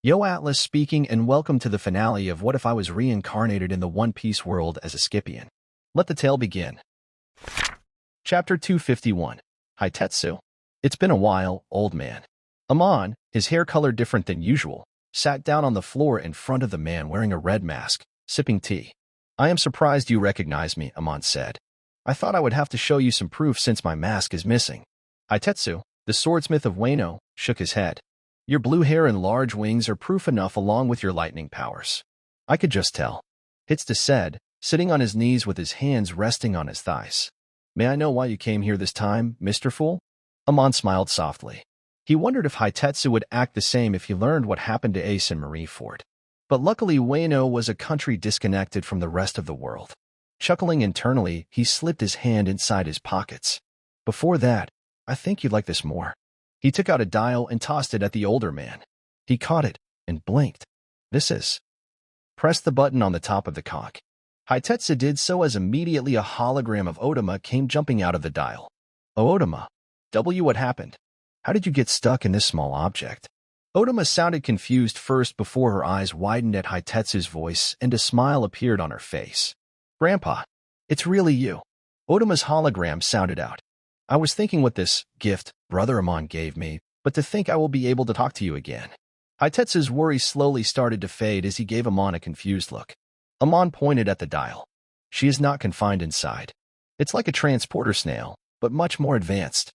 Yo Atlas speaking, and welcome to the finale of What If I Was Reincarnated in the One Piece world as a Skypiean. Let the tale begin. Chapter 251. Hitetsu. It's been a while, old man. Amon, his hair color different than usual, sat down on the floor in front of the man wearing a red mask, sipping tea. I am surprised you recognize me, Amon said. I thought I would have to show you some proof since my mask is missing. Hitetsu, the swordsmith of Wano, shook his head. Your blue hair and large wings are proof enough along with your lightning powers. I could just tell. Hitsuta said, sitting on his knees with his hands resting on his thighs. May I know why you came here this time, Mr. Fool? Amon smiled softly. He wondered if Hitetsu would act the same if he learned what happened to Ace and Marineford. But luckily Wano was a country disconnected from the rest of the world. Chuckling internally, he slipped his hand inside his pockets. Before that, I think you'd like this more. He took out a dial and tossed it at the older man. He caught it and blinked. This is. Press the button on the top of the cock. Hitetsu did so as immediately a hologram of Otama came jumping out of the dial. Oh, Otama. What happened? How did you get stuck in this small object? Otama sounded confused first before her eyes widened at Hitetsu's voice and a smile appeared on her face. Grandpa, it's really you. Otama's hologram sounded out. I was thinking what this gift Brother Amon gave me, but to think I will be able to talk to you again. Hitetsu's worry slowly started to fade as he gave Amon a confused look. Amon pointed at the dial. She is not confined inside. It's like a transporter snail, but much more advanced.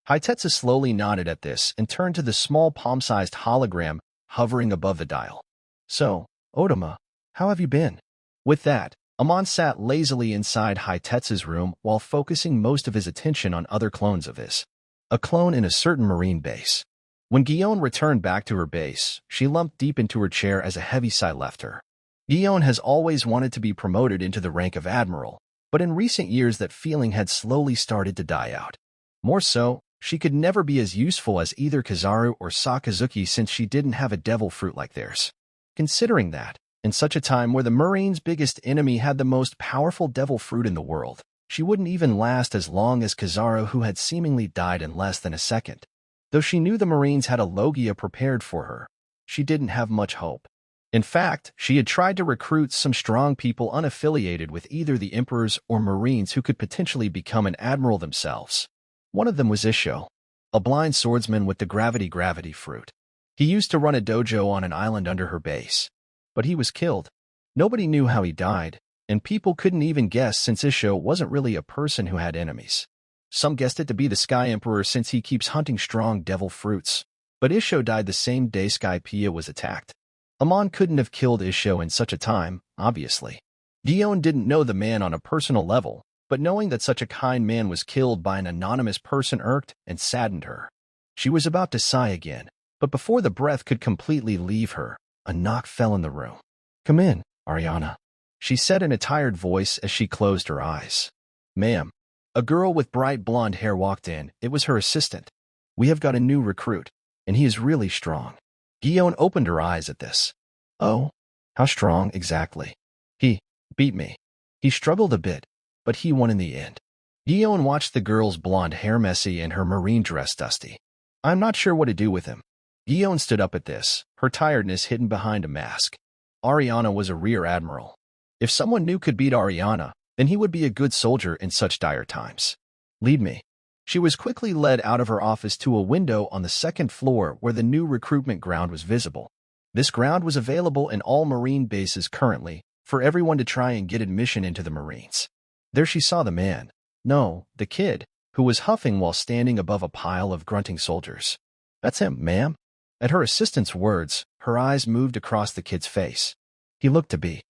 Hitetsu slowly nodded at this and turned to the small palm-sized hologram hovering above the dial. So, Otama, how have you been? With that, Amon sat lazily inside Hitetsu's room while focusing most of his attention on other clones of his. A clone in a certain marine base. When Guillaume returned back to her base, she lumped deep into her chair as a heavy sigh left her. Guillaume has always wanted to be promoted into the rank of Admiral, but in recent years that feeling had slowly started to die out. More so, she could never be as useful as either Kizaru or Sakazuki since she didn't have a devil fruit like theirs. Considering that, in such a time where the Marine's biggest enemy had the most powerful devil fruit in the world, she wouldn't even last as long as Kizaru, who had seemingly died in less than a second. Though she knew the Marines had a Logia prepared for her, she didn't have much hope. In fact, she had tried to recruit some strong people unaffiliated with either the Emperors or Marines who could potentially become an admiral themselves. One of them was Isho, a blind swordsman with the gravity fruit. He used to run a dojo on an island under her base. But he was killed. Nobody knew how he died, and people couldn't even guess since Isho wasn't really a person who had enemies. Some guessed it to be the Sky Emperor since he keeps hunting strong devil fruits. But Isho died the same day Skypea was attacked. Amon couldn't have killed Isho in such a time, obviously. Guillaume didn't know the man on a personal level, but knowing that such a kind man was killed by an anonymous person irked and saddened her. She was about to sigh again, but before the breath could completely leave her, a knock fell in the room. Come in, Ariana, she said in a tired voice as she closed her eyes. Ma'am. A girl with bright blonde hair walked in. It was her assistant. We have got a new recruit, and he is really strong. Guillaume opened her eyes at this. Oh, how strong exactly? He beat me. He struggled a bit, but he won in the end. Guillaume watched the girl's blonde hair messy and her marine dress dusty. I'm not sure what to do with him. Guillaume stood up at this, her tiredness hidden behind a mask. Ariana was a rear admiral. If someone new could beat Ariana, then he would be a good soldier in such dire times. Lead me. She was quickly led out of her office to a window on the second floor where the new recruitment ground was visible. This ground was available in all Marine bases currently, for everyone to try and get admission into the Marines. There she saw the man. No, the kid, who was huffing while standing above a pile of grunting soldiers. That's him, ma'am. At her assistant's words, her eyes moved across the kid's face. He looked to be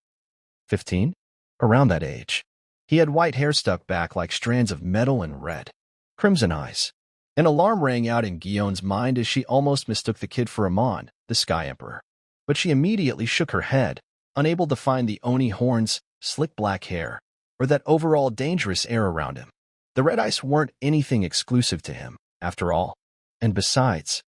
15? Around that age. He had white hair stuck back like strands of metal and red, crimson eyes. An alarm rang out in Guillaume's mind as she almost mistook the kid for Amon, the Sky Emperor. But she immediately shook her head, unable to find the Oni horns, slick black hair, or that overall dangerous air around him. The red eyes weren't anything exclusive to him, after all. And besides,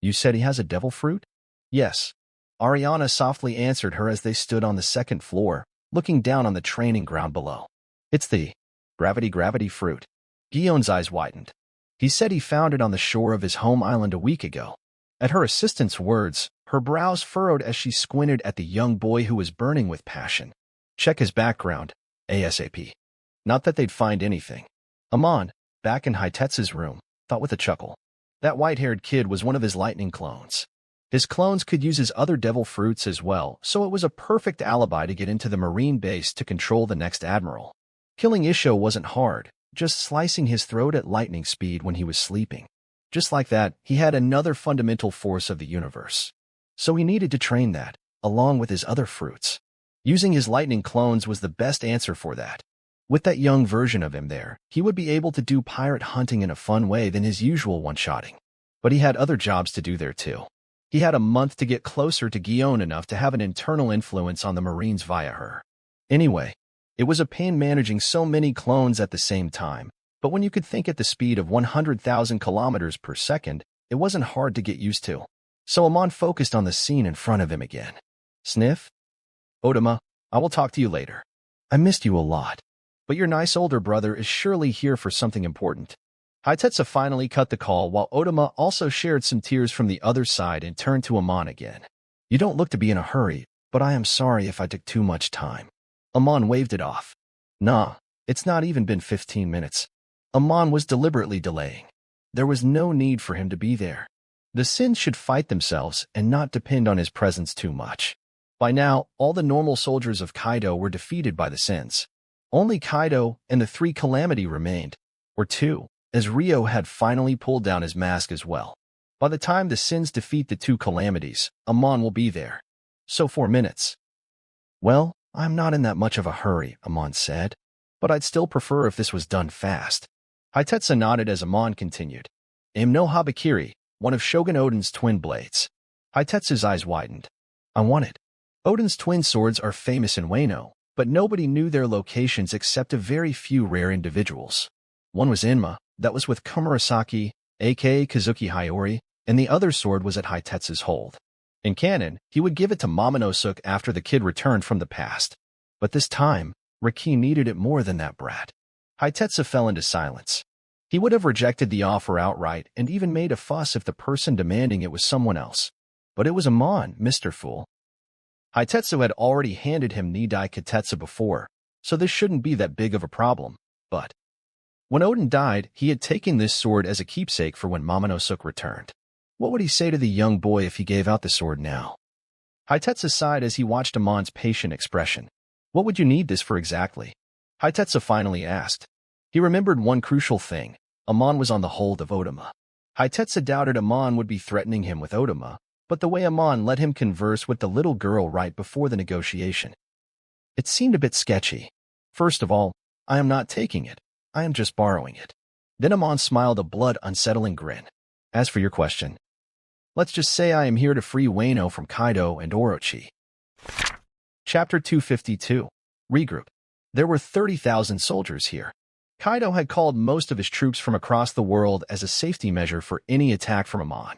you said he has a devil fruit? Yes. Ariana softly answered her as they stood on the second floor, looking down on the training ground below. It's the gravity fruit. Guillaume's eyes widened. He said he found it on the shore of his home island a week ago. At her assistant's words, Her brows furrowed as she squinted at the young boy who was burning with passion. Check his background, ASAP. Not that they'd find anything. Amon, back in Hitetsu's room, thought with a chuckle. That white-haired kid was one of his lightning clones. His clones could use his other devil fruits as well, so it was a perfect alibi to get into the marine base to control the next admiral. Killing Isho wasn't hard, just slicing his throat at lightning speed when he was sleeping. Just like that, he had another fundamental force of the universe. So he needed to train that, along with his other fruits. Using his lightning clones was the best answer for that. With that young version of him there, he would be able to do pirate hunting in a fun way than his usual one-shotting. But he had other jobs to do there too. He had a month to get closer to Gion enough to have an internal influence on the Marines via her. Anyway, it was a pain managing so many clones at the same time, but when you could think at the speed of 100,000 kilometers per second, it wasn't hard to get used to. So Amon focused on the scene in front of him again. Sniff? Otama, I will talk to you later. I missed you a lot. But your nice older brother is surely here for something important. Hitetsu finally cut the call while Otama also shared some tears from the other side and turned to Amon again. You don't look to be in a hurry, but I am sorry if I took too much time. Amon waved it off. Nah, it's not even been 15 minutes. Amon was deliberately delaying. There was no need for him to be there. The Sins should fight themselves and not depend on his presence too much. By now, all the normal soldiers of Kaido were defeated by the Sins. Only Kaido and the 3 Calamity remained, or 2, as Rio had finally pulled down his mask as well. By the time the Sins defeat the 2 Calamities, Amon will be there. So 4 minutes. Well, I'm not in that much of a hurry, Amon said, but I'd still prefer if this was done fast. Hitetsu nodded as Amon continued. Am no Habakiri, one of Shogun Odin's twin blades. Hitetsu's eyes widened. I want it. Odin's twin swords are famous in Wano, but nobody knew their locations except a very few rare individuals. One was Inma, that was with Komurasaki, aka Kazuki Hiyori, and the other sword was at Hitetsu's hold. In canon, he would give it to Momonosuke after the kid returned from the past. But this time, Riki needed it more than that brat. Hitetsu fell into silence. He would have rejected the offer outright and even made a fuss if the person demanding it was someone else. But it was Amon, Mr. Fool. Hitetsu had already handed him Nidai Katetsu before, so this shouldn't be that big of a problem, but when Odin died, he had taken this sword as a keepsake for when Momonosuke returned. What would he say to the young boy if he gave out the sword now? Hitetsu sighed as he watched Amon's patient expression. What would you need this for exactly? Hitetsu finally asked. He remembered one crucial thing. Amon was on the hold of Otama. Hitetsu doubted Amon would be threatening him with Otama, but the way Amon let him converse with the little girl right before the negotiation. It seemed a bit sketchy. First of all, I am not taking it. I am just borrowing it. Then Amon smiled a blood-unsettling grin. As for your question, let's just say I am here to free Wano from Kaido and Orochi. Chapter 252. Regroup. There were 30,000 soldiers here. Kaido had called most of his troops from across the world as a safety measure for any attack from Amon.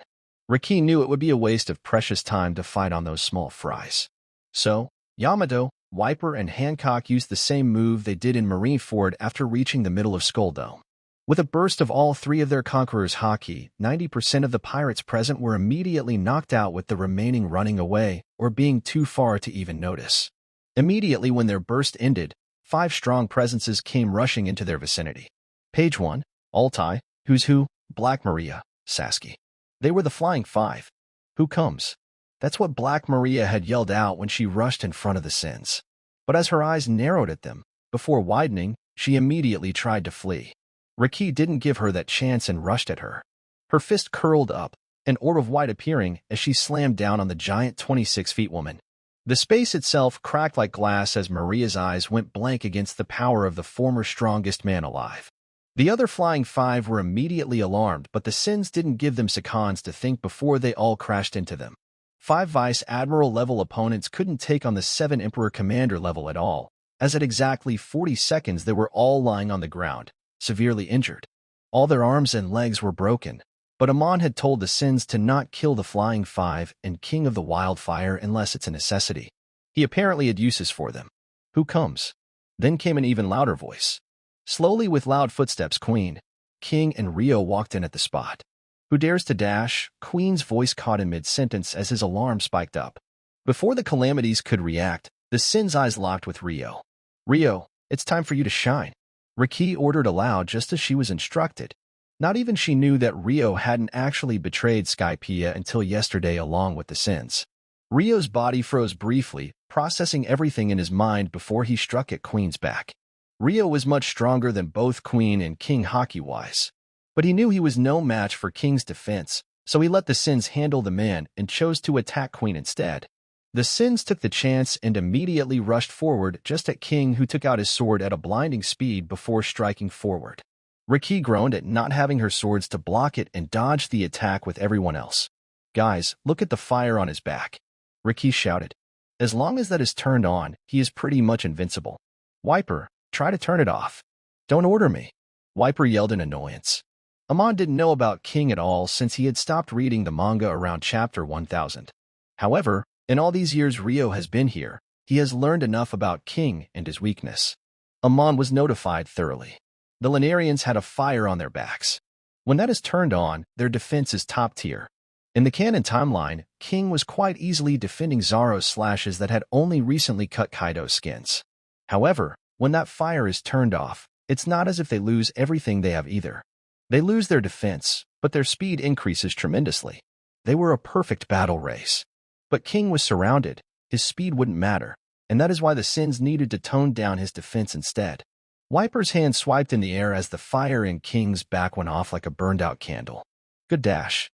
Riki knew it would be a waste of precious time to fight on those small fries. So, Yamato, Wiper, and Hancock used the same move they did in Marineford after reaching the middle of Skull Dome. With a burst of all 3 of their conquerors' haki, 90% of the pirates present were immediately knocked out with the remaining running away or being too far to even notice. Immediately when their burst ended, 5 strong presences came rushing into their vicinity. Page 1, Altai, Who's Who, Black Maria, Sasuke. They were the Flying 5. Who comes? That's what Black Maria had yelled out when she rushed in front of the Sins. But as her eyes narrowed at them, before widening, she immediately tried to flee. Riki didn't give her that chance and rushed at her. Her fist curled up, an orb of white appearing as she slammed down on the giant 26-feet woman. The space itself cracked like glass as Maria's eyes went blank against the power of the former strongest man alive. The other Flying 5 were immediately alarmed, but the Sins didn't give them seconds to think before they all crashed into them. 5 Vice Admiral level opponents couldn't take on the 7 Emperor Commander level at all, as at exactly 40 seconds they were all lying on the ground, severely injured. All their arms and legs were broken, but Amon had told the Sins to not kill the Flying 5 and King of the Wildfire unless it's a necessity. He apparently had uses for them. Who comes? Then came an even louder voice. Slowly with loud footsteps, Queen, King, and Rio walked in at the spot. Who dares to dash? Queen's voice caught in mid-sentence as his alarm spiked up. Before the calamities could react, the Sin's eyes locked with Rio. Rio, it's time for you to shine. Riki ordered aloud just as she was instructed. Not even she knew that Rio hadn't actually betrayed Skypea until yesterday along with the Sins. Rio's body froze briefly, processing everything in his mind before he struck at Queen's back. Rio was much stronger than both Queen and King hockey-wise. But he knew he was no match for King's defense, so he let the Sins handle the man and chose to attack Queen instead. The Sins took the chance and immediately rushed forward just at King, who took out his sword at a blinding speed before striking forward. Riki groaned at not having her swords to block it and dodged the attack with everyone else. Guys, look at the fire on his back. Riki shouted. As long as that is turned on, he is pretty much invincible. Wiper, try to turn it off. Don't order me. Wiper yelled in annoyance. Amon didn't know about King at all since he had stopped reading the manga around chapter 1000. However, in all these years Rio has been here, he has learned enough about King and his weakness. Amon was notified thoroughly. The Lunarians had a fire on their backs. When that is turned on, their defense is top tier. In the canon timeline, King was quite easily defending Zoro's slashes that had only recently cut Kaido's skins. However, when that fire is turned off, it's not as if they lose everything they have either. They lose their defense, but their speed increases tremendously. They were a perfect battle race. But King was surrounded, his speed wouldn't matter, and that is why the Sins needed to tone down his defense instead. Wiper's hand swiped in the air as the fire in King's back went off like a burned-out candle. Good dash.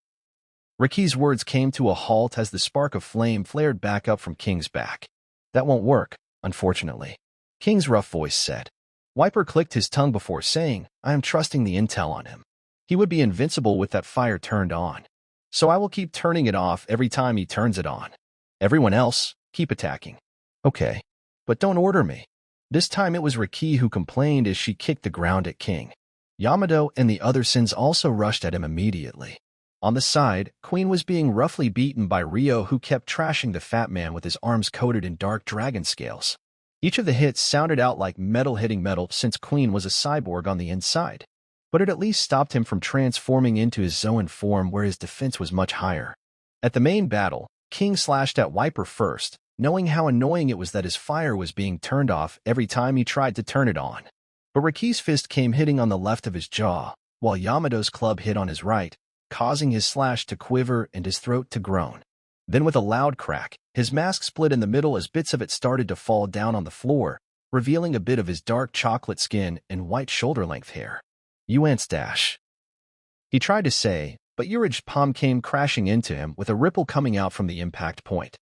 Riki's words came to a halt as the spark of flame flared back up from King's back. That won't work, unfortunately. King's rough voice said. Wiper clicked his tongue before saying, I am trusting the intel on him. He would be invincible with that fire turned on. So I will keep turning it off every time he turns it on. Everyone else, keep attacking. Okay. But don't order me. This time it was Riki who complained as she kicked the ground at King. Yamato and the other Sins also rushed at him immediately. On the side, Queen was being roughly beaten by Rio, who kept trashing the fat man with his arms coated in dark dragon scales. Each of the hits sounded out like metal hitting metal since Queen was a cyborg on the inside. But it at least stopped him from transforming into his Zoan form where his defense was much higher. At the main battle, King slashed at Wiper first, knowing how annoying it was that his fire was being turned off every time he tried to turn it on. But Riki's fist came hitting on the left of his jaw, while Yamato's club hit on his right, causing his slash to quiver and his throat to groan. Then with a loud crack, his mask split in the middle as bits of it started to fall down on the floor, revealing a bit of his dark chocolate skin and white shoulder-length hair. Yuan's dash. He tried to say, but Uraj's palm came crashing into him with a ripple coming out from the impact point.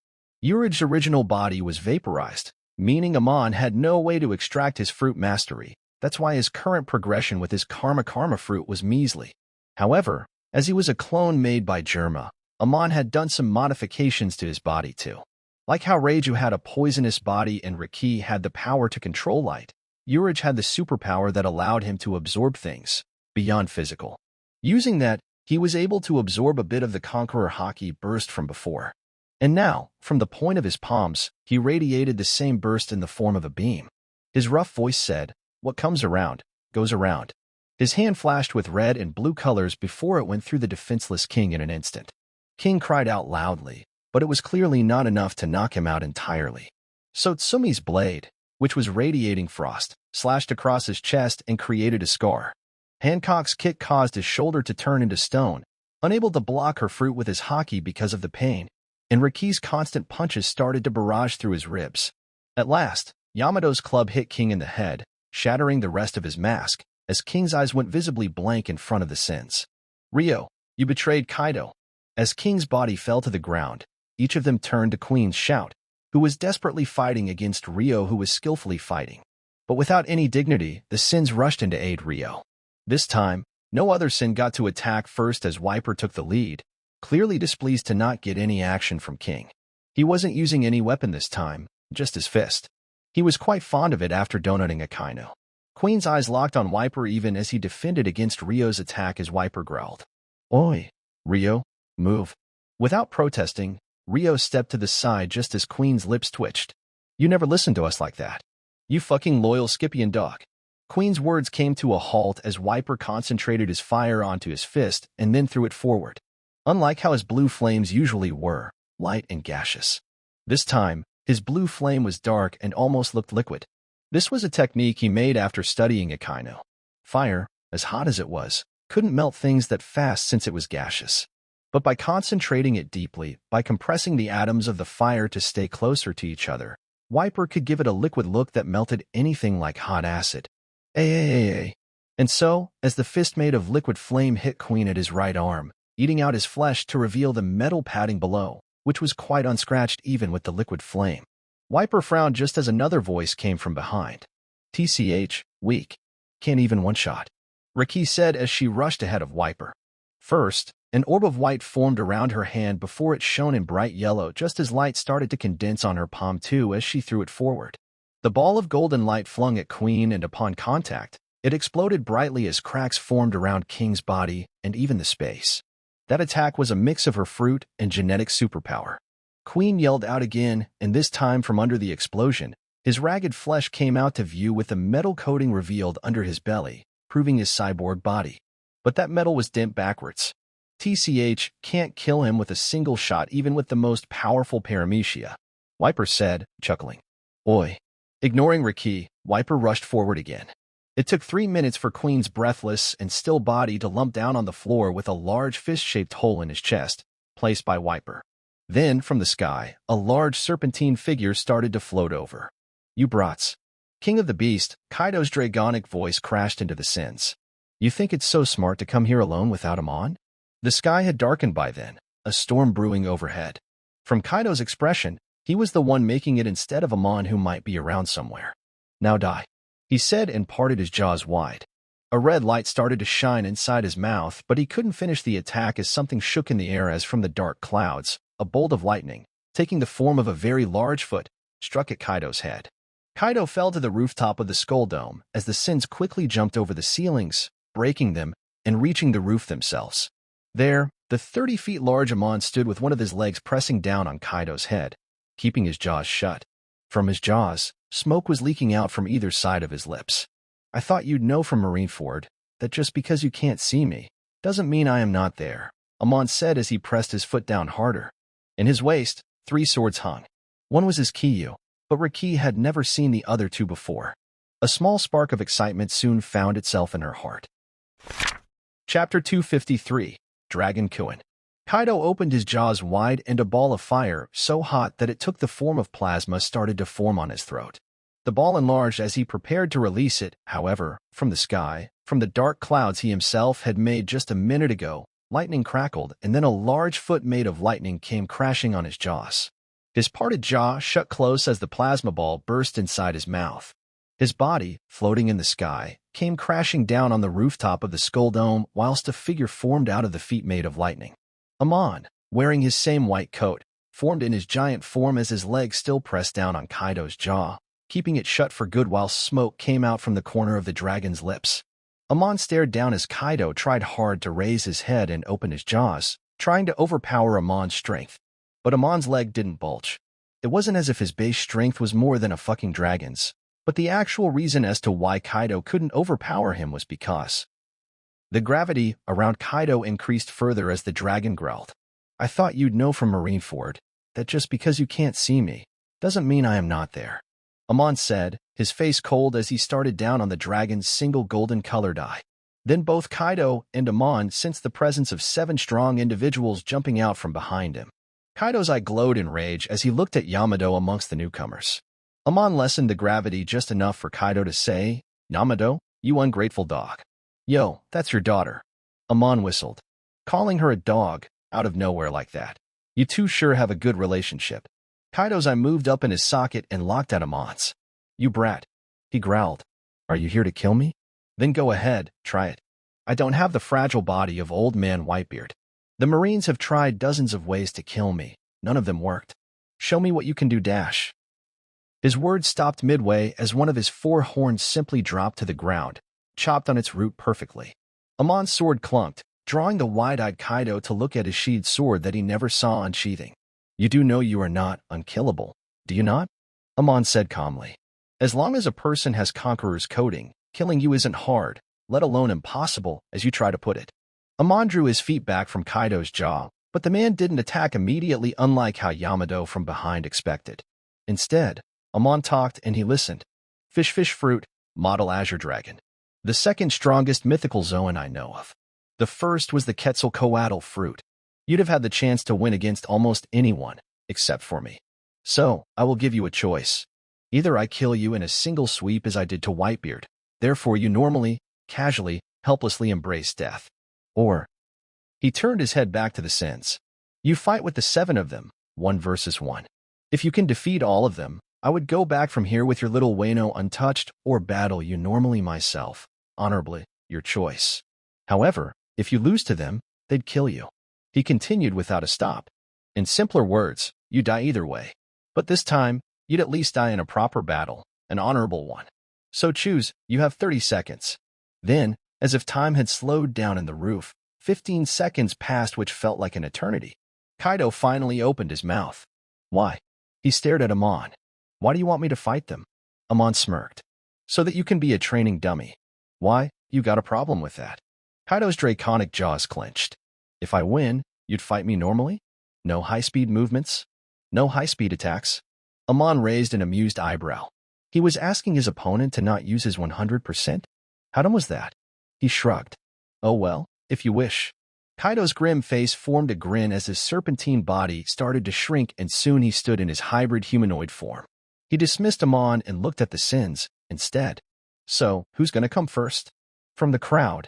Uraj's original body was vaporized, meaning Amon had no way to extract his fruit mastery. That's why his current progression with his Karma fruit was measly. However, as he was a clone made by Germa, Amon had done some modifications to his body too. Like how Reiju had a poisonous body and Riki had the power to control light, Uraj had the superpower that allowed him to absorb things beyond physical. Using that, he was able to absorb a bit of the Conqueror Haki burst from before. And now, from the point of his palms, he radiated the same burst in the form of a beam. His rough voice said, what comes around, goes around. His hand flashed with red and blue colors before it went through the defenseless King in an instant. King cried out loudly, but it was clearly not enough to knock him out entirely. So Tsumi's blade, which was radiating frost, slashed across his chest and created a scar. Hancock's kick caused his shoulder to turn into stone, unable to block her fruit with his haki because of the pain, and Riki's constant punches started to barrage through his ribs. At last, Yamato's club hit King in the head, shattering the rest of his mask, as King's eyes went visibly blank in front of the Sins. Rio, you betrayed Kaido. As King's body fell to the ground, each of them turned to Queen's shout, who was desperately fighting against Rio, who was skillfully fighting. But without any dignity, the Sins rushed in to aid Rio. This time, no other Sin got to attack first as Wiper took the lead, clearly displeased to not get any action from King. He wasn't using any weapon this time, just his fist. He was quite fond of it after donutting a Kaino. Queen's eyes locked on Wiper even as he defended against Rio's attack as Wiper growled. Oi, Rio, move. Without protesting, Rio stepped to the side just as Queen's lips twitched. You never listened to us like that. You fucking loyal Skypiean dog. Queen's words came to a halt as Wiper concentrated his fire onto his fist and then threw it forward. Unlike how his blue flames usually were, light and gaseous. This time, his blue flame was dark and almost looked liquid. This was a technique he made after studying Akaino. Fire, as hot as it was, couldn't melt things that fast since it was gaseous. But by concentrating it deeply, by compressing the atoms of the fire to stay closer to each other, Wiper could give it a liquid look that melted anything like hot acid. And so, as the fist made of liquid flame hit Queen at his right arm, eating out his flesh to reveal the metal padding below, which was quite unscratched even with the liquid flame. Wiper frowned just as another voice came from behind. TCH, weak. Can't even one-shot. Riki said as she rushed ahead of Wiper. First, an orb of white formed around her hand before it shone in bright yellow just as light started to condense on her palm too as she threw it forward. The ball of golden light flung at Queen and upon contact, it exploded brightly as cracks formed around King's body and even the space. That attack was a mix of her fruit and genetic superpower. Queen yelled out again, and this time from under the explosion, his ragged flesh came out to view with a metal coating revealed under his belly, proving his cyborg body. But that metal was bent backwards. TCH can't kill him with a single shot even with the most powerful paramecia, Wiper said, chuckling. Oi. Ignoring Riki, Wiper rushed forward again. It took 3 minutes for Queen's breathless and still body to lump down on the floor with a large fist-shaped hole in his chest, placed by Wiper. Then, from the sky, a large serpentine figure started to float over. You brats. King of the Beast, Kaido's dragonic voice crashed into the sins. You think it's so smart to come here alone without Amon? The sky had darkened by then, a storm brewing overhead. From Kaido's expression, he was the one making it instead of Amon who might be around somewhere. Now die, he said and parted his jaws wide. A red light started to shine inside his mouth, but he couldn't finish the attack as something shook in the air as from the dark clouds, a bolt of lightning, taking the form of a very large foot, struck at Kaido's head. Kaido fell to the rooftop of the skull dome as the sins quickly jumped over the ceilings, breaking them, and reaching the roof themselves. There, the 30 feet large Amon stood with one of his legs pressing down on Kaido's head, keeping his jaws shut. From his jaws, smoke was leaking out from either side of his lips. I thought you'd know from Marineford that just because you can't see me doesn't mean I am not there, Amon said as he pressed his foot down harder. In his waist, 3 swords hung. One was his Kiyu, but Riki had never seen the other 2 before. A small spark of excitement soon found itself in her heart. Chapter 253, Dragon Kuin. Kaido opened his jaws wide and a ball of fire, so hot that it took the form of plasma, started to form on his throat. The ball enlarged as he prepared to release it, however, from the sky, from the dark clouds he himself had made just a minute ago. Lightning crackled, and then a large foot made of lightning came crashing on his jaws. His parted jaw shut close as the plasma ball burst inside his mouth. His body, floating in the sky, came crashing down on the rooftop of the skull dome whilst a figure formed out of the feet made of lightning. Amon, wearing his same white coat, formed in his giant form as his legs still pressed down on Kaido's jaw, keeping it shut for good while smoke came out from the corner of the dragon's lips. Amon stared down as Kaido tried hard to raise his head and open his jaws, trying to overpower Amon's strength. But Amon's leg didn't bulge. It wasn't as if his base strength was more than a fucking dragon's, but the actual reason as to why Kaido couldn't overpower him was because the gravity around Kaido increased further as the dragon growled. I thought you'd know from Marineford that just because you can't see me doesn't mean I am not there, Amon said, his face cold as he started down on the dragon's single golden-colored eye. Then both Kaido and Amon sensed the presence of 7 strong individuals jumping out from behind him. Kaido's eye glowed in rage as he looked at Yamato amongst the newcomers. Amon lessened the gravity just enough for Kaido to say, Yamato, you ungrateful dog. Yo, that's your daughter. Amon whistled. Calling her a dog, out of nowhere like that. You two sure have a good relationship. Kaido's eye moved up in his socket and locked at Amon's. You brat. He growled. Are you here to kill me? Then go ahead, try it. I don't have the fragile body of old man Whitebeard. The Marines have tried dozens of ways to kill me. None of them worked. Show me what you can do, dash. His words stopped midway as one of his 4 horns simply dropped to the ground, chopped on its root perfectly. Amon's sword clunked, drawing the wide-eyed Kaido to look at his sheathed sword that he never saw unsheathing. You do know you are not unkillable, do you not? Amon said calmly. As long as a person has Conqueror's coding, killing you isn't hard, let alone impossible, as you try to put it. Amon drew his feet back from Kaido's jaw, but the man didn't attack immediately, unlike how Yamato from behind expected. Instead, Amon talked and he listened. Fish fruit, model azure dragon. The second strongest mythical zoan I know of. The first was the Quetzalcoatl fruit. You'd have had the chance to win against almost anyone, except for me. So, I will give you a choice. Either I kill you in a single sweep as I did to Whitebeard, therefore you normally, casually, helplessly embrace death. Or, he turned his head back to the Sins. You fight with the 7 of them, 1 versus 1. If you can defeat all of them, I would go back from here with your little Wano untouched, or battle you normally myself, honorably, your choice. However, if you lose to them, they'd kill you. He continued without a stop. In simpler words, you die either way. But this time, you'd at least die in a proper battle, an honorable one. So choose, you have 30 seconds. Then, as if time had slowed down in the roof, 15 seconds passed which felt like an eternity. Kaido finally opened his mouth. Why? He stared at Amon. Why do you want me to fight them? Amon smirked. So that you can be a training dummy. Why? You got a problem with that? Kaido's draconic jaws clenched. If I win, you'd fight me normally? No high-speed movements? No high-speed attacks? Amon raised an amused eyebrow. He was asking his opponent to not use his 100%? How dumb was that? He shrugged. Oh well, if you wish. Kaido's grim face formed a grin as his serpentine body started to shrink and soon he stood in his hybrid humanoid form. He dismissed Amon and looked at the Sins instead. So, who's gonna come first? From the crowd.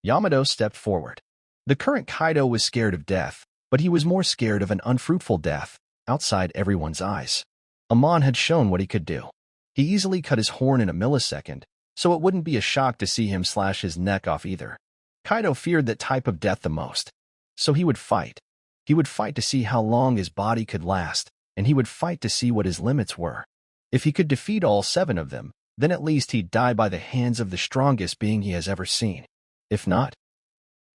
Yamato stepped forward. The current Kaido was scared of death, but he was more scared of an unfruitful death, outside everyone's eyes. Amon had shown what he could do. He easily cut his horn in a millisecond, so it wouldn't be a shock to see him slash his neck off either. Kaido feared that type of death the most. So he would fight. He would fight to see how long his body could last, and he would fight to see what his limits were. If he could defeat all 7 of them, then at least he'd die by the hands of the strongest being he has ever seen. If not,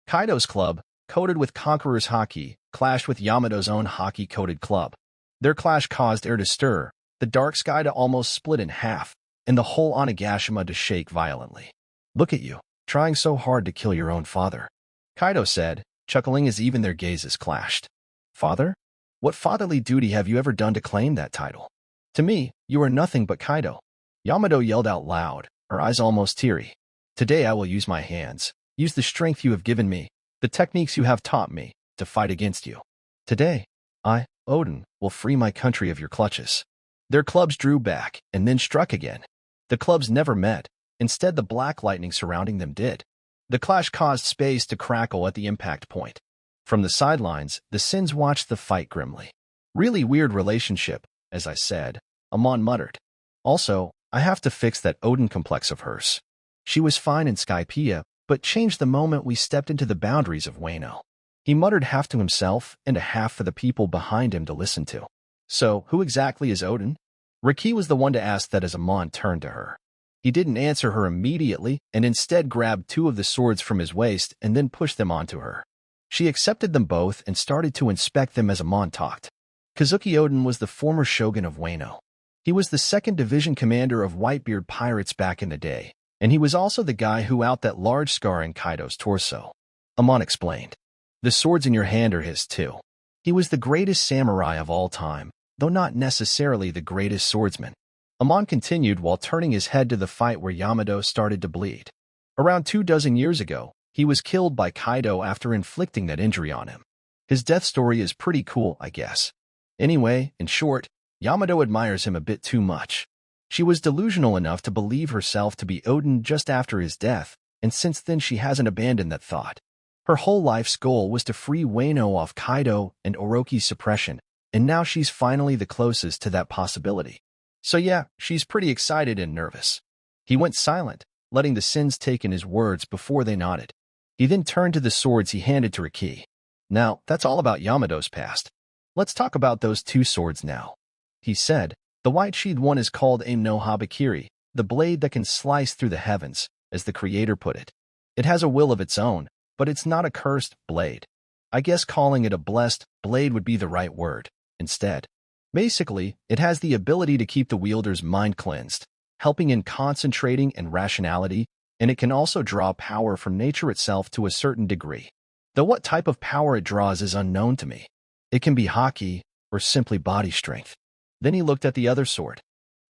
Kaido's club, coated with Conqueror's haki, clashed with Yamato's own haki-coated club. Their clash caused air to stir, the dark sky to almost split in half, and the whole Onigashima to shake violently. Look at you, trying so hard to kill your own father, Kaido said, chuckling as even their gazes clashed. Father? What fatherly duty have you ever done to claim that title? To me, you are nothing but Kaido. Yamato yelled out loud, her eyes almost teary. Today I will use my hands, use the strength you have given me, the techniques you have taught me, to fight against you. Today, I, Odin, will free my country of your clutches. Their clubs drew back, and then struck again. The clubs never met, instead the black lightning surrounding them did. The clash caused space to crackle at the impact point. From the sidelines, the Sins watched the fight grimly. Really weird relationship, as I said, Amon muttered. Also, I have to fix that Odin complex of hers. She was fine in Skypea, but changed the moment we stepped into the boundaries of Wano. He muttered half to himself and a half for the people behind him to listen to. So, who exactly is Odin? Riki was the one to ask that as Amon turned to her. He didn't answer her immediately and instead grabbed 2 of the swords from his waist and then pushed them onto her. She accepted them both and started to inspect them as Amon talked. Kazuki Odin was the former shogun of Wano. He was the 2nd Division commander of Whitebeard pirates back in the day, and he was also the guy who out that large scar in Kaido's torso. Amon explained. The swords in your hand are his too. He was the greatest samurai of all time, though not necessarily the greatest swordsman. Amon continued while turning his head to the fight where Yamato started to bleed. Around 24 years ago, he was killed by Kaido after inflicting that injury on him. His death story is pretty cool, I guess. Anyway, in short, Yamato admires him a bit too much. She was delusional enough to believe herself to be Odin just after his death, and since then she hasn't abandoned that thought. Her whole life's goal was to free Wano off Kaido and Orochi's suppression, and now she's finally the closest to that possibility. So yeah, she's pretty excited and nervous. He went silent, letting the Sins take in his words before they nodded. He then turned to the swords he handed to Riki. Now, that's all about Yamato's past. Let's talk about those 2 swords now. He said, the white-sheathed one is called Aim no Habakiri, the blade that can slice through the heavens, as the creator put it. It has a will of its own, but it's not a cursed blade. I guess calling it a blessed blade would be the right word, instead. Basically, it has the ability to keep the wielder's mind cleansed. helping in concentrating and rationality, and it can also draw power from nature itself to a certain degree. Though what type of power it draws is unknown to me. It can be haki or simply body strength. Then he looked at the other sword.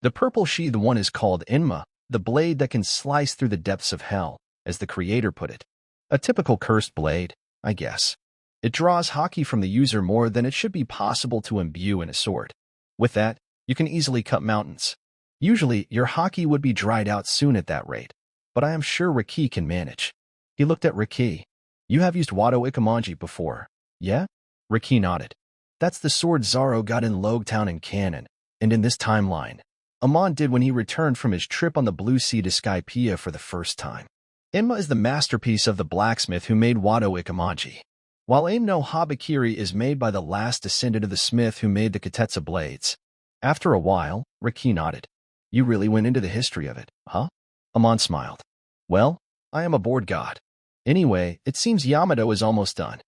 The purple-sheathed one is called Inma, the blade that can slice through the depths of hell, as the creator put it. A typical cursed blade, I guess. It draws haki from the user more than it should be possible to imbue in a sword. With that, you can easily cut mountains. Usually, your haki would be dried out soon at that rate, but I am sure Riki can manage. He looked at Riki. You have used Wado Ikamanji before, yeah? Riki nodded. That's the sword Zoro got in Logtown and Canon, and in this timeline, Amon did when he returned from his trip on the Blue Sea to Skypea for the first time. Inma is the masterpiece of the blacksmith who made Wado Ikamanji, while Aim no Habakiri is made by the last descendant of the smith who made the Katetsu blades. After a while, Riki nodded. You really went into the history of it, huh? Amon smiled. Well, I am a bored god. Anyway, it seems Yamato is almost done.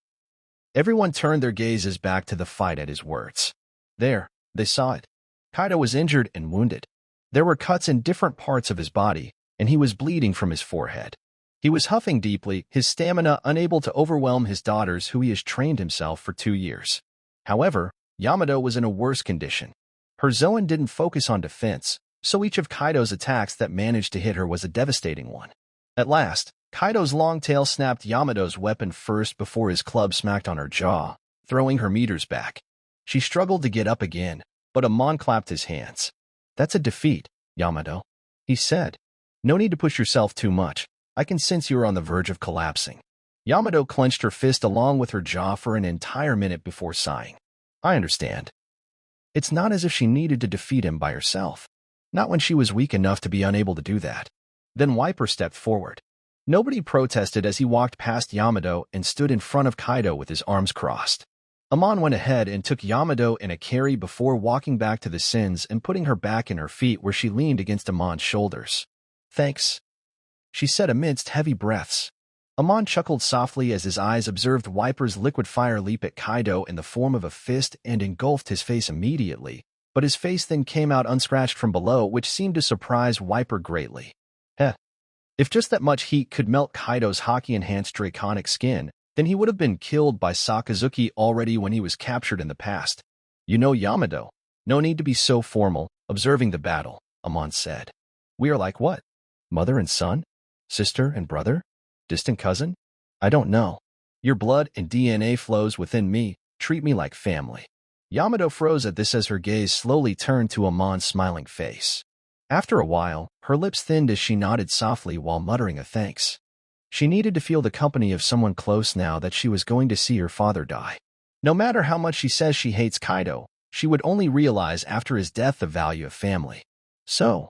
Everyone turned their gazes back to the fight at his words. There, they saw it. Kaido was injured and wounded. There were cuts in different parts of his body, and he was bleeding from his forehead. He was huffing deeply, his stamina unable to overwhelm his daughters who he has trained himself for 2 years. However, Yamato was in a worse condition. Her Zoan didn't focus on defense, so each of Kaido's attacks that managed to hit her was a devastating one. At last, Kaido's long tail snapped Yamato's weapon first before his club smacked on her jaw, throwing her meters back. She struggled to get up again, but Amon clapped his hands. That's a defeat, Yamato, he said. No need to push yourself too much. I can sense you are on the verge of collapsing. Yamato clenched her fist along with her jaw for an entire minute before sighing. I understand. It's not as if she needed to defeat him by herself. Not when she was weak enough to be unable to do that. Then Wiper stepped forward. Nobody protested as he walked past Yamato and stood in front of Kaido with his arms crossed. Amon went ahead and took Yamato in a carry before walking back to the Sins and putting her back in her feet where she leaned against Amon's shoulders. Thanks, she said amidst heavy breaths. Amon chuckled softly as his eyes observed Wiper's liquid fire leap at Kaido in the form of a fist and engulfed his face immediately, but his face then came out unscratched from below, which seemed to surprise Wiper greatly. Heh. If just that much heat could melt Kaido's haki-enhanced draconic skin, then he would have been killed by Sakazuki already when he was captured in the past. You know, Yamato, no need to be so formal, observing the battle, Amon said. We are like what? Mother and son? Sister and brother? Distant cousin? I don't know. Your blood and DNA flows within me, treat me like family. Yamato froze at this as her gaze slowly turned to Amon's smiling face. After a while, her lips thinned as she nodded softly while muttering a thanks. She needed to feel the company of someone close now that she was going to see her father die. No matter how much she says she hates Kaido, she would only realize after his death the value of family. So,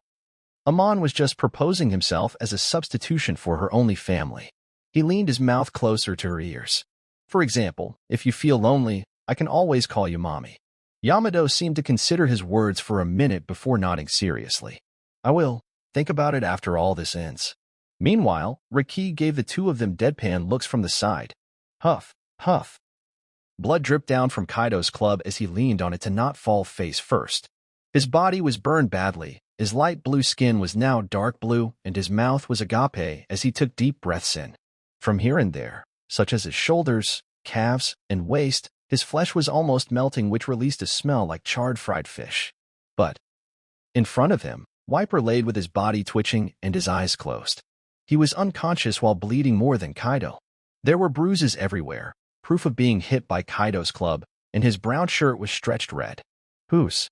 Amon was just proposing himself as a substitution for her only family. He leaned his mouth closer to her ears. For example, if you feel lonely, I can always call you mommy. Yamato seemed to consider his words for a minute before nodding seriously. I will. Think about it after all this ends. Meanwhile, Riki gave the two of them deadpan looks from the side. Huff, huff. Blood dripped down from Kaido's club as he leaned on it to not fall face first. His body was burned badly, his light blue skin was now dark blue, and his mouth was agape as he took deep breaths in. From here and there, such as his shoulders, calves, and waist, his flesh was almost melting, which released a smell like charred fried fish. But in front of him, Wiper laid with his body twitching and his eyes closed. He was unconscious while bleeding more than Kaido. There were bruises everywhere, proof of being hit by Kaido's club, and his brown shirt was stretched red. Who's?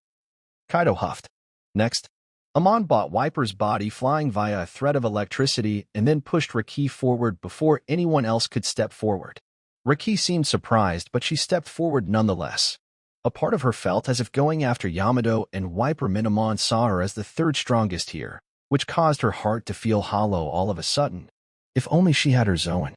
Kaido huffed. Next, Amon bought Wiper's body flying via a thread of electricity and then pushed Riki forward before anyone else could step forward. Riki seemed surprised, but she stepped forward nonetheless. A part of her felt as if going after Yamato and Wiper meant Amon saw her as the third strongest here, which caused her heart to feel hollow all of a sudden. If only she had her Zoan.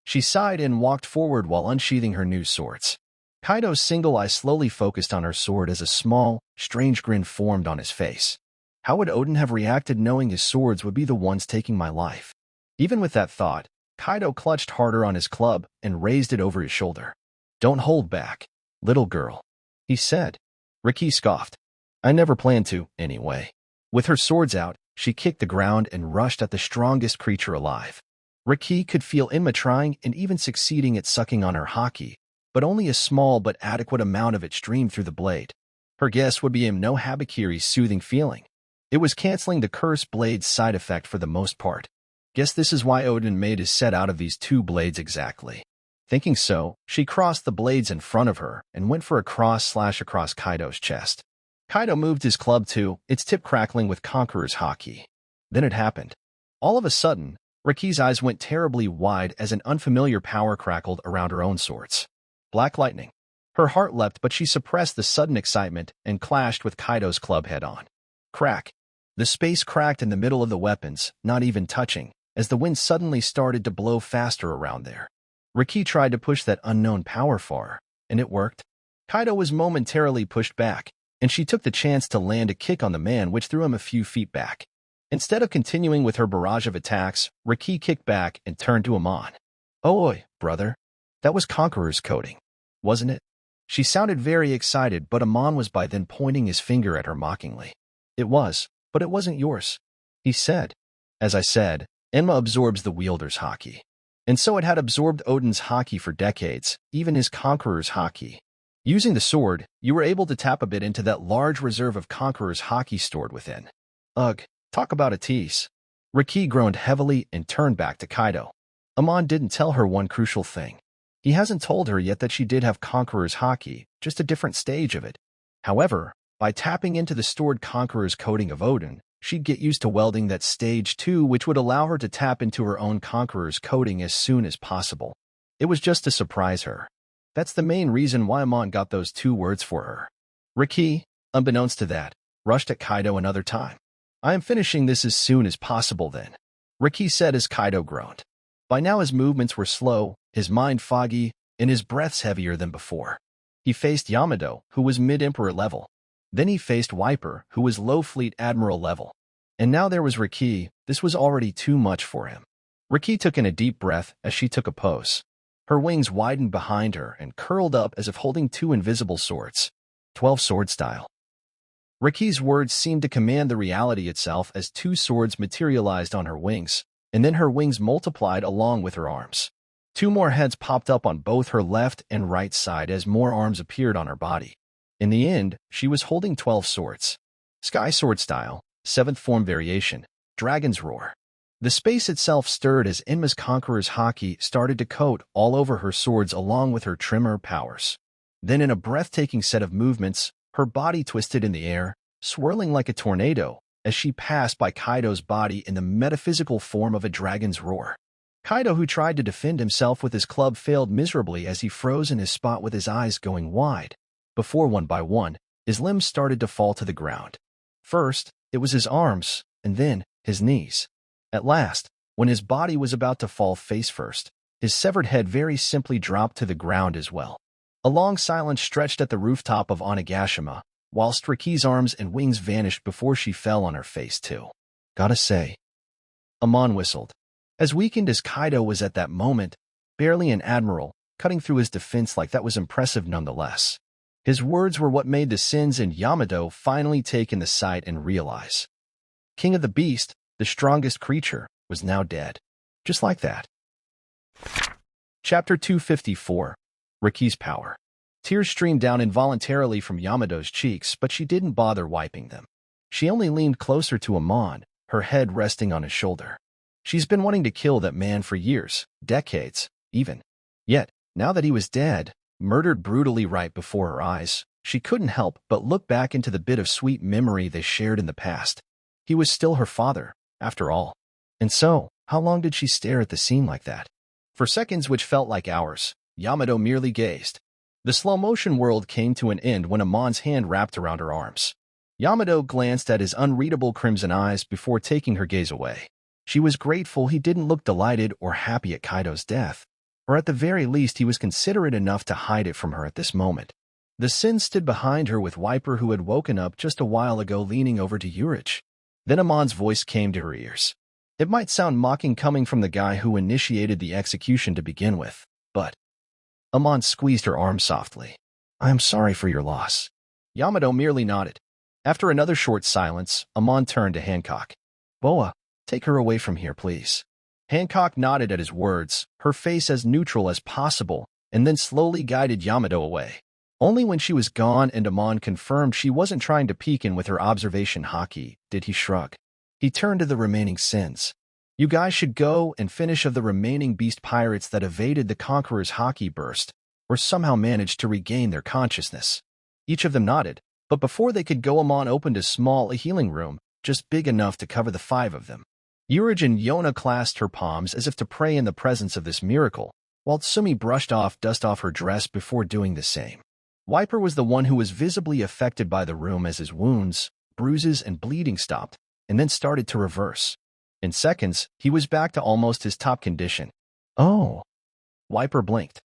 She sighed and walked forward while unsheathing her new swords. Kaido's single eye slowly focused on her sword as a small, strange grin formed on his face. How would Odin have reacted knowing his swords would be the ones taking my life? Even with that thought, Kaido clutched harder on his club and raised it over his shoulder. Don't hold back, little girl, he said. Riki scoffed. I never planned to, anyway. With her swords out, she kicked the ground and rushed at the strongest creature alive. Riki could feel Enma trying and even succeeding at sucking on her haki, but only a small but adequate amount of it streamed through the blade. Her guess would be no Habakiri's soothing feeling. It was canceling the cursed blade's side effect for the most part. Guess this is why Odin made his set out of these two blades exactly. Thinking so, she crossed the blades in front of her and went for a cross slash across Kaido's chest. Kaido moved his club too, its tip crackling with Conqueror's haki. Then it happened. All of a sudden, Riki's eyes went terribly wide as an unfamiliar power crackled around her own swords. Black lightning. Her heart leapt, but she suppressed the sudden excitement and clashed with Kaido's club head-on. Crack. The space cracked in the middle of the weapons, not even touching, as the wind suddenly started to blow faster around there. Riki tried to push that unknown power far, and it worked. Kaido was momentarily pushed back, and she took the chance to land a kick on the man which threw him a few feet back. Instead of continuing with her barrage of attacks, Riki kicked back and turned to Amon. "Oi, brother. That was Conqueror's coding, wasn't it?" She sounded very excited, but Amon was by then pointing his finger at her mockingly. "It was, but it wasn't yours," he said. "As I said, Enma absorbs the wielder's haki. And so it had absorbed Odin's haki for decades, even his Conqueror's haki. Using the sword, you were able to tap a bit into that large reserve of Conqueror's haki stored within." Ugh, talk about a tease. Riki groaned heavily and turned back to Kaido. Amon didn't tell her one crucial thing. He hasn't told her yet that she did have Conqueror's haki, just a different stage of it. However, by tapping into the stored Conqueror's coding of Odin, she'd get used to welding that stage too, which would allow her to tap into her own Conqueror's coding as soon as possible. It was just to surprise her. That's the main reason why Amon got those 2 words for her. Riki, unbeknownst to that, rushed at Kaido another time. "I am finishing this as soon as possible then," Riki said as Kaido groaned. By now his movements were slow, his mind foggy, and his breaths heavier than before. He faced Yamato, who was mid-Emperor level. Then he faced Wiper, who was low fleet Admiral level. And now there was Riki. This was already too much for him. Riki took in a deep breath as she took a pose. Her wings widened behind her and curled up as if holding 2 invisible swords. 12 sword style. Riki's words seemed to command the reality itself as 2 swords materialized on her wings, and then her wings multiplied along with her arms. 2 more heads popped up on both her left and right side as more arms appeared on her body. In the end, she was holding 12 swords. Sky sword style, 7th form variation, Dragon's Roar. The space itself stirred as Enma's Conqueror's haki started to coat all over her swords along with her trimmer powers. Then in a breathtaking set of movements, her body twisted in the air, swirling like a tornado, as she passed by Kaido's body in the metaphysical form of a dragon's roar. Kaido, who tried to defend himself with his club, failed miserably as he froze in his spot with his eyes going wide, before one by one, his limbs started to fall to the ground. First, it was his arms, and then his knees. At last, when his body was about to fall face first, his severed head very simply dropped to the ground as well. A long silence stretched at the rooftop of Onigashima, whilst Riki's arms and wings vanished before she fell on her face too. "Gotta say," Amon whistled. As weakened as Kaido was at that moment, barely an admiral, cutting through his defense like that was impressive nonetheless. His words were what made the Sins and Yamato finally take in the sight and realize. King of the Beast, the strongest creature, was now dead. Just like that. Chapter 254. Riki's Power. Tears streamed down involuntarily from Yamato's cheeks, but she didn't bother wiping them. She only leaned closer to Amon, her head resting on his shoulder. She's been wanting to kill that man for years, decades, even. Yet, now that he was dead, murdered brutally right before her eyes, she couldn't help but look back into the bit of sweet memory they shared in the past. He was still her father, after all. And so, how long did she stare at the scene like that? For seconds, which felt like hours, Yamato merely gazed. The slow-motion world came to an end when Amon's hand wrapped around her arms. Yamato glanced at his unreadable crimson eyes before taking her gaze away. She was grateful he didn't look delighted or happy at Kaido's death, or at the very least he was considerate enough to hide it from her at this moment. The Sin stood behind her with Wiper, who had woken up just a while ago, leaning over to Urich. Then Amon's voice came to her ears. It might sound mocking coming from the guy who initiated the execution to begin with, but... Amon squeezed her arm softly. "I am sorry for your loss." Yamato merely nodded. After another short silence, Amon turned to Hancock. Boa, take her away from here, please. Hancock nodded at his words, her face as neutral as possible, and then slowly guided Yamato away. Only when she was gone and Amon confirmed she wasn't trying to peek in with her observation haki did he shrug. He turned to the remaining sins. You guys should go and finish of the remaining beast pirates that evaded the Conqueror's haki burst, or somehow managed to regain their consciousness. Each of them nodded, but before they could go, Amon opened a small healing room, just big enough to cover the 5 of them. Urij and Yona clasped her palms as if to pray in the presence of this miracle, while Tsumi brushed off dust off her dress before doing the same. Wiper was the one who was visibly affected by the room as his wounds, bruises, and bleeding stopped, and then started to reverse. In seconds, he was back to almost his top condition. Oh. Wiper blinked.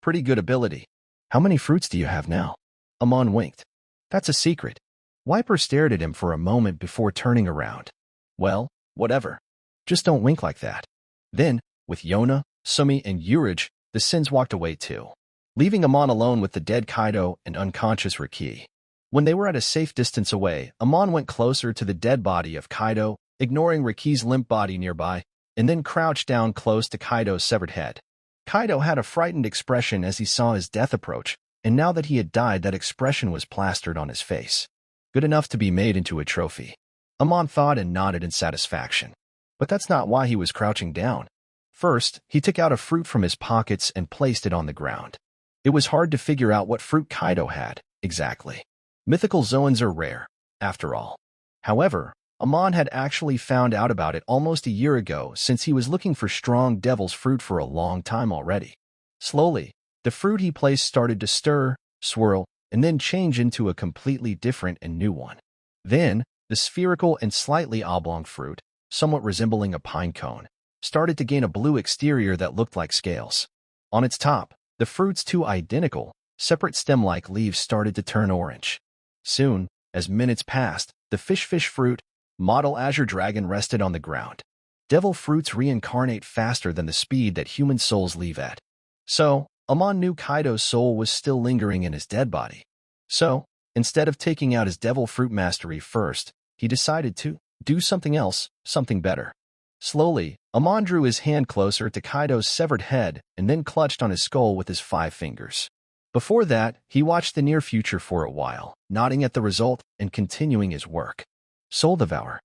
Pretty good ability. How many fruits do you have now? Amon winked. That's a secret. Wiper stared at him for a moment before turning around. Well, whatever. Just don't wink like that. Then, with Yona, Tsumi, and Urij, the Sins walked away too, leaving Amon alone with the dead Kaido and unconscious Riki. When they were at a safe distance away, Amon went closer to the dead body of Kaido, ignoring Riki's limp body nearby, and then crouched down close to Kaido's severed head. Kaido had a frightened expression as he saw his death approach, and now that he had died, that expression was plastered on his face. Good enough to be made into a trophy. Amon thought and nodded in satisfaction. But that's not why he was crouching down. First, he took out a fruit from his pockets and placed it on the ground. It was hard to figure out what fruit Kaido had, exactly. Mythical zoans are rare, after all. However, Amon had actually found out about it almost a year ago, since he was looking for strong devil's fruit for a long time already. Slowly, the fruit he placed started to stir, swirl, and then change into a completely different and new one. Then, the spherical and slightly oblong fruit, somewhat resembling a pine cone, started to gain a blue exterior that looked like scales. On its top, the fruit's 2 identical, separate stem-like leaves started to turn orange. Soon, as minutes passed, the fish fruit, model azure dragon, rested on the ground. Devil fruits reincarnate faster than the speed that human souls leave at. So, Amon knew Kaido's soul was still lingering in his dead body. So, instead of taking out his devil fruit mastery first, he decided to do something else, something better. Slowly, Amon drew his hand closer to Kaido's severed head and then clutched on his skull with his 5 fingers. Before that, he watched the near future for a while, nodding at the result and continuing his work. Soul Devour.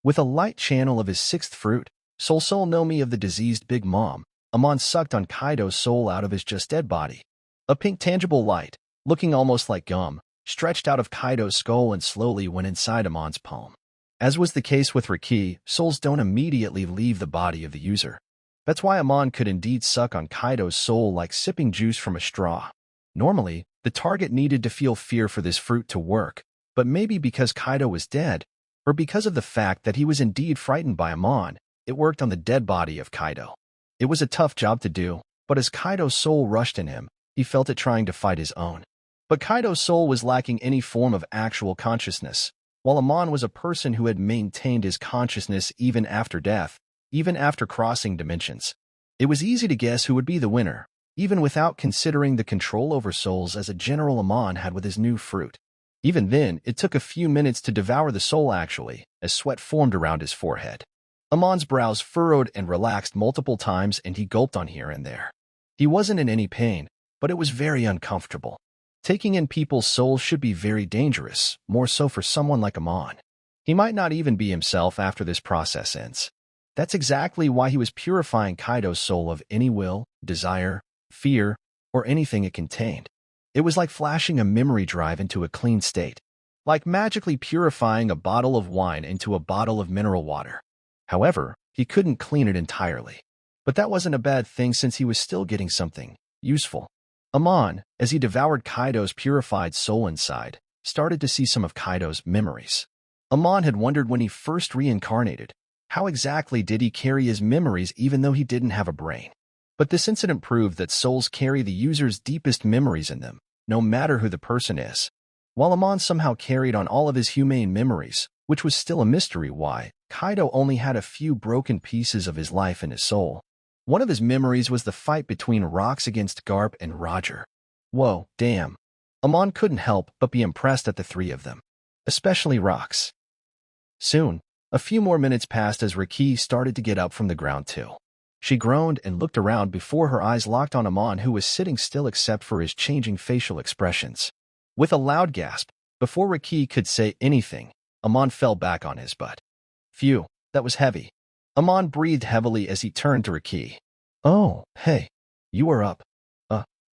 With a light channel of his 6th fruit, Soul no Mi of the diseased Big Mom, Amon sucked on Kaido's soul out of his just-dead body. A pink tangible light, looking almost like gum, stretched out of Kaido's skull and slowly went inside Amon's palm. As was the case with Riki, souls don't immediately leave the body of the user. That's why Amon could indeed suck on Kaido's soul like sipping juice from a straw. Normally, the target needed to feel fear for this fruit to work, but maybe because Kaido was dead, or because of the fact that he was indeed frightened by Amon, it worked on the dead body of Kaido. It was a tough job to do, but as Kaido's soul rushed in him, he felt it trying to fight his own. But Kaido's soul was lacking any form of actual consciousness, while Amon was a person who had maintained his consciousness even after death, even after crossing dimensions. It was easy to guess who would be the winner, even without considering the control over souls as a general Amon had with his new fruit. Even then, it took a few minutes to devour the soul actually, as sweat formed around his forehead. Amon's brows furrowed and relaxed multiple times, and he gulped on here and there. He wasn't in any pain, but it was very uncomfortable. Taking in people's souls should be very dangerous, more so for someone like Amon. He might not even be himself after this process ends. That's exactly why he was purifying Kaido's soul of any will, desire, fear, or anything it contained. It was like flashing a memory drive into a clean state, like magically purifying a bottle of wine into a bottle of mineral water. However, he couldn't clean it entirely. But that wasn't a bad thing since he was still getting something useful. Amon, as he devoured Kaido's purified soul inside, started to see some of Kaido's memories. Amon had wondered when he first reincarnated, how exactly did he carry his memories even though he didn't have a brain? But this incident proved that souls carry the user's deepest memories in them, no matter who the person is. While Amon somehow carried on all of his humane memories, which was still a mystery why, Kaido only had a few broken pieces of his life in his soul. One of his memories was the fight between Rocks against Garp and Roger. Whoa, damn. Amon couldn't help but be impressed at the 3 of them. especially rocks. Soon, a few more minutes passed as Riki started to get up from the ground too. She groaned and looked around before her eyes locked on Amon, who was sitting still except for his changing facial expressions. With a loud gasp, before Riki could say anything, Amon fell back on his butt. Phew, that was heavy. Amon breathed heavily as he turned to Riki. Oh, hey, you are up.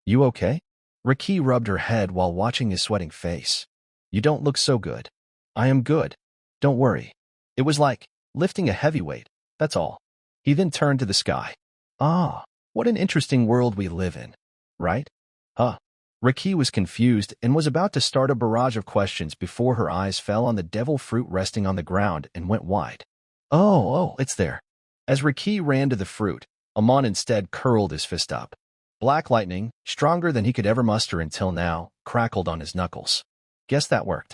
You okay? Riki rubbed her head while watching his sweating face. You don't look so good. I am good. Don't worry. It was like lifting a heavy weight, that's all. He then turned to the sky. Ah, what an interesting world we live in, right? Huh. Riki was confused and was about to start a barrage of questions before her eyes fell on the devil fruit resting on the ground and went wide. Oh, it's there. As Riki ran to the fruit, Amon instead curled his fist up. Black lightning, stronger than he could ever muster until now, crackled on his knuckles. Guess that worked.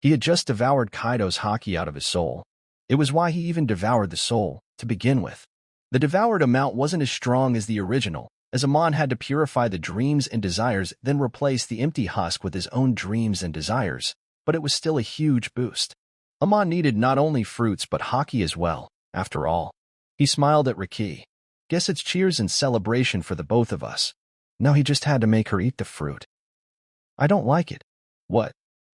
He had just devoured Kaido's haki out of his soul. It was why he even devoured the soul, to begin with. The devoured amount wasn't as strong as the original, as Amon had to purify the dreams and desires, then replace the empty husk with his own dreams and desires, but it was still a huge boost. Amon needed not only fruits but haki as well, after all. He smiled at Riki. Guess it's cheers and celebration for the both of us. Now he just had to make her eat the fruit. I don't like it. What?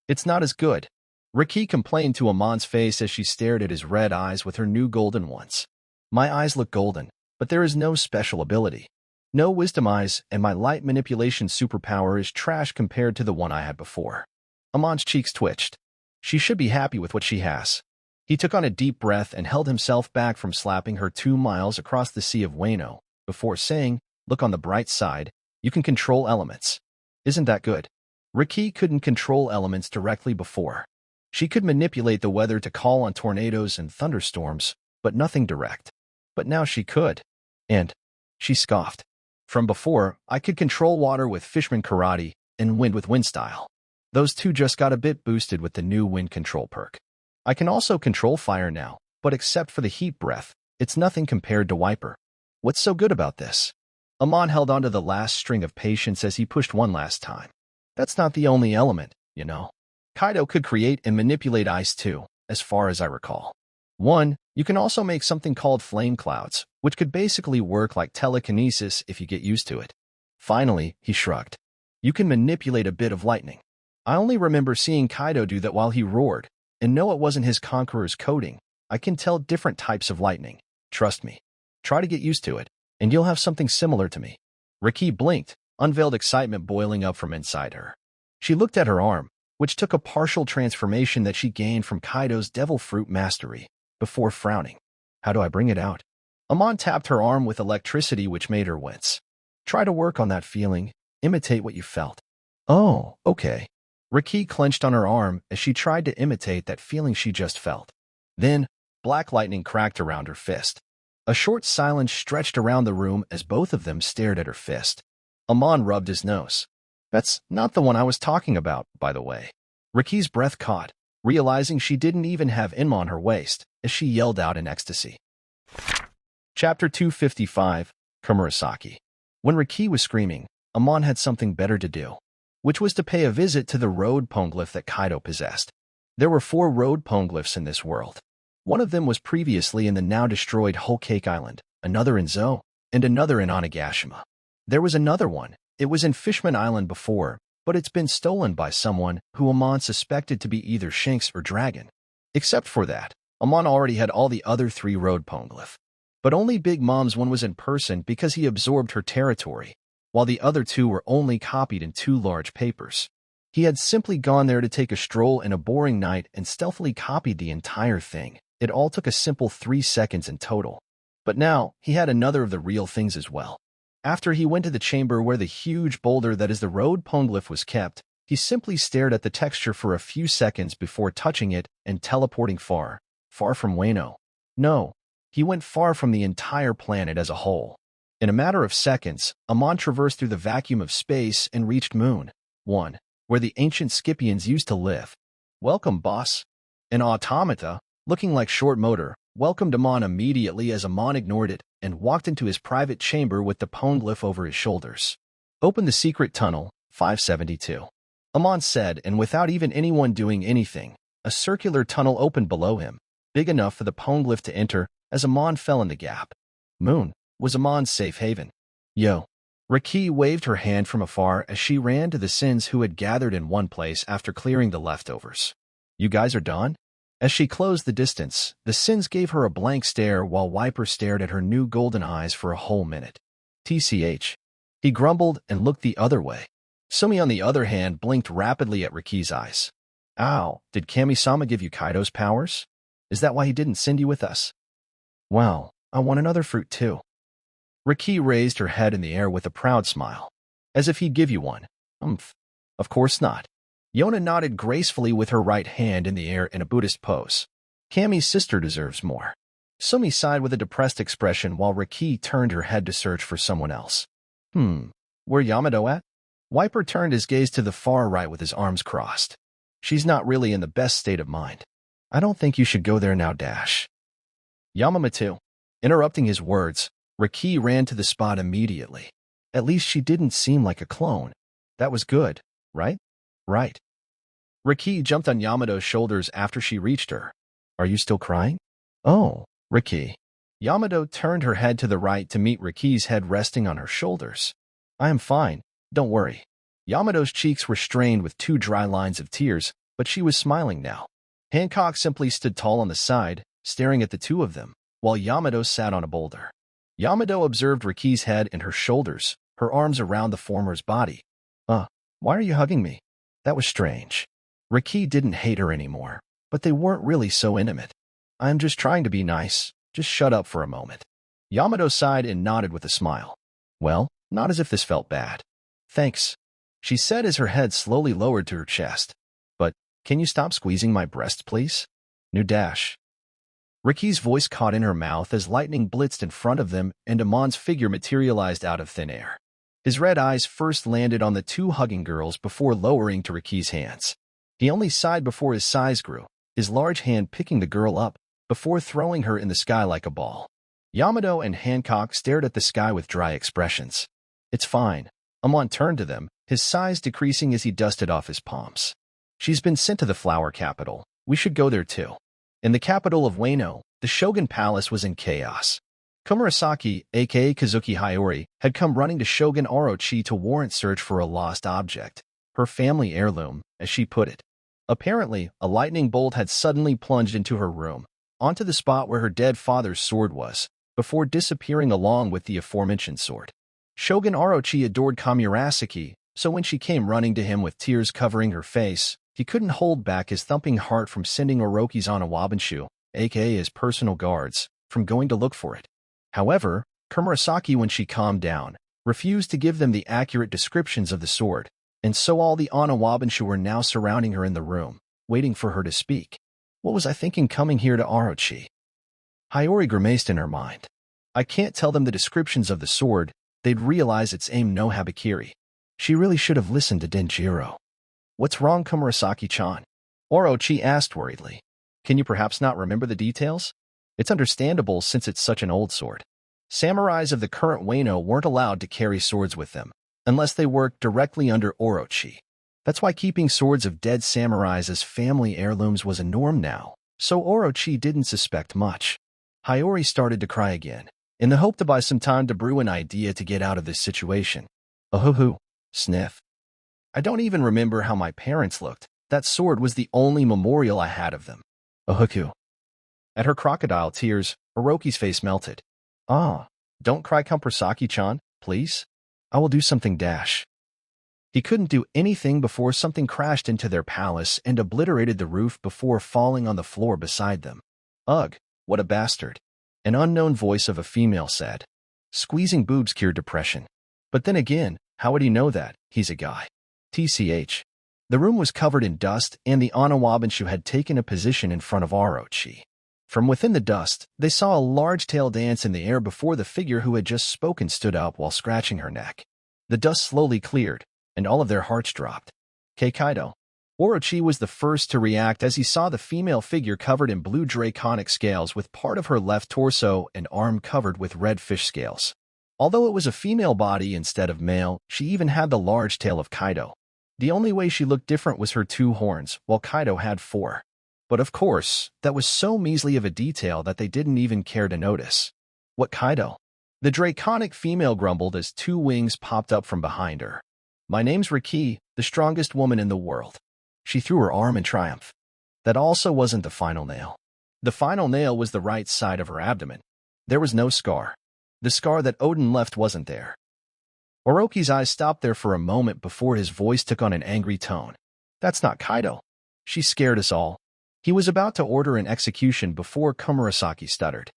It's not as good. Riki complained to Amon's face as she stared at his red eyes with her new golden ones. My eyes look golden, but there is no special ability. No wisdom eyes, and my light manipulation superpower is trash compared to the one I had before. Amon's cheeks twitched. She should be happy with what she has. He took on a deep breath and held himself back from slapping her 2 miles across the Sea of Wano, before saying, look on the bright side, you can control elements. Isn't that good? Riki couldn't control elements directly before. She could manipulate the weather to call on tornadoes and thunderstorms, but nothing direct. But now she could. And she scoffed. From before, I could control water with Fishman Karate and wind with Wind Style. Those two just got a bit boosted with the new wind control perk. I can also control fire now, but except for the heat breath, it's nothing compared to Wiper. What's so good about this? Amon held onto the last string of patience as he pushed one last time. That's not the only element, you know. Kaido could create and manipulate ice too, as far as I recall. 1. You can also make something called flame clouds, which could basically work like telekinesis if you get used to it. Finally, he shrugged. You can manipulate a bit of lightning. I only remember seeing Kaido do that while he roared. And no, it wasn't his conqueror's coding. I can tell different types of lightning. Trust me. Try to get used to it, and you'll have something similar to me. Riki blinked, unveiled excitement boiling up from inside her. She looked at her arm, which took a partial transformation that she gained from Kaido's devil fruit mastery, before frowning. How do I bring it out? Amon tapped her arm with electricity, which made her wince. Try to work on that feeling. Imitate what you felt. Oh, okay. Riki clenched on her arm as she tried to imitate that feeling she just felt. Then, black lightning cracked around her fist. A short silence stretched around the room as both of them stared at her fist. Amon rubbed his nose. That's not the one I was talking about, by the way. Riki's breath caught, realizing she didn't even have Inma on her waist, as she yelled out in ecstasy. Chapter 255, Komurasaki. When Riki was screaming, Amon had something better to do, which was to pay a visit to the road poneglyph that Kaido possessed. There were 4 road poneglyphs in this world. One of them was previously in the now-destroyed Whole Cake Island, another in Zou, and another in Onigashima. There was another one. It was in Fishman Island before, but it's been stolen by someone who Amon suspected to be either Shanks or Dragon. Except for that, Amon already had all the other 3 road poneglyph. But only Big Mom's one was in person because he absorbed her territory, while the other 2 were only copied in 2 large papers. He had simply gone there to take a stroll in a boring night and stealthily copied the entire thing. It all took a simple 3 seconds in total. But now, he had another of the real things as well. After he went to the chamber where the huge boulder that is the road poneglyph was kept, he simply stared at the texture for a few seconds before touching it and teleporting far, far from Wano. No, he went far from the entire planet as a whole. In a matter of seconds, Amon traversed through the vacuum of space and reached Moon 1, where the ancient Skypieans used to live. Welcome, boss. An automata, looking like short motor, welcomed Amon immediately as Amon ignored it and walked into his private chamber with the poneglyph over his shoulders. Open the secret tunnel, 572. Amon said, and without even anyone doing anything, a circular tunnel opened below him, big enough for the poneglyph to enter as Amon fell in the gap. Moon was Amon's safe haven. Yo. Riki waved her hand from afar as she ran to the Sins who had gathered in one place after clearing the leftovers. You guys are done? As she closed the distance, the Sins gave her a blank stare while Wiper stared at her new golden eyes for a whole minute. TCH. He grumbled and looked the other way. Sumi, on the other hand, blinked rapidly at Riki's eyes. Ow, did Kami-sama give you Kaido's powers? Is that why he didn't send you with us? Well, I want another fruit too. Riki raised her head in the air with a proud smile. As if he'd give you one. Of course not. Yona nodded gracefully with her right hand in the air in a Buddhist pose. Kami's sister deserves more. Sumi sighed with a depressed expression while Riki turned her head to search for someone else. Where Yamato at? Wiper turned his gaze to the far right with his arms crossed. She's not really in the best state of mind. I don't think you should go there now, Dash. Yamamoto. Interrupting his words, Riki ran to the spot immediately. At least she didn't seem like a clone. That was good, right? Right. Riki jumped on Yamato's shoulders after she reached her. Are you still crying? Oh, Riki. Yamato turned her head to the right to meet Riki's head resting on her shoulders. I am fine, don't worry. Yamato's cheeks were strained with 2 dry lines of tears, but she was smiling now. Hancock simply stood tall on the side, staring at the two of them, while Yamato sat on a boulder. Yamato observed Riki's head and her shoulders, her arms around the former's body. Why are you hugging me? That was strange. Riki didn't hate her anymore, but they weren't really so intimate. I'm just trying to be nice. Just shut up for a moment. Yamato sighed and nodded with a smile. Well, not as if this felt bad. Thanks, she said as her head slowly lowered to her chest. But, can you stop squeezing my breast, please? New Dash. Riki's voice caught in her mouth as lightning blitzed in front of them and Amon's figure materialized out of thin air. His red eyes first landed on the 2 hugging girls before lowering to Riki's hands. He only sighed before his size grew, his large hand picking the girl up before throwing her in the sky like a ball. Yamato and Hancock stared at the sky with dry expressions. It's fine. Amon turned to them, his size decreasing as he dusted off his palms. She's been sent to the flower capital. We should go there too. In the capital of Wano, the Shogun Palace was in chaos. Komurasaki, aka Kazuki Hiyori, had come running to Shogun Orochi to warrant search for a lost object, her family heirloom, as she put it. Apparently, a lightning bolt had suddenly plunged into her room, onto the spot where her dead father's sword was, before disappearing along with the aforementioned sword. Shogun Orochi adored Komurasaki, so when she came running to him with tears covering her face, he couldn't hold back his thumping heart from sending Orochi's Anawabanshu, aka his personal guards, from going to look for it. However, Komurasaki, when she calmed down, refused to give them the accurate descriptions of the sword, and so all the Anawabanshu were now surrounding her in the room, waiting for her to speak. What was I thinking coming here to Orochi? Hiyori grimaced in her mind. I can't tell them the descriptions of the sword, they'd realize its aim no habakiri. She really should have listened to Denjiro. What's wrong, Komurasaki-chan? Orochi asked worriedly. Can you perhaps not remember the details? It's understandable since it's such an old sword. Samurais of the current Wano weren't allowed to carry swords with them, unless they worked directly under Orochi. That's why keeping swords of dead samurais as family heirlooms was a norm now, so Orochi didn't suspect much. Hiyori started to cry again, in the hope to buy some time to brew an idea to get out of this situation. Oh-hoo-hoo. Sniff. I don't even remember how my parents looked. That sword was the only memorial I had of them. Oh-hoo. At her crocodile tears, Orochi's face melted. Don't cry, Komurasaki-chan, please. I will do something, Dash. He couldn't do anything before something crashed into their palace and obliterated the roof before falling on the floor beside them. Ugh, what a bastard. An unknown voice of a female said. Squeezing boobs cured depression. But then again, how would he know that? He's a guy. TCH. The room was covered in dust and the Anawabanshu had taken a position in front of Orochi. From within the dust, they saw a large tail dance in the air before the figure who had just spoken stood up while scratching her neck. The dust slowly cleared, and all of their hearts dropped. Kaido. Orochi was the first to react as he saw the female figure covered in blue draconic scales with part of her left torso and arm covered with red fish scales. Although it was a female body instead of male, she even had the large tail of Kaido. The only way she looked different was her 2 horns, while Kaido had 4. But of course, that was so measly of a detail that they didn't even care to notice. What Kaido? The draconic female grumbled as 2 wings popped up from behind her. My name's Riki, the strongest woman in the world. She threw her arm in triumph. That also wasn't the final nail. The final nail was the right side of her abdomen. There was no scar. The scar that Odin left wasn't there. Orochi's eyes stopped there for a moment before his voice took on an angry tone. That's not Kaido. She scared us all. He was about to order an execution before Komurasaki stuttered.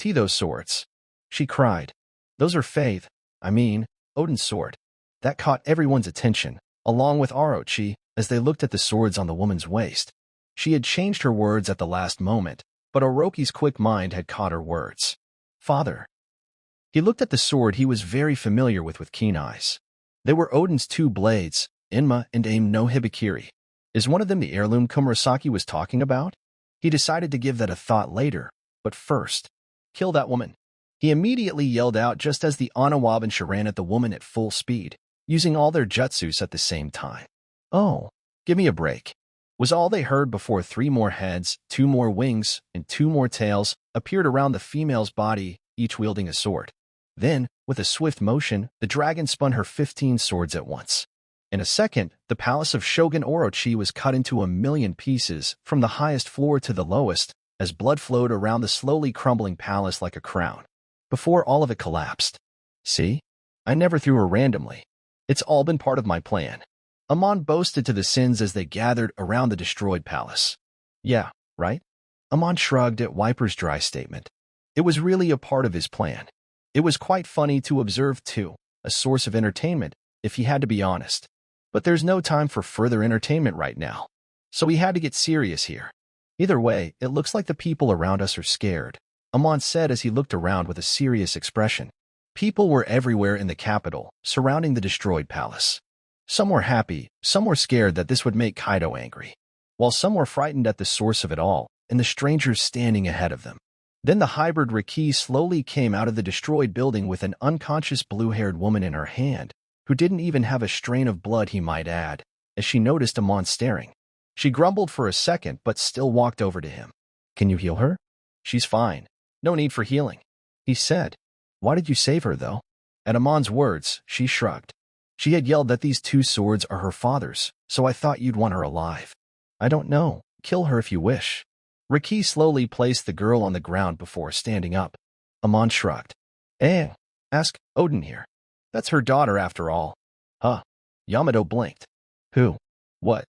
Those swords. She cried. Those are Odin's sword. That caught everyone's attention, along with Orochi, as they looked at the swords on the woman's waist. She had changed her words at the last moment, but Orochi's quick mind had caught her words. Father. He looked at the sword he was very familiar with keen eyes. They were Odin's 2 blades, Inma and Aim no Hibikiri. Is one of them the heirloom Komurasaki was talking about? He decided to give that a thought later, but first, kill that woman. He immediately yelled out just as the Onigashima ran at the woman at full speed, using all their jutsus at the same time. Oh, give me a break, was all they heard before 3 more heads, 2 more wings, and 2 more tails appeared around the female's body, each wielding a sword. Then, with a swift motion, the dragon spun her 15 swords at once. In a second, the palace of Shogun Orochi was cut into a million pieces, from the highest floor to the lowest, as blood flowed around the slowly crumbling palace like a crown, before all of it collapsed. See? I never threw her randomly. It's all been part of my plan. Amon boasted to the Sins as they gathered around the destroyed palace. Yeah, right? Amon shrugged at Wiper's dry statement. It was really a part of his plan. It was quite funny to observe too, a source of entertainment, if he had to be honest. But there's no time for further entertainment right now. So he had to get serious here. Either way, it looks like the people around us are scared, Amon said as he looked around with a serious expression. People were everywhere in the capital, surrounding the destroyed palace. Some were happy, some were scared that this would make Kaido angry, while some were frightened at the source of it all, and the strangers standing ahead of them. Then the hybrid Riki slowly came out of the destroyed building with an unconscious blue-haired woman in her hand, who didn't even have a strain of blood, he might add, as she noticed Amon staring. She grumbled for a second but still walked over to him. Can you heal her? She's fine. No need for healing, he said. Why did you save her, though? At Amon's words, she shrugged. She had yelled that these 2 swords are her father's, so I thought you'd want her alive. I don't know. Kill her if you wish. Riki slowly placed the girl on the ground before standing up. Amon shrugged. Ask Odin here. That's her daughter after all. Huh? Yamato blinked. Who? What?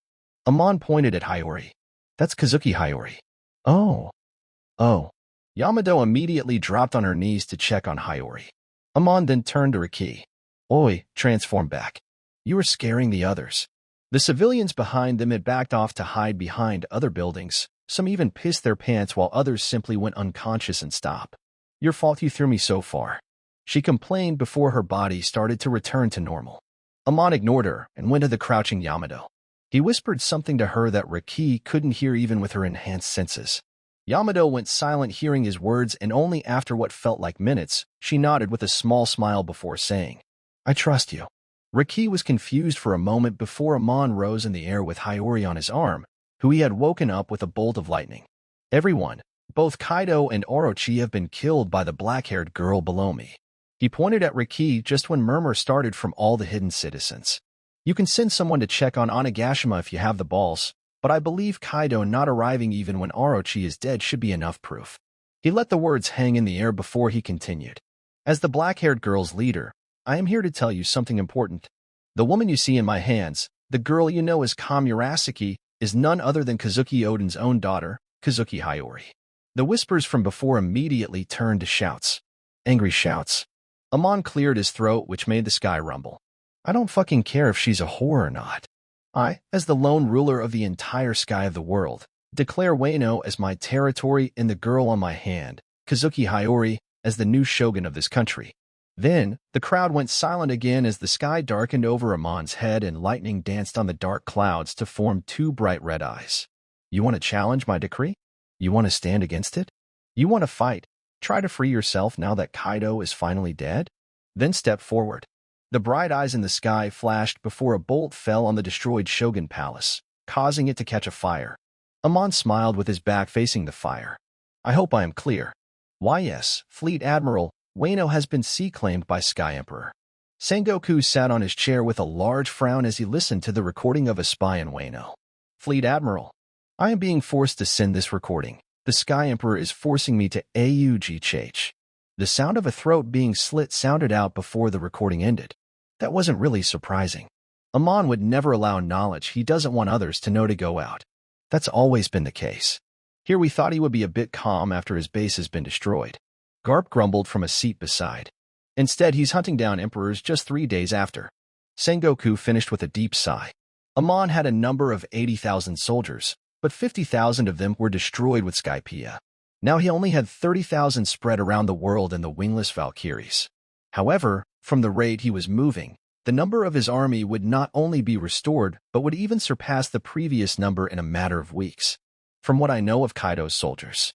Amon pointed at Hiyori. That's Kazuki Hiyori. Oh. Yamato immediately dropped on her knees to check on Hiyori. Amon then turned to Riki. Oi, transform back. You were scaring the others. The civilians behind them had backed off to hide behind other buildings. Some even pissed their pants while others simply went unconscious and stopped. Your fault you threw me so far, she complained before her body started to return to normal. Amon ignored her and went to the crouching Yamato. He whispered something to her that Riki couldn't hear even with her enhanced senses. Yamato went silent hearing his words, and only after what felt like minutes, she nodded with a small smile before saying, I trust you. Riki was confused for a moment before Amon rose in the air with Hiyori on his arm, who he had woken up with a bolt of lightning. Everyone, both Kaido and Orochi, have been killed by the black-haired girl below me. He pointed at Riki just when murmurs started from all the hidden citizens. You can send someone to check on Onigashima if you have the balls, but I believe Kaido not arriving even when Orochi is dead should be enough proof. He let the words hang in the air before he continued. As the black-haired girl's leader, I am here to tell you something important. The woman you see in my hands, the girl you know as Komurasaki, is none other than Kazuki Odin's own daughter, Kazuki Hiyori. The whispers from before immediately turned to shouts. Angry shouts. Amon cleared his throat, which made the sky rumble. I don't fucking care if she's a whore or not. I, as the lone ruler of the entire sky of the world, declare Wano as my territory and the girl on my hand, Kazuki Hiyori, as the new shogun of this country. Then, the crowd went silent again as the sky darkened over Amon's head and lightning danced on the dark clouds to form 2 bright red eyes. You want to challenge my decree? You want to stand against it? You want to fight? Try to free yourself now that Kaido is finally dead? Then step forward. The bright eyes in the sky flashed before a bolt fell on the destroyed Shogun Palace, causing it to catch a fire. Amon smiled with his back facing the fire. I hope I am clear. Why yes, Fleet Admiral, Wano has been sea-claimed by Sky Emperor. Sengoku sat on his chair with a large frown as he listened to the recording of a spy in Wano. Fleet Admiral, I am being forced to send this recording. The Sky Emperor is forcing me to augh. The sound of a throat being slit sounded out before the recording ended. That wasn't really surprising. Amon would never allow knowledge he doesn't want others to know to go out. That's always been the case. Here we thought he would be a bit calm after his base has been destroyed. Garp grumbled from a seat beside. Instead, he's hunting down emperors just 3 days after. Sengoku finished with a deep sigh. Amon had a number of 80,000 soldiers, but 50,000 of them were destroyed with Skypiean. Now he only had 30,000 spread around the world in the wingless Valkyries. However, from the rate he was moving, the number of his army would not only be restored, but would even surpass the previous number in a matter of weeks. From what I know of Kaido's soldiers.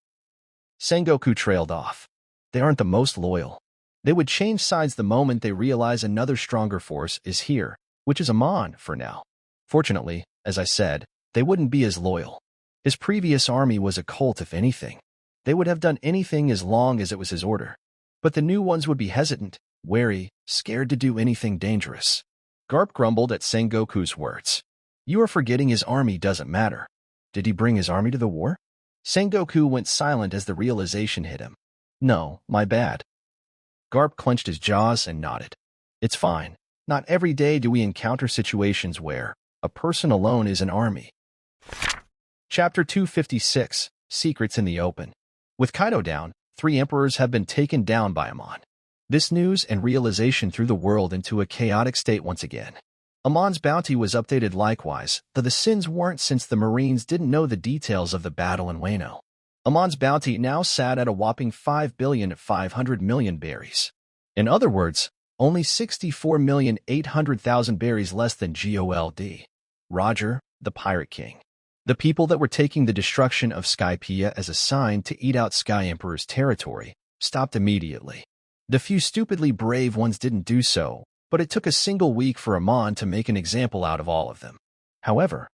Sengoku trailed off. They aren't the most loyal. They would change sides the moment they realize another stronger force is here, which is Amon for now. Fortunately, as I said, they wouldn't be as loyal. His previous army was a cult if anything. They would have done anything as long as it was his order. But the new ones would be hesitant, wary, scared to do anything dangerous. Garp grumbled at Sengoku's words. You are forgetting his army doesn't matter. Did he bring his army to the war? Sengoku went silent as the realization hit him. No, my bad. Garp clenched his jaws and nodded. It's fine. Not every day do we encounter situations where a person alone is an army. Chapter 256, Secrets in the Open. With Kaido down, 3 emperors have been taken down by Amon. This news and realization threw the world into a chaotic state once again. Amon's bounty was updated likewise, though the sins weren't since the Marines didn't know the details of the battle in Wano. Amon's bounty now sat at a whopping 5,500,000,000 berries. In other words, only 64,800,000 berries less than Gold. Roger, the Pirate King. The people that were taking the destruction of Skypiean as a sign to eat out Sky Emperor's territory stopped immediately. The few stupidly brave ones didn't do so, but it took a single week for Amon to make an example out of all of them. However,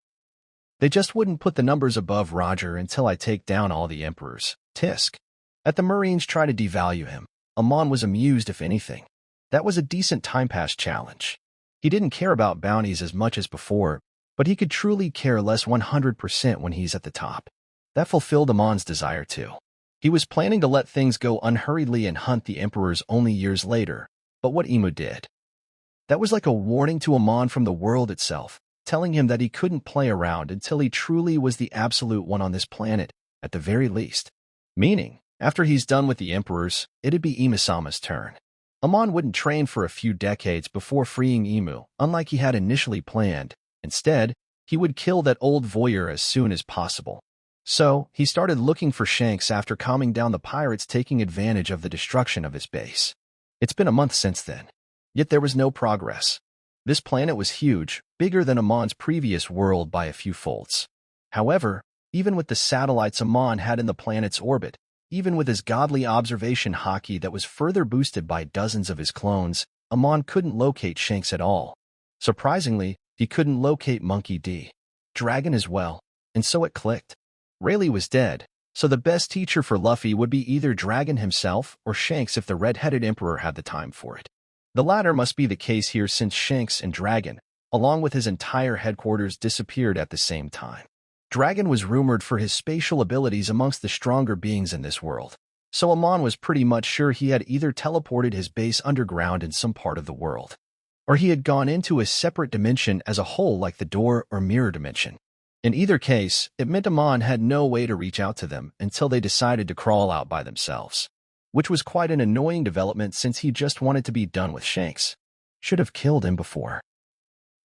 they just wouldn't put the numbers above Roger until I take down all the emperors. Tisk. At the Marines try to devalue him, Amon was amused if anything. That was a decent time pass challenge. He didn't care about bounties as much as before, but he could truly care less 100% when he's at the top. That fulfilled Amon's desire too. He was planning to let things go unhurriedly and hunt the emperors only years later, but what Imu did. That was like a warning to Amon from the world itself, telling him that he couldn't play around until he truly was the absolute one on this planet, at the very least. Meaning, after he's done with the emperors, it'd be Imusama's turn. Amon wouldn't train for a few decades before freeing Imu, unlike he had initially planned. Instead, he would kill that old voyeur as soon as possible. So, he started looking for Shanks after calming down the pirates taking advantage of the destruction of his base. It's been a month since then. Yet there was no progress. This planet was huge, bigger than Amon's previous world by a few folds. However, even with the satellites Amon had in the planet's orbit, even with his godly observation haki that was further boosted by dozens of his clones, Amon couldn't locate Shanks at all. Surprisingly, he couldn't locate Monkey D. Dragon as well, and so it clicked. Rayleigh was dead, so the best teacher for Luffy would be either Dragon himself or Shanks if the red-headed emperor had the time for it. The latter must be the case here since Shanks and Dragon, along with his entire headquarters, disappeared at the same time. Dragon was rumored for his spatial abilities amongst the stronger beings in this world, so Amon was pretty much sure he had either teleported his base underground in some part of the world, or he had gone into a separate dimension as a whole like the door or mirror dimension. In either case, it meant Amon had no way to reach out to them until they decided to crawl out by themselves, which was quite an annoying development since he just wanted to be done with Shanks. Should have killed him before,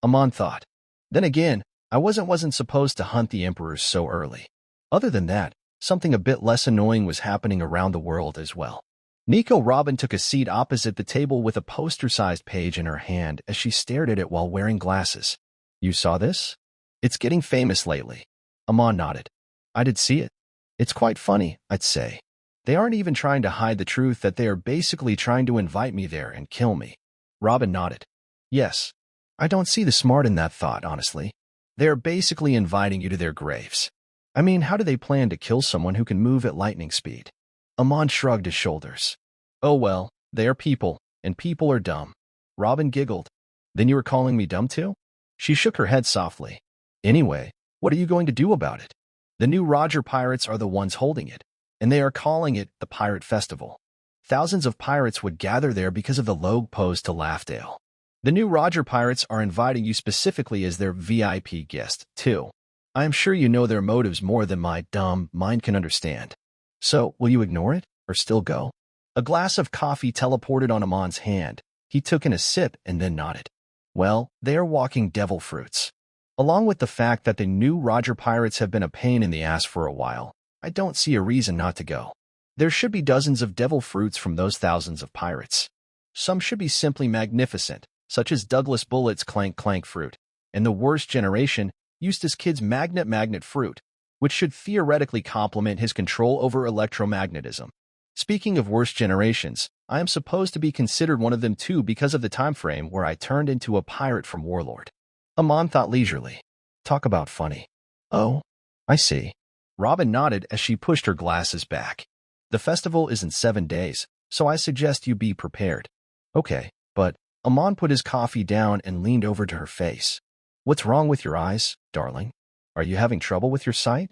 Amon thought. Then again, I wasn't supposed to hunt the emperors so early. Other than that, something a bit less annoying was happening around the world as well. Nico Robin took a seat opposite the table with a poster-sized page in her hand as she stared at it while wearing glasses. You saw this? It's getting famous lately. Amon nodded. I did see it. It's quite funny, I'd say. They aren't even trying to hide the truth that they are basically trying to invite me there and kill me. Robin nodded. Yes. I don't see the smart in that thought, honestly. They are basically inviting you to their graves. I mean, how do they plan to kill someone who can move at lightning speed? Amon shrugged his shoulders. Oh well, they are people, and people are dumb. Robin giggled. Then you were calling me dumb too? She shook her head softly. Anyway, what are you going to do about it? The new Roger pirates are the ones holding it, and they are calling it the Pirate Festival. Thousands of pirates would gather there because of the log post to Laughdale. The new Roger pirates are inviting you specifically as their VIP guest, too. I am sure you know their motives more than my dumb mind can understand. So, will you ignore it, or still go? A glass of coffee teleported on Amon's hand. He took in a sip and then nodded. Well, they are walking devil fruits. Along with the fact that the new Roger pirates have been a pain in the ass for a while, I don't see a reason not to go. There should be dozens of devil fruits from those thousands of pirates. Some should be simply magnificent, such as Douglas Bullett's Clank Clank fruit, and the worst generation, Eustace Kid's Magnet fruit, which should theoretically complement his control over electromagnetism. Speaking of worst generations, I am supposed to be considered one of them too because of the time frame where I turned into a pirate from Warlord. Amon thought leisurely. Talk about funny. Oh, I see. Robin nodded as she pushed her glasses back. The festival is in 7 days, so I suggest you be prepared. Okay, but Amon put his coffee down and leaned over to her face. What's wrong with your eyes, darling? Are you having trouble with your sight?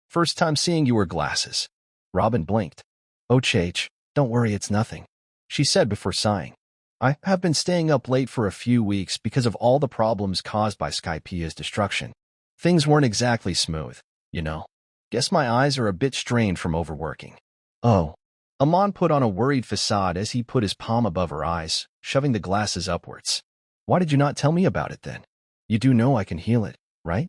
First time seeing you wear glasses. Robin blinked. Oh, Chach, don't worry, it's nothing, she said before sighing. I have been staying up late for a few weeks because of all the problems caused by Skypiean's destruction. Things weren't exactly smooth, you know. Guess my eyes are a bit strained from overworking. Oh. Amon put on a worried facade as he put his palm above her eyes, shoving the glasses upwards. Why did you not tell me about it then? You do know I can heal it, right?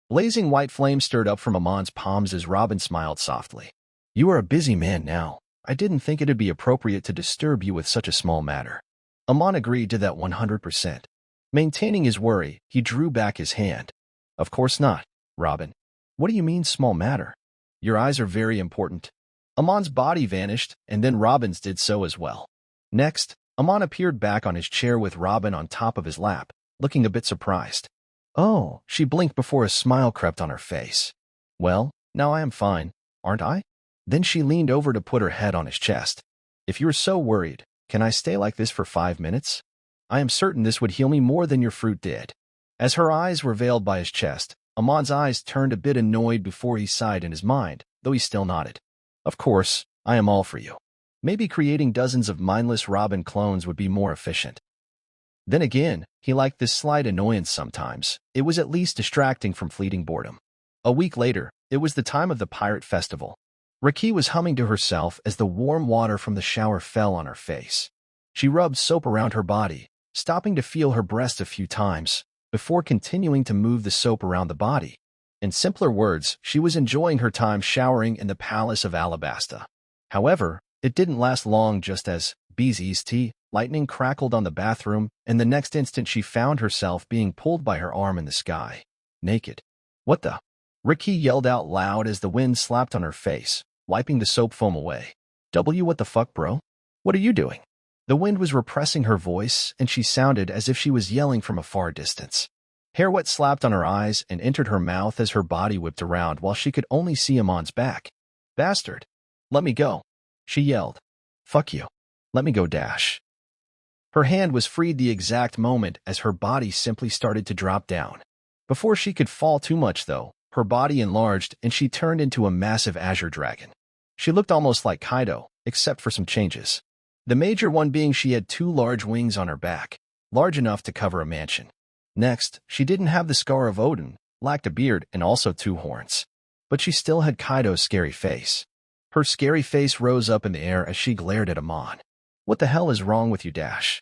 Blazing white flame stirred up from Amon's palms as Robin smiled softly. You are a busy man now. I didn't think it'd be appropriate to disturb you with such a small matter. Amon agreed to that 100%. Maintaining his worry, he drew back his hand. Of course not, Robin. What do you mean small matter? Your eyes are very important. Amon's body vanished, and then Robin's did so as well. Next, Amon appeared back on his chair with Robin on top of his lap, looking a bit surprised. Oh, she blinked before a smile crept on her face. Well, now I am fine, aren't I? Then she leaned over to put her head on his chest. If you're so worried, can I stay like this for 5 minutes? I am certain this would heal me more than your fruit did. As her eyes were veiled by his chest, Amon's eyes turned a bit annoyed before he sighed in his mind, though he still nodded. Of course, I am all for you. Maybe creating dozens of mindless Robin clones would be more efficient. Then again, he liked this slight annoyance sometimes. It was at least distracting from fleeting boredom. A week later, it was the time of the Pirate Festival. Riki was humming to herself as the warm water from the shower fell on her face. She rubbed soap around her body, stopping to feel her breast a few times, before continuing to move the soap around the body. In simpler words, she was enjoying her time showering in the Palace of Alabasta. However, it didn't last long. Just as Beezy's tea, lightning crackled on the bathroom, and the next instant she found herself being pulled by her arm in the sky. Naked. What the? Riki yelled out loud as the wind slapped on her face, wiping the soap foam away. What the fuck, bro? What are you doing? The wind was repressing her voice, and she sounded as if she was yelling from a far distance. Hair wet slapped on her eyes and entered her mouth as her body whipped around while she could only see Amon's back. Bastard. Let me go, she yelled. Fuck you. Let me go, Dash. Her hand was freed the exact moment as her body simply started to drop down. Before she could fall too much, though, her body enlarged and she turned into a massive azure dragon. She looked almost like Kaido, except for some changes. The major one being she had 2 large wings on her back, large enough to cover a mansion. Next, she didn't have the scar of Odin, lacked a beard, and also 2 horns. But she still had Kaido's scary face. Her scary face rose up in the air as she glared at Amon. What the hell is wrong with you, Dash?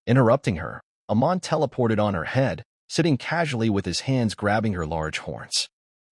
Interrupting her, Amon teleported on her head, sitting casually with his hands grabbing her large horns.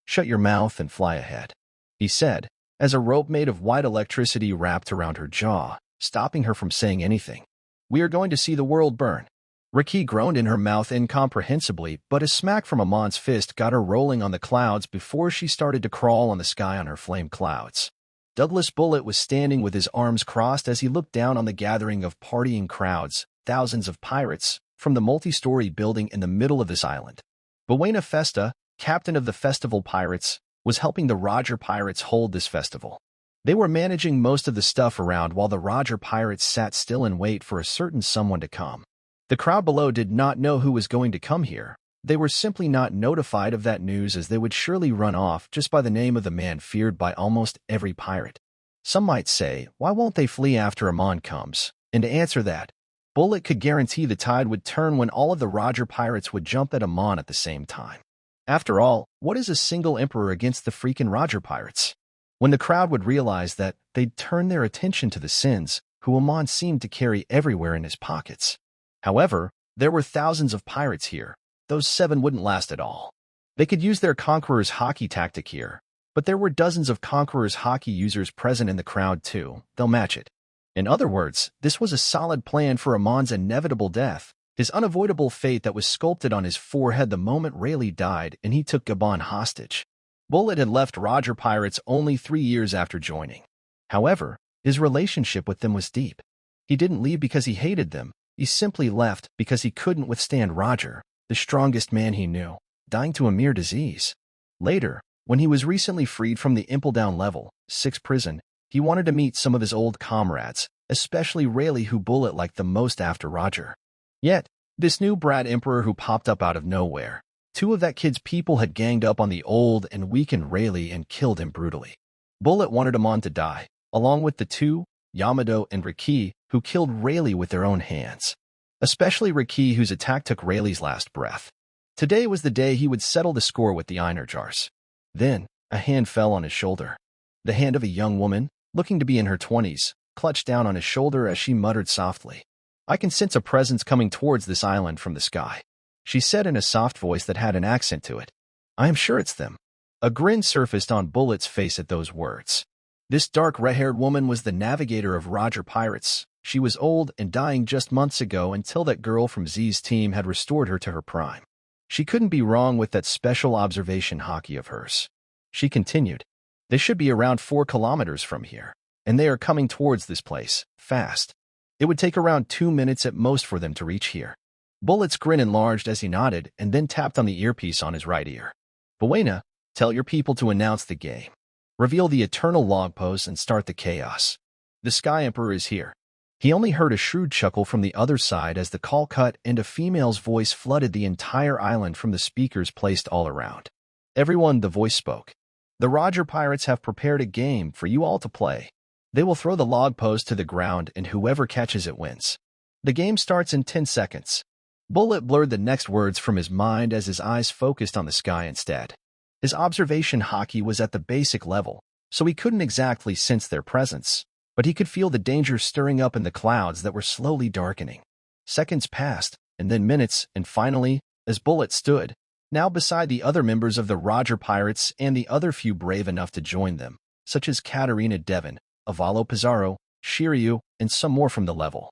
Shut your mouth and fly ahead, he said, as a rope made of white electricity wrapped around her jaw, stopping her from saying anything. We are going to see the world burn. Riki groaned in her mouth incomprehensibly, but a smack from Amon's fist got her rolling on the clouds before she started to crawl on the sky on her flame clouds. Douglas Bullet was standing with his arms crossed as he looked down on the gathering of partying crowds, thousands of pirates, from the multi-story building in the middle of this island. Buena Festa, captain of the festival pirates, was helping the Roger pirates hold this festival. They were managing most of the stuff around while the Roger pirates sat still and wait for a certain someone to come. The crowd below did not know who was going to come here. They were simply not notified of that news, as they would surely run off just by the name of the man feared by almost every pirate. Some might say, why won't they flee after Amon comes? And to answer that, Bullet could guarantee the tide would turn when all of the Roger pirates would jump at Amon at the same time. After all, what is a single emperor against the freaking Roger pirates? When the crowd would realize that, they'd turn their attention to the sins, who Amon seemed to carry everywhere in his pockets. However, there were thousands of pirates here. Those 7 wouldn't last at all. They could use their Conqueror's Haki tactic here, but there were dozens of Conqueror's Haki users present in the crowd too. They'll match it. In other words, this was a solid plan for Amon's inevitable death, his unavoidable fate that was sculpted on his forehead the moment Rayleigh died and he took Gabon hostage. Bullet had left Roger Pirates only 3 years after joining. However, his relationship with them was deep. He didn't leave because he hated them. He simply left because he couldn't withstand Roger, the strongest man he knew, dying to a mere disease. Later, when he was recently freed from the Impeldown Level 6 prison, he wanted to meet some of his old comrades, especially Rayleigh, who Bullet liked the most after Roger. Yet, this new brat emperor who popped up out of nowhere, 2 of that kid's people had ganged up on the old and weakened Rayleigh and killed him brutally. Bullet wanted Amon to die, along with the 2, Yamato and Riki, who killed Rayleigh with their own hands. Especially Riki, whose attack took Rayleigh's last breath. Today was the day he would settle the score with the Einarjars. Then, a hand fell on his shoulder. The hand of a young woman, looking to be in her 20s, clutched down on his shoulder as she muttered softly, "I can sense a presence coming towards this island from the sky," she said in a soft voice that had an accent to it. "I am sure it's them." A grin surfaced on Bullet's face at those words. This dark red-haired woman was the navigator of Roger Pirates. She was old and dying just months ago until that girl from Z's team had restored her to her prime. She couldn't be wrong with that special observation Haki of hers. She continued, "They should be around 4 kilometers from here, and they are coming towards this place, fast. It would take around 2 minutes at most for them to reach here." Bullet's grin enlarged as he nodded and then tapped on the earpiece on his right ear. "Buena, tell your people to announce the game. Reveal the eternal log post and start the chaos. The Sky Emperor is here." He only heard a shrewd chuckle from the other side as the call cut and a female's voice flooded the entire island from the speakers placed all around. "Everyone," the voice spoke. "The Roger Pirates have prepared a game for you all to play. They will throw the log post to the ground and whoever catches it wins. The game starts in 10 seconds. Bullet blurred the next words from his mind as his eyes focused on the sky instead. His observation Haki was at the basic level, so he couldn't exactly sense their presence, but he could feel the danger stirring up in the clouds that were slowly darkening. Seconds passed, and then minutes, and finally, as Bullet stood, now beside the other members of the Roger Pirates and the other few brave enough to join them, such as Katarina Devon, Avalo Pizarro, Shiryu, and some more from the level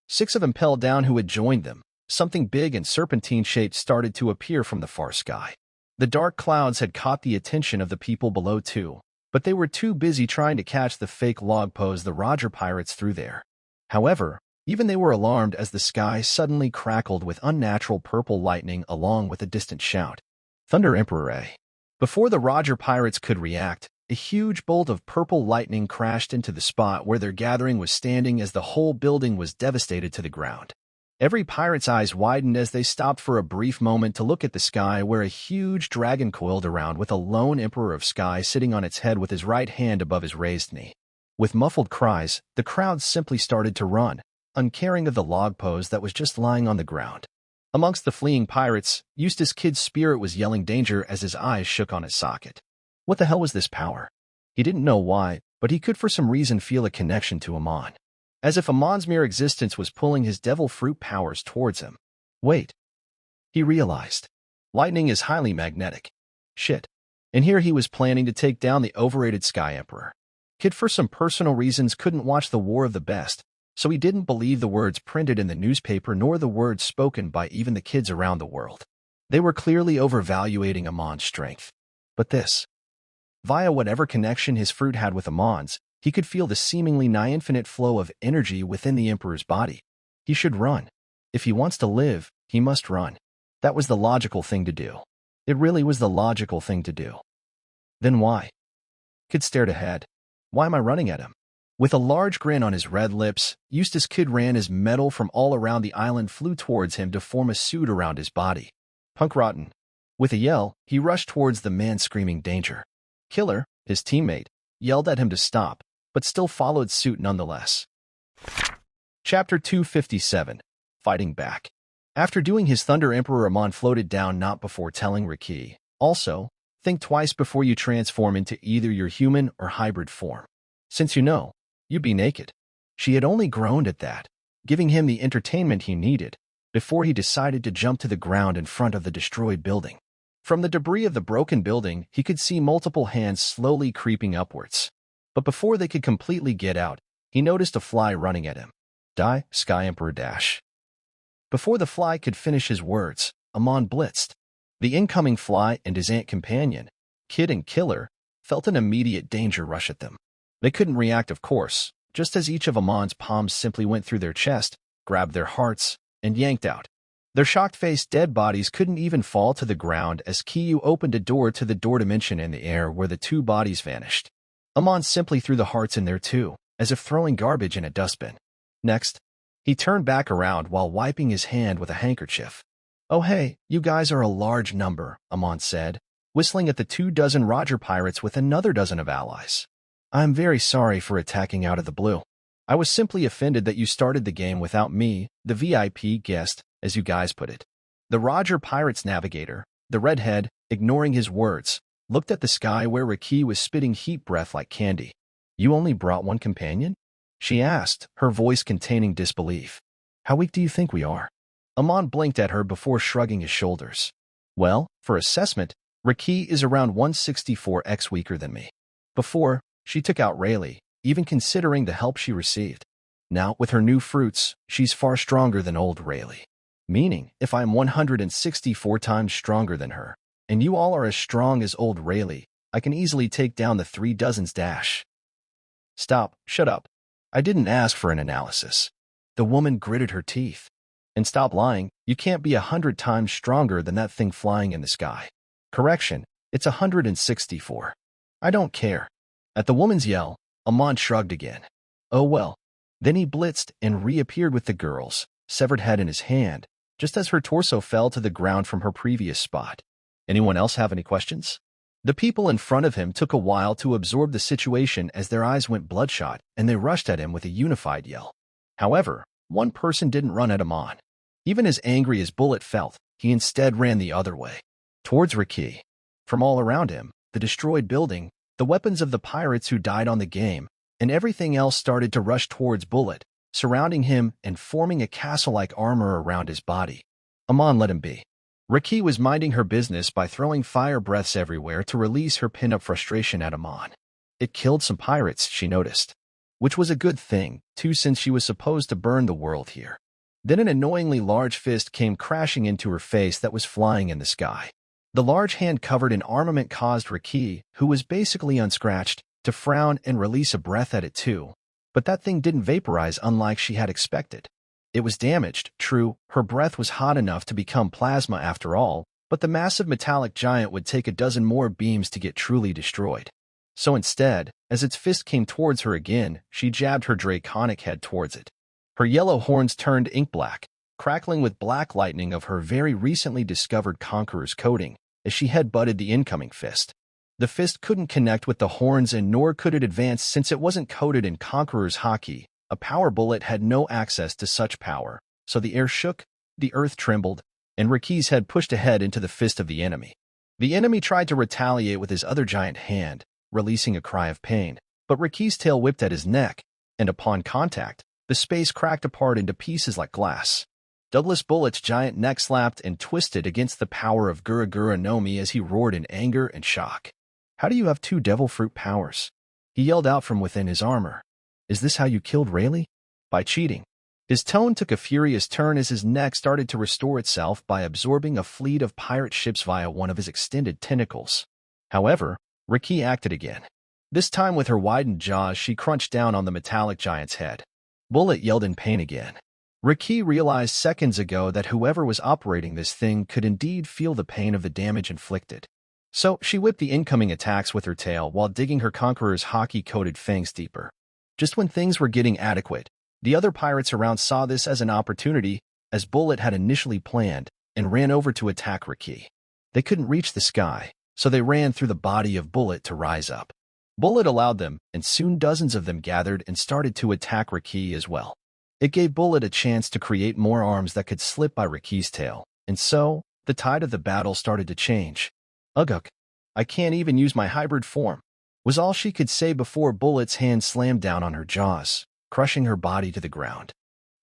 6 of them impelled down who had joined them. Something big and serpentine-shaped started to appear from the far sky. The dark clouds had caught the attention of the people below too, but they were too busy trying to catch the fake log pose the Roger Pirates threw there. However, even they were alarmed as the sky suddenly crackled with unnatural purple lightning along with a distant shout, "Thunder Emperor A." Before the Roger Pirates could react, a huge bolt of purple lightning crashed into the spot where their gathering was standing as the whole building was devastated to the ground. Every pirate's eyes widened as they stopped for a brief moment to look at the sky where a huge dragon coiled around with a lone Emperor of Sky sitting on its head with his right hand above his raised knee. With muffled cries, the crowd simply started to run, uncaring of the log pose that was just lying on the ground. Amongst the fleeing pirates, Eustace Kid's spirit was yelling danger as his eyes shook on his socket. What the hell was this power? He didn't know why, but he could for some reason feel a connection to Amon. As if Amon's mere existence was pulling his devil fruit powers towards him. Wait. He realized. Lightning is highly magnetic. Shit. And here he was planning to take down the overrated Sky Emperor. Kid for some personal reasons couldn't watch the War of the Best, so he didn't believe the words printed in the newspaper nor the words spoken by even the kids around the world. They were clearly overvaluating Amon's strength. But this. Via whatever connection his fruit had with Amon's, he could feel the seemingly nigh infinite flow of energy within the Emperor's body. He should run. If he wants to live, he must run. That was the logical thing to do. It really was the logical thing to do. Then why? Kid stared ahead. Why am I running at him? With a large grin on his red lips, Eustace Kid ran as metal from all around the island flew towards him to form a suit around his body. Punk rotten. With a yell, he rushed towards the man screaming danger. Killer, his teammate, yelled at him to stop, but still followed suit nonetheless. Chapter 257. Fighting Back. After doing his Thunder Emperor, Amon floated down not before telling Riki, also, think twice before you transform into either your human or hybrid form. Since you know, you'd be naked. She had only groaned at that, giving him the entertainment he needed, before he decided to jump to the ground in front of the destroyed building. From the debris of the broken building, he could see multiple hands slowly creeping upwards. But before they could completely get out, he noticed a fly running at him. Die, Sky Emperor dash. Before the fly could finish his words, Amon blitzed. The incoming fly and his ant companion, Kid and Killer, felt an immediate danger rush at them. They couldn't react, of course, just as each of Amon's palms simply went through their chest, grabbed their hearts, and yanked out. Their shocked-faced dead bodies couldn't even fall to the ground as Kiyu opened a door to the door dimension in the air where the two bodies vanished. Amon simply threw the hearts in there too, as if throwing garbage in a dustbin. Next, he turned back around while wiping his hand with a handkerchief. Oh hey, you guys are a large number, Amon said, whistling at the 24 Roger pirates with another dozen of allies. I'm very sorry for attacking out of the blue. I was simply offended that you started the game without me, the VIP guest, as you guys put it. The Roger Pirates navigator, the redhead, ignoring his words, looked at the sky where Riki was spitting heat breath like candy. You only brought one companion? She asked, her voice containing disbelief. How weak do you think we are? Amon blinked at her before shrugging his shoulders. Well, for assessment, Riki is around 164x weaker than me. Before, she took out Rayleigh, even considering the help she received. Now, with her new fruits, she's far stronger than old Rayleigh. Meaning, if I'm 164 times stronger than her, and you all are as strong as old Rayleigh, I can easily take down the 36 dash. Stop, shut up. I didn't ask for an analysis. The woman gritted her teeth. And stop lying, you can't be 100 times stronger than that thing flying in the sky. Correction, it's 164. I don't care. At the woman's yell, Amon shrugged again. Oh well. Then he blitzed and reappeared with the girl's severed head in his hand, just as her torso fell to the ground from her previous spot. Anyone else have any questions? The people in front of him took a while to absorb the situation as their eyes went bloodshot, and they rushed at him with a unified yell. However, one person didn't run at Amon. Even as angry as Bullet felt, he instead ran the other way, towards Riki. From all around him, the destroyed building, the weapons of the pirates who died on the game, and everything else started to rush towards Bullet, surrounding him and forming a castle-like armor around his body. Amon let him be. Riki was minding her business by throwing fire breaths everywhere to release her pent-up frustration at Amon. It killed some pirates, she noticed. Which was a good thing, too, since she was supposed to burn the world here. Then an annoyingly large fist came crashing into her face that was flying in the sky. The large hand covered in armament caused Riki, who was basically unscratched, to frown and release a breath at it too. But that thing didn't vaporize unlike she had expected. It was damaged, true, her breath was hot enough to become plasma after all, but the massive metallic giant would take a dozen more beams to get truly destroyed. So instead, as its fist came towards her again, she jabbed her draconic head towards it. Her yellow horns turned ink black, crackling with black lightning of her very recently discovered Conqueror's coating, as she head-butted the incoming fist. The fist couldn't connect with the horns and nor could it advance since it wasn't coated in Conqueror's hockey. A power bullet had no access to such power, so the air shook, the earth trembled, and Riki's head pushed ahead into the fist of the enemy. The enemy tried to retaliate with his other giant hand, releasing a cry of pain, but Riki's tail whipped at his neck, and upon contact, the space cracked apart into pieces like glass. Douglas Bullet's giant neck slapped and twisted against the power of Gura Gura no Mi as he roared in anger and shock. How do you have two devil fruit powers? He yelled out from within his armor. Is this how you killed Rayleigh? By cheating. His tone took a furious turn as his neck started to restore itself by absorbing a fleet of pirate ships via one of his extended tentacles. However, Riki acted again. This time with her widened jaws, she crunched down on the metallic giant's head. Bullet yelled in pain again. Riki realized seconds ago that whoever was operating this thing could indeed feel the pain of the damage inflicted. So she whipped the incoming attacks with her tail while digging her conqueror's hockey-coated fangs deeper. Just when things were getting adequate, the other pirates around saw this as an opportunity, as Bullet had initially planned, and ran over to attack Riki. They couldn't reach the sky, so they ran through the body of Bullet to rise up. Bullet allowed them, and soon dozens of them gathered and started to attack Riki as well. It gave Bullet a chance to create more arms that could slip by Riki's tail, and so, the tide of the battle started to change. Ugh, I can't even use my hybrid form, was all she could say before Bullet's hand slammed down on her jaws, crushing her body to the ground.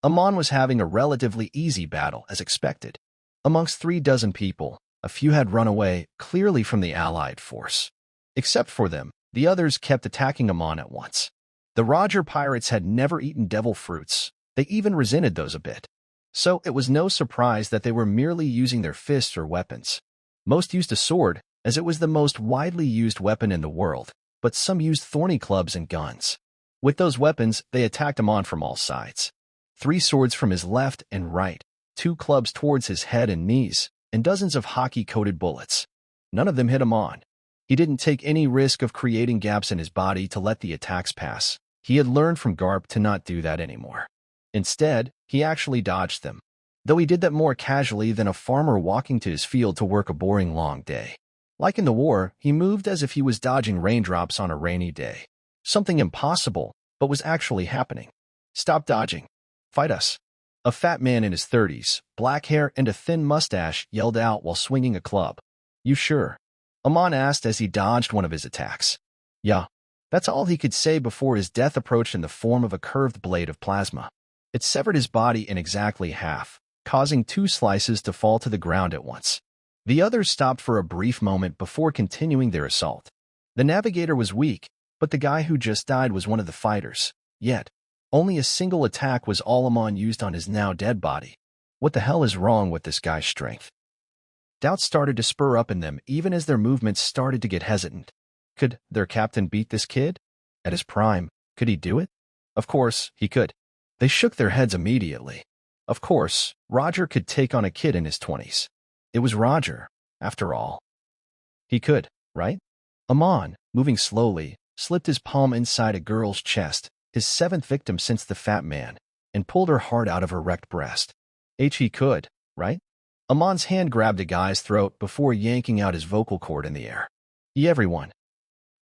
Amon was having a relatively easy battle, as expected. Amongst 36 people, a few had run away, clearly from the allied force. Except for them, the others kept attacking Amon at once. The Roger pirates had never eaten devil fruits. They even resented those a bit. So it was no surprise that they were merely using their fists or weapons. Most used a sword, as it was the most widely used weapon in the world, but some used thorny clubs and guns. With those weapons, they attacked Amon from all sides. 3 swords from his left and right, 2 clubs towards his head and knees, and dozens of hockey-coated bullets. None of them hit Amon. He didn't take any risk of creating gaps in his body to let the attacks pass. He had learned from Garp to not do that anymore. Instead, he actually dodged them, though he did that more casually than a farmer walking to his field to work a boring long day. Like in the war, he moved as if he was dodging raindrops on a rainy day. Something impossible, but was actually happening. Stop dodging. Fight us. A fat man in his 30s, black hair and a thin mustache, yelled out while swinging a club. You sure? Amon asked as he dodged one of his attacks. Yeah. That's all he could say before his death approached in the form of a curved blade of plasma. It severed his body in exactly half, causing 2 slices to fall to the ground at once. The others stopped for a brief moment before continuing their assault. The navigator was weak, but the guy who just died was one of the fighters. Yet, only a single attack was all Amon used on his now dead body. What the hell is wrong with this guy's strength? Doubts started to spur up in them even as their movements started to get hesitant. Could their captain beat this kid? At his prime, could he do it? Of course, he could. They shook their heads immediately. Of course, Roger could take on a kid in his 20s. It was Roger, after all. He could, right? Amon, moving slowly, slipped his palm inside a girl's chest, his 7th victim since the fat man, and pulled her heart out of her wrecked breast. He could, right? Amon's hand grabbed a guy's throat before yanking out his vocal cord in the air. Everyone.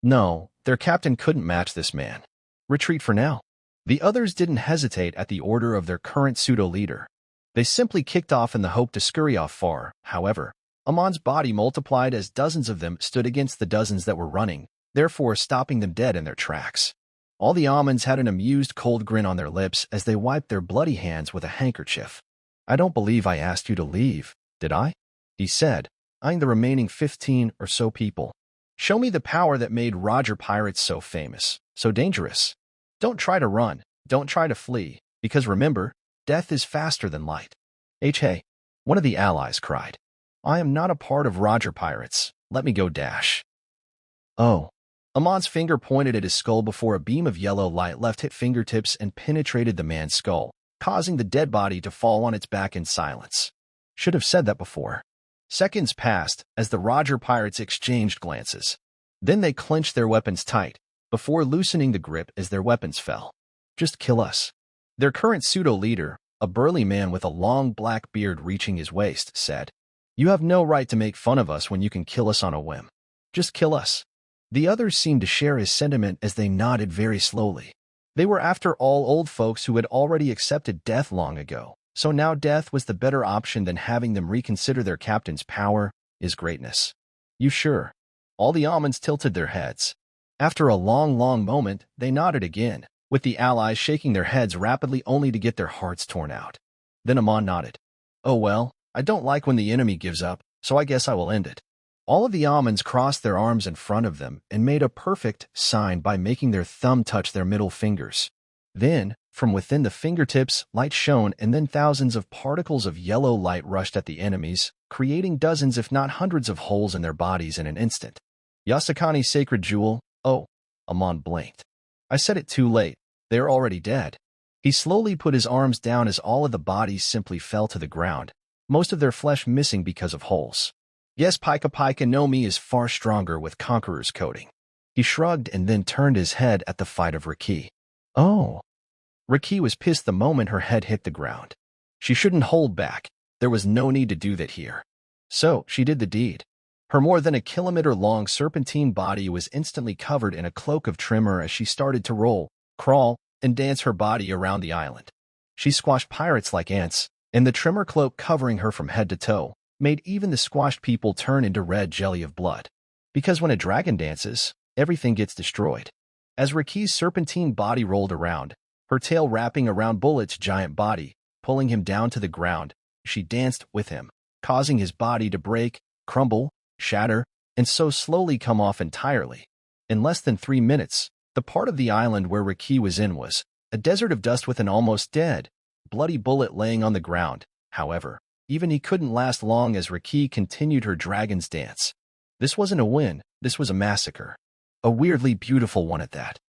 No, their captain couldn't match this man. Retreat for now. The others didn't hesitate at the order of their current pseudo-leader. They simply kicked off in the hope to scurry off far. However, Amon's body multiplied as dozens of them stood against the dozens that were running, therefore stopping them dead in their tracks. All the Amons had an amused cold grin on their lips as they wiped their bloody hands with a handkerchief. I don't believe I asked you to leave, did I? He said, eyeing the remaining 15 or so people. Show me the power that made Roger Pirates so famous, so dangerous. Don't try to run, don't try to flee, because remember, death is faster than light. Hey, one of the allies cried. I am not a part of Roger Pirates, let me go dash. Oh. Amon's finger pointed at his skull before a beam of yellow light left his fingertips and penetrated the man's skull, causing the dead body to fall on its back in silence. Should have said that before. Seconds passed as the Roger Pirates exchanged glances. Then they clenched their weapons tight, before loosening the grip as their weapons fell. Just kill us. Their current pseudo-leader, a burly man with a long black beard reaching his waist, said, You have no right to make fun of us when you can kill us on a whim. Just kill us. The others seemed to share his sentiment as they nodded very slowly. They were after all old folks who had already accepted death long ago, so now death was the better option than having them reconsider their captain's power, his greatness. You sure? All the Amons tilted their heads. After a long moment, they nodded again, with the allies shaking their heads rapidly only to get their hearts torn out. Then Amon nodded. Oh well, I don't like when the enemy gives up, so I guess I will end it. All of the Amons crossed their arms in front of them and made a perfect sign by making their thumb touch their middle fingers. Then, from within the fingertips, light shone and then thousands of particles of yellow light rushed at the enemies, creating dozens if not hundreds of holes in their bodies in an instant. Yasakani's sacred jewel. Oh, Amon blinked. I said it too late. They are already dead. He slowly put his arms down as all of the bodies simply fell to the ground, most of their flesh missing because of holes. Yes, Pika Pika no Mi is far stronger with Conqueror's coating. He shrugged and then turned his head at the fight of Riki. Oh. Riki was pissed the moment her head hit the ground. She shouldn't hold back. There was no need to do that here. So, she did the deed. Her more than a kilometer-long serpentine body was instantly covered in a cloak of tremor as she started to roll, crawl, and dance her body around the island. She squashed pirates like ants, and the tremor cloak covering her from head to toe made even the squashed people turn into red jelly of blood. Because when a dragon dances, everything gets destroyed. As Riki's serpentine body rolled around, her tail wrapping around Bullet's giant body, pulling him down to the ground, she danced with him, causing his body to break, crumble, shatter, and so slowly come off entirely. In less than 3 minutes, the part of the island where Riki was in was a desert of dust with an almost dead, bloody Bullet laying on the ground. However, even he couldn't last long as Riki continued her dragon's dance. This wasn't a win, this was a massacre. A weirdly beautiful one at that.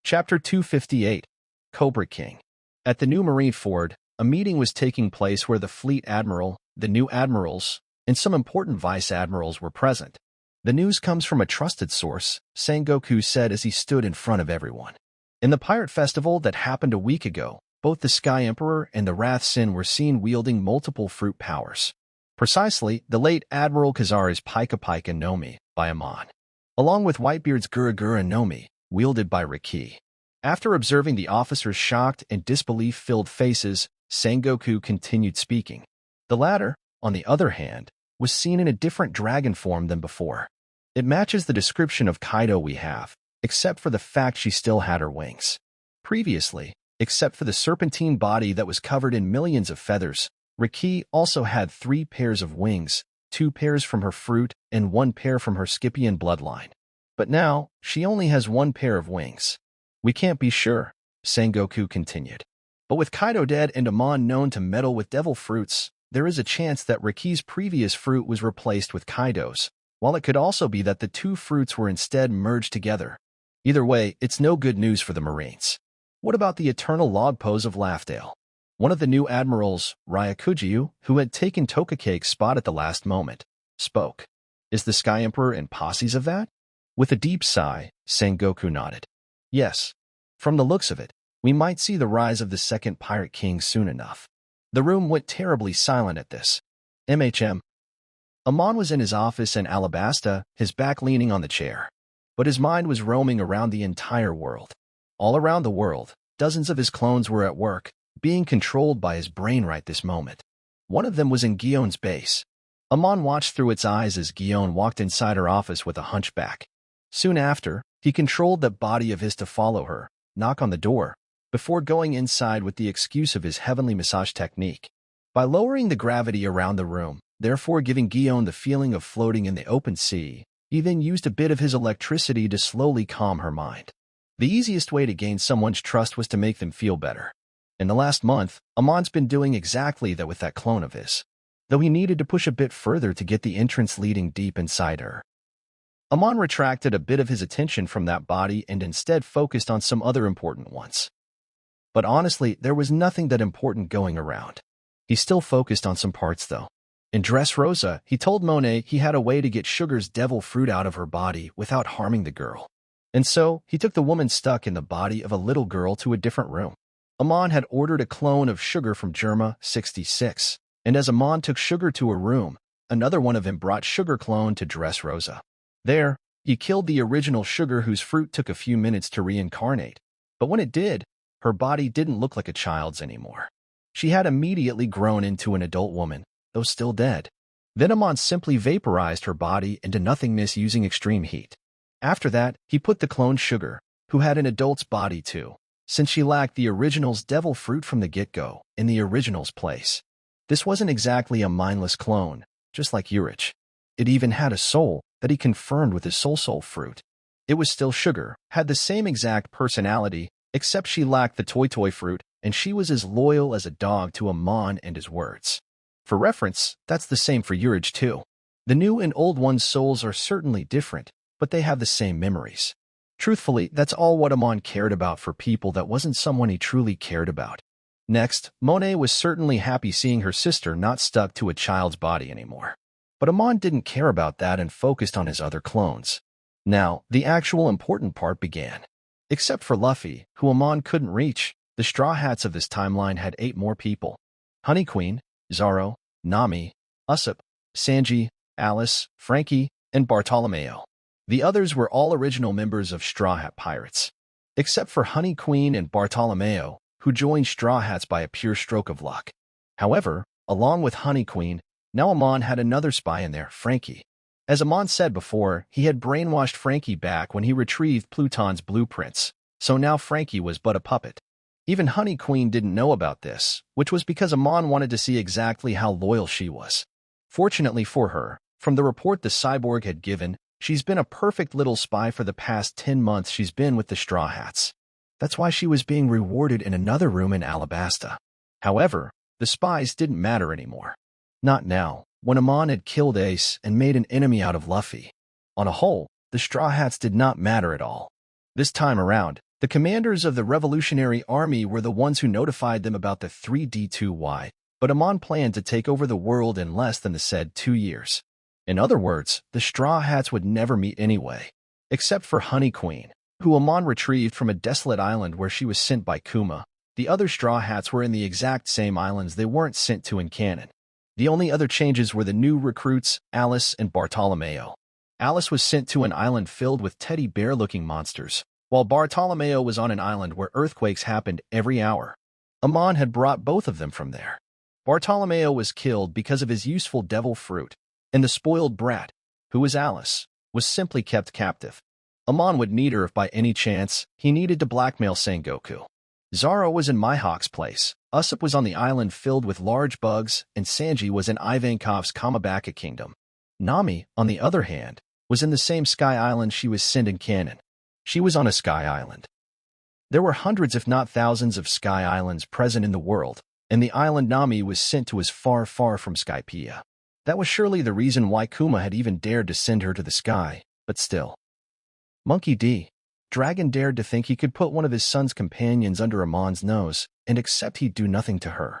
Chapter 258, Cobra King. At the new Marine Ford, a meeting was taking place where the fleet admiral, the new admirals, and some important vice admirals were present. The news comes from a trusted source, Sengoku said as he stood in front of everyone. In the pirate festival that happened a week ago, both the Sky Emperor and the Wrath Sin were seen wielding multiple fruit powers. Precisely, the late Admiral Kazari's Pika Pika no Mi by Amon, along with Whitebeard's Gura Gura no Mi, wielded by Riki. After observing the officers' shocked and disbelief-filled faces, Sengoku continued speaking. The latter, on the other hand, was seen in a different dragon form than before. It matches the description of Kaido we have, except for the fact she still had her wings. Previously, except for the serpentine body that was covered in millions of feathers, Riki also had 3 pairs of wings, 2 pairs from her fruit and 1 pair from her Skypiean bloodline. But now, she only has 1 pair of wings. We can't be sure, Sengoku continued. But with Kaido dead and Amon known to meddle with devil fruits, there is a chance that Riki's previous fruit was replaced with Kaido's, while it could also be that the 2 fruits were instead merged together. Either way, it's no good news for the Marines. What about the eternal log pose of Laughdale? One of the new admirals, Ryakujiu, who had taken Tokacake's spot at the last moment, spoke. Is the Sky Emperor in posses of that? With a deep sigh, Sengoku nodded. Yes. From the looks of it, we might see the rise of the second Pirate King soon enough. The room went terribly silent at this. Amon was in his office in Alabasta, his back leaning on the chair. But his mind was roaming around the entire world. All around the world, dozens of his clones were at work, being controlled by his brain right this moment. One of them was in Gion's base. Amon watched through its eyes as Gion walked inside her office with a hunchback. Soon after, he controlled that body of his to follow her, knock on the door, before going inside with the excuse of his heavenly massage technique. By lowering the gravity around the room, therefore giving Gion the feeling of floating in the open sea, he then used a bit of his electricity to slowly calm her mind. The easiest way to gain someone's trust was to make them feel better. In the last month, Amon's been doing exactly that with that clone of his, though he needed to push a bit further to get the entrance leading deep inside her. Amon retracted a bit of his attention from that body and instead focused on some other important ones. But honestly, there was nothing that important going around. He still focused on some parts though. In Dressrosa, he told Monet he had a way to get Sugar's devil fruit out of her body without harming the girl. And so, he took the woman stuck in the body of a little girl to a different room. Amon had ordered a clone of Sugar from Germa 66, and as Amon took Sugar to a room, another one of him brought Sugar clone to Dressrosa. There, he killed the original Sugar whose fruit took a few minutes to reincarnate. But when it did, her body didn't look like a child's anymore. She had immediately grown into an adult woman, though still dead. Then Amon simply vaporized her body into nothingness using extreme heat. After that, he put the clone Sugar, who had an adult's body too, since she lacked the original's devil fruit from the get-go, in the original's place. This wasn't exactly a mindless clone, just like Urich. It even had a soul that he confirmed with his soul fruit. It was still Sugar, had the same exact personality, except she lacked the toy fruit, and she was as loyal as a dog to Amon and his words. For reference, that's the same for Urich too. The new and old one's souls are certainly different, but they have the same memories. Truthfully, that's all what Amon cared about for people that wasn't someone he truly cared about. Next, Monet was certainly happy seeing her sister not stuck to a child's body anymore. But Amon didn't care about that and focused on his other clones. Now, the actual important part began. Except for Luffy, who Amon couldn't reach, the Straw Hats of this timeline had 8 more people. Honey Queen, Zoro, Nami, Usopp, Sanji, Alice, Frankie, and Bartolomeo. The others were all original members of Straw Hat Pirates. Except for Honey Queen and Bartolomeo, who joined Straw Hats by a pure stroke of luck. However, along with Honey Queen, now Amon had another spy in there, Frankie. As Amon said before, he had brainwashed Frankie back when he retrieved Pluton's blueprints, so now Frankie was but a puppet. Even Honey Queen didn't know about this, which was because Amon wanted to see exactly how loyal she was. Fortunately for her, from the report the cyborg had given, she's been a perfect little spy for the past 10 months she's been with the Straw Hats. That's why she was being rewarded in another room in Alabasta. However, the spies didn't matter anymore. Not now, when Amon had killed Ace and made an enemy out of Luffy. On a whole, the Straw Hats did not matter at all. This time around, the commanders of the Revolutionary Army were the ones who notified them about the 3D2Y, but Amon planned to take over the world in less than the said 2 years. In other words, the Straw Hats would never meet anyway, except for Honey Queen, who Amon retrieved from a desolate island where she was sent by Kuma. The other Straw Hats were in the exact same islands they weren't sent to in canon. The only other changes were the new recruits, Alice and Bartolomeo. Alice was sent to an island filled with teddy bear-looking monsters, while Bartolomeo was on an island where earthquakes happened every hour. Amon had brought both of them from there. Bartolomeo was killed because of his useful devil fruit, and the spoiled brat, who was Alice, was simply kept captive. Amon would need her if by any chance he needed to blackmail Sengoku. Zoro was in Mihawk's place, Usopp was on the island filled with large bugs, and Sanji was in Ivankov's Kamabaka kingdom. Nami, on the other hand, was in the same sky island she was sent in canon. She was on a sky island. There were hundreds if not thousands of sky islands present in the world, and the island Nami was sent to was far, far from Skypea. That was surely the reason why Kuma had even dared to send her to the sky, but still. Monkey D. Dragon dared to think he could put one of his son's companions under Amon's nose and accept he'd do nothing to her.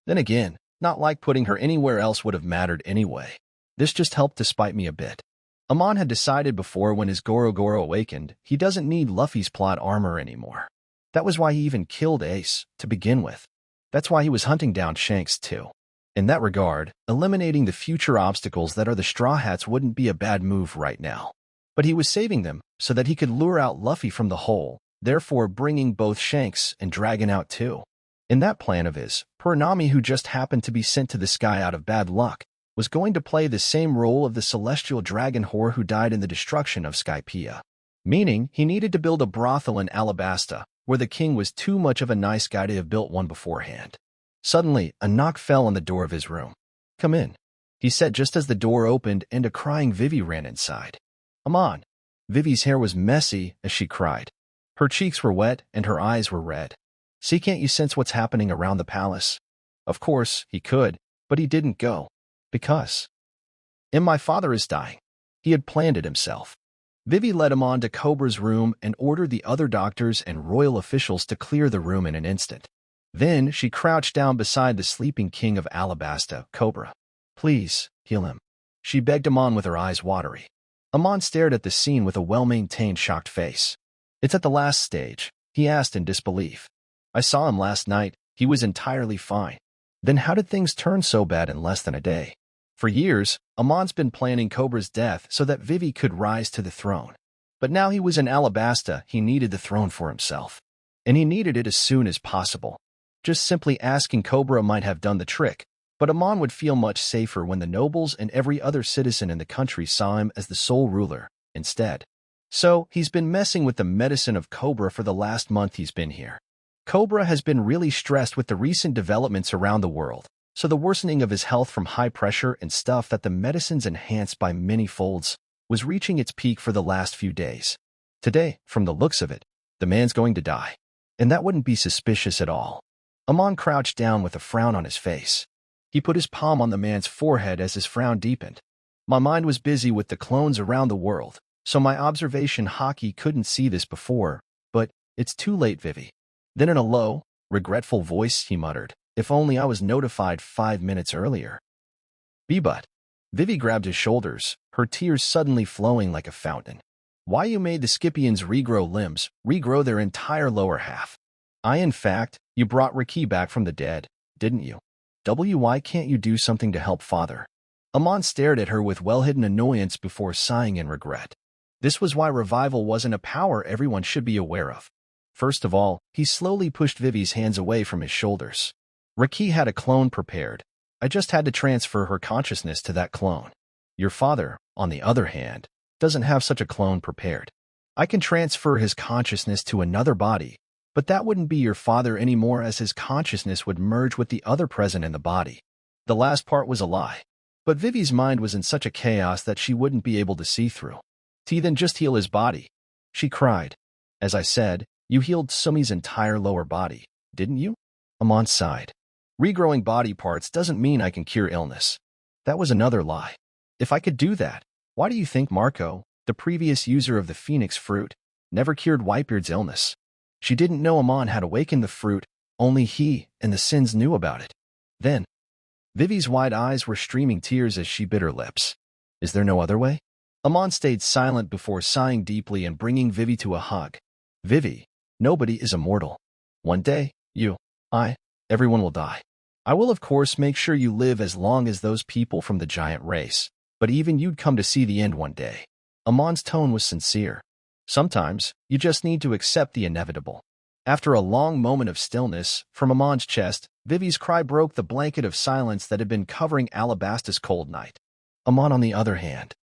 Then again, not like putting her anywhere else would have mattered anyway. This just helped to spite me a bit. Amon had decided before when his Goro Goro awakened, he doesn't need Luffy's plot armor anymore. That was why he even killed Ace, to begin with. That's why he was hunting down Shanks too. In that regard, eliminating the future obstacles that are the Straw Hats wouldn't be a bad move right now. But he was saving them so that he could lure out Luffy from the hole, therefore bringing both Shanks and Dragon out too. In that plan of his, Nami, who just happened to be sent to the sky out of bad luck, was going to play the same role of the celestial dragon whore who died in the destruction of Skypea. Meaning, he needed to build a brothel in Alabasta, where the king was too much of a nice guy to have built one beforehand. Suddenly, a knock fell on the door of his room. "Come in," he said just as the door opened and a crying Vivi ran inside. "Amon." Vivi's hair was messy as she cried. Her cheeks were wet and her eyes were red. "See, can't you sense what's happening around the palace?" Of course, he could, but he didn't go. Because. "And my father is dying." He had planned it himself. Vivi led him on to Cobra's room and ordered the other doctors and royal officials to clear the room in an instant. Then she crouched down beside the sleeping king of Alabasta, Cobra. "Please, heal him," she begged Amon with her eyes watery. Amon stared at the scene with a well-maintained shocked face. "It's at the last stage," he asked in disbelief. "I saw him last night, he was entirely fine." Then how did things turn so bad in less than a day? For years, Amon's been planning Cobra's death so that Vivi could rise to the throne. But now he was in Alabasta, he needed the throne for himself. And he needed it as soon as possible. Just simply asking Cobra might have done the trick, but Amon would feel much safer when the nobles and every other citizen in the country saw him as the sole ruler, instead. So, he's been messing with the medicine of Cobra for the last month he's been here. Cobra has been really stressed with the recent developments around the world, so the worsening of his health from high pressure and stuff that the medicines enhanced by many folds was reaching its peak for the last few days. Today, from the looks of it, the man's going to die. And that wouldn't be suspicious at all. Amon crouched down with a frown on his face. He put his palm on the man's forehead as his frown deepened. "My mind was busy with the clones around the world, So my observation hockey couldn't see this before, but it's too late, Vivi. Then in a low, regretful voice, he muttered, if only I was notified 5 minutes earlier. But Vivi grabbed his shoulders, her tears suddenly flowing like a fountain. Why you made the Skypieans regrow limbs, regrow their entire lower half. In fact, you brought Riki back from the dead, didn't you? Why can't you do something to help father? Amon stared at her with well-hidden annoyance before sighing in regret. This was why revival wasn't a power everyone should be aware of. First of all, he slowly pushed Vivi's hands away from his shoulders. Riki had a clone prepared. I just had to transfer her consciousness to that clone. Your father, on the other hand, doesn't have such a clone prepared. I can transfer his consciousness to another body, but that wouldn't be your father anymore, as his consciousness would merge with the other present in the body. The last part was a lie. But Vivi's mind was in such a chaos that she wouldn't be able to see through. Then just heal his body. She cried. As I said, you healed Sumi's entire lower body, didn't you? Amon sighed. Regrowing body parts doesn't mean I can cure illness. That was another lie. If I could do that, why do you think Marco, the previous user of the Phoenix fruit, never cured Whitebeard's illness? She didn't know Amon had awakened the fruit, only he and the Sins knew about it. Then, Vivi's wide eyes were streaming tears as she bit her lips. Is there no other way? Amon stayed silent before sighing deeply and bringing Vivi to a hug. Vivi, nobody is immortal. One day, everyone will die. I will of course make sure you live as long as those people from the giant race, but even you'd come to see the end one day. Amon's tone was sincere. Sometimes, you just need to accept the inevitable. After a long moment of stillness, from Amon's chest, Vivi's cry broke the blanket of silence that had been covering Alabasta's cold night. Amon, on the other hand,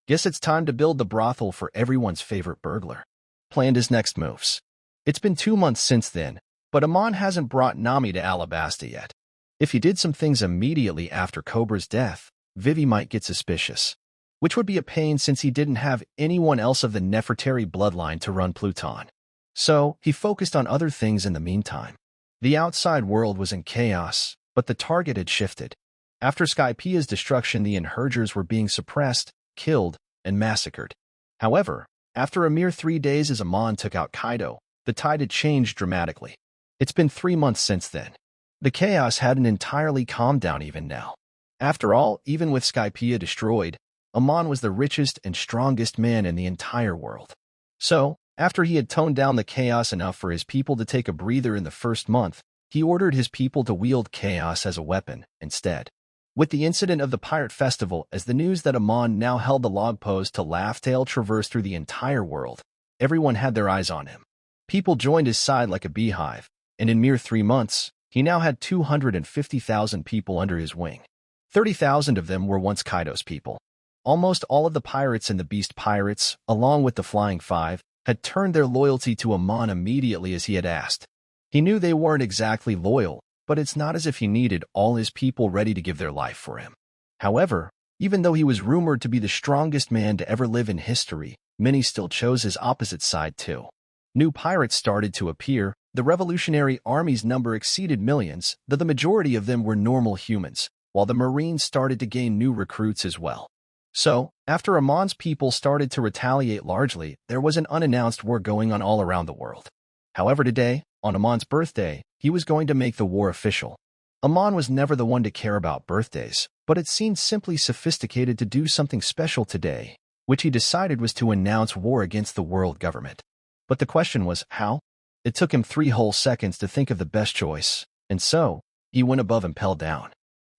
guess it's time to build the brothel for everyone's favorite burglar. Planned his next moves. It's been 2 months since then, but Amon hasn't brought Nami to Alabasta yet. If he did some things immediately after Cobra's death, Vivi might get suspicious, which would be a pain since he didn't have anyone else of the Nefertari bloodline to run Pluton. So, he focused on other things in the meantime. The outside world was in chaos, but the target had shifted. After Skypiea's destruction, the Inhurgers were being suppressed, killed, and massacred. However, after a mere 3 days as Amon took out Kaido, the tide had changed dramatically. It's been 3 months since then. The chaos hadn't entirely calmed down even now. After all, even with Skypiea destroyed, Amon was the richest and strongest man in the entire world. So, after he had toned down the chaos enough for his people to take a breather in the first month, he ordered his people to wield chaos as a weapon instead. With the incident of the Pirate Festival as the news that Amon now held the log pose to Laugh-Tale traversed through the entire world, everyone had their eyes on him. People joined his side like a beehive, and in mere 3 months, he now had 250,000 people under his wing. 30,000 of them were once Kaido's people. Almost all of the pirates and the Beast Pirates, along with the Flying Five, had turned their loyalty to Amon immediately as he had asked. He knew they weren't exactly loyal, but it's not as if he needed all his people ready to give their life for him. However, even though he was rumored to be the strongest man to ever live in history, many still chose his opposite side too. New pirates started to appear. The Revolutionary Army's number exceeded millions, though the majority of them were normal humans, while the Marines started to gain new recruits as well. So, after Amon's people started to retaliate largely, there was an unannounced war going on all around the world. However, today, on Amon's birthday, he was going to make the war official. Amon was never the one to care about birthdays, but it seemed simply sophisticated to do something special today, which he decided was to announce war against the world government. But the question was, how? It took him 3 whole seconds to think of the best choice, and so, he went above and pelled down.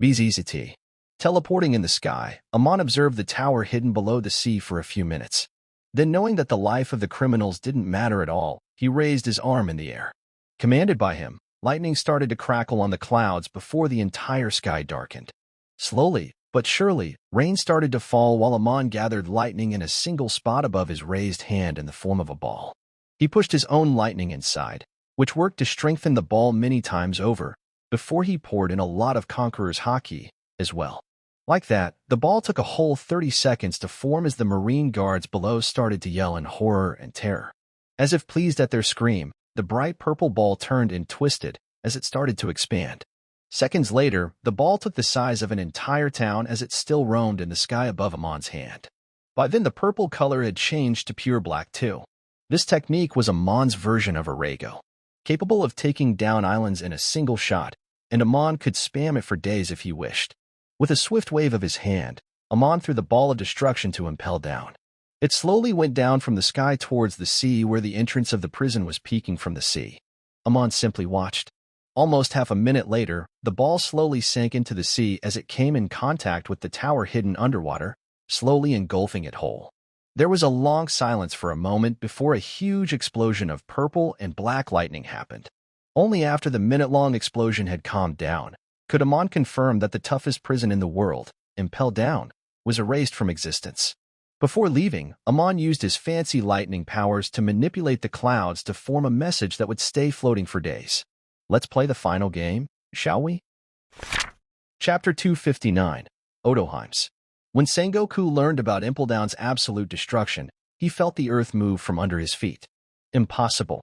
BZZT. Teleporting in the sky, Amon observed the tower hidden below the sea for a few minutes. Then, knowing that the life of the criminals didn't matter at all, he raised his arm in the air. Commanded by him, lightning started to crackle on the clouds before the entire sky darkened. Slowly, but surely, rain started to fall while Amon gathered lightning in a single spot above his raised hand in the form of a ball. He pushed his own lightning inside, which worked to strengthen the ball many times over, before he poured in a lot of Conqueror's Haki as well. Like that, the ball took a whole 30 seconds to form as the Marine guards below started to yell in horror and terror. As if pleased at their scream, the bright purple ball turned and twisted as it started to expand. Seconds later, the ball took the size of an entire town as it still roamed in the sky above Amon's hand. By then the purple color had changed to pure black too. This technique was Amon's version of a Rago, capable of taking down islands in a single shot, and Amon could spam it for days if he wished. With a swift wave of his hand, Amon threw the ball of destruction to impel down. It slowly went down from the sky towards the sea where the entrance of the prison was peeking from the sea. Amon simply watched. Almost half a minute later, the ball slowly sank into the sea as it came in contact with the tower hidden underwater, slowly engulfing it whole. There was a long silence for a moment before a huge explosion of purple and black lightning happened. Only after the minute-long explosion had calmed down could Amon confirm that the toughest prison in the world, impelled down, was erased from existence. Before leaving, Amon used his fancy lightning powers to manipulate the clouds to form a message that would stay floating for days. Let's play the final game, shall we? Chapter 259, Odoheims. When Sengoku learned about Impel Down's absolute destruction, he felt the earth move from under his feet. Impossible.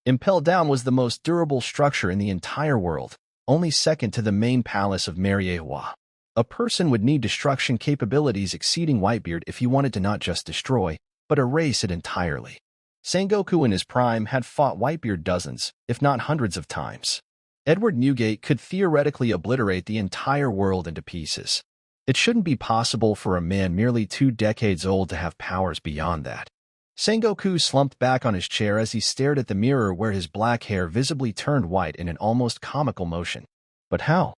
Impel Down was the most durable structure in the entire world, only second to the main palace of Mariewa. A person would need destruction capabilities exceeding Whitebeard if he wanted to not just destroy, but erase it entirely. Sengoku in his prime had fought Whitebeard dozens, if not hundreds of times. Edward Newgate could theoretically obliterate the entire world into pieces. It shouldn't be possible for a man merely 2 decades old to have powers beyond that. Sengoku slumped back on his chair as he stared at the mirror where his black hair visibly turned white in an almost comical motion. But how?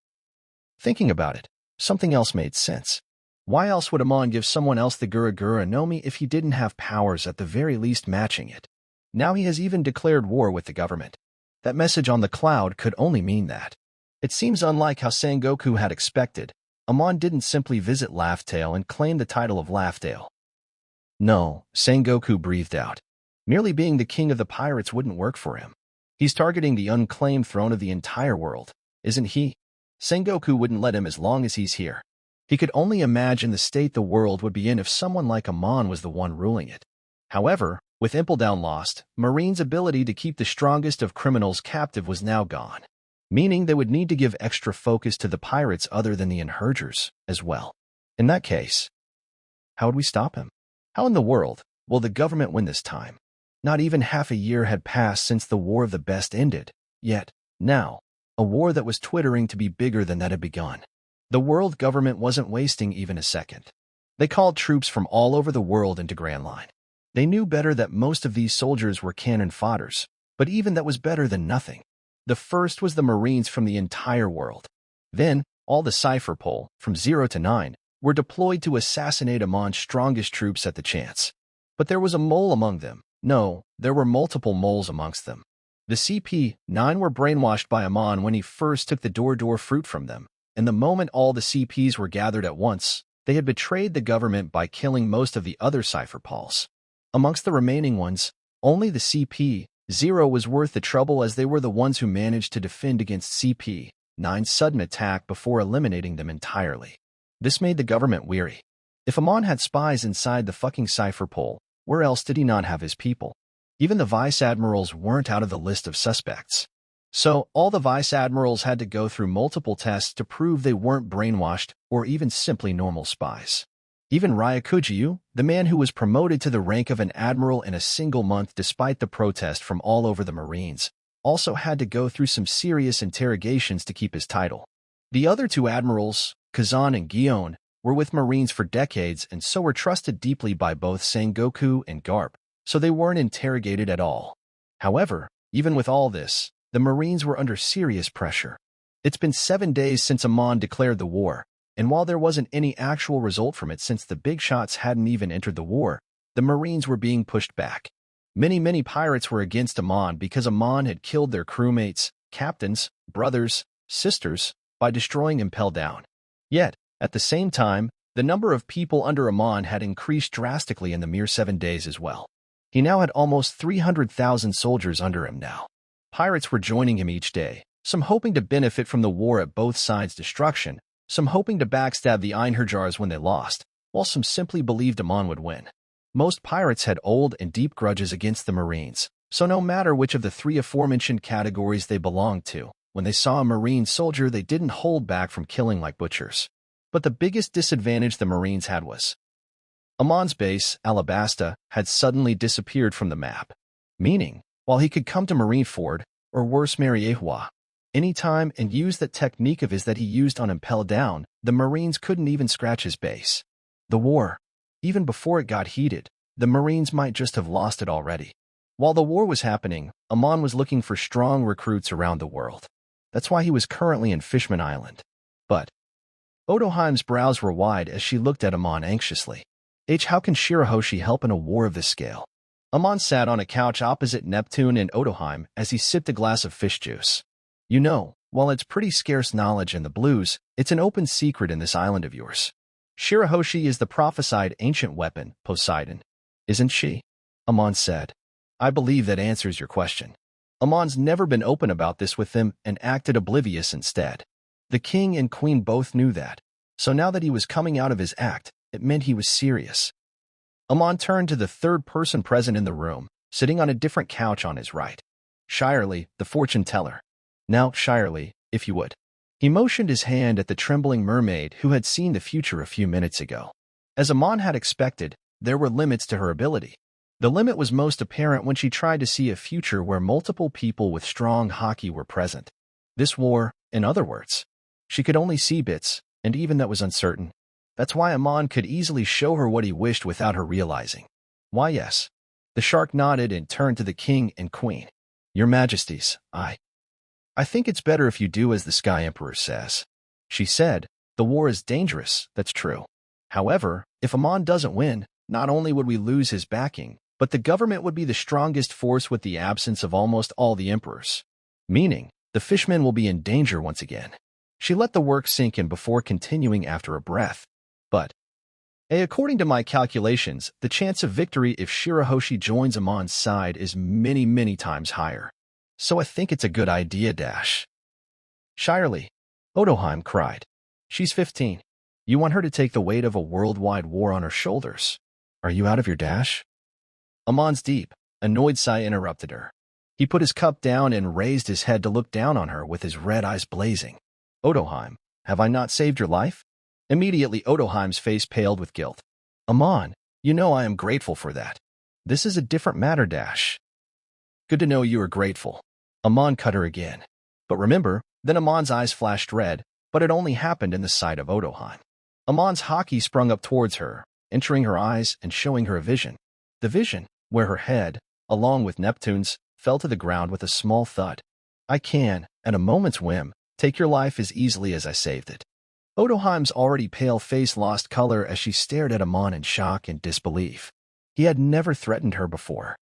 Thinking about it, something else made sense. Why else would Amon give someone else the Guragura no Mi if he didn't have powers at the very least matching it? Now he has even declared war with the government. That message on the cloud could only mean that. It seems unlike how Sengoku had expected. Amon didn't simply visit Laugh-Tale and claim the title of Laugh-Tale. No, Sengoku breathed out. Merely being the king of the pirates wouldn't work for him. He's targeting the unclaimed throne of the entire world, isn't he? Sengoku wouldn't let him as long as he's here. He could only imagine the state the world would be in if someone like Amon was the one ruling it. However, with Impel Down lost, Marine's ability to keep the strongest of criminals captive was now gone, meaning they would need to give extra focus to the pirates other than the Inhurgers as well. In that case, how would we stop him? How in the world will the government win this time? Not even half a year had passed since the War of the Best ended, yet, now, a war that was twittering to be bigger than that had begun. The world government wasn't wasting even a second. They called troops from all over the world into Grand Line. They knew better that most of these soldiers were cannon fodders, but even that was better than nothing. The first was the Marines from the entire world. Then, all the Cypher Pole, from 0 to 9, were deployed to assassinate Amon's strongest troops at the chance. But there was a mole among them. No, there were multiple moles amongst them. The CP-9 were brainwashed by Amon when he first took the door fruit from them, and the moment all the CPs were gathered at once, they had betrayed the government by killing most of the other Cypher Poles. Amongst the remaining ones, only the CP-0 was worth the trouble as they were the ones who managed to defend against CP-9's sudden attack before eliminating them entirely. This made the government weary. If Amon had spies inside the fucking Cypher Pole, where else did he not have his people? Even the Vice Admirals weren't out of the list of suspects. So, all the Vice Admirals had to go through multiple tests to prove they weren't brainwashed or even simply normal spies. Even Ryakujiu, the man who was promoted to the rank of an admiral in a single month despite the protest from all over the Marines, also had to go through some serious interrogations to keep his title. The other 2 admirals, Kazan and Gion, were with Marines for decades and so were trusted deeply by both Sengoku and Garp, so they weren't interrogated at all. However, even with all this, the Marines were under serious pressure. It's been 7 days since Amon declared the war, and while there wasn't any actual result from it since the big shots hadn't even entered the war, the Marines were being pushed back. Many pirates were against Amon because Amon had killed their crewmates, captains, brothers, sisters, by destroying Impel Down. Yet, at the same time, the number of people under Amon had increased drastically in the mere 7 days as well. He now had almost 300,000 soldiers under him now. Pirates were joining him each day, some hoping to benefit from the war at both sides' destruction, some hoping to backstab the Einherjars when they lost, while some simply believed Amon would win. Most pirates had old and deep grudges against the Marines, so no matter which of the 3 aforementioned categories they belonged to, when they saw a Marine soldier they didn't hold back from killing like butchers. But the biggest disadvantage the Marines had was Amon's base, Alabasta, had suddenly disappeared from the map. Meaning, while he could come to Marineford, or worse Mariewa, anytime and use that technique of his that he used on Impel Down, the Marines couldn't even scratch his base. The war, even before it got heated, the Marines might just have lost it already. While the war was happening, Amon was looking for strong recruits around the world. That's why he was currently in Fishman Island. But Otoheim's brows were wide as she looked at Amon anxiously. How can Shirahoshi help in a war of this scale? Amon sat on a couch opposite Neptune and Otoheim as he sipped a glass of fish juice. You know, while it's pretty scarce knowledge in the blues, it's an open secret in this island of yours. Shirahoshi is the prophesied ancient weapon, Poseidon. Isn't she? Amon said. I believe that answers your question. Amon's never been open about this with them and acted oblivious instead. The king and queen both knew that, so now that he was coming out of his act, it meant he was serious. Amon turned to the third person present in the room, sitting on a different couch on his right. Shirley, the fortune teller. Now, Shirley, if you would. He motioned his hand at the trembling mermaid who had seen the future a few minutes ago. As Amon had expected, there were limits to her ability. The limit was most apparent when she tried to see a future where multiple people with strong haki were present. This war, in other words. She could only see bits, and even that was uncertain. That's why Amon could easily show her what he wished without her realizing. Why, yes. The shark nodded and turned to the king and queen. Your Majesties, I think it's better if you do as the Sky Emperor says. She said, the war is dangerous, that's true. However, if Amon doesn't win, not only would we lose his backing, but the government would be the strongest force with the absence of almost all the emperors. Meaning, the fishmen will be in danger once again. She let the work sink in before continuing after a breath. But, according to my calculations, the chance of victory if Shirahoshi joins Amon's side is many, many times higher. So I think it's a good idea, Shirley, Otoheim cried. She's 15. You want her to take the weight of a worldwide war on her shoulders. Are you out of your dash? Amon's deep, annoyed sigh interrupted her. He put his cup down and raised his head to look down on her with his red eyes blazing. Otoheim, have I not saved your life? Immediately Otoheim's face paled with guilt. Amon, you know I am grateful for that. This is a different matter, Good to know you are grateful. Amon cut her again. But remember, then Amon's eyes flashed red, but it only happened in the sight of Otoheim. Amon's haki sprung up towards her, entering her eyes and showing her a vision. The vision, where her head, along with Neptune's, fell to the ground with a small thud. I can, at a moment's whim, take your life as easily as I saved it. Otoheim's already pale face lost color as she stared at Amon in shock and disbelief. He had never threatened her before.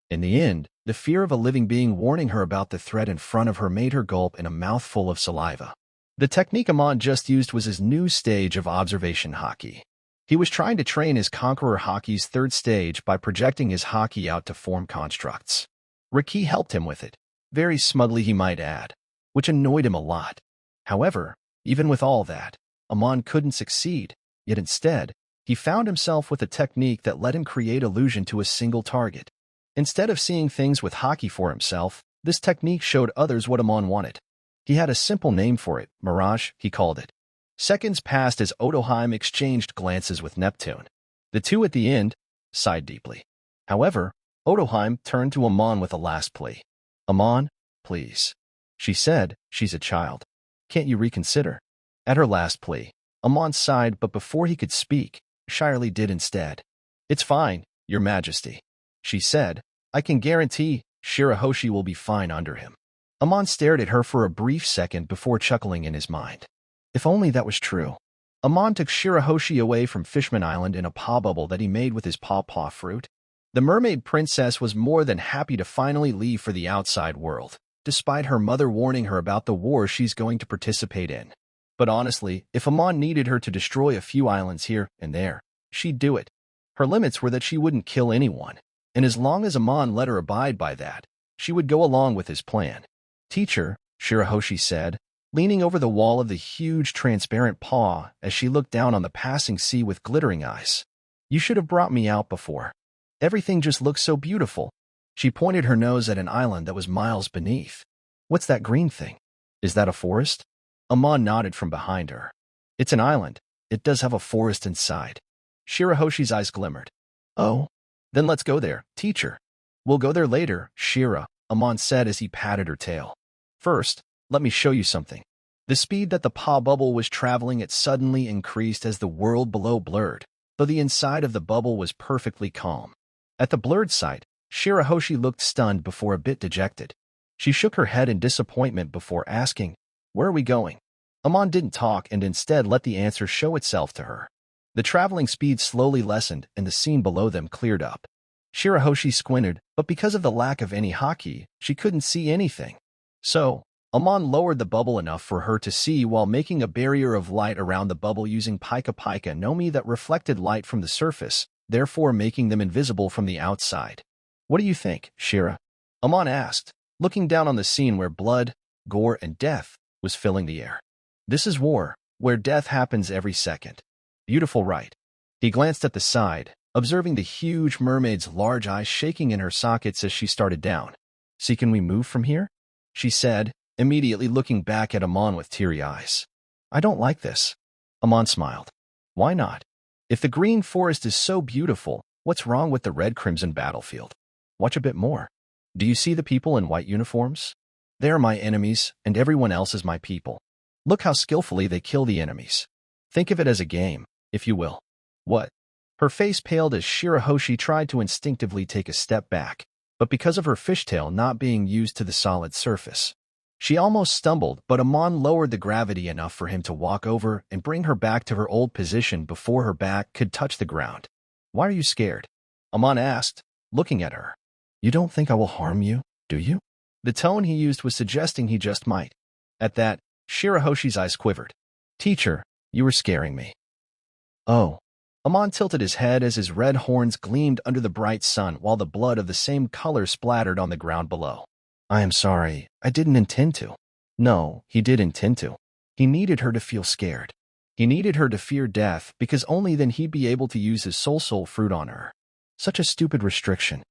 In the end, the fear of a living being warning her about the threat in front of her made her gulp in a mouthful of saliva. The technique Amon just used was his new stage of observation haki. He was trying to train his Conqueror Haki's third stage by projecting his haki out to form constructs. Riki helped him with it, very smugly he might add, which annoyed him a lot. However, even with all that, Amon couldn't succeed, yet instead, he found himself with a technique that let him create illusion to a single target. Instead of seeing things with haki for himself, this technique showed others what Amon wanted. He had a simple name for it, Mirage, he called it. Seconds passed as Otoheim exchanged glances with Neptune. The two at the end sighed deeply. However, Otoheim turned to Amon with a last plea. Amon, please. She said, she's a child. Can't you reconsider? At her last plea, Amon sighed, but before he could speak, Shirley did instead. It's fine, Your Majesty. She said, I can guarantee Shirahoshi will be fine under him. Amon stared at her for a brief second before chuckling in his mind. If only that was true. Amon took Shirahoshi away from Fishman Island in a paw bubble that he made with his paw fruit. The mermaid princess was more than happy to finally leave for the outside world, despite her mother warning her about the war she's going to participate in. But honestly, if Amon needed her to destroy a few islands here and there, she'd do it. Her limits were that she wouldn't kill anyone, and as long as Amon let her abide by that, she would go along with his plan. Teacher, Shirahoshi said, leaning over the wall of the huge transparent paw as she looked down on the passing sea with glittering eyes. You should have brought me out before. Everything just looks so beautiful. She pointed her nose at an island that was miles beneath. What's that green thing? Is that a forest? Amon nodded from behind her. It's an island. It does have a forest inside. Shirahoshi's eyes glimmered. Oh, then let's go there, teacher. We'll go there later, Shira, Amon said as he patted her tail. First, let me show you something. The speed that the paw bubble was traveling at suddenly increased as the world below blurred, though the inside of the bubble was perfectly calm. At the blurred sight, Shirahoshi looked stunned before a bit dejected. She shook her head in disappointment before asking, "Where are we going?" Amon didn't talk and instead let the answer show itself to her. The traveling speed slowly lessened and the scene below them cleared up. Shirahoshi squinted, but because of the lack of any haki, she couldn't see anything. So, Amon lowered the bubble enough for her to see while making a barrier of light around the bubble using Pika Pika Nomi that reflected light from the surface, therefore making them invisible from the outside. "What do you think, Shira?" Amon asked, looking down on the scene where blood, gore, and death was filling the air. "This is war, where death happens every second. Beautiful, right?" He glanced at the side, observing the huge mermaid's large eyes shaking in her sockets as she started down. "See, can we move from here?" she said, immediately looking back at Amon with teary eyes. "I don't like this." Amon smiled. "Why not? If the green forest is so beautiful, what's wrong with the red-crimson battlefield? Watch a bit more. Do you see the people in white uniforms? They are my enemies, and everyone else is my people. Look how skillfully they kill the enemies. Think of it as a game, if you will." "What?" Her face paled as Shirahoshi tried to instinctively take a step back, but because of her fishtail not being used to the solid surface, she almost stumbled, but Amon lowered the gravity enough for him to walk over and bring her back to her old position before her back could touch the ground. "Why are you scared?" Amon asked, looking at her. "You don't think I will harm you, do you?" The tone he used was suggesting he just might. At that, Shirahoshi's eyes quivered. "Teacher, you were scaring me." "Oh." Amon tilted his head as his red horns gleamed under the bright sun while the blood of the same color splattered on the ground below. "I am sorry, I didn't intend to." No, he did intend to. He needed her to feel scared. He needed her to fear death because only then he'd be able to use his soul fruit on her. Such a stupid restriction.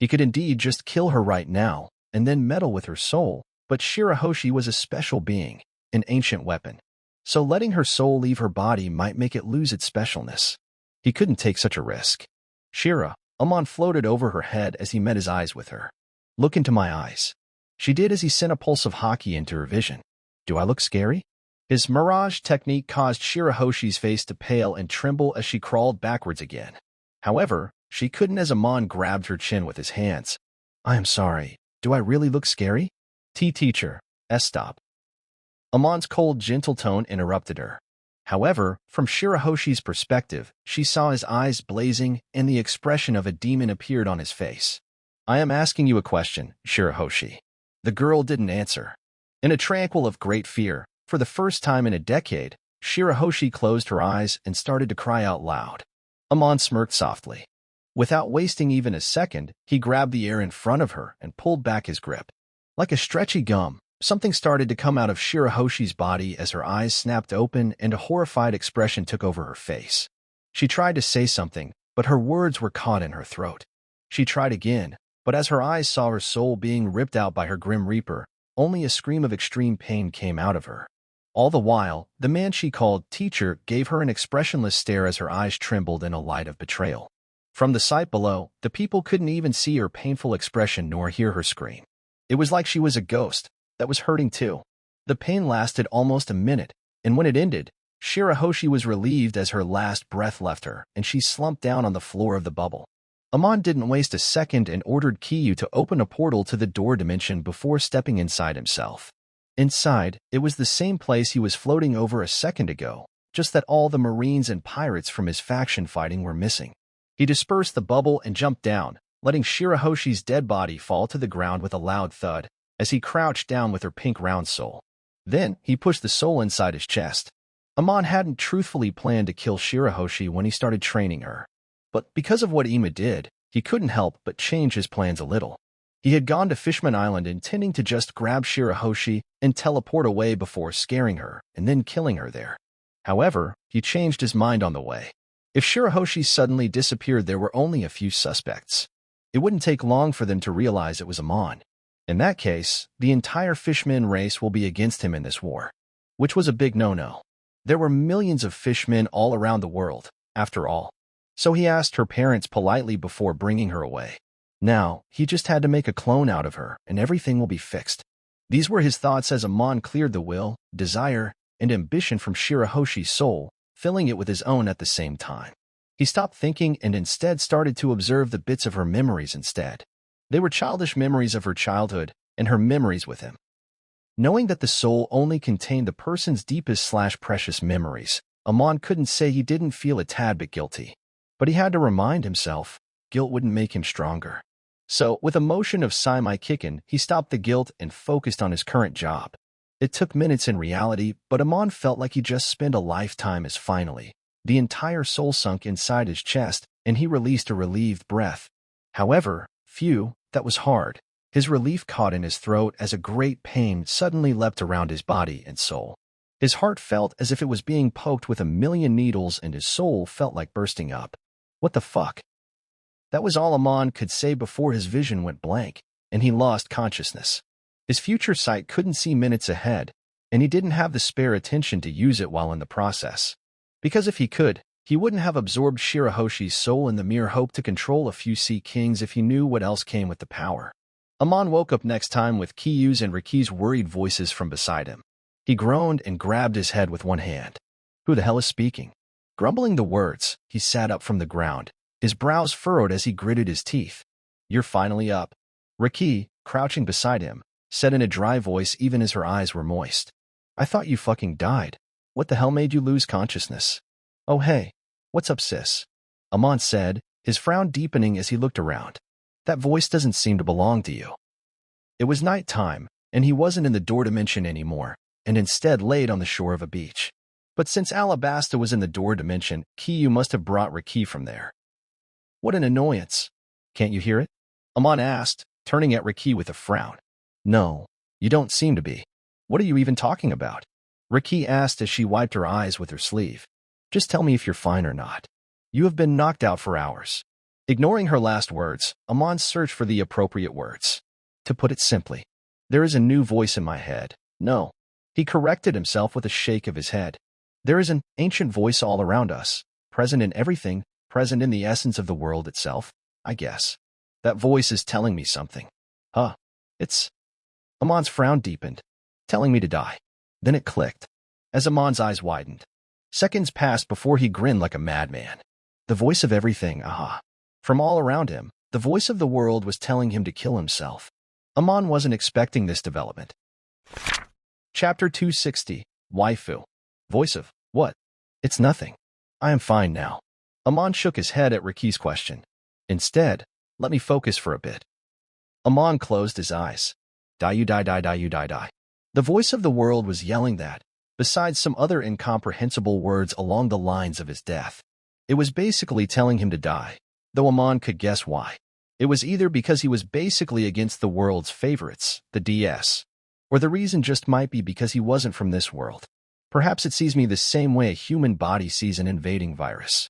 He could indeed just kill her right now and then meddle with her soul, but Shirahoshi was a special being, an ancient weapon. So letting her soul leave her body might make it lose its specialness. He couldn't take such a risk. "Shira," Amon floated over her head as he met his eyes with her. "Look into my eyes." She did as he sent a pulse of haki into her vision. "Do I look scary?" His mirage technique caused Shirahoshi's face to pale and tremble as she crawled backwards again. However, she couldn't as Amon grabbed her chin with his hands. "I am sorry. Do I really look scary?" Teacher, stop." Amon's cold, gentle tone interrupted her. However, from Shirahoshi's perspective, she saw his eyes blazing and the expression of a demon appeared on his face. "I am asking you a question, Shirahoshi." The girl didn't answer. In a tranquil of great fear, for the first time in a decade, Shirahoshi closed her eyes and started to cry out loud. Amon smirked softly. Without wasting even a second, he grabbed the air in front of her and pulled back his grip. Like a stretchy gum, something started to come out of Shirahoshi's body as her eyes snapped open and a horrified expression took over her face. She tried to say something, but her words were caught in her throat. She tried again, but as her eyes saw her soul being ripped out by her grim reaper, only a scream of extreme pain came out of her. All the while, the man she called teacher gave her an expressionless stare as her eyes trembled in a light of betrayal. From the sight below, the people couldn't even see her painful expression nor hear her scream. It was like she was a ghost that was hurting too. The pain lasted almost a minute, and when it ended, Shirahoshi was relieved as her last breath left her, and she slumped down on the floor of the bubble. Amon didn't waste a second and ordered Kiyu to open a portal to the door dimension before stepping inside himself. Inside, it was the same place he was floating over a second ago, just that all the Marines and pirates from his faction fighting were missing. He dispersed the bubble and jumped down, letting Shirahoshi's dead body fall to the ground with a loud thud, as he crouched down with her pink round soul. Then, he pushed the soul inside his chest. Amon hadn't truthfully planned to kill Shirahoshi when he started training her. But because of what Ima did, he couldn't help but change his plans a little. He had gone to Fishman Island intending to just grab Shirahoshi and teleport away before scaring her and then killing her there. However, he changed his mind on the way. If Shirahoshi suddenly disappeared, there were only a few suspects. It wouldn't take long for them to realize it was Amon. In that case, the entire Fishman race will be against him in this war, which was a big no-no. There were millions of fishmen all around the world. after all. So he asked her parents politely before bringing her away. Now, he just had to make a clone out of her, and everything will be fixed. These were his thoughts as Amon cleared the will, desire, and ambition from Shirahoshi's soul, filling it with his own at the same time. He stopped thinking and instead started to observe the bits of her memories instead. They were childish memories of her childhood and her memories with him. Knowing that the soul only contained the person's deepest/precious memories, Amon couldn't say he didn't feel a tad bit guilty. But he had to remind himself, guilt wouldn't make him stronger. So, with a motion of Saimai Kikken, he stopped the guilt and focused on his current job. It took minutes in reality, but Amon felt like he just spent a lifetime as finally. The entire soul sunk inside his chest, and he released a relieved breath. However, that was hard. His relief caught in his throat as a great pain suddenly leapt around his body and soul. His heart felt as if it was being poked with a million needles and his soul felt like bursting up. What the fuck? That was all Amon could say before his vision went blank, and he lost consciousness. His future sight couldn't see minutes ahead, and he didn't have the spare attention to use it while in the process. Because if he could, he wouldn't have absorbed Shirahoshi's soul in the mere hope to control a few sea kings if he knew what else came with the power. Amon woke up next time with Kiyu's and Riki's worried voices from beside him. He groaned and grabbed his head with one hand. Who the hell is speaking? Grumbling the words, he sat up from the ground, his brows furrowed as he gritted his teeth. You're finally up. Riki, crouching beside him, said in a dry voice even as her eyes were moist. I thought you fucking died. What the hell made you lose consciousness? Oh hey, what's up sis? Amon said, his frown deepening as he looked around. That voice doesn't seem to belong to you. It was night time, and he wasn't in the door dimension anymore, and instead laid on the shore of a beach. But since Alabasta was in the door dimension, Kiyu must have brought Riki from there. What an annoyance. Can't you hear it? Amon asked, turning at Riki with a frown. No, you don't seem to be. What are you even talking about? Riki asked as she wiped her eyes with her sleeve. Just tell me if you're fine or not. You have been knocked out for hours. Ignoring her last words, Amon searched for the appropriate words. To put it simply, there is a new voice in my head. No. He corrected himself with a shake of his head. There is an ancient voice all around us, present in everything, present in the essence of the world itself, I guess. That voice is telling me something. Huh. It's... Amon's frown deepened. Telling me to die. Then it clicked. As Amon's eyes widened. Seconds passed before he grinned like a madman. The voice of everything, aha. From all around him, the voice of the world was telling him to kill himself. Amon wasn't expecting this development. Chapter 260, Waifu. Voice of, what? It's nothing. I am fine now. Amon shook his head at Riki's question. Instead, let me focus for a bit. Amon closed his eyes. Die. The voice of the world was yelling that, besides some other incomprehensible words along the lines of his death. It was basically telling him to die, though Amon could guess why. It was either because he was basically against the world's favorites, the DS, or the reason just might be because he wasn't from this world. Perhaps it sees me the same way a human body sees an invading virus.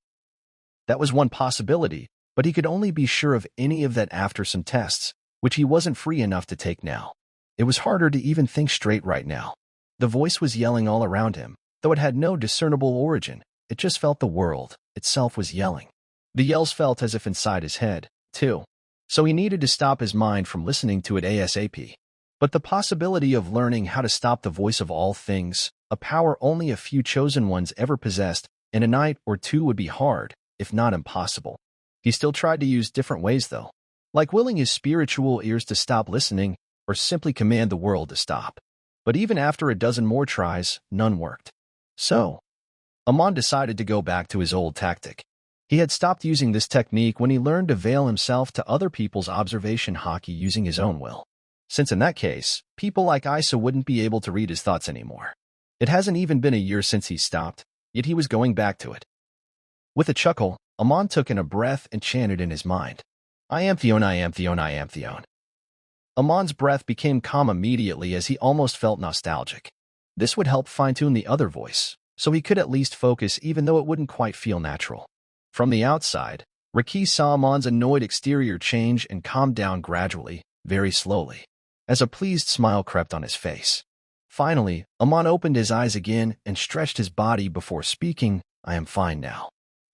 That was one possibility, but he could only be sure of any of that after some tests, which he wasn't free enough to take now. It was harder to even think straight right now. The voice was yelling all around him, though it had no discernible origin. It just felt the world itself was yelling. The yells felt as if inside his head, too. So he needed to stop his mind from listening to it ASAP. But the possibility of learning how to stop the voice of all things, a power only a few chosen ones ever possessed, in a night or two would be hard, if not impossible. He still tried to use different ways though, like willing his spiritual ears to stop listening, or simply command the world to stop. But even after a dozen more tries, none worked. So, Amon decided to go back to his old tactic. He had stopped using this technique when he learned to veil himself to other people's observation hockey using his own will. Since in that case, people like Isa wouldn't be able to read his thoughts anymore. It hasn't even been a year since he stopped, yet he was going back to it. With a chuckle, Amon took in a breath and chanted in his mind. I am Theon, I am Theon, I am Theon. Amon's breath became calm immediately as he almost felt nostalgic. This would help fine-tune the other voice, so he could at least focus even though it wouldn't quite feel natural. From the outside, Riki saw Amon's annoyed exterior change and calm down gradually, very slowly, as a pleased smile crept on his face. Finally, Amon opened his eyes again and stretched his body before speaking, I am fine now.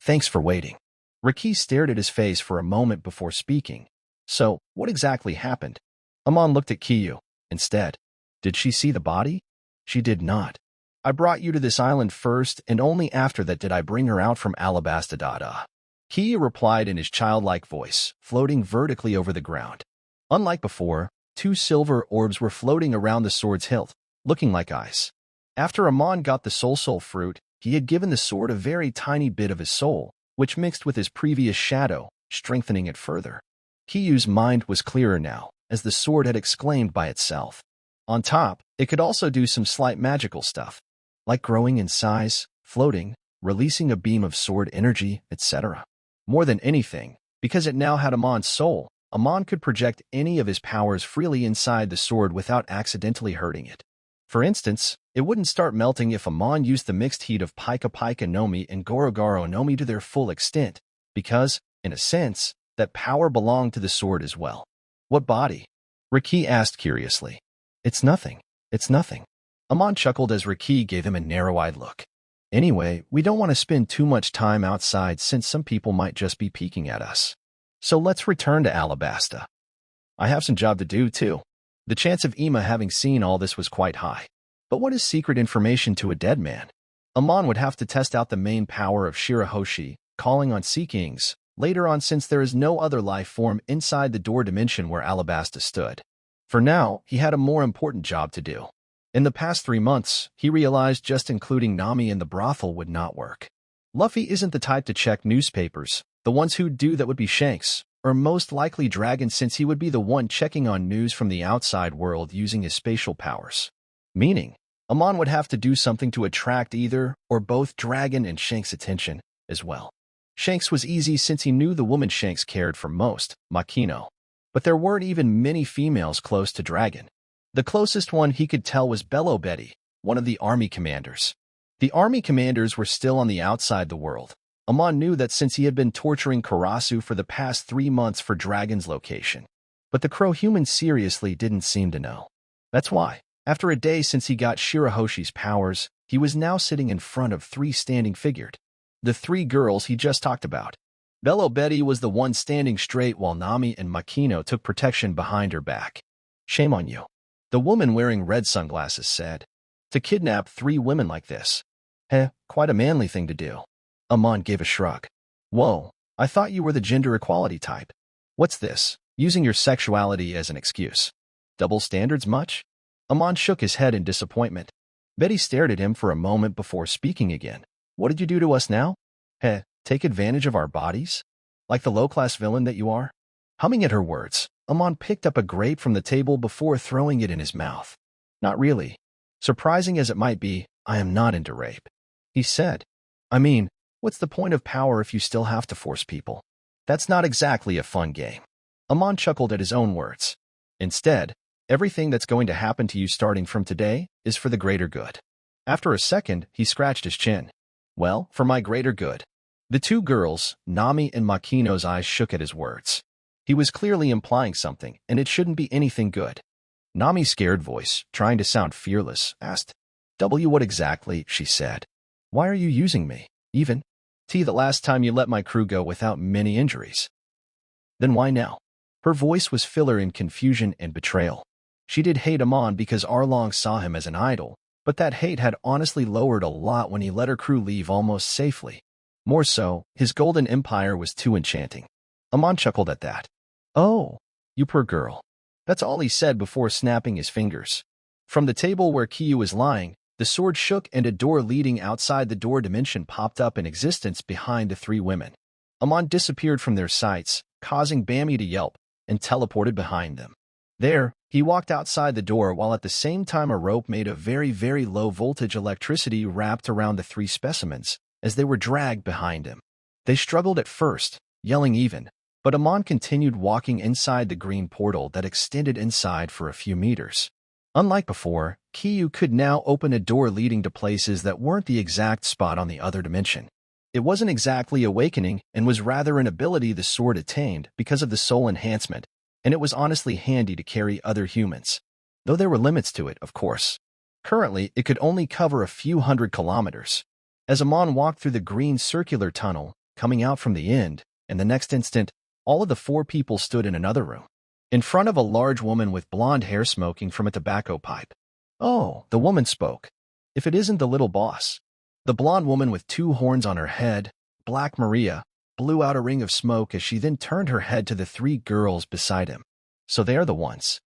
Thanks for waiting. Riki stared at his face for a moment before speaking. So, what exactly happened? Amon looked at Kiyu. Instead, did she see the body? She did not. I brought you to this island first, and only after that did I bring her out from Alabastadada. Kiyu replied in his childlike voice, floating vertically over the ground. Unlike before, 2 silver orbs were floating around the sword's hilt, looking like ice. After Amon got the soul fruit, he had given the sword a very tiny bit of his soul, which mixed with his previous shadow, strengthening it further. Kiyu's mind was clearer now, as the sword had exclaimed by itself. On top, it could also do some slight magical stuff, like growing in size, floating, releasing a beam of sword energy, etc. More than anything, because it now had Amon's soul, Amon could project any of his powers freely inside the sword without accidentally hurting it. For instance, it wouldn't start melting if Amon used the mixed heat of Pika Pika Nomi and Gorogoro Nomi to their full extent, because, in a sense, that power belonged to the sword as well. What body? Riki asked curiously. It's nothing. It's nothing. Amon chuckled as Riki gave him a narrow-eyed look. Anyway, we don't want to spend too much time outside since some people might just be peeking at us. So let's return to Alabasta. I have some job to do, too. The chance of Ima having seen all this was quite high. But what is secret information to a dead man? Amon would have to test out the main power of Shirahoshi, calling on Sea Kings, later on since there is no other life form inside the door dimension where Alabasta stood. For now, he had a more important job to do. In the past 3 months, he realized just including Nami in the brothel would not work. Luffy isn't the type to check newspapers. The ones who'd do that would be Shanks, or most likely Dragon, since he would be the one checking on news from the outside world using his spatial powers. Meaning, Amon would have to do something to attract either or both Dragon and Shanks' attention as well. Shanks was easy since he knew the woman Shanks cared for most, Makino. But there weren't even many females close to Dragon. The closest one he could tell was Bello Betty, one of the army commanders. The army commanders were still on the outside the world. Amon knew that since he had been torturing Karasu for the past 3 months for Dragon's location. But the crow humans seriously didn't seem to know. That's why, after a day since he got Shirahoshi's powers, he was now sitting in front of 3 standing figured. The 3 girls he just talked about. Bello Betty was the one standing straight while Nami and Makino took protection behind her back. Shame on you. The woman wearing red sunglasses said. To kidnap 3 women like this. Quite a manly thing to do. Amon gave a shrug. Whoa, I thought you were the gender equality type. What's this, using your sexuality as an excuse? Double standards much? Amon shook his head in disappointment. Betty stared at him for a moment before speaking again. What did you do to us now? Take advantage of our bodies? Like the low-class villain that you are? Humming at her words, Amon picked up a grape from the table before throwing it in his mouth. Not really. Surprising as it might be, I am not into rape. He said. I mean, what's the point of power if you still have to force people? That's not exactly a fun game. Amon chuckled at his own words. Instead, everything that's going to happen to you starting from today is for the greater good. After a second, he scratched his chin. Well, for my greater good. The 2 girls, Nami and Makino's eyes shook at his words. He was clearly implying something, and it shouldn't be anything good. Nami's scared voice, trying to sound fearless, asked, What exactly, she said. Why are you using me, even? The last time you let my crew go without many injuries. Then why now? Her voice was filler in confusion and betrayal. She did hate Amon because Arlong saw him as an idol, but that hate had honestly lowered a lot when he let her crew leave almost safely. More so, his golden empire was too enchanting. Amon chuckled at that. Oh, you poor girl. That's all he said before snapping his fingers. From the table where Kiyu was lying, the sword shook and a door leading outside the door dimension popped up in existence behind the 3 women. Amon disappeared from their sights, causing Bammy to yelp, and teleported behind them. There, he walked outside the door while at the same time a rope made of very, very low voltage electricity wrapped around the 3 specimens, as they were dragged behind him. They struggled at first, yelling even, but Amon continued walking inside the green portal that extended inside for a few meters. Unlike before, Kiyu could now open a door leading to places that weren't the exact spot on the other dimension. It wasn't exactly awakening and was rather an ability the sword attained because of the soul enhancement, and it was honestly handy to carry other humans. Though there were limits to it, of course. Currently, it could only cover a few hundred kilometers. As Amon walked through the green circular tunnel, coming out from the end, and the next instant, all of the 4 people stood in another room, in front of a large woman with blonde hair smoking from a tobacco pipe. "Oh," the woman spoke. "If it isn't the little boss." The blonde woman with 2 horns on her head, Black Maria, blew out a ring of smoke as she then turned her head to the 3 girls beside him. "So they are the ones."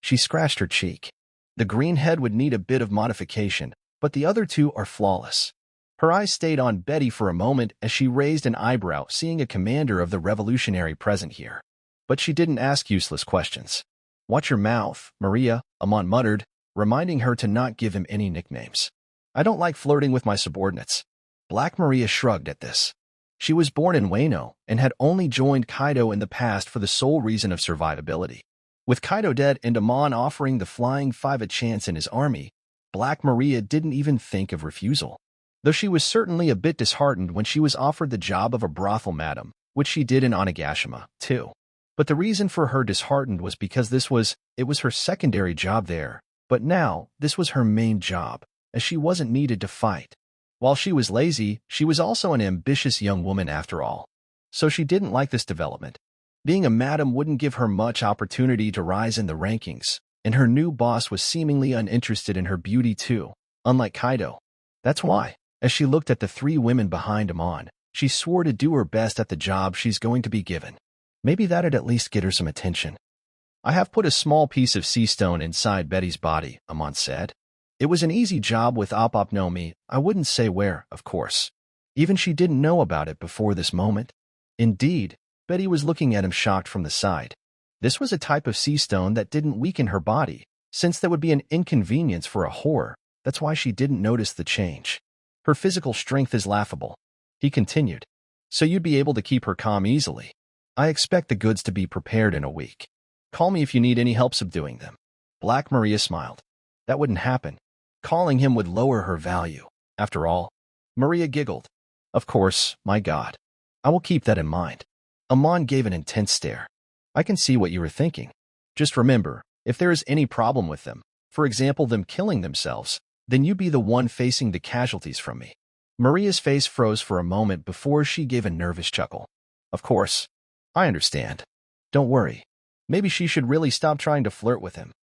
She scratched her cheek. The green head would need a bit of modification, but the other 2 are flawless. Her eyes stayed on Betty for a moment as she raised an eyebrow, seeing a commander of the revolutionary present here. But she didn't ask useless questions. "Watch your mouth, Maria," Amon muttered, reminding her to not give him any nicknames. "I don't like flirting with my subordinates." Black Maria shrugged at this. She was born in Wano and had only joined Kaido in the past for the sole reason of survivability. With Kaido dead and Amon offering the Flying 5 a chance in his army, Black Maria didn't even think of refusal. Though she was certainly a bit disheartened when she was offered the job of a brothel madam, which she did in Onigashima, too. But the reason for her disheartened was because it was her secondary job there, but now this was her main job, as she wasn't needed to fight. While she was lazy, she was also an ambitious young woman after all. So she didn't like this development. Being a madam wouldn't give her much opportunity to rise in the rankings, and her new boss was seemingly uninterested in her beauty too, unlike Kaido. That's why, as she looked at the 3 women behind Amon, she swore to do her best at the job she's going to be given. Maybe that'd at least get her some attention. "I have put a small piece of sea stone inside Betty's body," Amon said. "It was an easy job with Opopnomi. I wouldn't say where, of course. Even she didn't know about it before this moment." Indeed, Betty was looking at him shocked from the side. This was a type of sea stone that didn't weaken her body, since that would be an inconvenience for a whore. That's why she didn't notice the change. "Her physical strength is laughable," he continued. "So you'd be able to keep her calm easily. I expect the goods to be prepared in a week. Call me if you need any help subduing them." Black Maria smiled. That wouldn't happen. Calling him would lower her value. After all, Maria giggled. "Of course, my God. I will keep that in mind." Amon gave an intense stare. "I can see what you were thinking. Just remember, if there is any problem with them, for example them killing themselves, then you be the one facing the casualties from me." Maria's face froze for a moment before she gave a nervous chuckle. "Of course. I understand. Don't worry. Maybe she should really stop trying to flirt with him."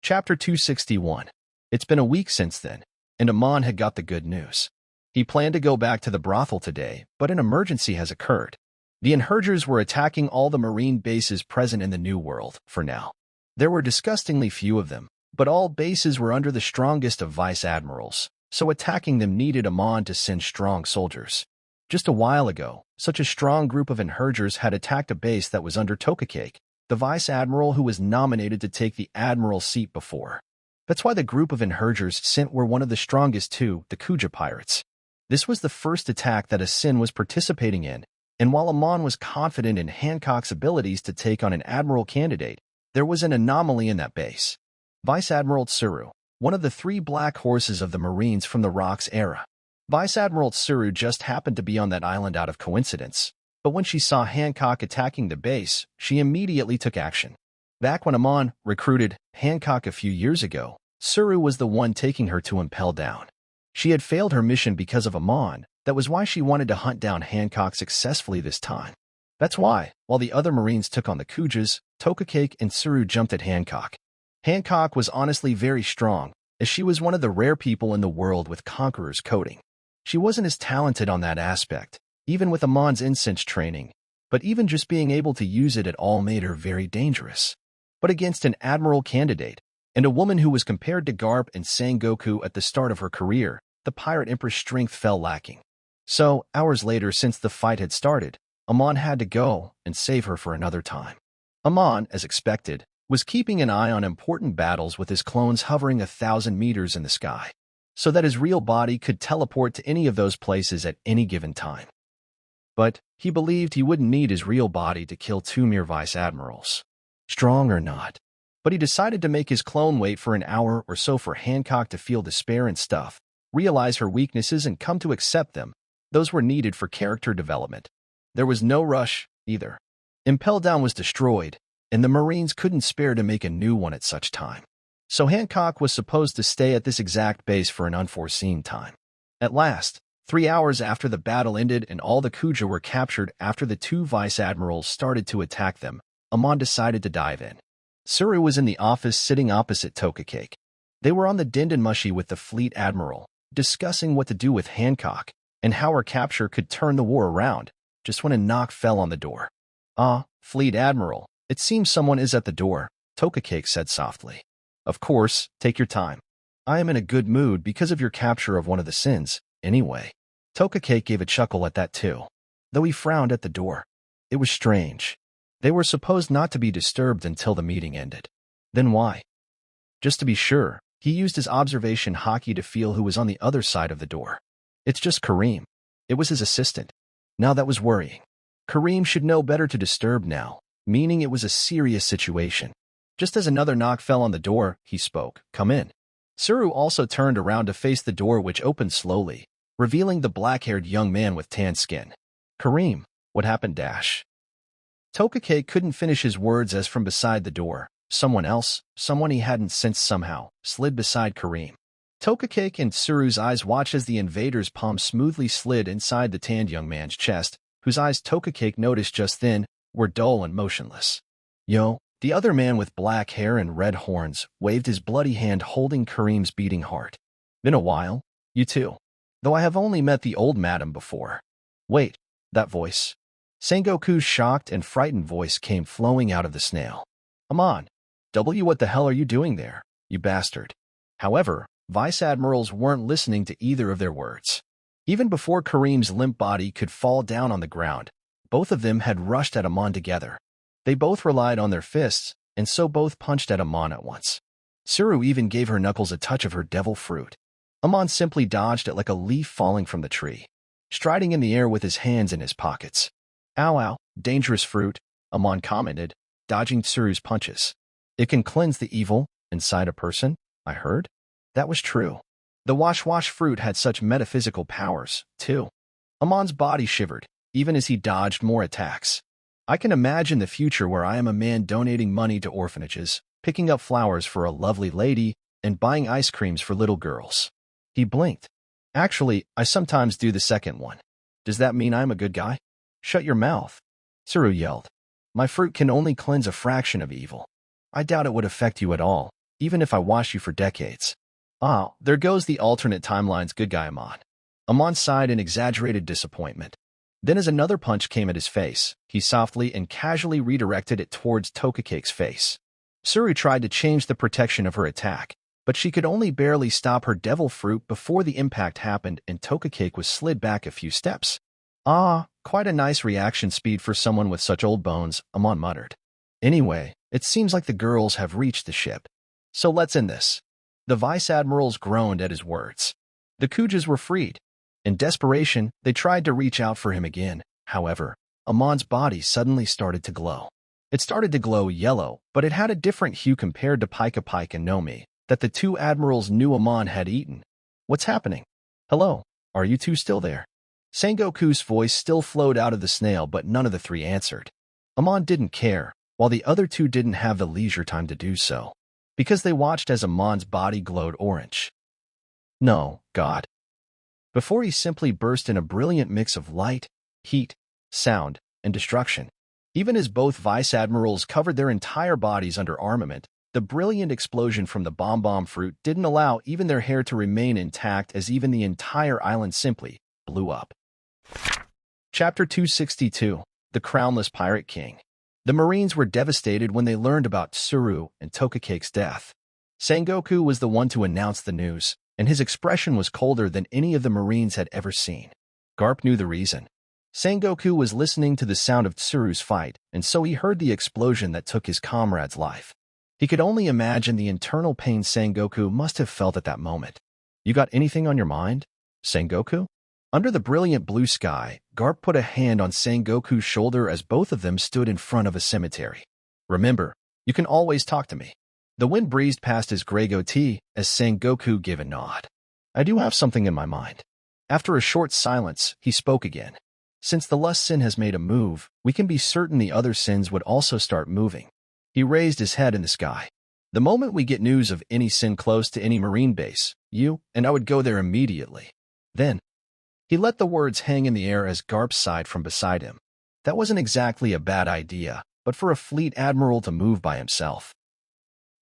Chapter 261. It's been a week since then, and Amon had got the good news. He planned to go back to the brothel today, but an emergency has occurred. The Inhurgers were attacking all the marine bases present in the New World, for now. There were disgustingly few of them, but all bases were under the strongest of vice admirals, so attacking them needed Amon to send strong soldiers. Just a while ago, such a strong group of Inhurgers had attacked a base that was under Tokacake, the vice admiral who was nominated to take the admiral's seat before. That's why the group of Inhurgers sent were one of the strongest too, the Kuja pirates. This was the first attack that a Sin was participating in, and while Amon was confident in Hancock's abilities to take on an admiral candidate, there was an anomaly in that base. Vice Admiral Tsuru, one of the 3 black horses of the Marines from the Rocks era. Vice Admiral Tsuru just happened to be on that island out of coincidence, but when she saw Hancock attacking the base, she immediately took action. Back when Amon recruited Hancock a few years ago, Tsuru was the one taking her to impel down. She had failed her mission because of Amon. That was why she wanted to hunt down Hancock successfully this time. That's why, while the other Marines took on the Kujas, Tokacake and Tsuru jumped at Hancock. Hancock was honestly very strong, as she was one of the rare people in the world with Conqueror's coding. She wasn't as talented on that aspect, even with Amon's incense training, but even just being able to use it at all made her very dangerous. But against an admiral candidate, and a woman who was compared to Garp and Sangoku at the start of her career, the Pirate Empress' strength fell lacking. So, hours later since the fight had started, Amon had to go and save her for another time. Amon, as expected, was keeping an eye on important battles with his clones hovering 1,000 meters in the sky, so that his real body could teleport to any of those places at any given time. But he believed he wouldn't need his real body to kill 2 mere vice admirals, strong or not. But he decided to make his clone wait for an hour or so for Hancock to feel despair and stuff, realize her weaknesses and come to accept them. Those were needed for character development. There was no rush, either. Impel Down was destroyed, and the Marines couldn't spare to make a new one at such time. So Hancock was supposed to stay at this exact base for an unforeseen time. At last, 3 hours after the battle ended and all the Kuja were captured after the two vice admirals started to attack them, Amon decided to dive in. Tsuru was in the office sitting opposite Tokacake. They were on the Dendenmushi with the fleet admiral, discussing what to do with Hancock and how her capture could turn the war around, just when a knock fell on the door. "Ah, fleet admiral, it seems someone is at the door," Tokacake said softly. "Of course, take your time. I am in a good mood because of your capture of one of the sins, anyway." Tokacake gave a chuckle at that too, though he frowned at the door. It was strange. They were supposed not to be disturbed until the meeting ended. Then why? Just to be sure, he used his observation hockey to feel who was on the other side of the door. It's just Kareem. It was his assistant. Now that was worrying. Kareem should know better to disturb now, meaning it was a serious situation. Just as another knock fell on the door, he spoke, "Come in." Tsuru also turned around to face the door, which opened slowly, revealing the black-haired young man with tan skin. "Kareem, what happened, Dash?" Tokacake couldn't finish his words as from beside the door, someone else, someone he hadn't sensed somehow, slid beside Kareem. Tokacake and Tsuru's eyes watched as the invader's palm smoothly slid inside the tanned young man's chest, whose eyes Tokacake noticed just then were dull and motionless. "Yo," the other man with black hair and red horns waved his bloody hand holding Kareem's beating heart. "Been a while, you too. Though I have only met the old madam before." "Wait, that voice." Sengoku's shocked and frightened voice came flowing out of the snail. "Amon, what the hell are you doing there, you bastard?" However, vice admirals weren't listening to either of their words. Even before Kareem's limp body could fall down on the ground, both of them had rushed at Amon together. They both relied on their fists, and so both punched at Amon at once. Tsuru even gave her knuckles a touch of her devil fruit. Amon simply dodged it like a leaf falling from the tree, striding in the air with his hands in his pockets. "Ow, ow, dangerous fruit," Amon commented, dodging Tsuru's punches. "It can cleanse the evil inside a person, I heard." That was true. The wash-wash fruit had such metaphysical powers, too. Amon's body shivered, even as he dodged more attacks. "I can imagine the future where I am a man donating money to orphanages, picking up flowers for a lovely lady, and buying ice creams for little girls." He blinked. "Actually, I sometimes do the second one. Does that mean I'm a good guy?" "Shut your mouth," Tsuru yelled. "My fruit can only cleanse a fraction of evil. I doubt it would affect you at all, even if I wash you for decades." "Ah, there goes the alternate timeline's good guy Amon." Amon sighed in exaggerated disappointment. Then as another punch came at his face, he softly and casually redirected it towards Tokacake's face. Tsuru tried to change the protection of her attack, but she could only barely stop her devil fruit before the impact happened and Tokacake was slid back a few steps. "Ah, quite a nice reaction speed for someone with such old bones," Amon muttered. "Anyway, it seems like the girls have reached the ship. So let's end this." The vice admirals groaned at his words. The Kujas were freed. In desperation, they tried to reach out for him again. However, Amon's body suddenly started to glow. It started to glow yellow, but it had a different hue compared to Pika Pika and Nomi that the two admirals knew Amon had eaten. "What's happening? Hello, are you two still there?" Sengoku's voice still flowed out of the snail, but none of the three answered. Amon didn't care, while the other two didn't have the leisure time to do so, because they watched as Amon's body glowed orange. No, God. Before he simply burst in a brilliant mix of light, heat, sound, and destruction. Even as both vice admirals covered their entire bodies under armament, the brilliant explosion from the bomb fruit didn't allow even their hair to remain intact, as even the entire island simply blew up. Chapter 262, The Crownless Pirate King. The Marines were devastated when they learned about Tsuru and Tokacake's death. Sengoku was the one to announce the news, and his expression was colder than any of the Marines had ever seen. Garp knew the reason. Sengoku was listening to the sound of Tsuru's fight, and so he heard the explosion that took his comrade's life. He could only imagine the internal pain Sengoku must have felt at that moment. "You got anything on your mind, Sengoku?" Under the brilliant blue sky, Garp put a hand on Sengoku's shoulder as both of them stood in front of a cemetery. "Remember, you can always talk to me." The wind breezed past his gray goatee as Sengoku gave a nod. "I do have something in my mind." After a short silence, he spoke again. "Since the lust sin has made a move, we can be certain the other sins would also start moving." He raised his head in the sky. "The moment we get news of any sin close to any Marine base, you and I would go there immediately. Then..." He let the words hang in the air as Garp sighed from beside him. That wasn't exactly a bad idea, but for a fleet admiral to move by himself.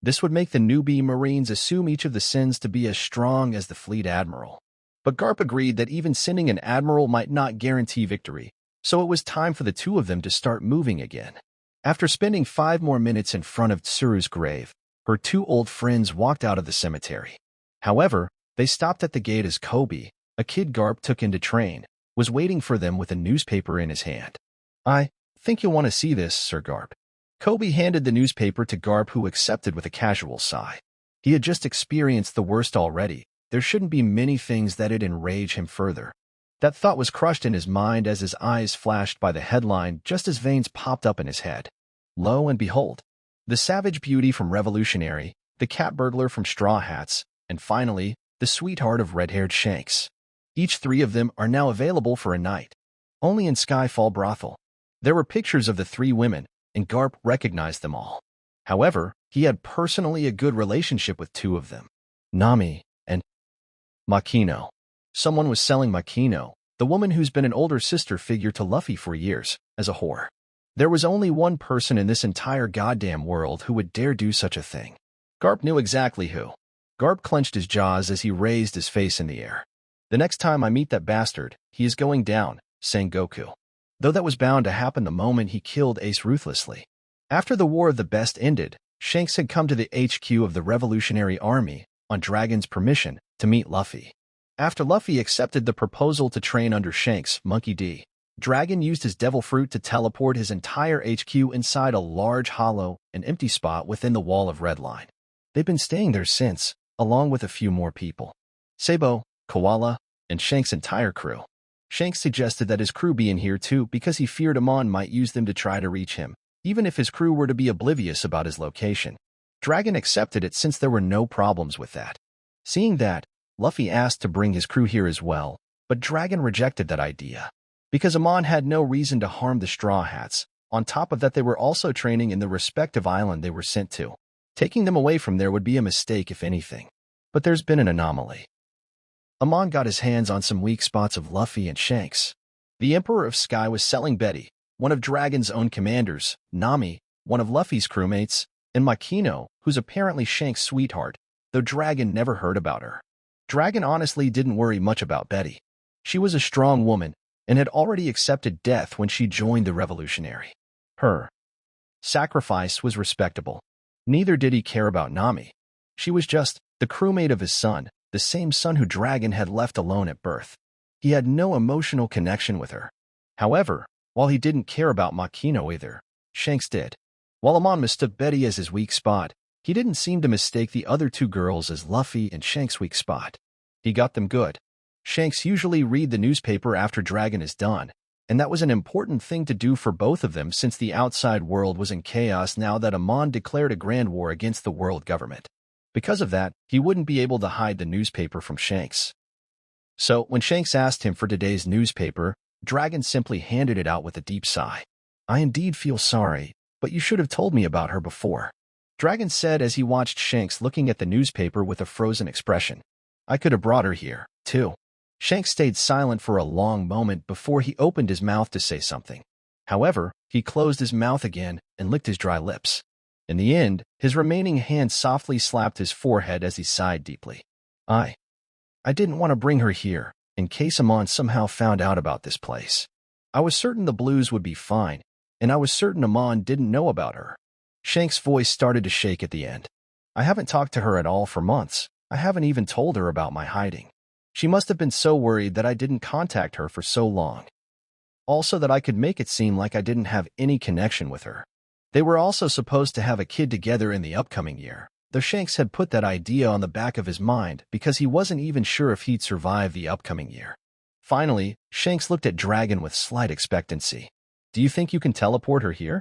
This would make the newbie Marines assume each of the sins to be as strong as the fleet admiral. But Garp agreed that even sending an admiral might not guarantee victory, so it was time for the two of them to start moving again. After spending 5 more minutes in front of Tsuru's grave, her 2 old friends walked out of the cemetery. However, they stopped at the gate as Kobe, a kid Garp took in to train, was waiting for them with a newspaper in his hand. "I think you'll want to see this, Sir Garp." Kobe handed the newspaper to Garp, who accepted with a casual sigh. He had just experienced the worst already. There shouldn't be many things that'd enrage him further. That thought was crushed in his mind as his eyes flashed by the headline just as veins popped up in his head. Lo and behold, the savage beauty from Revolutionary, the cat burglar from Straw Hats, and finally, the sweetheart of red-haired Shanks. Each 3 of them are now available for a night, only in Skyfall Brothel. There were pictures of the 3 women, and Garp recognized them all. However, he had personally a good relationship with 2 of them, Nami and Makino. Someone was selling Makino, the woman who's been an older sister figure to Luffy for years, as a whore. There was only one person in this entire goddamn world who would dare do such a thing. Garp knew exactly who. Garp clenched his jaws as he raised his face in the air. "The next time I meet that bastard, he is going down," sang Goku. Though that was bound to happen the moment he killed Ace ruthlessly. After the War of the Best ended, Shanks had come to the HQ of the Revolutionary Army, on Dragon's permission, to meet Luffy. After Luffy accepted the proposal to train under Shanks, Monkey D., Dragon used his devil fruit to teleport his entire HQ inside a large hollow and empty spot within the wall of Redline. They've been staying there since, along with a few more people. Sabo, Koala, and Shanks' entire crew. Shanks suggested that his crew be in here too because he feared Amon might use them to try to reach him, even if his crew were to be oblivious about his location. Dragon accepted it since there were no problems with that. Seeing that, Luffy asked to bring his crew here as well, but Dragon rejected that idea. Because Amon had no reason to harm the Straw Hats, on top of that they were also training in the respective island they were sent to. Taking them away from there would be a mistake if anything. But there's been an anomaly. Amon got his hands on some weak spots of Luffy and Shanks. The Emperor of Sky was selling Betty, one of Dragon's own commanders, Nami, one of Luffy's crewmates, and Makino, who's apparently Shanks' sweetheart, though Dragon never heard about her. Dragon honestly didn't worry much about Betty. She was a strong woman and had already accepted death when she joined the Revolutionary. Her sacrifice was respectable. Neither did he care about Nami. She was just the crewmate of his son, the same son who Dragon had left alone at birth. He had no emotional connection with her. However, while he didn't care about Makino either, Shanks did. While Amon mistook Betty as his weak spot, he didn't seem to mistake the other 2 girls as Luffy and Shanks' weak spot. He got them good. Shanks usually read the newspaper after Dragon is done, and that was an important thing to do for both of them since the outside world was in chaos now that Amon declared a grand war against the world government. Because of that, he wouldn't be able to hide the newspaper from Shanks. So, when Shanks asked him for today's newspaper, Dragon simply handed it out with a deep sigh. "I indeed feel sorry, but you should have told me about her before," Dragon said as he watched Shanks looking at the newspaper with a frozen expression. "I could have brought her here, too." Shanks stayed silent for a long moment before he opened his mouth to say something. However, he closed his mouth again and licked his dry lips. In the end, his remaining hand softly slapped his forehead as he sighed deeply. I didn't want to bring her here, in case Amon somehow found out about this place. I was certain the Blues would be fine, and I was certain Amon didn't know about her." Shanks' voice started to shake at the end. "I haven't talked to her at all for months. I haven't even told her about my hiding. She must have been so worried that I didn't contact her for so long. Also that I could make it seem like I didn't have any connection with her. They were also supposed to have a kid together in the upcoming year, though Shanks had put that idea on the back of his mind because he wasn't even sure if he'd survive the upcoming year." Finally, Shanks looked at Dragon with slight expectancy. "Do you think you can teleport her here?"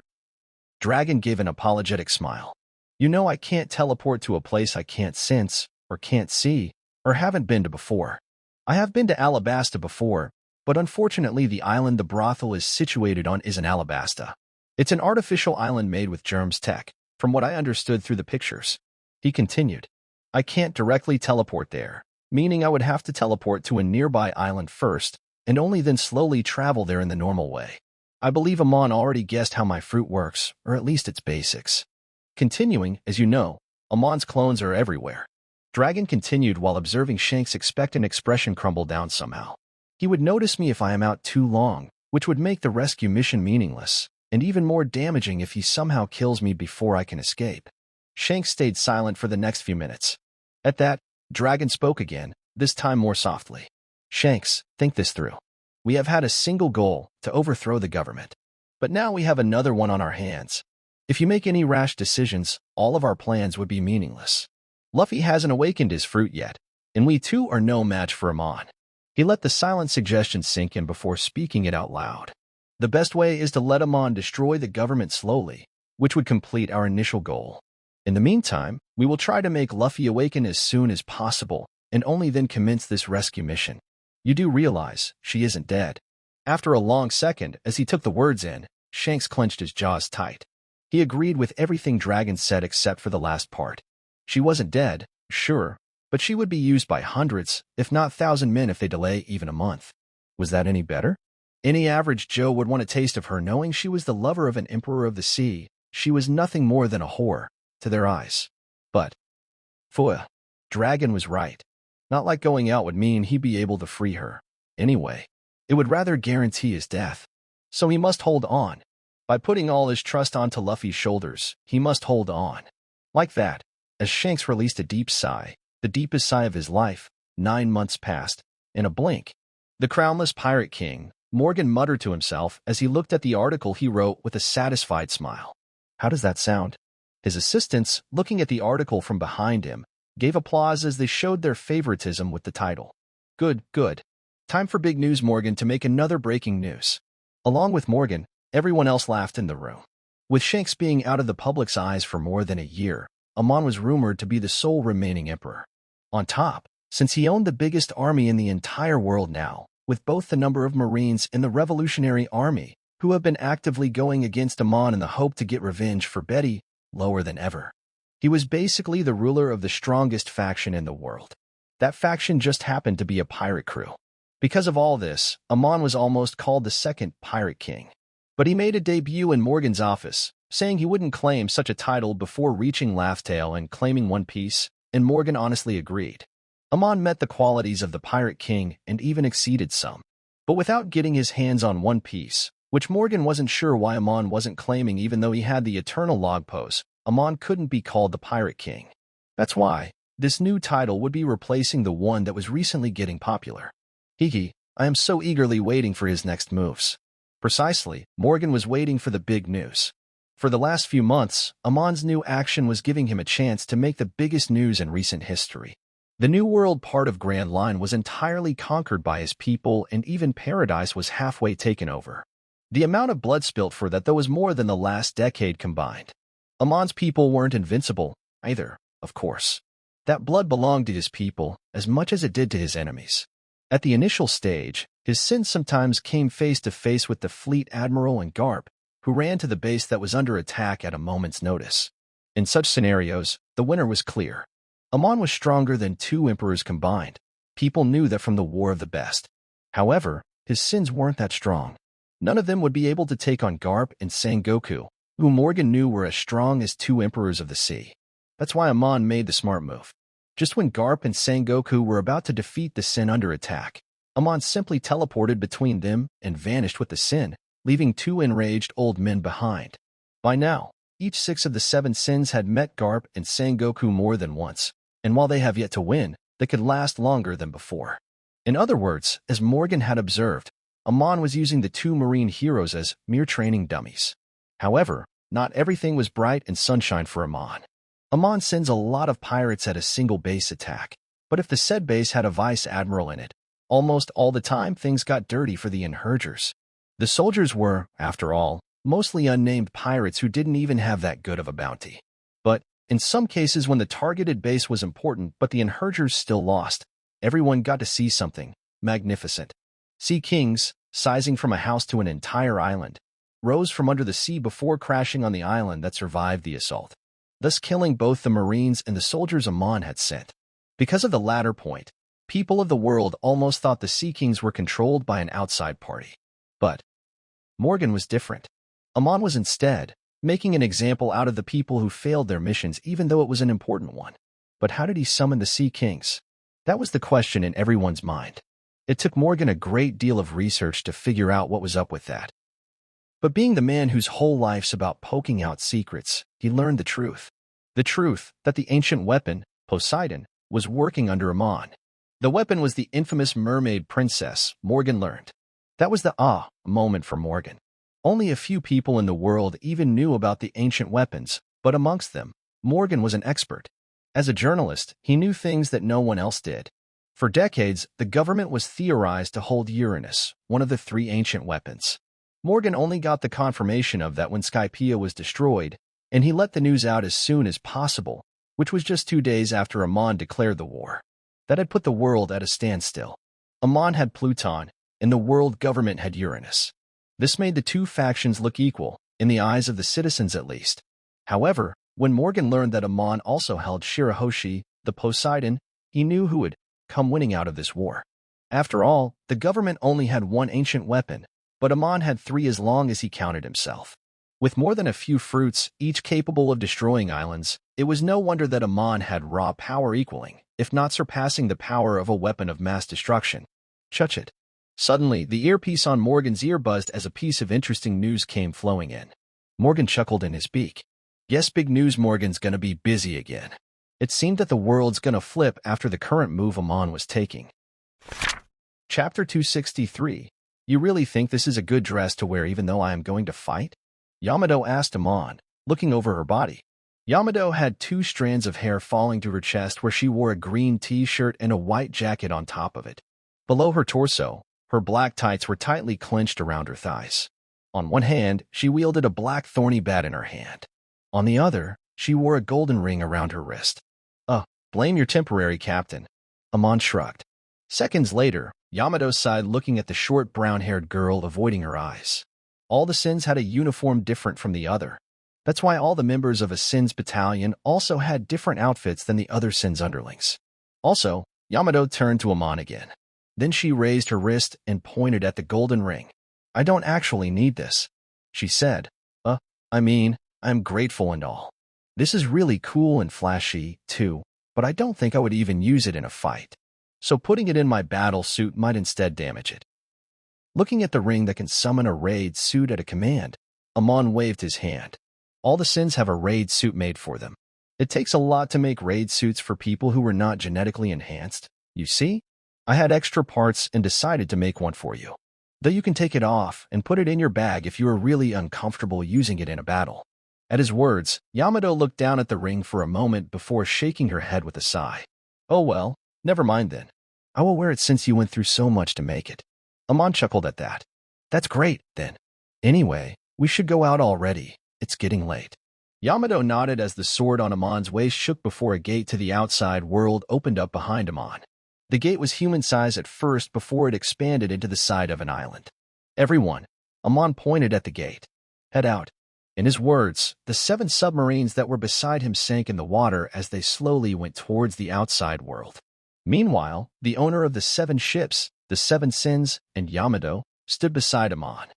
Dragon gave an apologetic smile. "You know I can't teleport to a place I can't sense, or can't see, or haven't been to before. I have been to Alabasta before, but unfortunately the island the brothel is situated on isn't Alabasta. It's an artificial island made with germs tech, from what I understood through the pictures." He continued. "I can't directly teleport there, meaning I would have to teleport to a nearby island first, and only then slowly travel there in the normal way. I believe Amon already guessed how my fruit works, or at least its basics. Continuing, as you know, Amon's clones are everywhere. Dragon continued while observing Shanks' expectant expression crumble down somehow. He would notice me if I am out too long, which would make the rescue mission meaningless, and even more damaging if he somehow kills me before I can escape. Shanks stayed silent for the next few minutes. At that, Dragon spoke again, this time more softly. Shanks, think this through. We have had a single goal, to overthrow the government. But now we have another one on our hands. If you make any rash decisions, all of our plans would be meaningless. Luffy hasn't awakened his fruit yet, and we too are no match for Amon. He let the silent suggestion sink in before speaking it out loud. The best way is to let Amon destroy the government slowly, which would complete our initial goal. In the meantime, we will try to make Luffy awaken as soon as possible, and only then commence this rescue mission. You do realize she isn't dead. After a long second, as he took the words in, Shanks clenched his jaws tight. He agreed with everything Dragon said except for the last part. She wasn't dead, sure, but she would be used by hundreds, if not 1,000 men if they delay even a month. Was that any better? Any average Joe would want a taste of her knowing she was the lover of an emperor of the sea. She was nothing more than a whore, to their eyes. But, Foya, Dragon was right. Not like going out would mean he'd be able to free her. Anyway, it would rather guarantee his death. So he must hold on. By putting all his trust onto Luffy's shoulders, he must hold on. Like that, as Shanks released a deep sigh, the deepest sigh of his life, 9 months passed. In a blink. The crownless pirate king, Morgan muttered to himself as he looked at the article he wrote with a satisfied smile. How does that sound? His assistants, looking at the article from behind him, gave applause as they showed their favoritism with the title. Good, good. Time for big news, Morgan, to make another breaking news. Along with Morgan, everyone else laughed in the room. With Shanks being out of the public's eyes for more than a year, Amon was rumored to be the sole remaining emperor. On top, since he owned the biggest army in the entire world now, with both the number of Marines in the Revolutionary Army, who have been actively going against Amon in the hope to get revenge for Betty, lower than ever. He was basically the ruler of the strongest faction in the world. That faction just happened to be a pirate crew. Because of all this, Amon was almost called the second Pirate King. But he made a debut in Morgan's office, saying he wouldn't claim such a title before reaching Laugh-Tale and claiming One Piece, and Morgan honestly agreed. Amon met the qualities of the Pirate King and even exceeded some. But without getting his hands on One Piece, which Morgan wasn't sure why Amon wasn't claiming even though he had the eternal log pose, Amon couldn't be called the Pirate King. That's why this new title would be replacing the one that was recently getting popular. Hiki, I am so eagerly waiting for his next moves. Precisely, Morgan was waiting for the big news. For the last few months, Amon's new action was giving him a chance to make the biggest news in recent history. The New World part of Grand Line was entirely conquered by his people, and even Paradise was halfway taken over. The amount of blood spilt for that though was more than the last decade combined. Amon's people weren't invincible, either, of course. That blood belonged to his people, as much as it did to his enemies. At the initial stage, his sins sometimes came face to face with the fleet admiral and Garp, who ran to the base that was under attack at a moment's notice. In such scenarios, the winner was clear. Amon was stronger than 2 emperors combined. People knew that from the War of the Best. However, his sins weren't that strong. None of them would be able to take on Garp and Sengoku, who Morgan knew were as strong as 2 emperors of the sea. That's why Amon made the smart move. Just when Garp and Sengoku were about to defeat the Sin under attack, Amon simply teleported between them and vanished with the Sin, leaving 2 enraged old men behind. By now, each 6 of the 7 Sins had met Garp and Sengoku more than once, and while they have yet to win, they could last longer than before. In other words, as Morgan had observed, Amon was using the 2 marine heroes as mere training dummies. However, not everything was bright and sunshine for Amon. Amon sends a lot of pirates at a single base attack, but if the said base had a vice admiral in it, almost all the time things got dirty for the insurgers. The soldiers were, after all, mostly unnamed pirates who didn't even have that good of a bounty. But, in some cases when the targeted base was important but the insurgers still lost, everyone got to see something magnificent. Sea kings, sizing from a house to an entire island, rose from under the sea before crashing on the island that survived the assault, thus killing both the Marines and the soldiers Amon had sent. Because of the latter point, People of the world almost thought the Sea Kings were controlled by an outside party. But Morgan was different. Amon was instead making an example out of the people who failed their missions even though it was an important one. But how did he summon the Sea Kings? That was the question in everyone's mind. It took Morgan a great deal of research to figure out what was up with that. But being the man whose whole life's about poking out secrets, he learned the truth. The truth that the ancient weapon, Poseidon, was working under Amon. The weapon was the infamous mermaid princess, Morgan learned. That was the moment for Morgan. Only a few people in the world even knew about the ancient weapons, but amongst them, Morgan was an expert. As a journalist, he knew things that no one else did. For decades, the government was theorized to hold Uranus, one of the three ancient weapons. Morgan only got the confirmation of that when Skypea was destroyed, and he let the news out as soon as possible, which was just 2 days after Amon declared the war. That had put the world at a standstill. Amon had Pluton, and the world government had Uranus. This made the two factions look equal, in the eyes of the citizens at least. However, when Morgan learned that Amon also held Shirahoshi, the Poseidon, he knew who would come winning out of this war. After all, the government only had one ancient weapon, but Amon had 3 as long as he counted himself. With more than a few fruits, each capable of destroying islands, it was no wonder that Amon had raw power equaling, if not surpassing the power of a weapon of mass destruction. Chuch it. Suddenly, the earpiece on Morgan's ear buzzed as a piece of interesting news came flowing in. Morgan chuckled in his beak. Yes, big news, Morgan's gonna be busy again. It seemed that the world's gonna flip after the current move Amon was taking. Chapter 263. You really think this is a good dress to wear even though I am going to fight? Yamato asked Amon, looking over her body. Yamato had 2 strands of hair falling to her chest where she wore a green t-shirt and a white jacket on top of it. Below her torso, her black tights were tightly clenched around her thighs. On one hand, she wielded a black thorny bat in her hand. On the other, she wore a golden ring around her wrist. Blame your temporary captain. Amon shrugged. Seconds later, Yamato sighed looking at the short brown-haired girl avoiding her eyes. All the Sins had a uniform different from the other. That's why all the members of a Sins battalion also had different outfits than the other Sins underlings. Also, Yamato turned to Amon again. Then she raised her wrist and pointed at the golden ring. I don't actually need this, she said. I'm grateful and all. This is really cool and flashy, too, but I don't think I would even use it in a fight. So putting it in my battle suit might instead damage it. Looking at the ring that can summon a raid suit at a command, Amon waved his hand. All the Sins have a raid suit made for them. It takes a lot to make raid suits for people who were not genetically enhanced. You see? I had extra parts and decided to make one for you. Though you can take it off and put it in your bag if you are really uncomfortable using it in a battle. At his words, Yamato looked down at the ring for a moment before shaking her head with a sigh. Oh well, never mind then. I will wear it since you went through so much to make it. Amon chuckled at that. That's great, then. Anyway, we should go out already. It's getting late. Yamato nodded as the sword on Amon's waist shook before a gate to the outside world opened up behind Amon. The gate was human-size at first before it expanded into the side of an island. Everyone, Amon pointed at the gate. Head out. In his words, the 7 submarines that were beside him sank in the water as they slowly went towards the outside world. Meanwhile, the owner of the 7 ships, the 7 Sins, and Yamato, stood beside Amon.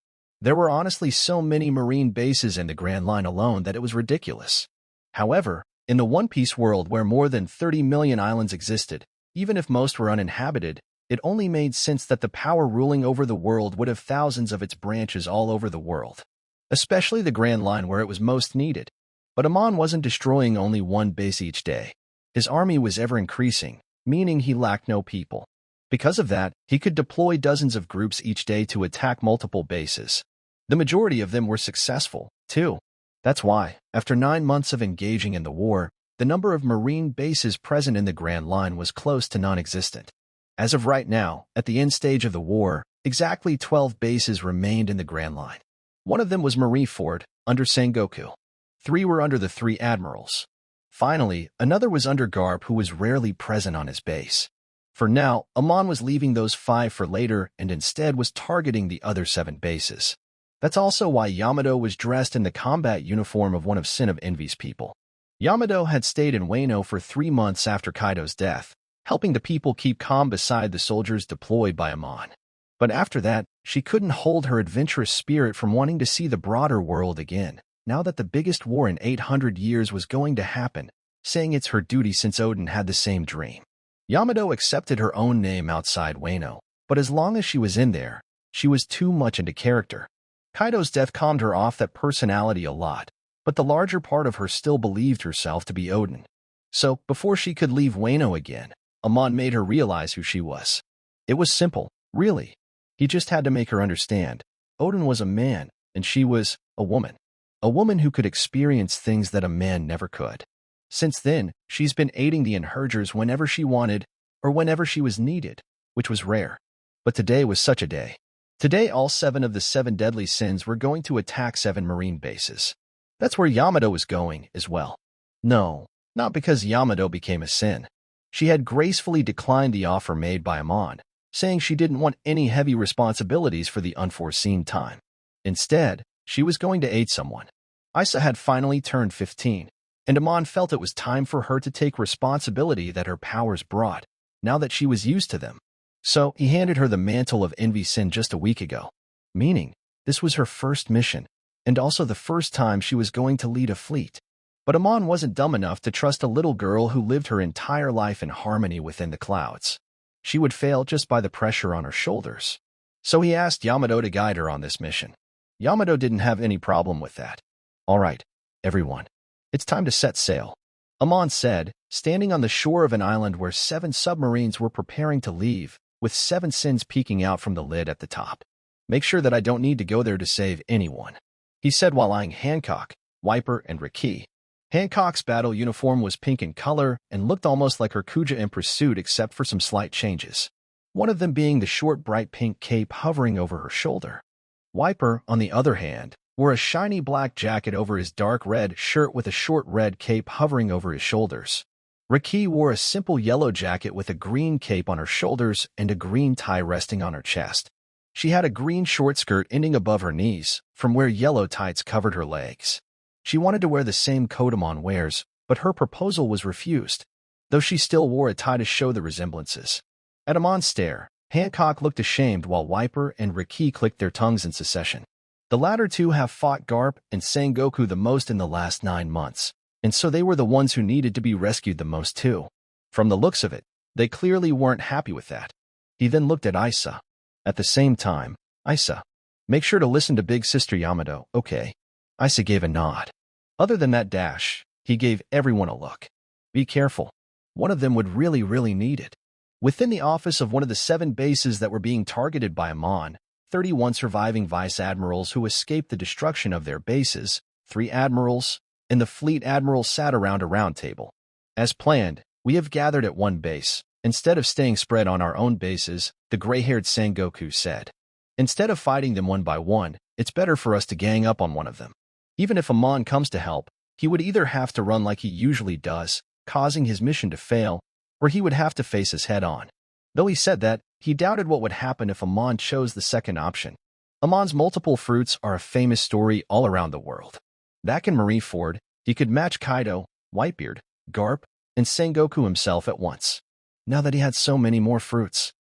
There were honestly so many marine bases in the Grand Line alone that it was ridiculous. However, in the One Piece world where more than 30 million islands existed, even if most were uninhabited, it only made sense that the power ruling over the world would have thousands of its branches all over the world. Especially the Grand Line where it was most needed. But Amon wasn't destroying only one base each day. His army was ever increasing, meaning he lacked no people. Because of that, he could deploy dozens of groups each day to attack multiple bases. The majority of them were successful, too. That's why, after 9 months of engaging in the war, the number of marine bases present in the Grand Line was close to non-existent. As of right now, at the end stage of the war, exactly 12 bases remained in the Grand Line. One of them was Marineford, under Sengoku. 3 were under the 3 Admirals. Finally, another was under Garp, who was rarely present on his base. For now, Amon was leaving those 5 for later and instead was targeting the other 7 bases. That's also why Yamato was dressed in the combat uniform of one of Sin of Envy's people. Yamato had stayed in Wano for 3 months after Kaido's death, helping the people keep calm beside the soldiers deployed by Amon. But after that, she couldn't hold her adventurous spirit from wanting to see the broader world again, now that the biggest war in 800 years was going to happen, saying it's her duty since Odin had the same dream. Yamato accepted her own name outside Wano, but as long as she was in there, she was too much into character. Kaido's death calmed her off that personality a lot, but the larger part of her still believed herself to be Odin. So, before she could leave Wano again, Amon made her realize who she was. It was simple, really. He just had to make her understand. Odin was a man, and she was a woman. A woman who could experience things that a man never could. Since then, she's been aiding the Inhurgers whenever she wanted, or whenever she was needed, which was rare. But today was such a day. Today all 7 of the 7 deadly sins were going to attack 7 marine bases. That's where Yamato was going as well. No, not because Yamato became a sin. She had gracefully declined the offer made by Amon, saying she didn't want any heavy responsibilities for the unforeseen time. Instead, she was going to aid someone. Isa had finally turned 15, and Amon felt it was time for her to take responsibility that her powers brought, now that she was used to them. So, he handed her the mantle of Envy Sin just a week ago, meaning this was her first mission, and also the first time she was going to lead a fleet. But Amon wasn't dumb enough to trust a little girl who lived her entire life in harmony within the clouds. She would fail just by the pressure on her shoulders. So he asked Yamato to guide her on this mission. Yamato didn't have any problem with that. All right, everyone. It's time to set sail, Amon said, standing on the shore of an island where 7 submarines were preparing to leave, with 7 sins peeking out from the lid at the top. Make sure that I don't need to go there to save anyone, he said while eyeing Hancock, Wiper, and Riki. Hancock's battle uniform was pink in color and looked almost like her Kuja Empress suit except for some slight changes, one of them being the short bright pink cape hovering over her shoulder. Wiper, on the other hand, wore a shiny black jacket over his dark red shirt with a short red cape hovering over his shoulders. Riki wore a simple yellow jacket with a green cape on her shoulders and a green tie resting on her chest. She had a green short skirt ending above her knees, from where yellow tights covered her legs. She wanted to wear the same coat Amon wears, but her proposal was refused, though she still wore a tie to show the resemblances. At Amon's stare, Hancock looked ashamed while Wiper and Riki clicked their tongues in succession. The latter two have fought Garp and Sengoku the most in the last 9 months, and so they were the ones who needed to be rescued the most too. From the looks of it, they clearly weren't happy with that. He then looked at Isa. At the same time, Isa, make sure to listen to Big Sister Yamato, okay? Isa gave a nod. Other than that dash, he gave everyone a look. Be careful. One of them would really need it. Within the office of one of the 7 bases that were being targeted by Amon, 31 surviving vice admirals who escaped the destruction of their bases, 3 admirals, and the fleet admiral sat around a round table. As planned, we have gathered at one base, instead of staying spread on our own bases, the gray-haired Sengoku said. Instead of fighting them one by one, it's better for us to gang up on one of them. Even if Amon comes to help, he would either have to run like he usually does, causing his mission to fail, or he would have to face us head-on. Though he said that, he doubted what would happen if Amon chose the second option. Amon's multiple fruits are a famous story all around the world. Back in Marineford, he could match Kaido, Whitebeard, Garp, and Sengoku himself at once. Now that he had so many more fruits.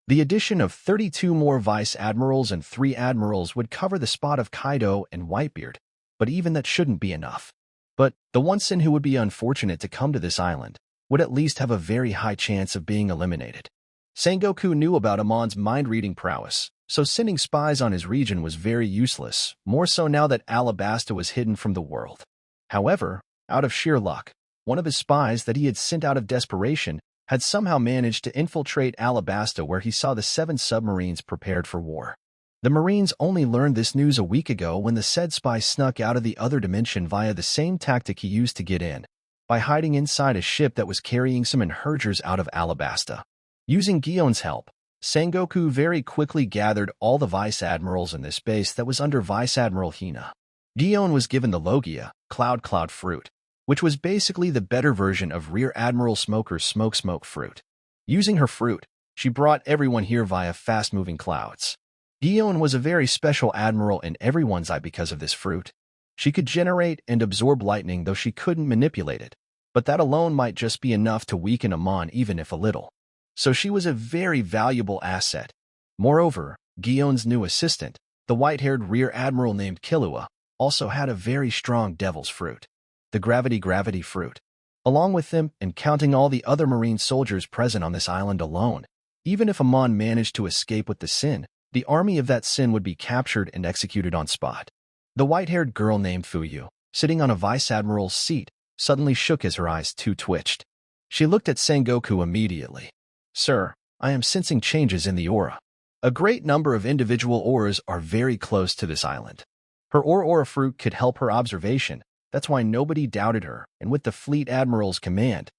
The addition of 32 more vice admirals and 3 admirals would cover the spot of Kaido and Whitebeard, but even that shouldn't be enough. But the one sin who would be unfortunate to come to this island would at least have a very high chance of being eliminated. Sengoku knew about Amon's mind-reading prowess, so sending spies on his region was very useless, more so now that Alabasta was hidden from the world. However, out of sheer luck, one of his spies that he had sent out of desperation had somehow managed to infiltrate Alabasta where he saw the 7 submarines prepared for war. The Marines only learned this news a week ago when the said spy snuck out of the other dimension via the same tactic he used to get in, by hiding inside a ship that was carrying some Inhurgers out of Alabasta. Using Gion's help, Sengoku very quickly gathered all the vice admirals in this base that was under Vice Admiral Hina. Gion was given the Logia, Cloud fruit, which was basically the better version of Rear Admiral Smoker's Smoke fruit. Using her fruit, she brought everyone here via fast-moving clouds. Gion was a very special admiral in everyone's eye because of this fruit. She could generate and absorb lightning though she couldn't manipulate it. but that alone might just be enough to weaken Amon even if a little. So she was a very valuable asset. Moreover, Gion's new assistant, the white-haired rear admiral named Killua, also had a very strong devil's fruit, the gravity fruit. Along with them, and counting all the other marine soldiers present on this island alone, even if Amon managed to escape with the Sin, the army of that Sin would be captured and executed on spot. The white-haired girl named Fuyu, sitting on a vice-admiral's seat, suddenly shook as her eyes too twitched. She looked at Sengoku immediately. "Sir, I am sensing changes in the aura. A great number of individual auras are very close to this island." Her aura fruit could help her observation. That's why nobody doubted her, and with the fleet admiral's command,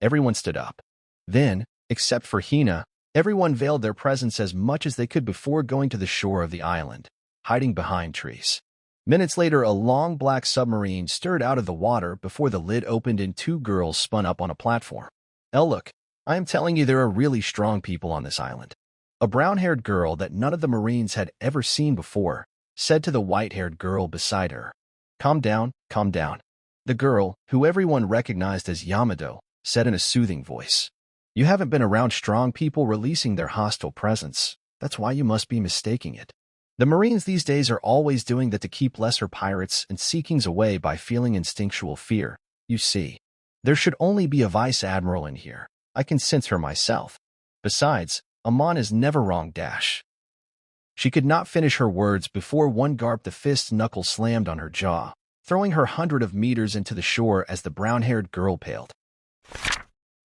everyone stood up. Then, except for Hina, everyone veiled their presence as much as they could before going to the shore of the island, hiding behind trees. Minutes later, a long black submarine stirred out of the water before the lid opened and two girls spun up on a platform. Look, I am telling you there are really strong people on this island." A brown-haired girl that none of the Marines had ever seen before said to the white-haired girl beside her. Calm down, calm down." The girl, who everyone recognized as Yamato, said in a soothing voice. "You haven't been around strong people releasing their hostile presence. That's why you must be mistaking it. The Marines these days are always doing that to keep lesser pirates and seekings away by feeling instinctual fear. You see, there should only be a vice-admiral in here. I can sense her myself. Besides, Amon is never wrong dash." She could not finish her words before one Garp the fist knuckle slammed on her jaw, throwing her 100 meters into the shore as the brown-haired girl paled.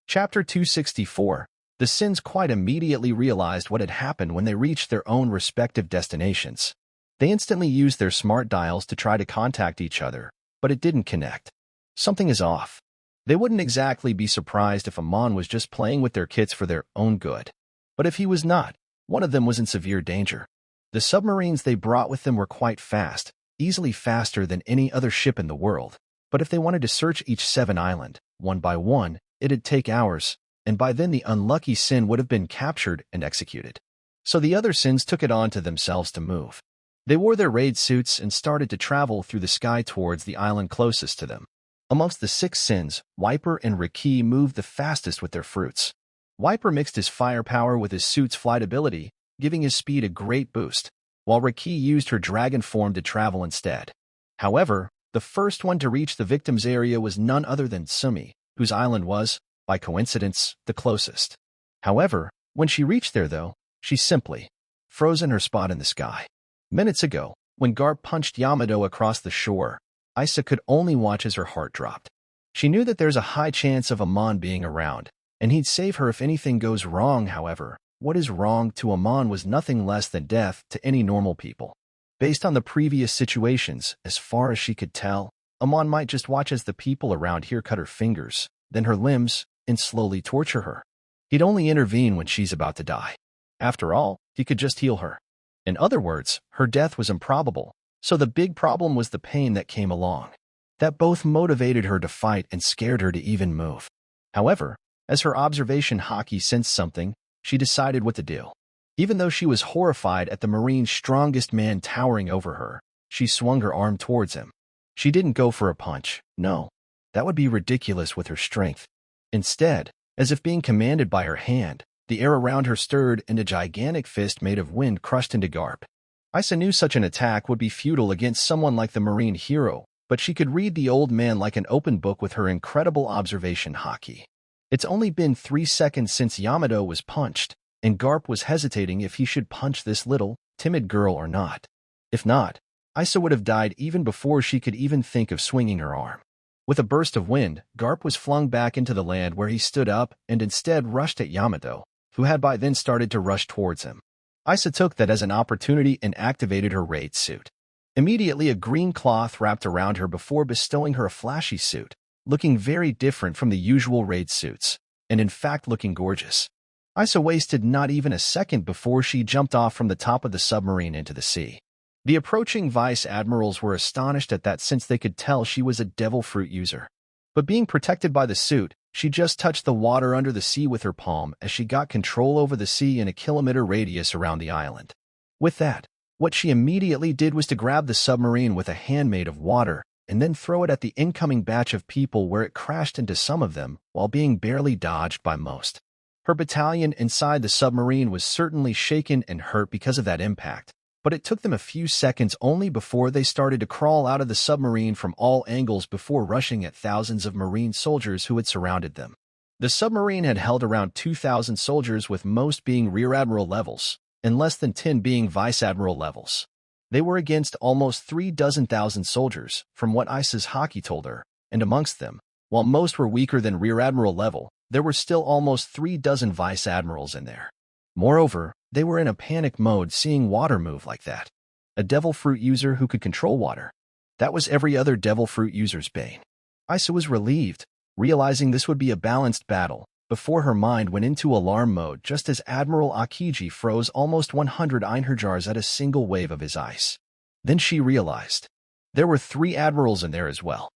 Chapter 264. The Sins quite immediately realized what had happened when they reached their own respective destinations. They instantly used their smart dials to try to contact each other, but it didn't connect. Something is off. They wouldn't exactly be surprised if Amon was just playing with their kits for their own good. But if he was not, one of them was in severe danger. The submarines they brought with them were quite fast, easily faster than any other ship in the world. But if they wanted to search each 7-island, one by one, it'd take hours, and by then the unlucky Sin would have been captured and executed. So the other Sins took it on to themselves to move. They wore their raid suits and started to travel through the sky towards the island closest to them. Amongst the 6 Sins, Wiper and Riki moved the fastest with their fruits. Wiper mixed his firepower with his suit's flight ability, giving his speed a great boost, while Riki used her dragon form to travel instead. However, the first one to reach the victim's area was none other than Sumi, whose island was, by coincidence, the closest. However, when she reached there, though, she simply froze in her spot in the sky. Minutes ago, when Garp punched Yamato across the shore, Isa could only watch as her heart dropped. She knew that there's a high chance of Amon being around, and he'd save her if anything goes wrong. However, what is wrong to Amon was nothing less than death to any normal people. Based on the previous situations, as far as she could tell, Amon might just watch as the people around here cut her fingers, then her limbs, and slowly torture her. He'd only intervene when she's about to die. After all, he could just heal her. In other words, her death was improbable, so the big problem was the pain that came along. That both motivated her to fight and scared her to even move. However, as her observation haki sensed something, she decided what to do. Even though she was horrified at the Marine's strongest man towering over her, she swung her arm towards him. She didn't go for a punch, no. That would be ridiculous with her strength. Instead, as if being commanded by her hand, the air around her stirred and a gigantic fist made of wind crushed into Garp. Isa knew such an attack would be futile against someone like the Marine hero, but she could read the old man like an open book with her incredible observation haki. It's only been 3 seconds since Yamato was punched, and Garp was hesitating if he should punch this little, timid girl or not. If not, Isa would have died even before she could even think of swinging her arm. With a burst of wind, Garp was flung back into the land where he stood up and instead rushed at Yamato, who had by then started to rush towards him. Isa took that as an opportunity and activated her raid suit. Immediately, a green cloth wrapped around her before bestowing her a flashy suit, looking very different from the usual raid suits, and in fact looking gorgeous. Isa wasted not even a second before she jumped off from the top of the submarine into the sea. The approaching vice-admirals were astonished at that since they could tell she was a devil fruit user. But being protected by the suit, she just touched the water under the sea with her palm as she got control over the sea in a kilometer radius around the island. With that, what she immediately did was to grab the submarine with a hand made of water and then throw it at the incoming batch of people where it crashed into some of them while being barely dodged by most. Her battalion inside the submarine was certainly shaken and hurt because of that impact, but it took them a few seconds only before they started to crawl out of the submarine from all angles before rushing at thousands of Marine soldiers who had surrounded them. The submarine had held around 2,000 soldiers, with most being Rear Admiral levels, and less than 10 being Vice Admiral levels. They were against almost 36,000 soldiers, from what Isa's Haki told her, and amongst them, while most were weaker than Rear Admiral level, there were still almost 36 Vice Admirals in there. Moreover, they were in a panic mode seeing water move like that. A Devil Fruit user who could control water. That was every other Devil Fruit user's bane. Isa was relieved, realizing this would be a balanced battle, before her mind went into alarm mode just as Admiral Akiji froze almost 100 Einherjars at a single wave of his ice. Then she realized. There were 3 Admirals in there as well.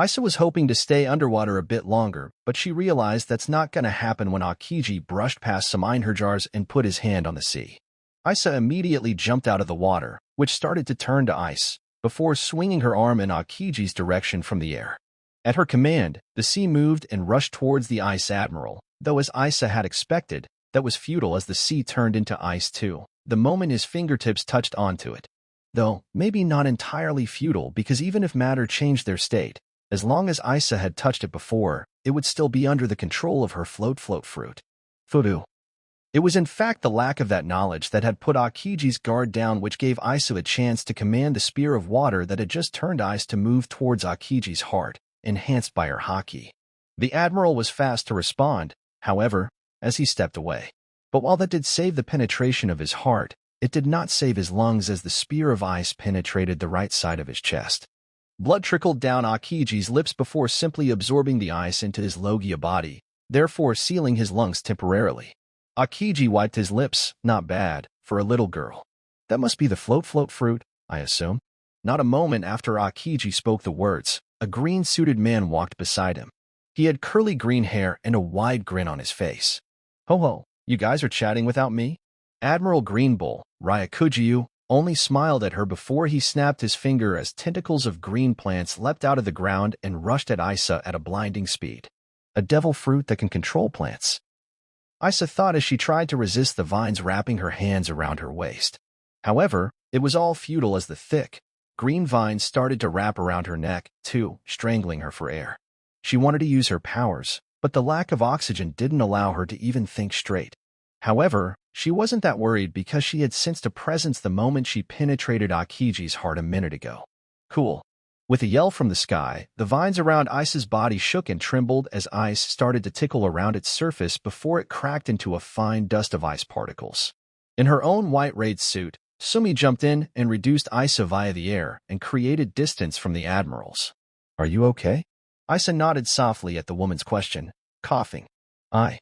Isa was hoping to stay underwater a bit longer, but she realized that's not going to happen when Akiji brushed past some Einherjars and put his hand on the sea. Isa immediately jumped out of the water, which started to turn to ice, before swinging her arm in Akiji's direction from the air. At her command, the sea moved and rushed towards the Ice Admiral, though as Isa had expected, that was futile as the sea turned into ice too, the moment his fingertips touched onto it. Though, maybe not entirely futile, because even if matter changed their state, as long as Isa had touched it before, it would still be under the control of her float fruit. Fudu. It was in fact the lack of that knowledge that had put Akiji's guard down, which gave Isa a chance to command the spear of water that had just turned ice to move towards Akiji's heart, enhanced by her haki. The Admiral was fast to respond, however, as he stepped away. But while that did save the penetration of his heart, it did not save his lungs as the spear of ice penetrated the right side of his chest. Blood trickled down Akiji's lips before simply absorbing the ice into his Logia body, therefore sealing his lungs temporarily. Akiji wiped his lips, not bad, for a little girl. That must be the float fruit, I assume. Not a moment after Akiji spoke the words, a green-suited man walked beside him. He had curly green hair and a wide grin on his face. Ho, you guys are chatting without me? Admiral Greenbull, Ryakujiu, only smiled at her before he snapped his finger as tentacles of green plants leapt out of the ground and rushed at Isa at a blinding speed. A devil fruit that can control plants. Isa thought as she tried to resist the vines wrapping her hands around her waist. However, it was all futile as the thick, green vines started to wrap around her neck, too, strangling her for air. She wanted to use her powers, but the lack of oxygen didn't allow her to even think straight. However, she wasn't that worried because she had sensed a presence the moment she penetrated Akiji's heart a minute ago. Cool. With a yell from the sky, the vines around Isa's body shook and trembled as ice started to tickle around its surface before it cracked into a fine dust of ice particles. In her own white raid suit, Sumi jumped in and reduced Isa via the air and created distance from the Admirals. Are you okay? Isa nodded softly at the woman's question, coughing. I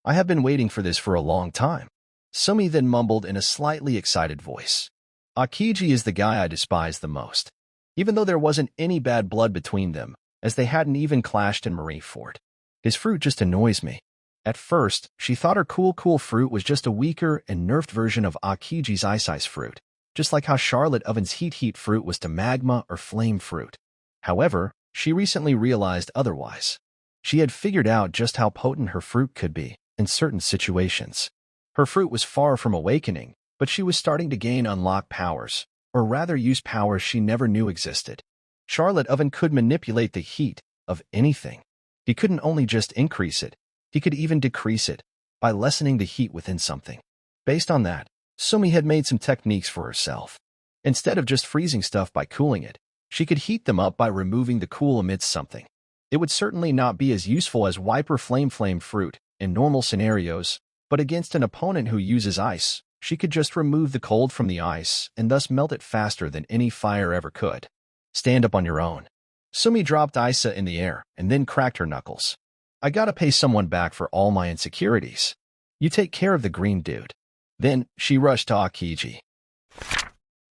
have been waiting for this for a long time. Sumi then mumbled in a slightly excited voice. Akiji is the guy I despise the most. Even though there wasn't any bad blood between them, as they hadn't even clashed in Marineford. His fruit just annoys me. At first, she thought her cool fruit was just a weaker and nerfed version of Akiji's ice fruit, just like how Charlotte Oven's heat fruit was to magma or flame fruit. However, she recently realized otherwise. She had figured out just how potent her fruit could be in certain situations. Her fruit was far from awakening, but she was starting to gain unlocked powers, or rather use powers she never knew existed. Charlotte Oven could manipulate the heat of anything. He couldn't only just increase it, he could even decrease it by lessening the heat within something. Based on that, Sumi had made some techniques for herself. Instead of just freezing stuff by cooling it, she could heat them up by removing the cool amidst something. It would certainly not be as useful as Wiper Flame fruit in normal scenarios, but against an opponent who uses ice, she could just remove the cold from the ice and thus melt it faster than any fire ever could. Stand up on your own. Sumi dropped Isa in the air and then cracked her knuckles. I gotta pay someone back for all my insecurities. You take care of the green dude. Then she rushed to Akiji.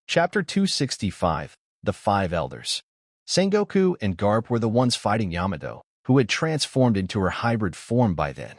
Chapter 265, The Five Elders. Sengoku and Garp were the ones fighting Yamato, who had transformed into her hybrid form by then.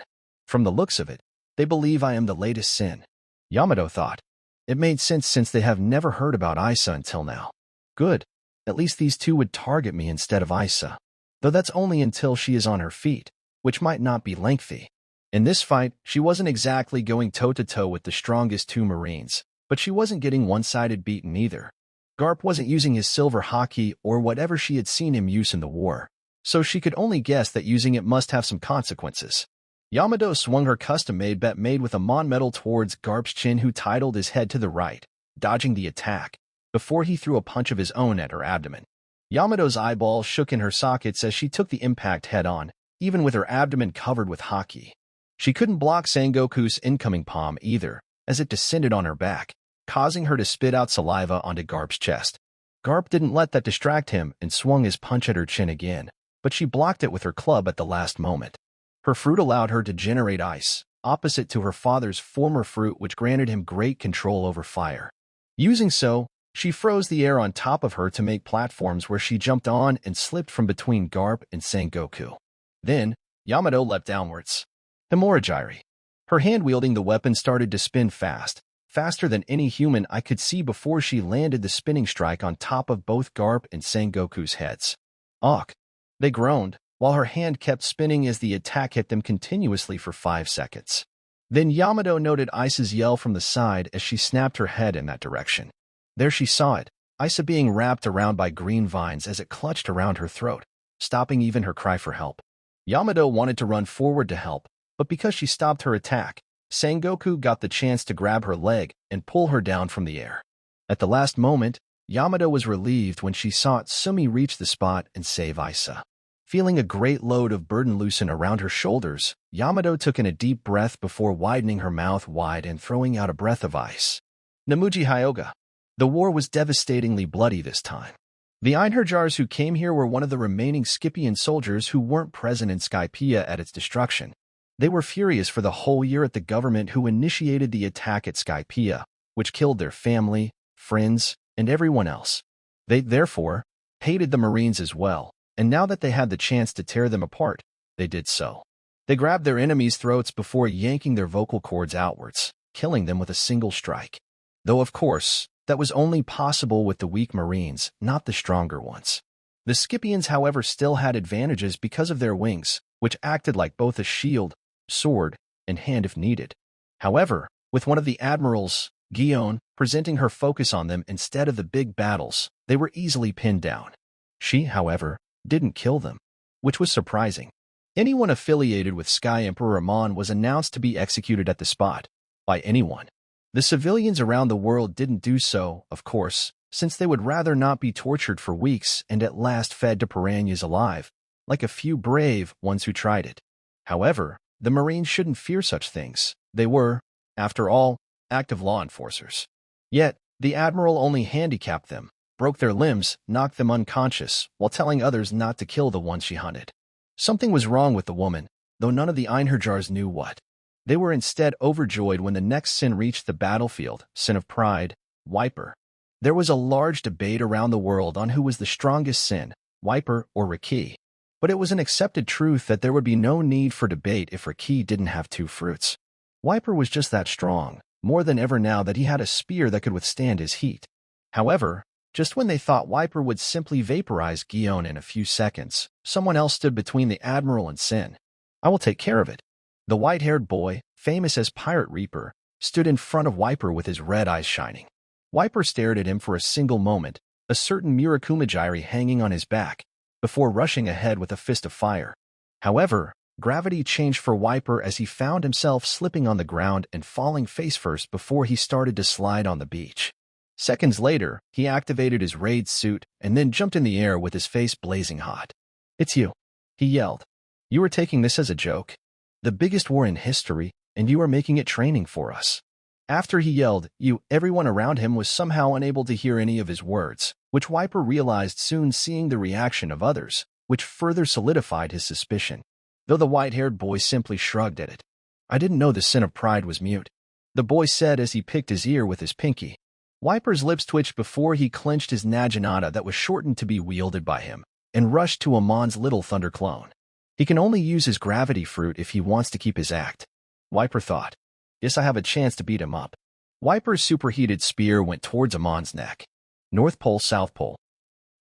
From the looks of it, they believe I am the latest sin. Yamato thought. It made sense since they have never heard about Isa until now. Good. At least these two would target me instead of Isa. Though that's only until she is on her feet, which might not be lengthy. In this fight, she wasn't exactly going toe-to-toe with the strongest two Marines, but she wasn't getting one-sided beaten either. Garp wasn't using his silver haki or whatever she had seen him use in the war, so she could only guess that using it must have some consequences. Yamato swung her custom-made bet made with Amon metal towards Garp's chin, who titled his head to the right, dodging the attack, before he threw a punch of his own at her abdomen. Yamato's eyeballs shook in her sockets as she took the impact head-on, even with her abdomen covered with haki. She couldn't block Sengoku's incoming palm either, as it descended on her back, causing her to spit out saliva onto Garp's chest. Garp didn't let that distract him and swung his punch at her chin again, but she blocked it with her club at the last moment. Her fruit allowed her to generate ice, opposite to her father's former fruit, which granted him great control over fire. Using so, she froze the air on top of her to make platforms where she jumped on and slipped from between Garp and Sengoku. Then, Yamato leapt downwards. Hemorrhagiri. Her hand wielding the weapon started to spin fast, faster than any human I could see, before she landed the spinning strike on top of both Garp and Sengoku's heads. Auk! They groaned, while her hand kept spinning as the attack hit them continuously for 5 seconds. Then Yamato noted Isa's yell from the side as she snapped her head in that direction. There she saw it, Isa being wrapped around by green vines as it clutched around her throat, stopping even her cry for help. Yamato wanted to run forward to help, but because she stopped her attack, Sengoku got the chance to grab her leg and pull her down from the air. At the last moment, Yamato was relieved when she saw Tsumi reach the spot and save Isa. Feeling a great load of burden loosen around her shoulders, Yamato took in a deep breath before widening her mouth wide and throwing out a breath of ice. Namuji Hyoga. The war was devastatingly bloody this time. The Einherjars who came here were one of the remaining Skypiean soldiers who weren't present in Skypiea at its destruction. They were furious for the whole year at the government who initiated the attack at Skypiea, which killed their family, friends, and everyone else. They, therefore, hated the Marines as well, and now that they had the chance to tear them apart, they did so. They grabbed their enemies' throats before yanking their vocal cords outwards, killing them with a single strike. Though, of course, that was only possible with the weak Marines, not the stronger ones. The Skypieans, however, still had advantages because of their wings, which acted like both a shield, sword, and hand if needed. However, with one of the Admirals, Gion, presenting her focus on them instead of the big battles, they were easily pinned down. She, however, didn't kill them, which was surprising. Anyone affiliated with Sky Emperor Amon was announced to be executed at the spot, by anyone. The civilians around the world didn't do so, of course, since they would rather not be tortured for weeks and at last fed to piranhas alive, like a few brave ones who tried it. However, the Marines shouldn't fear such things. They were, after all, active law enforcers. Yet, the Admiral only handicapped them, broke their limbs, knocked them unconscious, while telling others not to kill the ones she hunted. Something was wrong with the woman, though none of the Einherjars knew what. They were instead overjoyed when the next sin reached the battlefield, sin of pride, Wiper. There was a large debate around the world on who was the strongest sin, Wiper or Riki. But it was an accepted truth that there would be no need for debate if Riki didn't have two fruits. Wiper was just that strong, more than ever now that he had a spear that could withstand his heat. However, just when they thought Wiper would simply vaporize Gion in a few seconds, someone else stood between the Admiral and Sin. I will take care of it. The white-haired boy, famous as Pirate Reaper, stood in front of Wiper with his red eyes shining. Wiper stared at him for a single moment, a certain Murakumajiri hanging on his back, before rushing ahead with a fist of fire. However, gravity changed for Wiper as he found himself slipping on the ground and falling face-first before he started to slide on the beach. Seconds later, he activated his raid suit and then jumped in the air with his face blazing hot. "It's you," he yelled. "You are taking this as a joke. The biggest war in history, and you are making it training for us." After he yelled, everyone around him was somehow unable to hear any of his words, which Wiper realized soon, seeing the reaction of others, which further solidified his suspicion. Though the white-haired boy simply shrugged at it. "I didn't know the sin of pride was mute," the boy said as he picked his ear with his pinky. Wiper's lips twitched before he clenched his naginata that was shortened to be wielded by him, and rushed to Amon's little thunder clone. He can only use his gravity fruit if he wants to keep his act. Wiper thought. Yes, I have a chance to beat him up. Wiper's superheated spear went towards Amon's neck. North Pole, South Pole.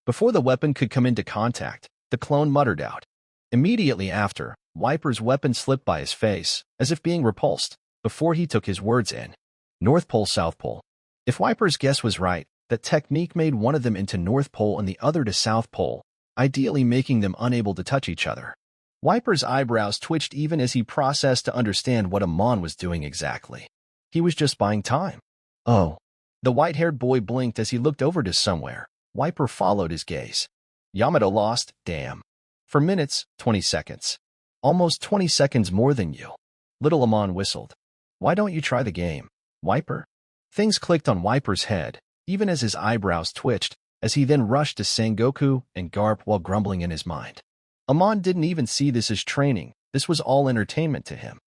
Before the weapon could come into contact, the clone muttered out. Immediately after, Wiper's weapon slipped by his face, as if being repulsed, before he took his words in. North Pole, South Pole. If Wiper's guess was right, that technique made one of them into North Pole and the other to South Pole, ideally making them unable to touch each other. Wiper's eyebrows twitched even as he processed to understand what Amon was doing exactly. He was just buying time. Oh. The white-haired boy blinked as he looked over to somewhere. Wiper followed his gaze. Yamato lost, damn. For minutes, 20 seconds. Almost 20 seconds more than you. Little Amon whistled. Why don't you try the game, Wiper? Things clicked on Wiper's head, even as his eyebrows twitched, as he then rushed to Sengoku and Garp while grumbling in his mind. Amon didn't even see this as training. This was all entertainment to him.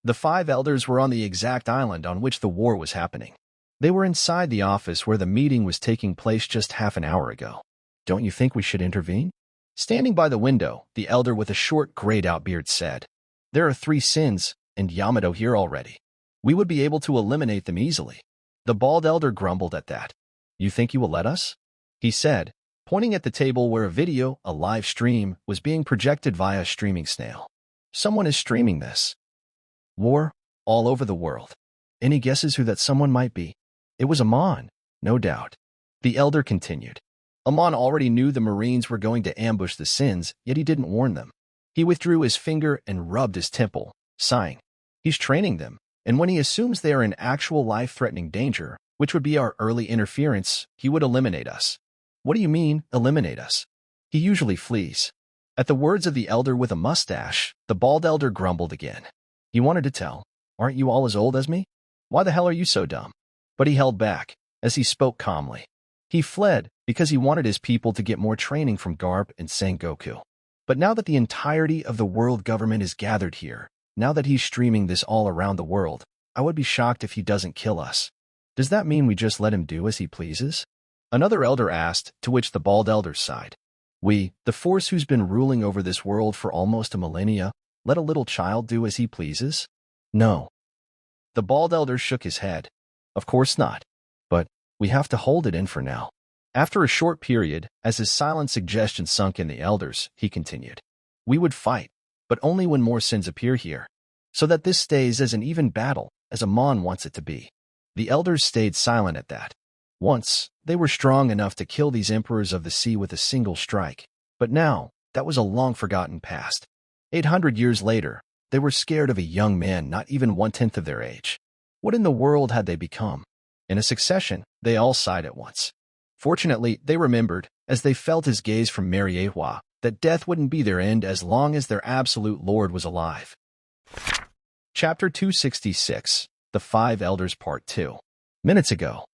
The 5 elders were on the exact island on which the war was happening. They were inside the office where the meeting was taking place just half an hour ago. Don't you think we should intervene? Standing by the window, the elder with a short, grayed-out beard said, There are 3 sins, and Yamato here already. We would be able to eliminate them easily. The bald elder grumbled at that. You think you will let us? He said, pointing at the table where a video, a live stream, was being projected via a streaming snail. Someone is streaming this. War, all over the world. Any guesses who that someone might be? It was Amon, no doubt. The elder continued. Amon already knew the Marines were going to ambush the Sins, yet he didn't warn them. He withdrew his finger and rubbed his temple, sighing. He's training them, and when he assumes they are in actual life-threatening danger, which would be our early interference, he would eliminate us. What do you mean, eliminate us? He usually flees. At the words of the elder with a mustache, the bald elder grumbled again. He wanted to tell, Aren't you all as old as me? Why the hell are you so dumb? But he held back, as he spoke calmly. He fled because he wanted his people to get more training from Garp and Sengoku. But now that the entirety of the world government is gathered here, now that he's streaming this all around the world, I would be shocked if he doesn't kill us. Does that mean we just let him do as he pleases? Another elder asked, to which the bald elder sighed. We, the force who's been ruling over this world for almost a millennia, let a little child do as he pleases? No. The bald elder shook his head. Of course not. But we have to hold it in for now. After a short period, as his silent suggestion sunk in the elders, he continued. We would fight, but only when more sins appear here, so that this stays as an even battle, as Amon wants it to be. The elders stayed silent at that. Once, they were strong enough to kill these emperors of the sea with a single strike, but now, that was a long-forgotten past. 800 years later, they were scared of a young man not even 1/10 of their age. What in the world had they become? In a succession, they all sighed at once. Fortunately, they remembered, as they felt his gaze from Mariehua, that death wouldn't be their end as long as their absolute lord was alive. Chapter 266, The 5 Elders Part 2. Minutes ago.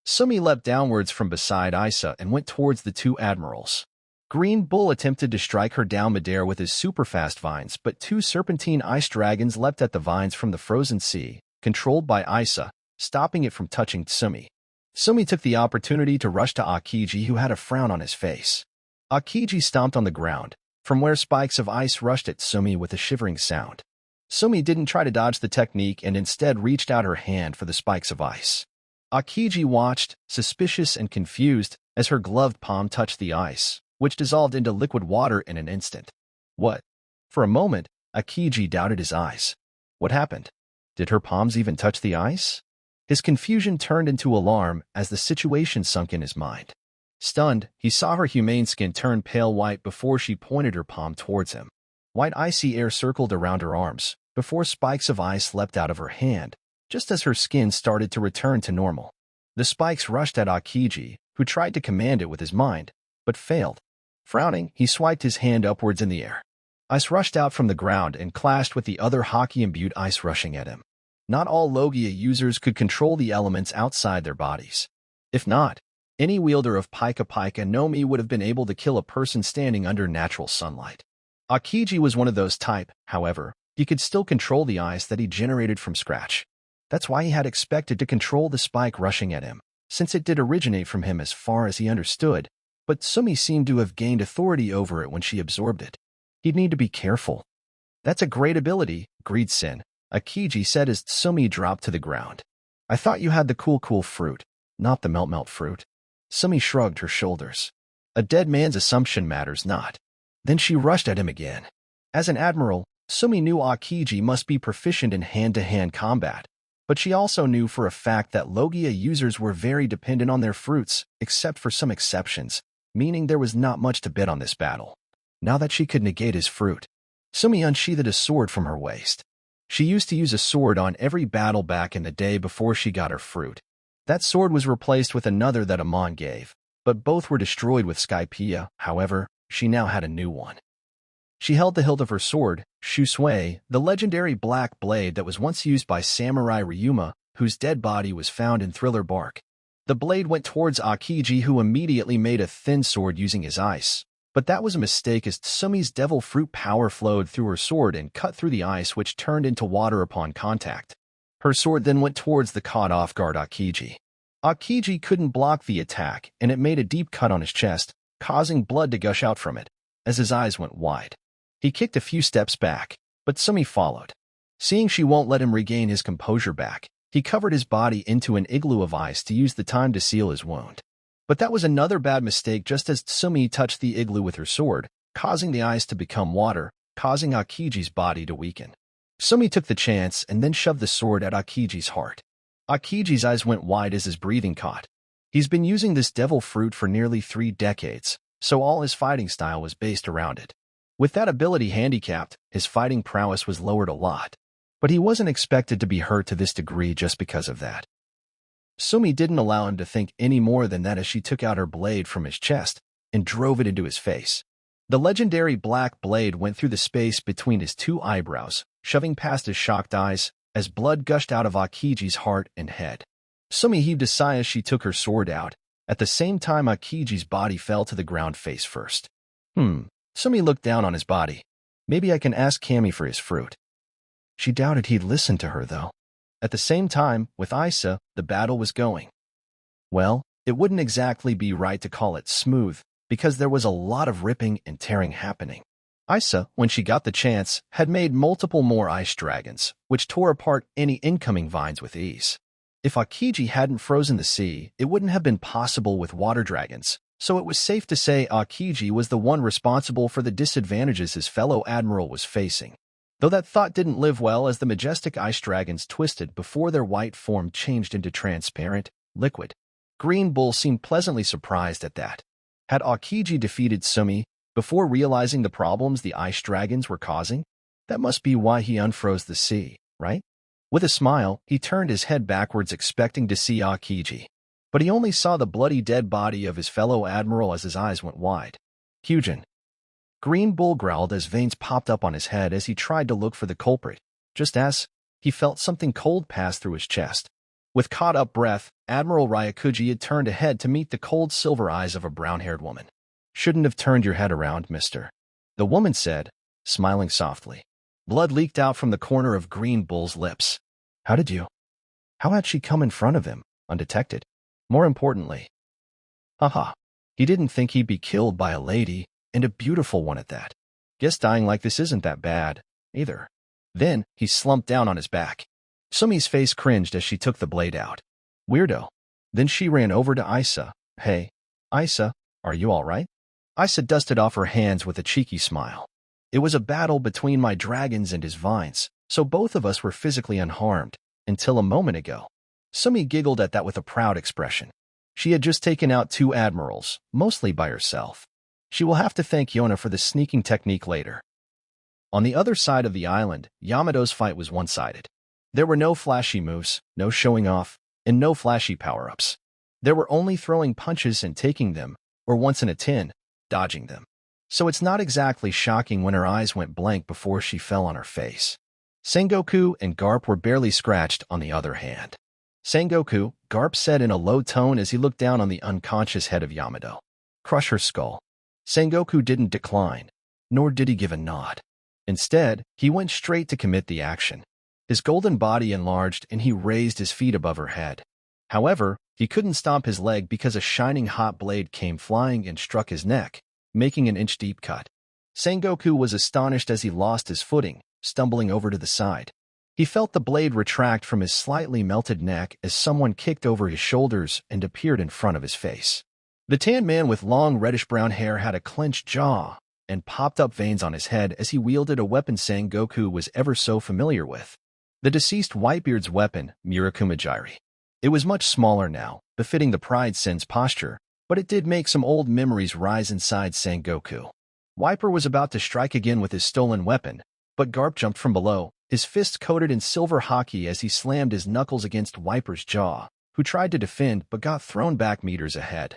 Sumi leapt downwards from beside Isa and went towards the 2 admirals. Green Bull attempted to strike her down midair with his super-fast vines, but 2 serpentine ice dragons leapt at the vines from the frozen sea, controlled by Isa, stopping it from touching Sumi. Sumi took the opportunity to rush to Akiji, who had a frown on his face. Akiji stomped on the ground, from where spikes of ice rushed at Sumi with a shivering sound. Sumi didn't try to dodge the technique and instead reached out her hand for the spikes of ice. Akiji watched, suspicious and confused, as her gloved palm touched the ice, which dissolved into liquid water in an instant. What? For a moment, Akiji doubted his eyes. What happened? Did her palms even touch the ice? His confusion turned into alarm as the situation sunk in his mind. Stunned, he saw her humane skin turn pale white before she pointed her palm towards him. White icy air circled around her arms, before spikes of ice leapt out of her hand, just as her skin started to return to normal. The spikes rushed at Akiji, who tried to command it with his mind, but failed. Frowning, he swiped his hand upwards in the air. Ice rushed out from the ground and clashed with the other hockey-imbued ice rushing at him. Not all Logia users could control the elements outside their bodies. If not, any wielder of Pika Pika no Mi would have been able to kill a person standing under natural sunlight. Akiji was one of those type, however. He could still control the ice that he generated from scratch. That's why he had expected to control the spike rushing at him, since it did originate from him as far as he understood, but Sumi seemed to have gained authority over it when she absorbed it. He'd need to be careful. That's a great ability, agreed Sin. Akiji said as Sumi dropped to the ground. I thought you had the cool fruit, not the melt fruit. Sumi shrugged her shoulders. A dead man's assumption matters not. Then she rushed at him again. As an admiral, Sumi knew Aokiji must be proficient in hand-to-hand combat, but she also knew for a fact that Logia users were very dependent on their fruits, except for some exceptions, meaning there was not much to bet on this battle. Now that she could negate his fruit, Sumi unsheathed a sword from her waist. She used to use a sword on every battle back in the day before she got her fruit. That sword was replaced with another that Amon gave, but both were destroyed with Skypiean. However, she now had a new one. She held the hilt of her sword, Shusui, the legendary black blade that was once used by Samurai Ryuma, whose dead body was found in Thriller Bark. The blade went towards Aokiji, who immediately made a thin sword using his ice. But that was a mistake, as Sumi's devil fruit power flowed through her sword and cut through the ice, which turned into water upon contact. Her sword then went towards the caught-off-guard Aokiji. Aokiji couldn't block the attack, and it made a deep cut on his chest, causing blood to gush out from it, as his eyes went wide. He kicked a few steps back, but Sumi followed. Seeing she won't let him regain his composure back, he covered his body into an igloo of ice to use the time to seal his wound. But that was another bad mistake, just as Sumi touched the igloo with her sword, causing the ice to become water, causing Aokiji's body to weaken. Sumi took the chance and then shoved the sword at Aokiji's heart. Aokiji's eyes went wide as his breathing caught. He's been using this devil fruit for nearly 3 decades, so all his fighting style was based around it. With that ability handicapped, his fighting prowess was lowered a lot. But he wasn't expected to be hurt to this degree just because of that. Sumi didn't allow him to think any more than that as she took out her blade from his chest and drove it into his face. The legendary black blade went through the space between his 2 eyebrows, shoving past his shocked eyes, as blood gushed out of Aokiji's heart and head. Sumi heaved a sigh as she took her sword out. At the same time, Aokiji's body fell to the ground face first. Sumi looked down on his body. Maybe I can ask Kami for his fruit. She doubted he'd listen to her, though. At the same time, with Isa, the battle was going. Well, it wouldn't exactly be right to call it smooth, because there was a lot of ripping and tearing happening. Isa, when she got the chance, had made multiple more ice dragons, which tore apart any incoming vines with ease. If Aokiji hadn't frozen the sea, it wouldn't have been possible with water dragons, so it was safe to say Aokiji was the one responsible for the disadvantages his fellow admiral was facing. Though that thought didn't live well as the majestic ice dragons twisted before their white form changed into transparent, liquid. Green Bull seemed pleasantly surprised at that. Had Aokiji defeated Sumi before realizing the problems the ice dragons were causing? That must be why he unfroze the sea, right? With a smile, he turned his head backwards expecting to see Aokiji. But he only saw the bloody dead body of his fellow admiral as his eyes went wide. Hyujin. Green Bull growled as veins popped up on his head as he tried to look for the culprit. Just as he felt something cold pass through his chest. With caught-up breath, Admiral Ryakuji had turned ahead to meet the cold silver eyes of a brown-haired woman. "Shouldn't have turned your head around, mister," the woman said, smiling softly. Blood leaked out from the corner of Green Bull's lips. How had she come in front of him, undetected? More importantly, he didn't think he'd be killed by a lady, and a beautiful one at that. Guess dying like this isn't that bad, either. Then, he slumped down on his back. Sumi's face cringed as she took the blade out. Weirdo. Then she ran over to Isa. Hey, Isa, are you all right? Isa dusted off her hands with a cheeky smile. It was a battle between my dragons and his vines, so both of us were physically unharmed, until a moment ago. Sumi giggled at that with a proud expression. She had just taken out 2 admirals, mostly by herself. She will have to thank Yona for the sneaking technique later. On the other side of the island, Yamato's fight was one-sided. There were no flashy moves, no showing off, and no flashy power-ups. There were only throwing punches and taking them, or once in a tin, dodging them. So it's not exactly shocking when her eyes went blank before she fell on her face. Sengoku and Garp were barely scratched on the other hand. Sengoku, Garp said in a low tone as he looked down on the unconscious head of Yamato. Crush her skull. Sengoku didn't decline, nor did he give a nod. Instead, he went straight to commit the action. His golden body enlarged and he raised his feet above her head. However, he couldn't stomp his leg because a shining hot blade came flying and struck his neck, making an inch-deep cut. Sengoku was astonished as he lost his footing, stumbling over to the side. He felt the blade retract from his slightly melted neck as someone kicked over his shoulders and appeared in front of his face. The tan man with long reddish-brown hair had a clenched jaw and popped-up veins on his head as he wielded a weapon Sengoku was ever so familiar with. The deceased Whitebeard's weapon, Murakumajiri. It was much smaller now, befitting the Pride Sen's posture, but it did make some old memories rise inside Sengoku. Wiper was about to strike again with his stolen weapon, but Garp jumped from below, his fists coated in silver hockey as he slammed his knuckles against Wiper's jaw, who tried to defend but got thrown back meters ahead.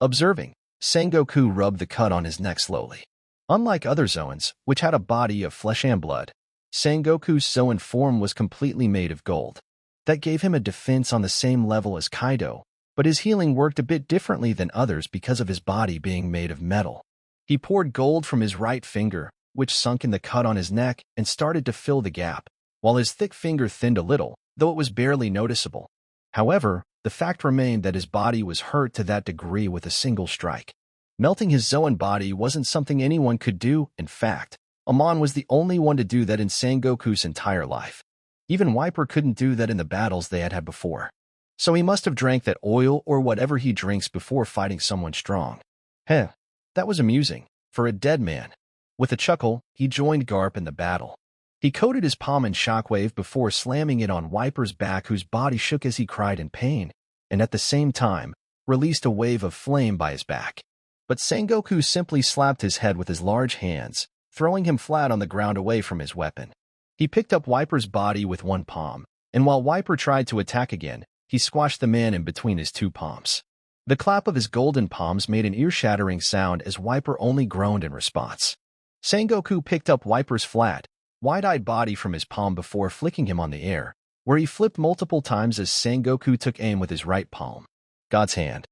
Observing, Sengoku rubbed the cut on his neck slowly. Unlike other Zoans, which had a body of flesh and blood, Sengoku's Zoan form was completely made of gold. That gave him a defense on the same level as Kaido, but his healing worked a bit differently than others because of his body being made of metal. He poured gold from his right finger, which sunk in the cut on his neck and started to fill the gap, while his thick finger thinned a little, though it was barely noticeable. However, the fact remained that his body was hurt to that degree with a single strike. Melting his Zoan body wasn't something anyone could do. In fact, Amon was the only one to do that in Sengoku's entire life. Even Wiper couldn't do that in the battles they had had before. So he must have drank that oil or whatever he drinks before fighting someone strong. Heh, that was amusing, for a dead man. With a chuckle, he joined Garp in the battle. He coated his palm in shockwave before slamming it on Wiper's back, whose body shook as he cried in pain, and at the same time, released a wave of flame by his back. But Sengoku simply slapped his head with his large hands, throwing him flat on the ground away from his weapon. He picked up Wiper's body with one palm, and while Wiper tried to attack again, he squashed the man in between his two palms. The clap of his golden palms made an ear-shattering sound as Wiper only groaned in response. Sengoku picked up Wiper's flat, wide-eyed body from his palm before flicking him on the air, where he flipped multiple times as Sengoku took aim with his right palm. God's hand.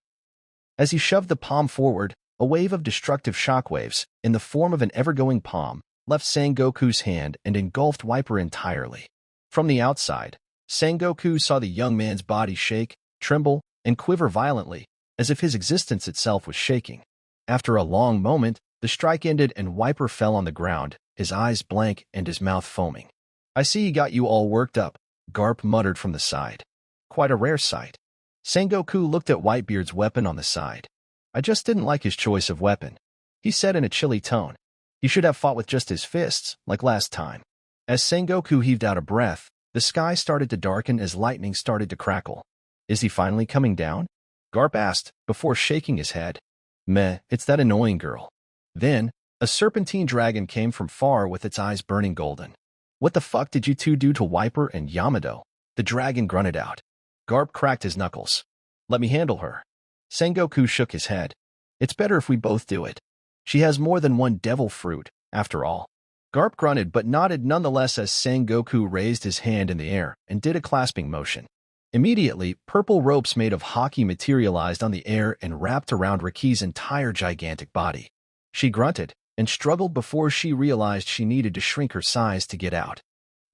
As he shoved the palm forward, a wave of destructive shockwaves, in the form of an ever-going palm, left Sengoku's hand and engulfed Wiper entirely. From the outside, Sengoku saw the young man's body shake, tremble, and quiver violently, as if his existence itself was shaking. After a long moment, the strike ended and Wiper fell on the ground, his eyes blank and his mouth foaming. "I see he got you all worked up," Garp muttered from the side. "Quite a rare sight." Sengoku looked at Whitebeard's weapon on the side. "I just didn't like his choice of weapon," he said in a chilly tone. "He should have fought with just his fists, like last time." As Sengoku heaved out a breath, the sky started to darken as lightning started to crackle. "Is he finally coming down?" Garp asked, before shaking his head. "Meh, it's that annoying girl." Then, a serpentine dragon came from far with its eyes burning golden. "What the fuck did you two do to Wiper and Yamato?" the dragon grunted out. Garp cracked his knuckles. "Let me handle her." Sengoku shook his head. "It's better if we both do it. She has more than one devil fruit, after all." Garp grunted but nodded nonetheless as Sengoku raised his hand in the air and did a clasping motion. Immediately, purple ropes made of hockey materialized on the air and wrapped around Riki's entire gigantic body. She grunted and struggled before she realized she needed to shrink her size to get out.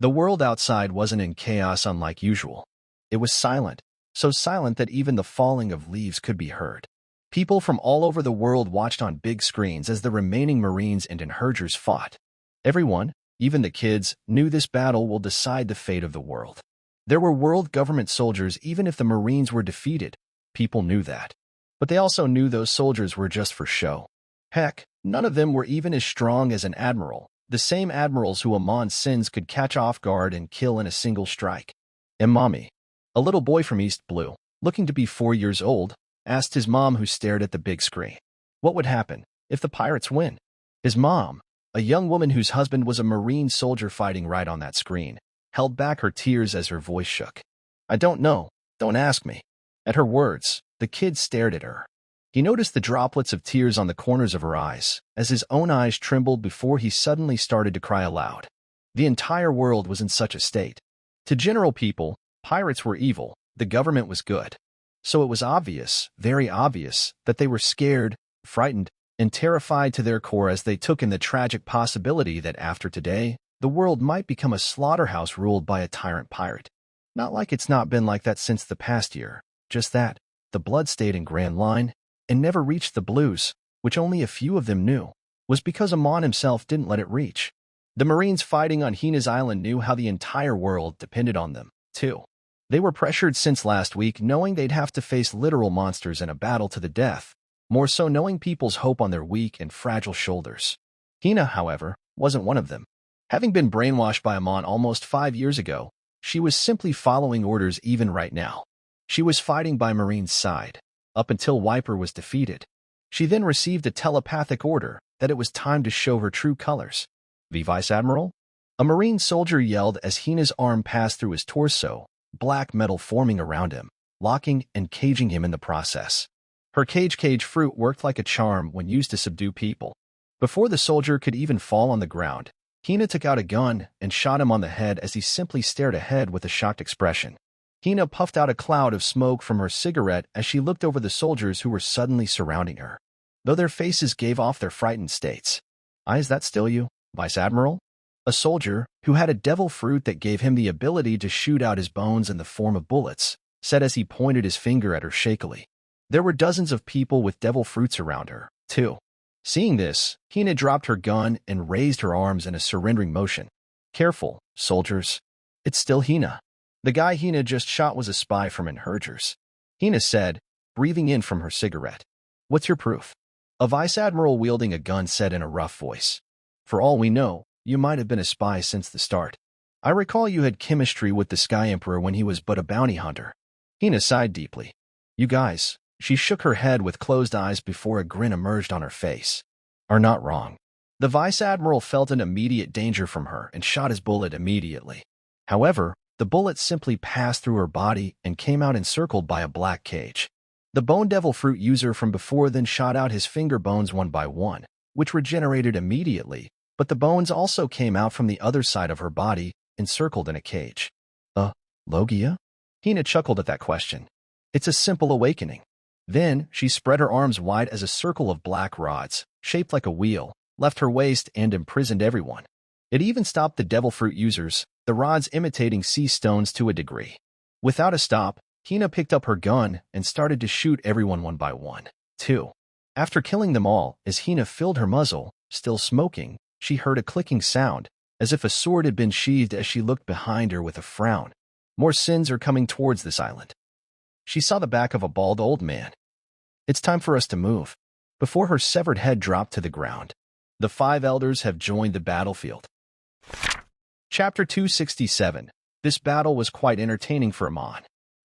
The world outside wasn't in chaos unlike usual. It was silent, so silent that even the falling of leaves could be heard. People from all over the world watched on big screens as the remaining Marines and Inhurgers fought. Everyone, even the kids, knew this battle will decide the fate of the world. There were world government soldiers even if the Marines were defeated. People knew that. But they also knew those soldiers were just for show. Heck, none of them were even as strong as an admiral, the same admirals who Amon's sins could catch off guard and kill in a single strike. Mommy, a little boy from East Blue, looking to be 4 years old, asked his mom, who stared at the big screen. What would happen if the pirates win? His mom, a young woman whose husband was a Marine soldier fighting right on that screen, held back her tears as her voice shook. "I don't know. Don't ask me." At her words, the kid stared at her. He noticed the droplets of tears on the corners of her eyes, as his own eyes trembled before he suddenly started to cry aloud. The entire world was in such a state. To general people, pirates were evil, the government was good. So it was obvious, very obvious, that they were scared, frightened, and terrified to their core as they took in the tragic possibility that after today, the world might become a slaughterhouse ruled by a tyrant pirate. Not like it's not been like that since the past year, just that the blood stayed in Grand Line and never reached the Blues, which only a few of them knew, was because Amon himself didn't let it reach. The Marines fighting on Hina's Island knew how the entire world depended on them, too. They were pressured since last week, knowing they'd have to face literal monsters in a battle to the death, more so knowing people's hope on their weak and fragile shoulders. Hina, however, wasn't one of them. Having been brainwashed by Amon almost 5 years ago, she was simply following orders even right now. She was fighting by Marine's side, up until Wiper was defeated. She then received a telepathic order that it was time to show her true colors. The Vice Admiral? A Marine soldier yelled as Hina's arm passed through his torso, black metal forming around him, locking and caging him in the process. Her cage fruit worked like a charm when used to subdue people. Before the soldier could even fall on the ground, Hina took out a gun and shot him on the head as he simply stared ahead with a shocked expression. Hina puffed out a cloud of smoke from her cigarette as she looked over the soldiers who were suddenly surrounding her, though their faces gave off their frightened states. Is that still you, Vice Admiral? A soldier, who had a devil fruit that gave him the ability to shoot out his bones in the form of bullets, said as he pointed his finger at her shakily. There were dozens of people with devil fruits around her, too. Seeing this, Hina dropped her gun and raised her arms in a surrendering motion. Careful, soldiers. It's still Hina. The guy Hina just shot was a spy from Inhergers. Hina said, breathing in from her cigarette. What's your proof? A vice admiral wielding a gun said in a rough voice. For all we know, you might have been a spy since the start. I recall you had chemistry with the Sky Emperor when he was but a bounty hunter. Hina sighed deeply. You guys, she shook her head with closed eyes before a grin emerged on her face, are not wrong. The Vice Admiral felt an immediate danger from her and shot his bullet immediately. However, the bullet simply passed through her body and came out encircled by a black cage. The Bone Devil Fruit user from before then shot out his finger bones one by one, which regenerated immediately, but the bones also came out from the other side of her body, encircled in a cage. Logia? Hina chuckled at that question. It's a simple awakening. Then, she spread her arms wide as a circle of black rods, shaped like a wheel, left her waist and imprisoned everyone. It even stopped the Devil Fruit users, the rods imitating sea stones to a degree. Without a stop, Hina picked up her gun and started to shoot everyone one by one. 2. After killing them all, as Hina filled her muzzle, still smoking, she heard a clicking sound, as if a sword had been sheathed as she looked behind her with a frown. More sins are coming towards this island. She saw the back of a bald old man. It's time for us to move. Before her severed head dropped to the ground, the 5 elders have joined the battlefield. Chapter 267. This battle was quite entertaining for Amon.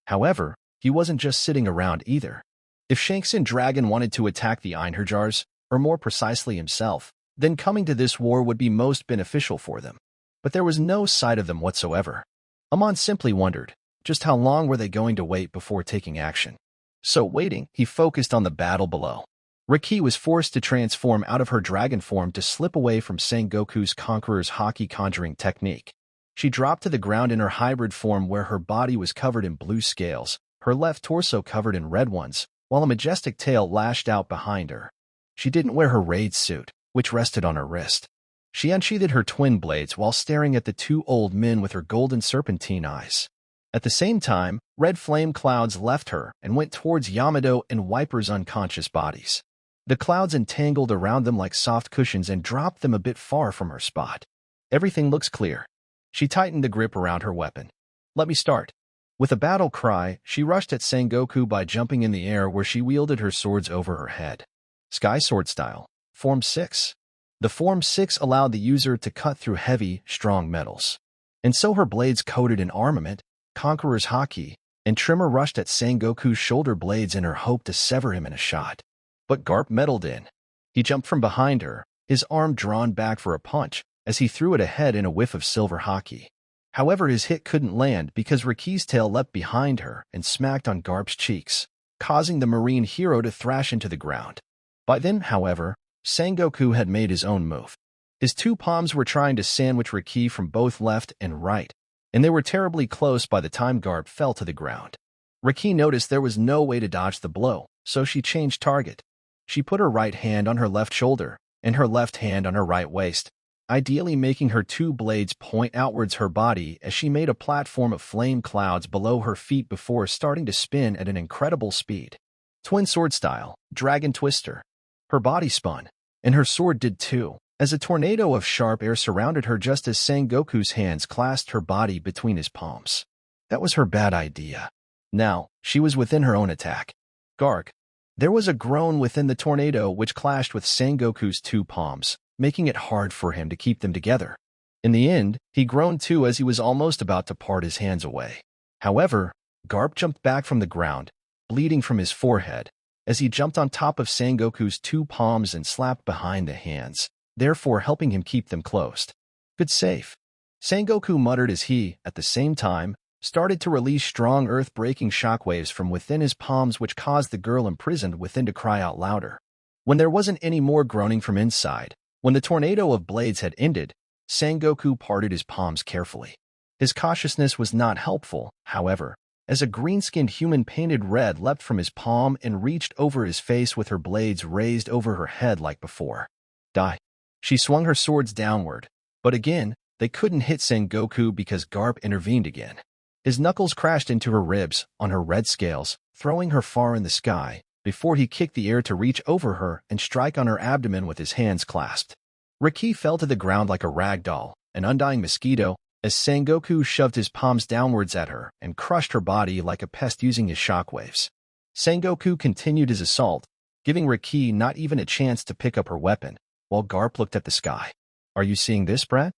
However, he wasn't just sitting around either. If Shanks and Dragon wanted to attack the Einherjars, or more precisely himself, then coming to this war would be most beneficial for them. But there was no sight of them whatsoever. Amon simply wondered, just how long were they going to wait before taking action? So waiting, he focused on the battle below. Riki was forced to transform out of her dragon form to slip away from Sengoku's Conqueror's Haki conjuring technique. She dropped to the ground in her hybrid form where her body was covered in blue scales, her left torso covered in red ones, while a majestic tail lashed out behind her. She didn't wear her raid suit, which rested on her wrist. She unsheathed her twin blades while staring at the 2 old men with her golden serpentine eyes. At the same time, red flame clouds left her and went towards Yamato and Wiper's unconscious bodies. The clouds entangled around them like soft cushions and dropped them a bit far from her spot. Everything looks clear. She tightened the grip around her weapon. Let me start. With a battle cry, she rushed at Sengoku by jumping in the air where she wielded her swords over her head. Sky Sword Style. Form 6. The Form 6 allowed the user to cut through heavy, strong metals. And so her blades coated in armament, Conqueror's Haki, and Trimmer rushed at Sengoku's shoulder blades in her hope to sever him in a shot. But Garp meddled in. He jumped from behind her, his arm drawn back for a punch, as he threw it ahead in a whiff of silver Haki. However, his hit couldn't land because Riki's tail leapt behind her and smacked on Garp's cheeks, causing the marine hero to thrash into the ground. By then, however, Sengoku had made his own move. His 2 palms were trying to sandwich Riki from both left and right, and they were terribly close by the time Garp fell to the ground. Riki noticed there was no way to dodge the blow, so she changed target. She put her right hand on her left shoulder and her left hand on her right waist, ideally making her 2 blades point outwards her body as she made a platform of flame clouds below her feet before starting to spin at an incredible speed. Twin sword style, Dragon Twister. Her body spun, and her sword did too, as a tornado of sharp air surrounded her just as Sengoku's hands clasped her body between his palms. That was her bad idea. Now, she was within her own attack. Gark. There was a groan within the tornado which clashed with Sengoku's two palms, making it hard for him to keep them together. In the end, he groaned too as he was almost about to part his hands away. However, Garp jumped back from the ground, bleeding from his forehead, as he jumped on top of Sengoku's two palms and slapped behind the hands, therefore helping him keep them closed. Good save. Sengoku muttered as he, at the same time, started to release strong earth-breaking shockwaves from within his palms which caused the girl imprisoned within to cry out louder. When there wasn't any more groaning from inside, when the tornado of blades had ended, Sengoku parted his palms carefully. His cautiousness was not helpful, however, as a green-skinned human painted red leapt from his palm and reached over his face with her blades raised over her head like before. Die. She swung her swords downward, but again, they couldn't hit Sengoku because Garp intervened again. His knuckles crashed into her ribs, on her red scales, throwing her far in the sky, before he kicked the air to reach over her and strike on her abdomen with his hands clasped. Riki fell to the ground like a rag doll, an undying mosquito, as Sengoku shoved his palms downwards at her and crushed her body like a pest using his shockwaves. Sengoku continued his assault, giving Riki not even a chance to pick up her weapon, while Garp looked at the sky. "Are you seeing this, Brad?"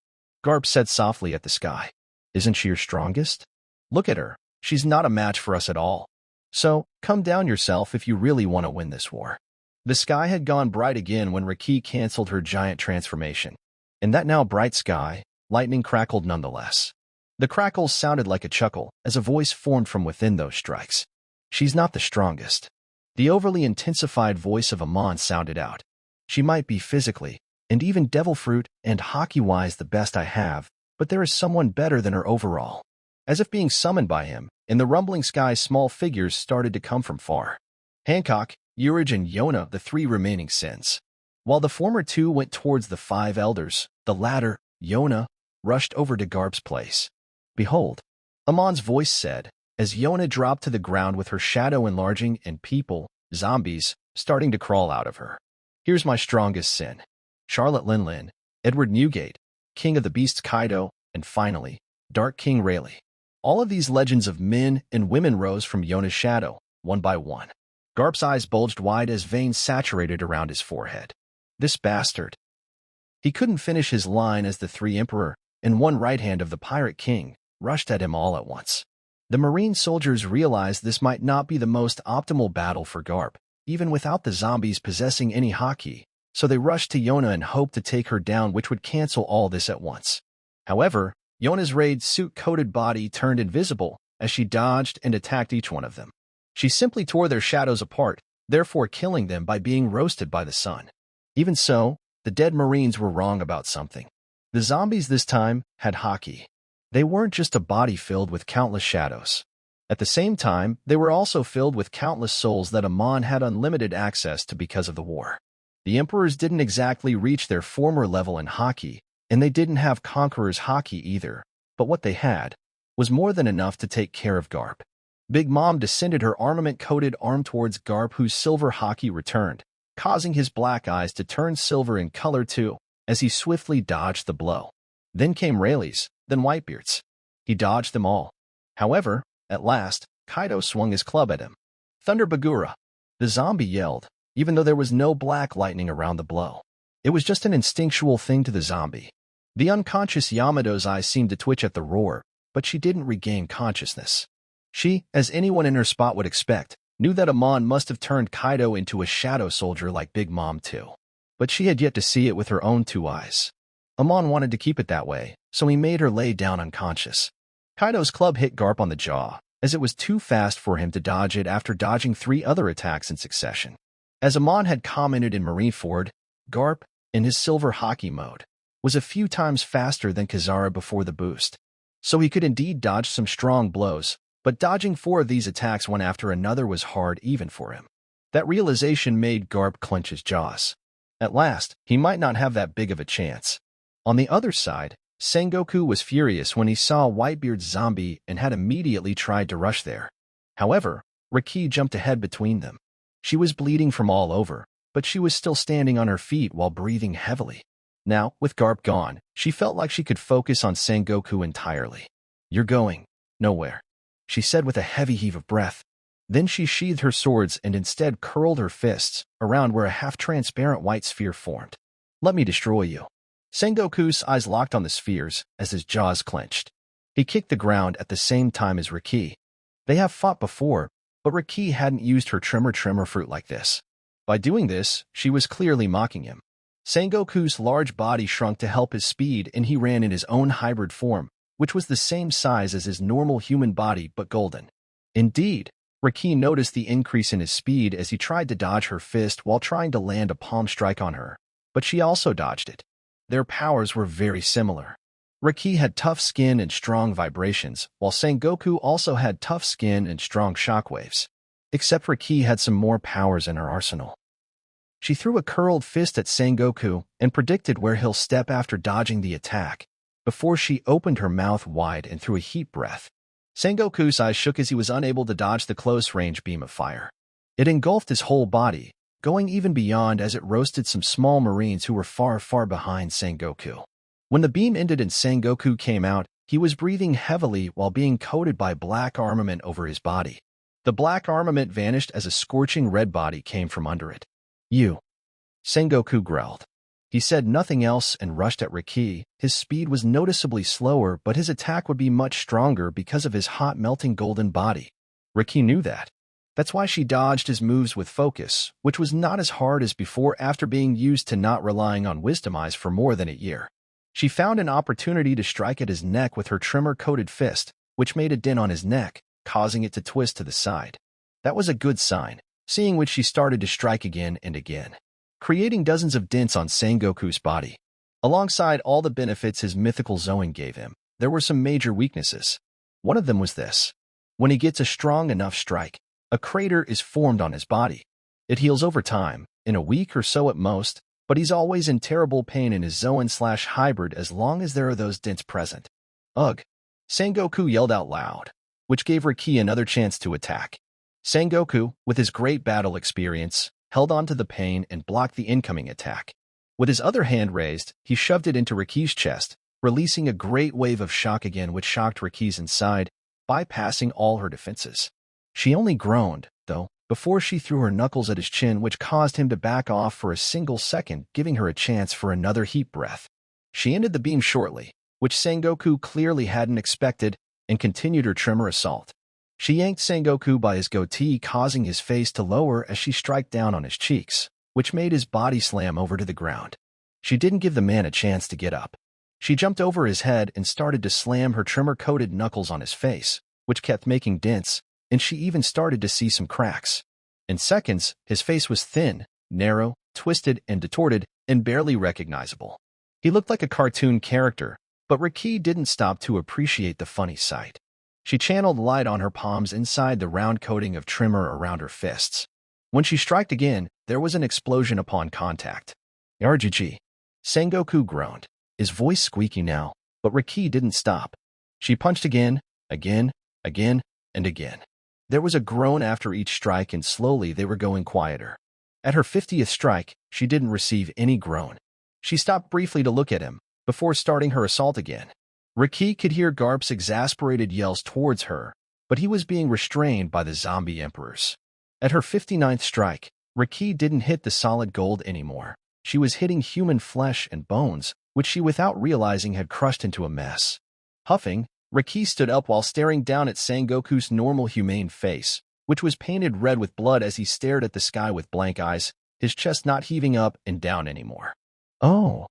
Garp said softly at the sky. "Isn't she your strongest? Look at her. She's not a match for us at all. So, come down yourself if you really want to win this war." The sky had gone bright again when Riki canceled her giant transformation. In that now bright sky, lightning crackled nonetheless. The crackles sounded like a chuckle as a voice formed from within those strikes. "She's not the strongest." The overly intensified voice of Amon sounded out. "She might be physically, and even devil fruit and hockey-wise the best I have, but there is someone better than her overall." As if being summoned by him, in the rumbling sky small figures started to come from far. Hancock, Urge, and Yona, the three remaining sins. While the former two went towards the five elders, the latter, Yona, rushed over to Garp's place. "Behold," Amon's voice said, as Yona dropped to the ground with her shadow enlarging and people, zombies, starting to crawl out of her. "Here's my strongest sin. Charlotte Linlin, Edward Newgate, King of the Beasts Kaido, and finally, Dark King Rayleigh." All of these legends of men and women rose from Yona's shadow, one by one. Garp's eyes bulged wide as veins saturated around his forehead. This bastard. He couldn't finish his line as the three emperor, and one right hand of the pirate king, rushed at him all at once. The marine soldiers realized this might not be the most optimal battle for Garp, even without the zombies possessing any haki, so they rushed to Yona and hoped to take her down, which would cancel all this at once. However, Yona's raid suit-coated body turned invisible as she dodged and attacked each one of them. She simply tore their shadows apart, therefore killing them by being roasted by the sun. Even so, the dead Marines were wrong about something. The zombies this time had haki. They weren't just a body filled with countless shadows. At the same time, they were also filled with countless souls that Amon had unlimited access to because of the war. The emperors didn't exactly reach their former level in haki, and they didn't have Conqueror's haki either, but what they had was more than enough to take care of Garp. Big Mom descended her armament-coated arm towards Garp, whose silver haki returned, causing his black eyes to turn silver in color too, as he swiftly dodged the blow. Then came Rayleigh's, then Whitebeard's. He dodged them all. However, at last, Kaido swung his club at him. "Thunder Bagura!" The zombie yelled, even though there was no black lightning around the blow. It was just an instinctual thing to the zombie. The unconscious Yamato's eyes seemed to twitch at the roar, but she didn't regain consciousness. She, as anyone in her spot would expect, knew that Amon must have turned Kaido into a shadow soldier like Big Mom too. But she had yet to see it with her own two eyes. Amon wanted to keep it that way, so he made her lay down unconscious. Kaido's club hit Garp on the jaw, as it was too fast for him to dodge it after dodging 3 other attacks in succession. As Amon had commented in Marineford, Garp, in his silver haki mode, was a few times faster than Kazara before the boost. So he could indeed dodge some strong blows, but dodging 4 of these attacks one after another was hard even for him. That realization made Garp clench his jaws. At last, he might not have that big of a chance. On the other side, Sengoku was furious when he saw Whitebeard's zombie and had immediately tried to rush there. However, Riki jumped ahead between them. She was bleeding from all over, but she was still standing on her feet while breathing heavily. Now, with Garp gone, she felt like she could focus on Sengoku entirely. "You're going nowhere," she said with a heavy heave of breath. Then she sheathed her swords and instead curled her fists around where a half-transparent white sphere formed. "Let me destroy you." Sengoku's eyes locked on the spheres as his jaws clenched. He kicked the ground at the same time as Riki. They have fought before, but Riki hadn't used her tremor fruit like this. By doing this, she was clearly mocking him. Sengoku's large body shrunk to help his speed, and he ran in his own hybrid form, which was the same size as his normal human body but golden. Indeed, Riki noticed the increase in his speed as he tried to dodge her fist while trying to land a palm strike on her, but she also dodged it. Their powers were very similar. Riki had tough skin and strong vibrations, while Sengoku also had tough skin and strong shockwaves. Except Riki had some more powers in her arsenal. She threw a curled fist at Sengoku and predicted where he'll step after dodging the attack, before she opened her mouth wide and threw a heat breath. Sengoku's eyes shook as he was unable to dodge the close-range beam of fire. It engulfed his whole body, going even beyond as it roasted some small marines who were far behind Sengoku. When the beam ended and Sengoku came out, he was breathing heavily while being coated by black armament over his body. The black armament vanished as a scorching red body came from under it. "You." Sengoku growled. He said nothing else and rushed at Riki. His speed was noticeably slower, but his attack would be much stronger because of his hot melting golden body. Riki knew that. That's why she dodged his moves with focus, which was not as hard as before after being used to not relying on wisdom eyes for more than a year. She found an opportunity to strike at his neck with her tremor-coated fist, which made a dent on his neck, causing it to twist to the side. That was a good sign, seeing which she started to strike again and again, creating dozens of dents on Sengoku's body. Alongside all the benefits his mythical Zoan gave him, there were some major weaknesses. One of them was this. When he gets a strong enough strike, a crater is formed on his body. It heals over time, in a week or so at most, but he's always in terrible pain in his Zoan/hybrid as long as there are those dents present. "Ugh!" Sengoku yelled out loud, which gave Riki another chance to attack. Sengoku, with his great battle experience, held on to the pain and blocked the incoming attack. With his other hand raised, he shoved it into Riki's chest, releasing a great wave of shock again which shocked Riki's inside, bypassing all her defenses. She only groaned, though, before she threw her knuckles at his chin, which caused him to back off for a single second, giving her a chance for another heat breath. She ended the beam shortly, which Sengoku clearly hadn't expected, and continued her tremor assault. She yanked Sengoku by his goatee, causing his face to lower as she struck down on his cheeks, which made his body slam over to the ground. She didn't give the man a chance to get up. She jumped over his head and started to slam her tremor-coated knuckles on his face, which kept making dents, and she even started to see some cracks. In seconds, his face was thin, narrow, twisted, and distorted, and barely recognizable. He looked like a cartoon character, but Riki didn't stop to appreciate the funny sight. She channeled light on her palms inside the round coating of tremor around her fists. When she struck again, there was an explosion upon contact. "RGG." Sengoku groaned, his voice squeaky now, but Riki didn't stop. She punched again, and again. There was a groan after each strike, and slowly they were going quieter. At her 50th strike, she didn't receive any groan. She stopped briefly to look at him, before starting her assault again. Riki could hear Garp's exasperated yells towards her, but he was being restrained by the zombie emperors. At her 59th strike, Riki didn't hit the solid gold anymore. She was hitting human flesh and bones, which she without realizing had crushed into a mess. Huffing, Riki stood up while staring down at Sengoku's normal humane face, which was painted red with blood as he stared at the sky with blank eyes, his chest not heaving up and down anymore. "Oh."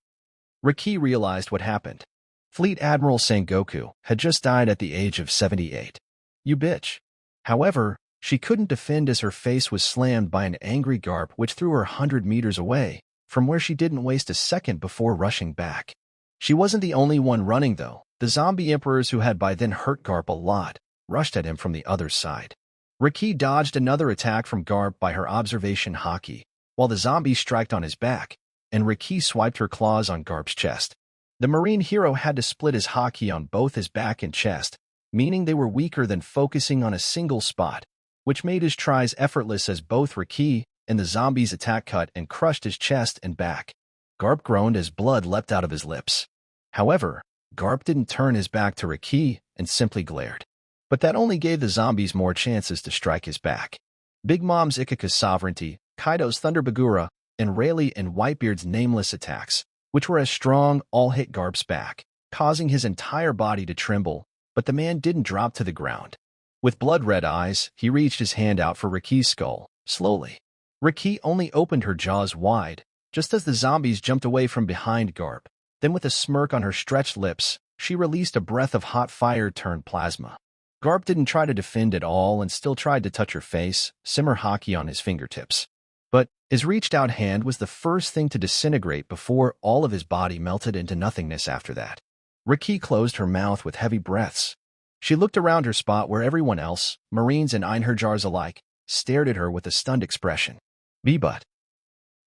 Riki realized what happened. Fleet Admiral Sengoku had just died at the age of 78. "You bitch." However, she couldn't defend as her face was slammed by an angry Garp which threw her 100 meters away, from where she didn't waste a second before rushing back. She wasn't the only one running, though. The zombie emperors, who had by then hurt Garp a lot, rushed at him from the other side. Riki dodged another attack from Garp by her observation haki, while the zombie striked on his back, and Riki swiped her claws on Garp's chest. The marine hero had to split his haki on both his back and chest, meaning they were weaker than focusing on a single spot, which made his tries effortless as both Riki and the zombie's attack cut and crushed his chest and back. Garp groaned as blood leapt out of his lips. However, Garp didn't turn his back to Riki and simply glared. But that only gave the zombies more chances to strike his back. Big Mom's Ikika's sovereignty, Kaido's Thunder Bagura, and Rayleigh and Whitebeard's nameless attacks, which were as strong, all hit Garp's back, causing his entire body to tremble, but the man didn't drop to the ground. With blood-red eyes, he reached his hand out for Riki's skull, slowly. Riki only opened her jaws wide, just as the zombies jumped away from behind Garp. Then with a smirk on her stretched lips, she released a breath of hot fire turned plasma. Garp didn't try to defend at all and still tried to touch her face, simmer haki on his fingertips. But his reached-out hand was the first thing to disintegrate before all of his body melted into nothingness after that. Riki closed her mouth with heavy breaths. She looked around her spot where everyone else, Marines and Einherjars alike, stared at her with a stunned expression. But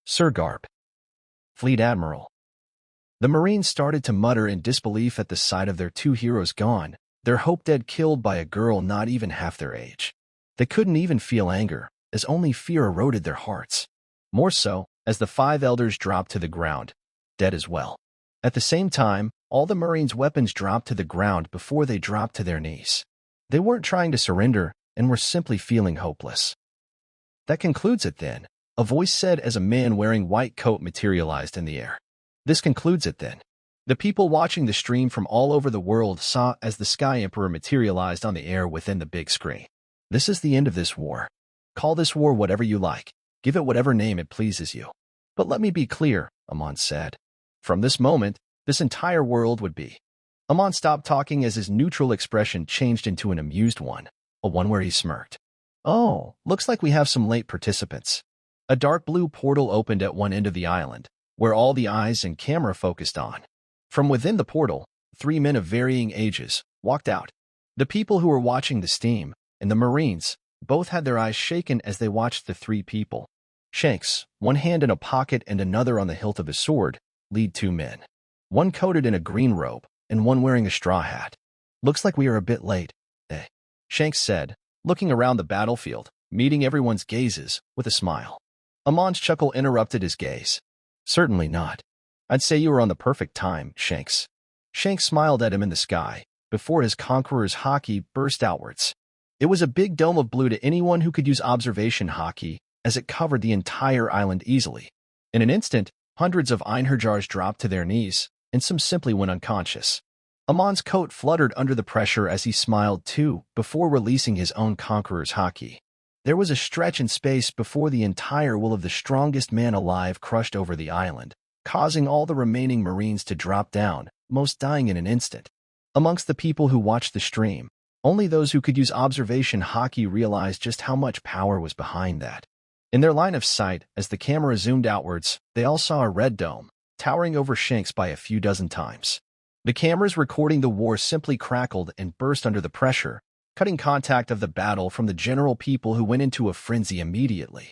Sir Garp. Fleet Admiral. The Marines started to mutter in disbelief at the sight of their two heroes gone, their hope dead killed by a girl not even half their age. They couldn't even feel anger, as only fear eroded their hearts. More so, as the 5 elders dropped to the ground, dead as well. At the same time, all the Marines' weapons dropped to the ground before they dropped to their knees. They weren't trying to surrender, and were simply feeling hopeless. That concludes it then, a voice said as a man wearing white coat materialized in the air. This concludes it then. The people watching the stream from all over the world saw as the Sky Emperor materialized on the air within the big screen. This is the end of this war. Call this war whatever you like. Give it whatever name it pleases you. But let me be clear, Amon said. From this moment, this entire world would be. Amon stopped talking as his neutral expression changed into an amused one, a one where he smirked. Oh, looks like we have some late participants. A dark blue portal opened at one end of the island, where all the eyes and camera focused on. From within the portal, 3 men of varying ages walked out. The people who were watching the steam, and the Marines, both had their eyes shaken as they watched the 3 people. Shanks, one hand in a pocket and another on the hilt of his sword, lead 2 men. One coated in a green robe, and one wearing a straw hat. Looks like we are a bit late, eh? Shanks said, looking around the battlefield, meeting everyone's gazes, with a smile. Amon's chuckle interrupted his gaze. Certainly not. I'd say you were on the perfect time, Shanks. Shanks smiled at him in the sky, before his conqueror's haki burst outwards. It was a big dome of blue to anyone who could use observation haki, as it covered the entire island easily. In an instant, hundreds of Einherjars dropped to their knees, and some simply went unconscious. Amon's coat fluttered under the pressure as he smiled too, before releasing his own conqueror's haki. There was a stretch in space before the entire will of the strongest man alive crushed over the island, causing all the remaining Marines to drop down, most dying in an instant. Amongst the people who watched the stream, only those who could use observation haki realized just how much power was behind that. In their line of sight, as the camera zoomed outwards, they all saw a red dome, towering over Shanks by a few dozen times. The cameras recording the war simply crackled and burst under the pressure, cutting contact of the battle from the general people who went into a frenzy immediately.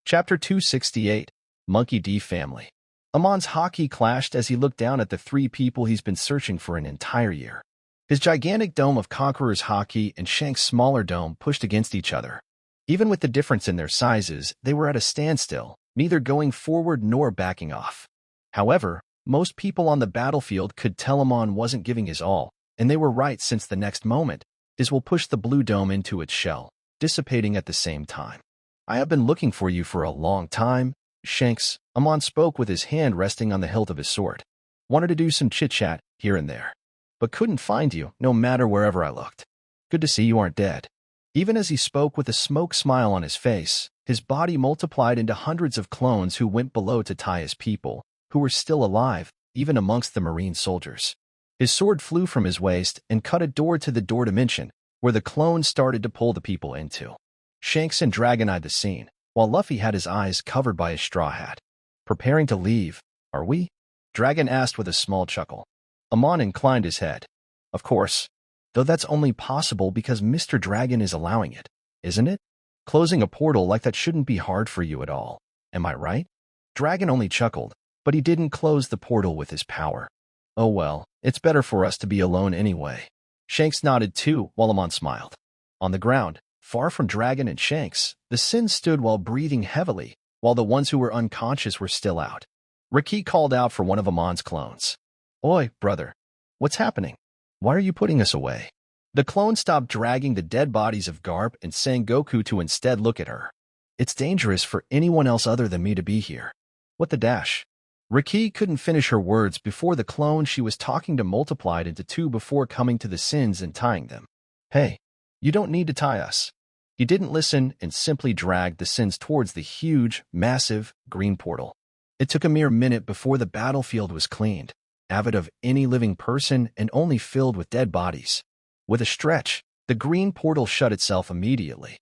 Chapter 268, Monkey D Family. Amon's haki clashed as he looked down at the 3 people he's been searching for an entire year. His gigantic dome of Conqueror's haki and Shanks' smaller dome pushed against each other. Even with the difference in their sizes, they were at a standstill, neither going forward nor backing off. However, most people on the battlefield could tell Amon wasn't giving his all, and they were right, since the next moment, his will push the blue dome into its shell, dissipating at the same time. I have been looking for you for a long time, Shanks, Amon spoke with his hand resting on the hilt of his sword. Wanted to do some chit-chat, here and there. But couldn't find you, no matter wherever I looked. Good to see you aren't dead. Even as he spoke with a smoke smile on his face, his body multiplied into hundreds of clones who went below to tie his people, who were still alive, even amongst the Marine soldiers. His sword flew from his waist and cut a door to the door dimension, where the clones started to pull the people into. Shanks and Dragon eyed the scene, while Luffy had his eyes covered by his straw hat. Preparing to leave, are we? Dragon asked with a small chuckle. Amon inclined his head. Of course. Though that's only possible because Mr. Dragon is allowing it, isn't it? Closing a portal like that shouldn't be hard for you at all, am I right? Dragon only chuckled, but he didn't close the portal with his power. Oh well, it's better for us to be alone anyway. Shanks nodded too, while Amon smiled. On the ground, far from Dragon and Shanks, the Sin stood while breathing heavily, while the ones who were unconscious were still out. Riki called out for one of Amon's clones. Oi, brother. What's happening? Why are you putting us away? The clone stopped dragging the dead bodies of Garp and Sengoku to instead look at her. It's dangerous for anyone else other than me to be here. What the dash? Riki couldn't finish her words before the clone she was talking to multiplied into two before coming to the sins and tying them. Hey, you don't need to tie us. He didn't listen and simply dragged the sins towards the huge, massive, green portal. It took a mere minute before the battlefield was cleaned, avid of any living person and only filled with dead bodies. With a stretch, the green portal shut itself immediately.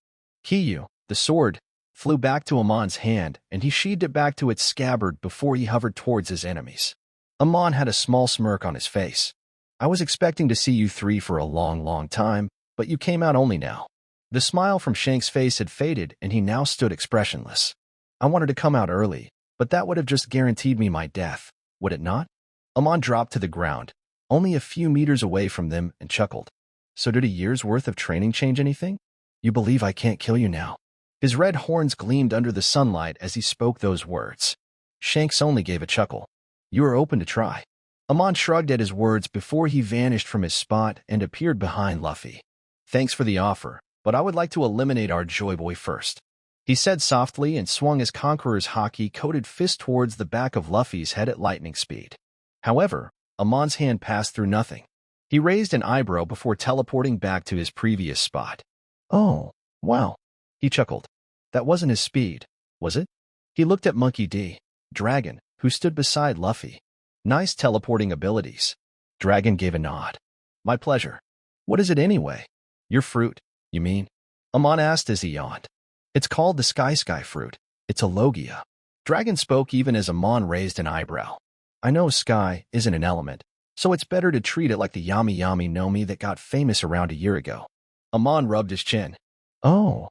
Kiyu, the sword, flew back to Amon's hand and he sheathed it back to its scabbard before he hovered towards his enemies. Amon had a small smirk on his face. I was expecting to see you three for a long time, but you came out only now. The smile from Shanks' face had faded and he now stood expressionless. I wanted to come out early, but that would have just guaranteed me my death, would it not? Amon dropped to the ground, only a few meters away from them, and chuckled. So did a year's worth of training change anything? You believe I can't kill you now? His red horns gleamed under the sunlight as he spoke those words. Shanks only gave a chuckle. You are open to try. Amon shrugged at his words before he vanished from his spot and appeared behind Luffy. Thanks for the offer, but I would like to eliminate our Joy Boy first. He said softly and swung his Conqueror's hockey-coated fist towards the back of Luffy's head at lightning speed. However, Amon's hand passed through nothing. He raised an eyebrow before teleporting back to his previous spot. Oh, wow. He chuckled. That wasn't his speed, was it? He looked at Monkey D. Dragon, who stood beside Luffy. Nice teleporting abilities. Dragon gave a nod. My pleasure. What is it anyway? Your fruit, you mean? Amon asked as he yawned. It's called the Sky fruit. It's a Logia. Dragon spoke even as Amon raised an eyebrow. I know sky isn't an element, so it's better to treat it like the Yami Nomi that got famous around a year ago. Amon rubbed his chin. Oh.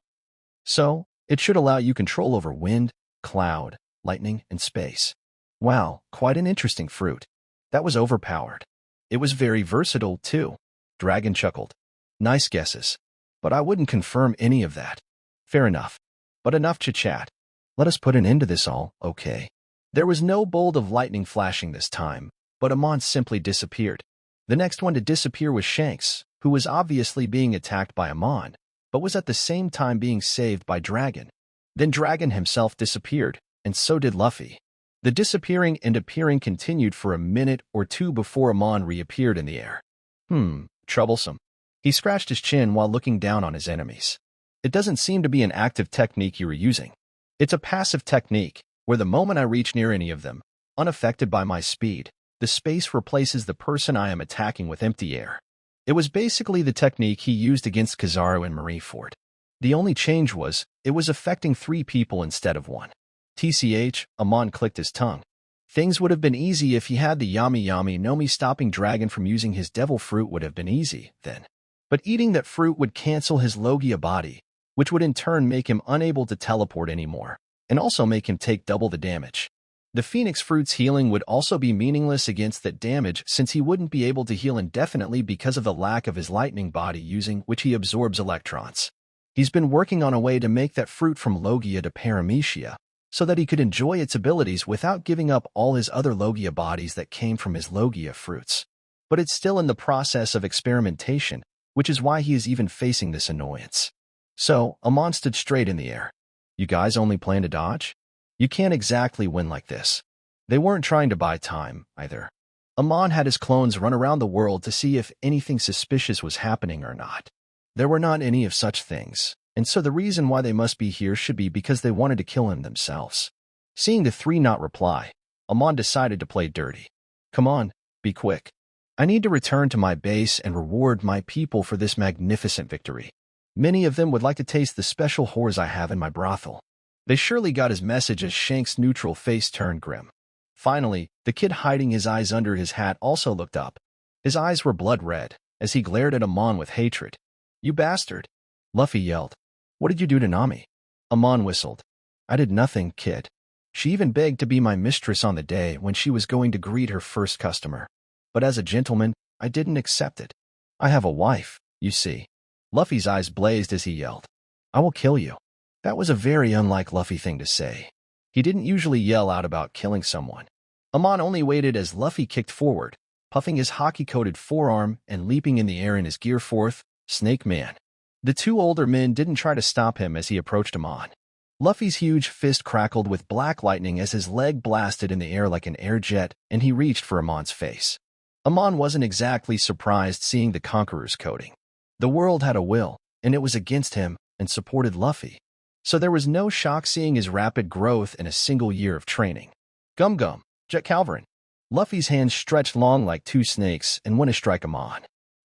So, it should allow you control over wind, cloud, lightning, and space. Wow, quite an interesting fruit. That was overpowered. It was very versatile, too. Dragon chuckled. Nice guesses. But I wouldn't confirm any of that. Fair enough. But enough chit-chat. Let us put an end to this all, okay? There was no bolt of lightning flashing this time, but Amon simply disappeared. The next one to disappear was Shanks, who was obviously being attacked by Amon, but was at the same time being saved by Dragon. Then Dragon himself disappeared, and so did Luffy. The disappearing and appearing continued for a minute or two before Amon reappeared in the air. Troublesome. He scratched his chin while looking down on his enemies. It doesn't seem to be an active technique you were using. It's a passive technique, where the moment I reach near any of them, unaffected by my speed, the space replaces the person I am attacking with empty air. It was basically the technique he used against Kizaru and Marineford. The only change was, it was affecting 3 people instead of 1. TCH, Amon clicked his tongue. Things would have been easy if he had the Yami Nomi. Stopping Dragon from using his devil fruit would have been easy, then. But eating that fruit would cancel his Logia body, which would in turn make him unable to teleport anymore, and also make him take double the damage. The Phoenix Fruit's healing would also be meaningless against that damage since he wouldn't be able to heal indefinitely because of the lack of his lightning body using which he absorbs electrons. He's been working on a way to make that fruit from Logia to Paramecia, so that he could enjoy its abilities without giving up all his other Logia bodies that came from his Logia fruits. But it's still in the process of experimentation, which is why he is even facing this annoyance. So, Amon stood straight in the air. You guys only plan to dodge? You can't exactly win like this. They weren't trying to buy time, either. Amon had his clones run around the world to see if anything suspicious was happening or not. There were not any of such things, and so the reason why they must be here should be because they wanted to kill him themselves. Seeing the 3 not reply, Amon decided to play dirty. Come on, be quick. I need to return to my base and reward my people for this magnificent victory. Many of them would like to taste the special whores I have in my brothel. They surely got his message as Shanks' neutral face turned grim. Finally, the kid hiding his eyes under his hat also looked up. His eyes were blood red, as he glared at Amon with hatred. You bastard! Luffy yelled. What did you do to Nami? Amon whistled. I did nothing, kid. She even begged to be my mistress on the day when she was going to greet her first customer. But as a gentleman, I didn't accept it. I have a wife, you see. Luffy's eyes blazed as he yelled. I will kill you. That was a very unlike Luffy thing to say. He didn't usually yell out about killing someone. Amon only waited as Luffy kicked forward, puffing his hockey-coated forearm and leaping in the air in his gear 4th, Snake Man. The two older men didn't try to stop him as he approached Amon. Luffy's huge fist crackled with black lightning as his leg blasted in the air like an air jet, and he reached for Amon's face. Amon wasn't exactly surprised seeing the Conqueror's coding. The world had a will, and it was against him and supported Luffy. So there was no shock seeing his rapid growth in a single year of training. Gum Gum, Jet Calverin. Luffy's hands stretched long like two snakes and went to strike Amon.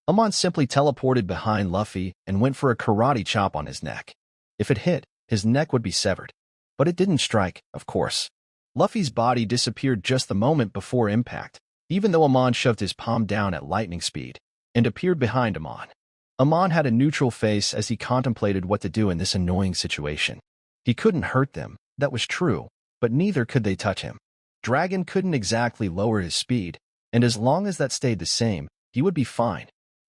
Amon simply teleported behind Luffy and went for a karate chop on his neck. If it hit, his neck would be severed. But it didn't strike, of course. Luffy's body disappeared just the moment before impact, even though Amon shoved his palm down at lightning speed and appeared behind Amon. Amon had a neutral face as he contemplated what to do in this annoying situation. He couldn't hurt them, that was true, but neither could they touch him. Dragon couldn't exactly lower his speed, and as long as that stayed the same, he would be fine.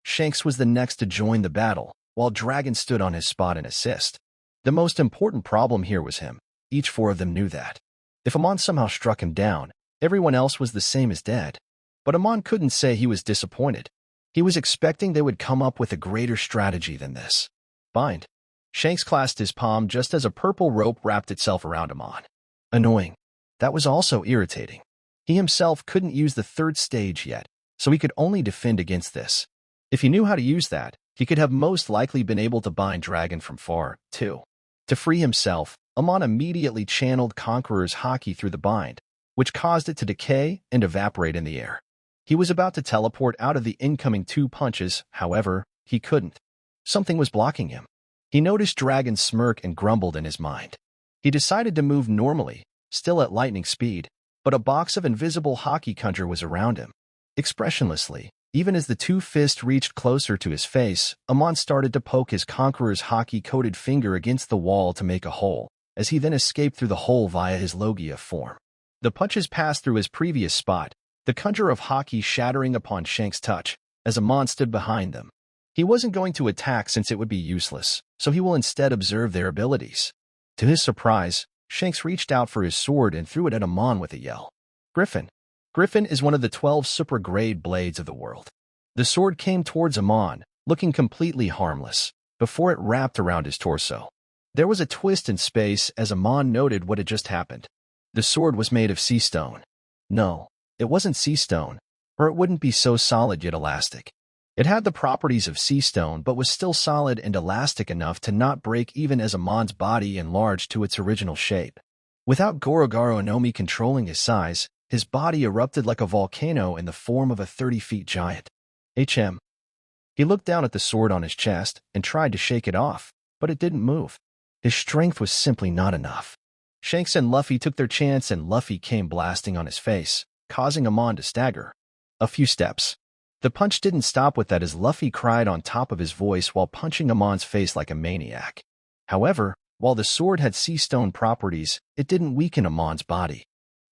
Shanks was the next to join the battle, while Dragon stood on his spot and assist. The most important problem here was him. Each four of them knew that. If Amon somehow struck him down, everyone else was the same as dead. But Amon couldn't say he was disappointed. He was expecting they would come up with a greater strategy than this. Bind. Shanks clasped his palm just as a purple rope wrapped itself around Amon. Annoying. That was also irritating. He himself couldn't use the third stage yet, so he could only defend against this. If he knew how to use that, he could have most likely been able to bind Dragon from far, too. To free himself, Amon immediately channeled Conqueror's haki through the bind, which caused it to decay and evaporate in the air. He was about to teleport out of the incoming two punches, however, he couldn't. Something was blocking him. He noticed Dragon smirk and grumbled in his mind. He decided to move normally, still at lightning speed, but a box of invisible haki conjure was around him. Expressionlessly, even as the two fists reached closer to his face, Amon started to poke his Conqueror's haki-coated finger against the wall to make a hole, as he then escaped through the hole via his Logia form. The punches passed through his previous spot, the conjure of haki shattering upon Shanks' touch, as Amon stood behind them. He wasn't going to attack since it would be useless, so he will instead observe their abilities. To his surprise, Shanks reached out for his sword and threw it at Amon with a yell. Griffin. Griffin is one of the 12 super-grade blades of the world. The sword came towards Amon, looking completely harmless, before it wrapped around his torso. There was a twist in space as Amon noted what had just happened. The sword was made of sea stone. No, it wasn't sea stone, or it wouldn't be so solid yet elastic. It had the properties of sea stone but was still solid and elastic enough to not break even as Amon's body enlarged to its original shape. Without Gorogoro Onomi controlling his size, his body erupted like a volcano in the form of a 30-foot giant. HM. He looked down at the sword on his chest and tried to shake it off, but it didn't move. His strength was simply not enough. Shanks and Luffy took their chance and Luffy came blasting on his face, causing Amon to stagger. A few steps. The punch didn't stop with that as Luffy cried on top of his voice while punching Amon's face like a maniac. However, while the sword had sea stone properties, it didn't weaken Amon's body.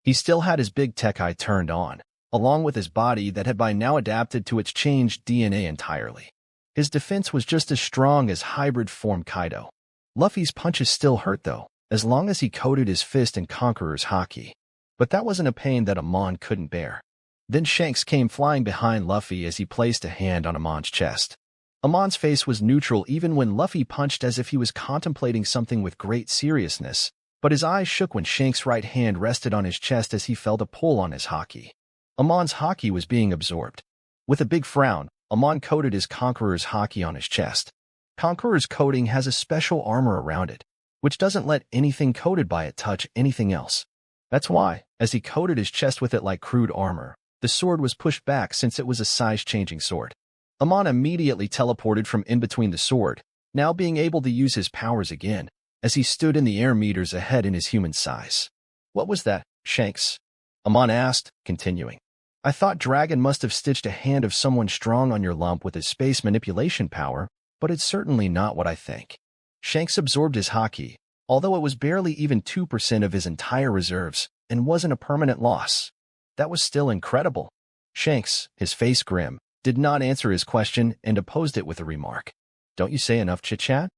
He still had his big tech eye turned on, along with his body that had by now adapted to its changed DNA entirely. His defense was just as strong as hybrid form Kaido. Luffy's punches still hurt though, as long as he coated his fist in Conqueror's haki. But that wasn't a pain that Amon couldn't bear. Then Shanks came flying behind Luffy as he placed a hand on Amon's chest. Amon's face was neutral even when Luffy punched as if he was contemplating something with great seriousness, but his eyes shook when Shanks' right hand rested on his chest as he felt a pull on his haki. Amon's haki was being absorbed. With a big frown, Amon coated his Conqueror's haki on his chest. Conqueror's coating has a special armor around it, which doesn't let anything coated by it touch anything else. That's why, as he coated his chest with it like crude armor, the sword was pushed back since it was a size-changing sword. Amon immediately teleported from in between the sword, now being able to use his powers again, as he stood in the air meters ahead in his human size. What was that, Shanks? Amon asked, continuing. I thought Dragon must have stitched a hand of someone strong on your lump with his space manipulation power, but it's certainly not what I think. Shanks absorbed his haki, although it was barely even 2% of his entire reserves, and wasn't a permanent loss. That was still incredible. Shanks, his face grim, did not answer his question and opposed it with a remark. Don't you say enough chit-chat?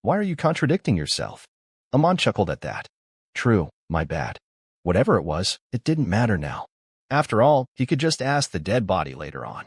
Why are you contradicting yourself? Amon chuckled at that. True, my bad. Whatever it was, it didn't matter now. After all, he could just ask the dead body later on.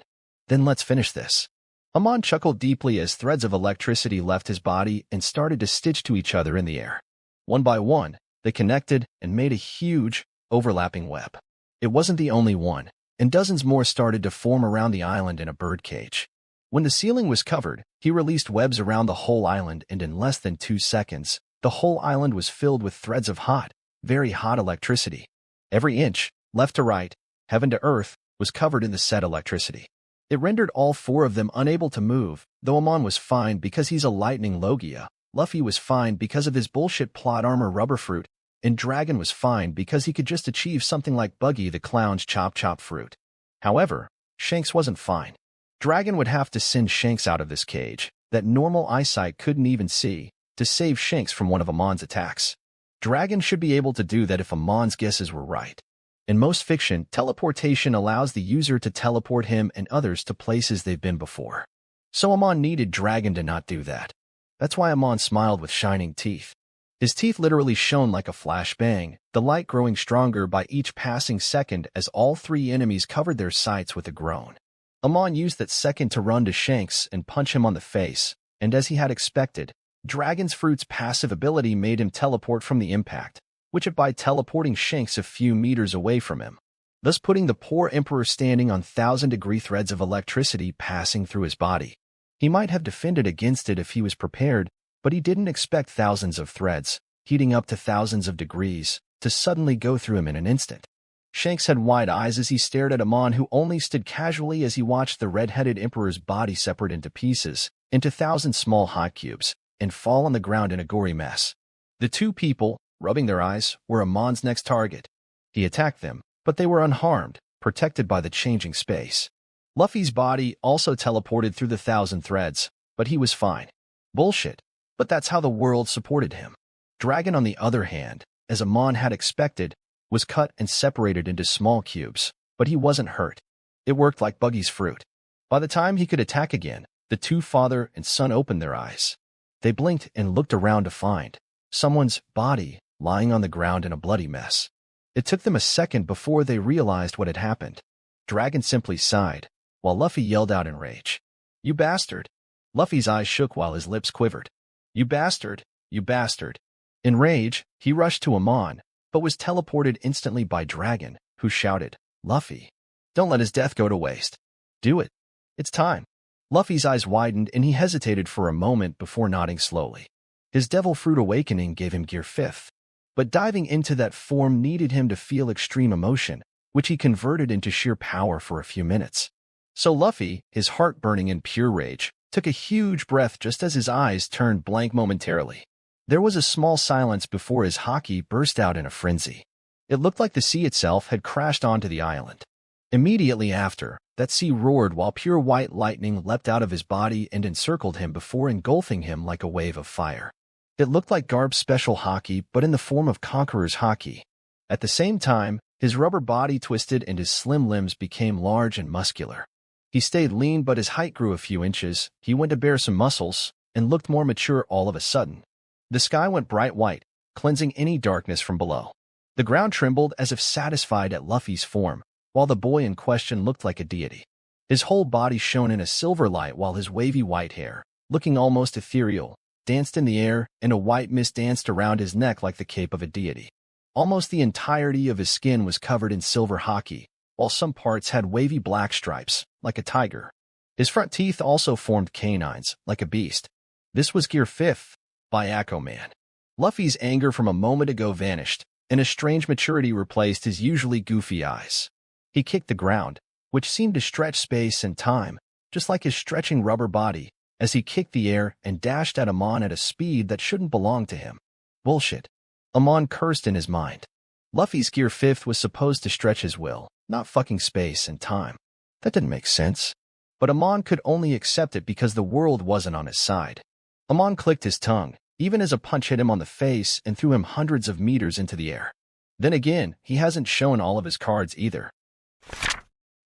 Then let's finish this. Amon chuckled deeply as threads of electricity left his body and started to stitch to each other in the air. One by one, they connected and made a huge, overlapping web. It wasn't the only one, and dozens more started to form around the island in a birdcage. When the ceiling was covered, he released webs around the whole island, and in less than 2 seconds, the whole island was filled with threads of hot, very hot electricity. Every inch, left to right, heaven to earth, was covered in the said electricity. It rendered all 4 of them unable to move, though Amon was fine because he's a lightning Logia, Luffy was fine because of his bullshit plot armor rubber fruit, and Dragon was fine because he could just achieve something like Buggy the Clown's chop chop fruit. However, Shanks wasn't fine. Dragon would have to send Shanks out of this cage, that normal eyesight couldn't even see, to save Shanks from one of Amon's attacks. Dragon should be able to do that if Amon's guesses were right. In most fiction, teleportation allows the user to teleport him and others to places they've been before. So Amon needed Dragon to not do that. That's why Amon smiled with shining teeth. His teeth literally shone like a flashbang, the light growing stronger by each passing second as all 3 enemies covered their sights with a groan. Amon used that second to run to Shanks and punch him on the face, and as he had expected, Dragon's Fruit's passive ability made him teleport from the impact, which it by teleporting Shanks a few meters away from him, thus putting the poor Emperor standing on 1,000-degree threads of electricity passing through his body. He might have defended against it if he was prepared, but he didn't expect thousands of threads, heating up to thousands of degrees, to suddenly go through him in an instant. Shanks had wide eyes as he stared at Amon, who only stood casually as he watched the red-headed Emperor's body separate into pieces, into 1,000 small hot cubes, and fall on the ground in a gory mess. The 2 people, rubbing their eyes, were Amon's next target. He attacked them, but they were unharmed, protected by the changing space. Luffy's body also teleported through the 1,000 threads, but he was fine. Bullshit, but that's how the world supported him. Dragon, on the other hand, as Amon had expected, was cut and separated into small cubes, but he wasn't hurt. It worked like Buggy's fruit. By the time he could attack again, the 2 father and son opened their eyes. They blinked and looked around to find someone's body lying on the ground in a bloody mess. It took them a second before they realized what had happened. Dragon simply sighed, while Luffy yelled out in rage, "You bastard!" Luffy's eyes shook while his lips quivered. "You bastard! You bastard!" In rage, he rushed to Amon, but was teleported instantly by Dragon, who shouted, "Luffy, don't let his death go to waste. Do it. It's time." Luffy's eyes widened and he hesitated for a moment before nodding slowly. His Devil Fruit awakening gave him Gear 5th, but diving into that form needed him to feel extreme emotion, which he converted into sheer power for a few minutes. So Luffy, his heart burning in pure rage, took a huge breath just as his eyes turned blank momentarily. There was a small silence before his haki burst out in a frenzy. It looked like the sea itself had crashed onto the island. Immediately after, that sea roared while pure white lightning leapt out of his body and encircled him before engulfing him like a wave of fire. It looked like Garb's special haki, but in the form of Conqueror's haki. At the same time, his rubber body twisted and his slim limbs became large and muscular. He stayed lean, but his height grew a few inches. He went to bare some muscles and looked more mature all of a sudden. The sky went bright white, cleansing any darkness from below. The ground trembled as if satisfied at Luffy's form, while the boy in question looked like a deity. His whole body shone in a silver light while his wavy white hair, looking almost ethereal, danced in the air, and a white mist danced around his neck like the cape of a deity. Almost the entirety of his skin was covered in silver haki, while some parts had wavy black stripes, like a tiger. His front teeth also formed canines, like a beast. This was Gear 5th, by Aquaman. Luffy's anger from a moment ago vanished, and a strange maturity replaced his usually goofy eyes. He kicked the ground, which seemed to stretch space and time, just like his stretching rubber body, as he kicked the air and dashed at Amon at a speed that shouldn't belong to him. Bullshit. Amon cursed in his mind. Luffy's Gear 5th was supposed to stretch his will, not fucking space and time. That didn't make sense. But Amon could only accept it because the world wasn't on his side. Amon clicked his tongue, even as a punch hit him on the face and threw him hundreds of meters into the air. Then again, he hasn't shown all of his cards either.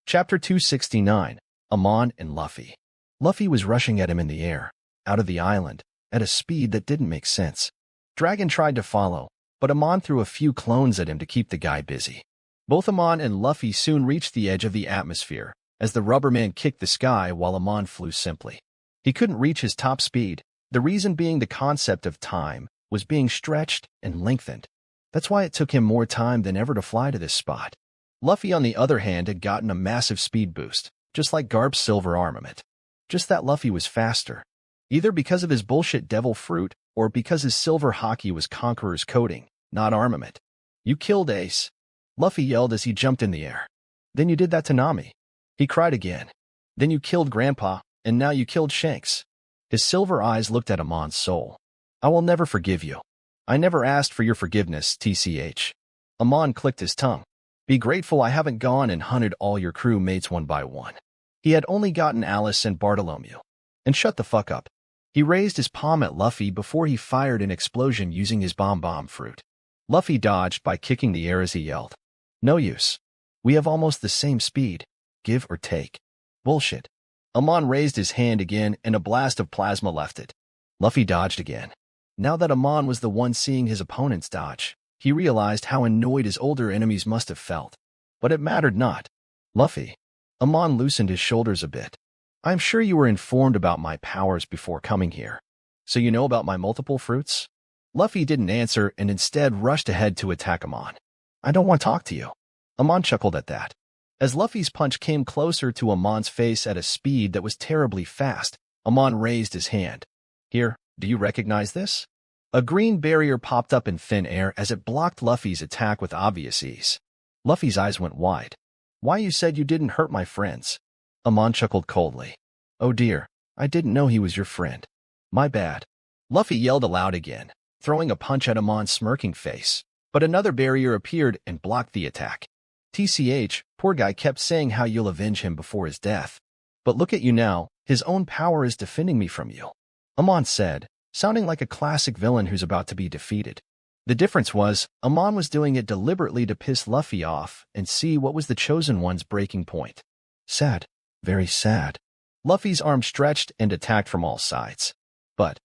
Chapter 269, Amon and Luffy. Luffy was rushing at him in the air, out of the island, at a speed that didn't make sense. Dragon tried to follow, but Amon threw a few clones at him to keep the guy busy. Both Amon and Luffy soon reached the edge of the atmosphere, as the rubber man kicked the sky while Amon flew simply. He couldn't reach his top speed, the reason being the concept of time was being stretched and lengthened. That's why it took him more time than ever to fly to this spot. Luffy, on the other hand, had gotten a massive speed boost, just like Garp's silver armament. Just that Luffy was faster. Either because of his bullshit devil fruit, or because his silver haki was Conqueror's coating, not armament. You killed Ace, Luffy yelled as he jumped in the air. Then you did that to Nami. He cried again. Then you killed Grandpa, and now you killed Shanks. His silver eyes looked at Amon's soul. I will never forgive you. I never asked for your forgiveness, TCH. Amon clicked his tongue. Be grateful I haven't gone and hunted all your crew mates one by one. He had only gotten Alice and Bartholomew. And shut the fuck up. He raised his palm at Luffy before he fired an explosion using his bomb fruit. Luffy dodged by kicking the air as he yelled. No use. We have almost the same speed. Give or take. Bullshit. Amon raised his hand again and a blast of plasma left it. Luffy dodged again. Now that Amon was the one seeing his opponent's dodge, he realized how annoyed his older enemies must have felt. But it mattered not. Luffy. Amon loosened his shoulders a bit. I'm sure you were informed about my powers before coming here. So you know about my multiple fruits? Luffy didn't answer and instead rushed ahead to attack Amon. I don't want to talk to you. Amon chuckled at that. As Luffy's punch came closer to Amon's face at a speed that was terribly fast, Amon raised his hand. Here, do you recognize this? A green barrier popped up in thin air as it blocked Luffy's attack with obvious ease. Luffy's eyes went wide. Why, you said you didn't hurt my friends? Amon chuckled coldly. Oh dear, I didn't know he was your friend. My bad. Luffy yelled aloud again, throwing a punch at Amon's smirking face. But another barrier appeared and blocked the attack. TCH, poor guy kept saying how you'll avenge him before his death. But look at you now, his own power is defending me from you. Amon said, sounding like a classic villain who's about to be defeated. The difference was, Amon was doing it deliberately to piss Luffy off and see what was the Chosen One's breaking point. Sad. Very sad. Luffy's arm stretched and attacked from all sides. But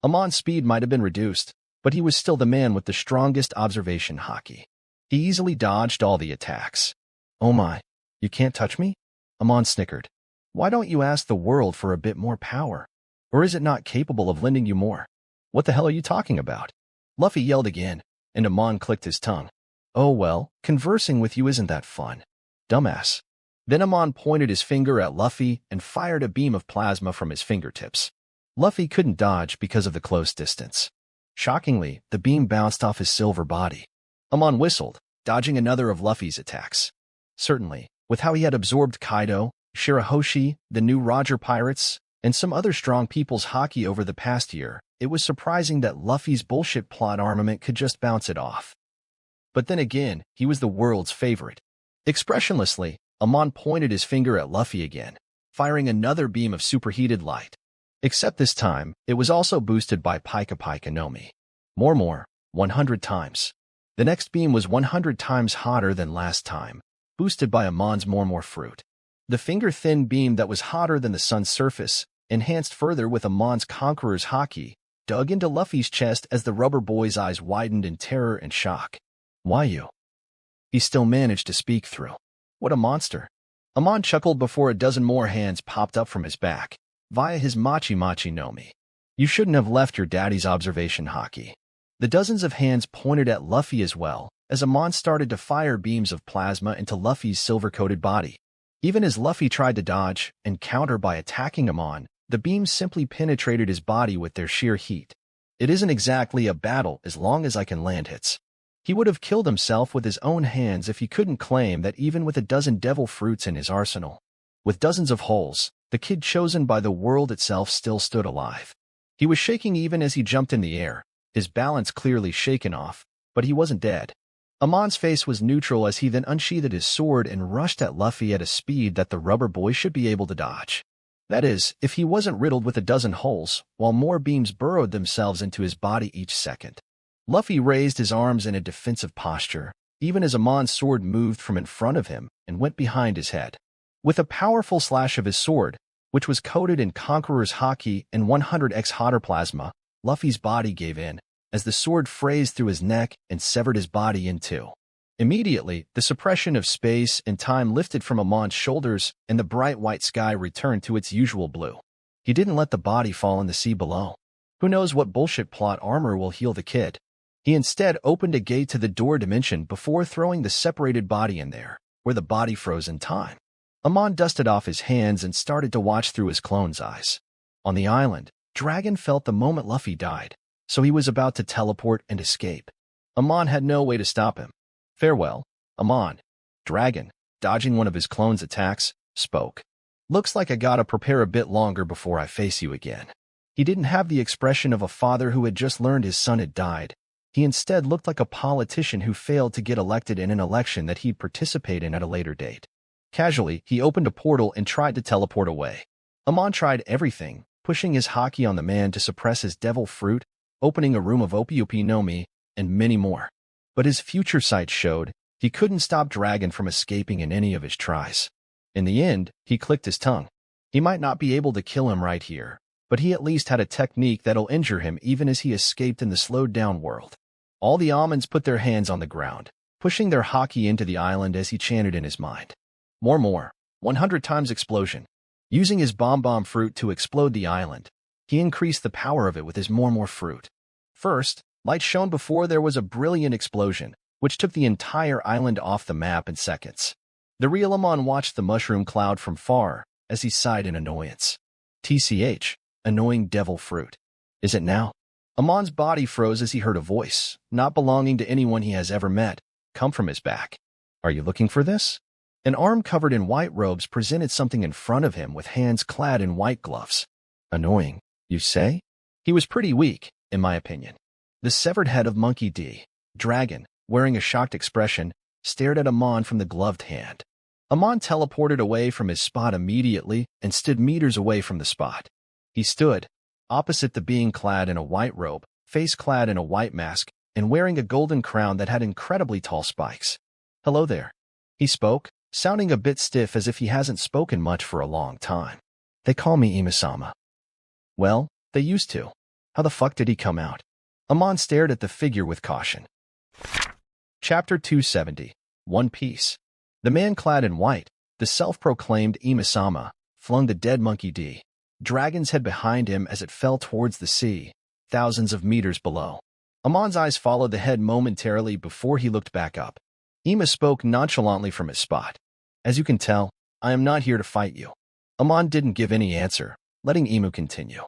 Amon's speed might have been reduced, but he was still the man with the strongest observation haki. He easily dodged all the attacks. Oh my, you can't touch me? Amon snickered. Why don't you ask the world for a bit more power? Or is it not capable of lending you more? What the hell are you talking about? Luffy yelled again, and Amon clicked his tongue. Oh well, conversing with you isn't that fun. Dumbass. Then Amon pointed his finger at Luffy and fired a beam of plasma from his fingertips. Luffy couldn't dodge because of the close distance. Shockingly, the beam bounced off his silver body. Amon whistled, dodging another of Luffy's attacks. Certainly, with how he had absorbed Kaido, Shirahoshi, the new Roger Pirates, and some other strong people's haki over the past year, it was surprising that Luffy's bullshit plot armament could just bounce it off. But then again, he was the world's favorite. Expressionlessly, Amon pointed his finger at Luffy again, firing another beam of superheated light. Except this time, it was also boosted by Pika Pika no Mi. More, 100 times. The next beam was 100 times hotter than last time, boosted by Amon's more fruit. The finger-thin beam that was hotter than the sun's surface, enhanced further with Amon's Conqueror's haki, dug into Luffy's chest as the rubber boy's eyes widened in terror and shock. Why you? He still managed to speak through. What a monster. Amon chuckled before a dozen more hands popped up from his back, via his Machi no Mi. You shouldn't have left your daddy's observation haki. The dozens of hands pointed at Luffy as well, as Amon started to fire beams of plasma into Luffy's silver-coated body. Even as Luffy tried to dodge and counter by attacking Amon, the beams simply penetrated his body with their sheer heat. It isn't exactly a battle as long as I can land hits. He would have killed himself with his own hands if he couldn't claim that even with a dozen devil fruits in his arsenal. With dozens of holes, the kid chosen by the world itself still stood alive. He was shaking even as he jumped in the air, his balance clearly shaken off, but he wasn't dead. Amon's face was neutral as he then unsheathed his sword and rushed at Luffy at a speed that the rubber boy should be able to dodge. That is, if he wasn't riddled with a dozen holes, while more beams burrowed themselves into his body each second. Luffy raised his arms in a defensive posture, even as Amon's sword moved from in front of him and went behind his head. With a powerful slash of his sword, which was coated in Conqueror's haki and 100x hotter plasma, Luffy's body gave in, as the sword phrased through his neck and severed his body in two. Immediately, the suppression of space and time lifted from Amon's shoulders, and the bright white sky returned to its usual blue. He didn't let the body fall in the sea below. Who knows what bullshit plot armor will heal the kid? He instead opened a gate to the door dimension before throwing the separated body in there, where the body froze in time. Amon dusted off his hands and started to watch through his clone's eyes. On the island, Dragon felt the moment Luffy died, so he was about to teleport and escape. Amon had no way to stop him. Farewell, Amon. Dragon, dodging one of his clone's attacks, spoke. Looks like I gotta prepare a bit longer before I face you again. He didn't have the expression of a father who had just learned his son had died. He instead looked like a politician who failed to get elected in an election that he'd participate in at a later date. Casually, he opened a portal and tried to teleport away. Amon tried everything, pushing his haki on the man to suppress his devil fruit, opening a room of Opiupi no Mi, and many more. But his future sight showed he couldn't stop Dragon from escaping in any of his tries. In the end, he clicked his tongue. He might not be able to kill him right here, but he at least had a technique that'll injure him even as he escaped in the slowed-down world. All the Amons put their hands on the ground, pushing their haki into the island as he chanted in his mind. More, 100 times explosion. Using his bomb fruit to explode the island, he increased the power of it with his more fruit. First, light shone before there was a brilliant explosion, which took the entire island off the map in seconds. The real Amon watched the mushroom cloud from far as he sighed in annoyance. TCH, annoying devil fruit. Is it now? Amon's body froze as he heard a voice, not belonging to anyone he has ever met, come from his back. Are you looking for this? An arm covered in white robes presented something in front of him with hands clad in white gloves. Annoying, you say? He was pretty weak, in my opinion. The severed head of Monkey D. Dragon, wearing a shocked expression, stared at Amon from the gloved hand. Amon teleported away from his spot immediately and stood meters away from the spot. He stood opposite the being clad in a white robe, face clad in a white mask, and wearing a golden crown that had incredibly tall spikes. Hello there. He spoke, sounding a bit stiff as if he hasn't spoken much for a long time. They call me Imasama. Well, they used to. How the fuck did he come out? Amon stared at the figure with caution. Chapter 270, One Piece. The man clad in white, the self-proclaimed Imasama, flung the dead Monkey D. Dragon's head behind him as it fell towards the sea, thousands of meters below. Amon's eyes followed the head momentarily before he looked back up. Ima spoke nonchalantly from his spot. As you can tell, I am not here to fight you. Amon didn't give any answer, letting Imu continue.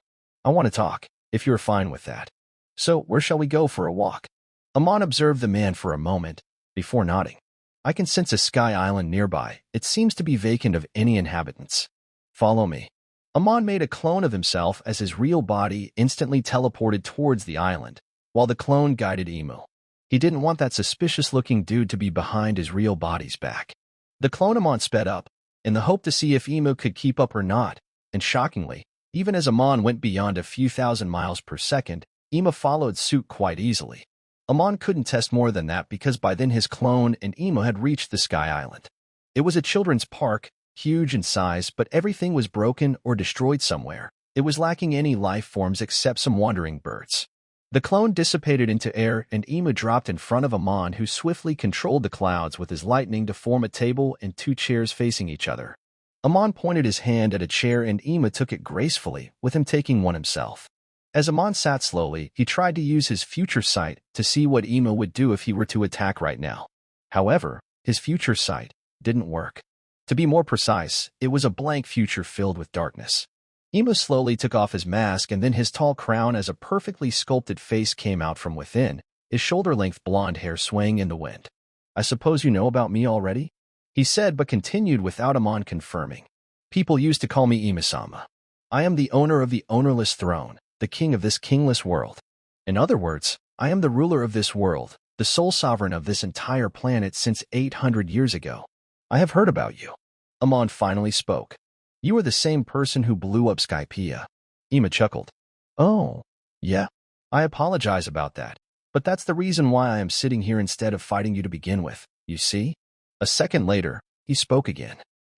I want to talk, if you're fine with that. So, where shall we go for a walk? Amon observed the man for a moment, before nodding. I can sense a sky island nearby. It seems to be vacant of any inhabitants. Follow me. Amon made a clone of himself as his real body instantly teleported towards the island, while the clone guided Imu. He didn't want that suspicious-looking dude to be behind his real body's back. The clone Amon sped up, in the hope to see if Imu could keep up or not, and shockingly, even as Amon went beyond a few thousand miles per second, Imu followed suit quite easily. Amon couldn't test more than that because by then his clone and Imu had reached the Sky Island. It was a children's park, huge in size, but everything was broken or destroyed somewhere. It was lacking any life forms except some wandering birds. The clone dissipated into air and Imu dropped in front of Amon, who swiftly controlled the clouds with his lightning to form a table and two chairs facing each other. Amon pointed his hand at a chair and Imu took it gracefully, with him taking one himself. As Amon sat slowly, he tried to use his future sight to see what Imu would do if he were to attack right now. However, his future sight didn't work. To be more precise, it was a blank future filled with darkness. Imu slowly took off his mask and then his tall crown as a perfectly sculpted face came out from within, his shoulder-length blonde hair swaying in the wind. I suppose you know about me already? He said, but continued without Amon confirming. People used to call me Imasama. I am the owner of the ownerless throne, the king of this kingless world. In other words, I am the ruler of this world, the sole sovereign of this entire planet since 800 years ago. I have heard about you. Amon finally spoke. You are the same person who blew up Skypea. Ima chuckled. Oh, yeah. I apologize about that, but that's the reason why I am sitting here instead of fighting you to begin with, you see? A second later, he spoke again.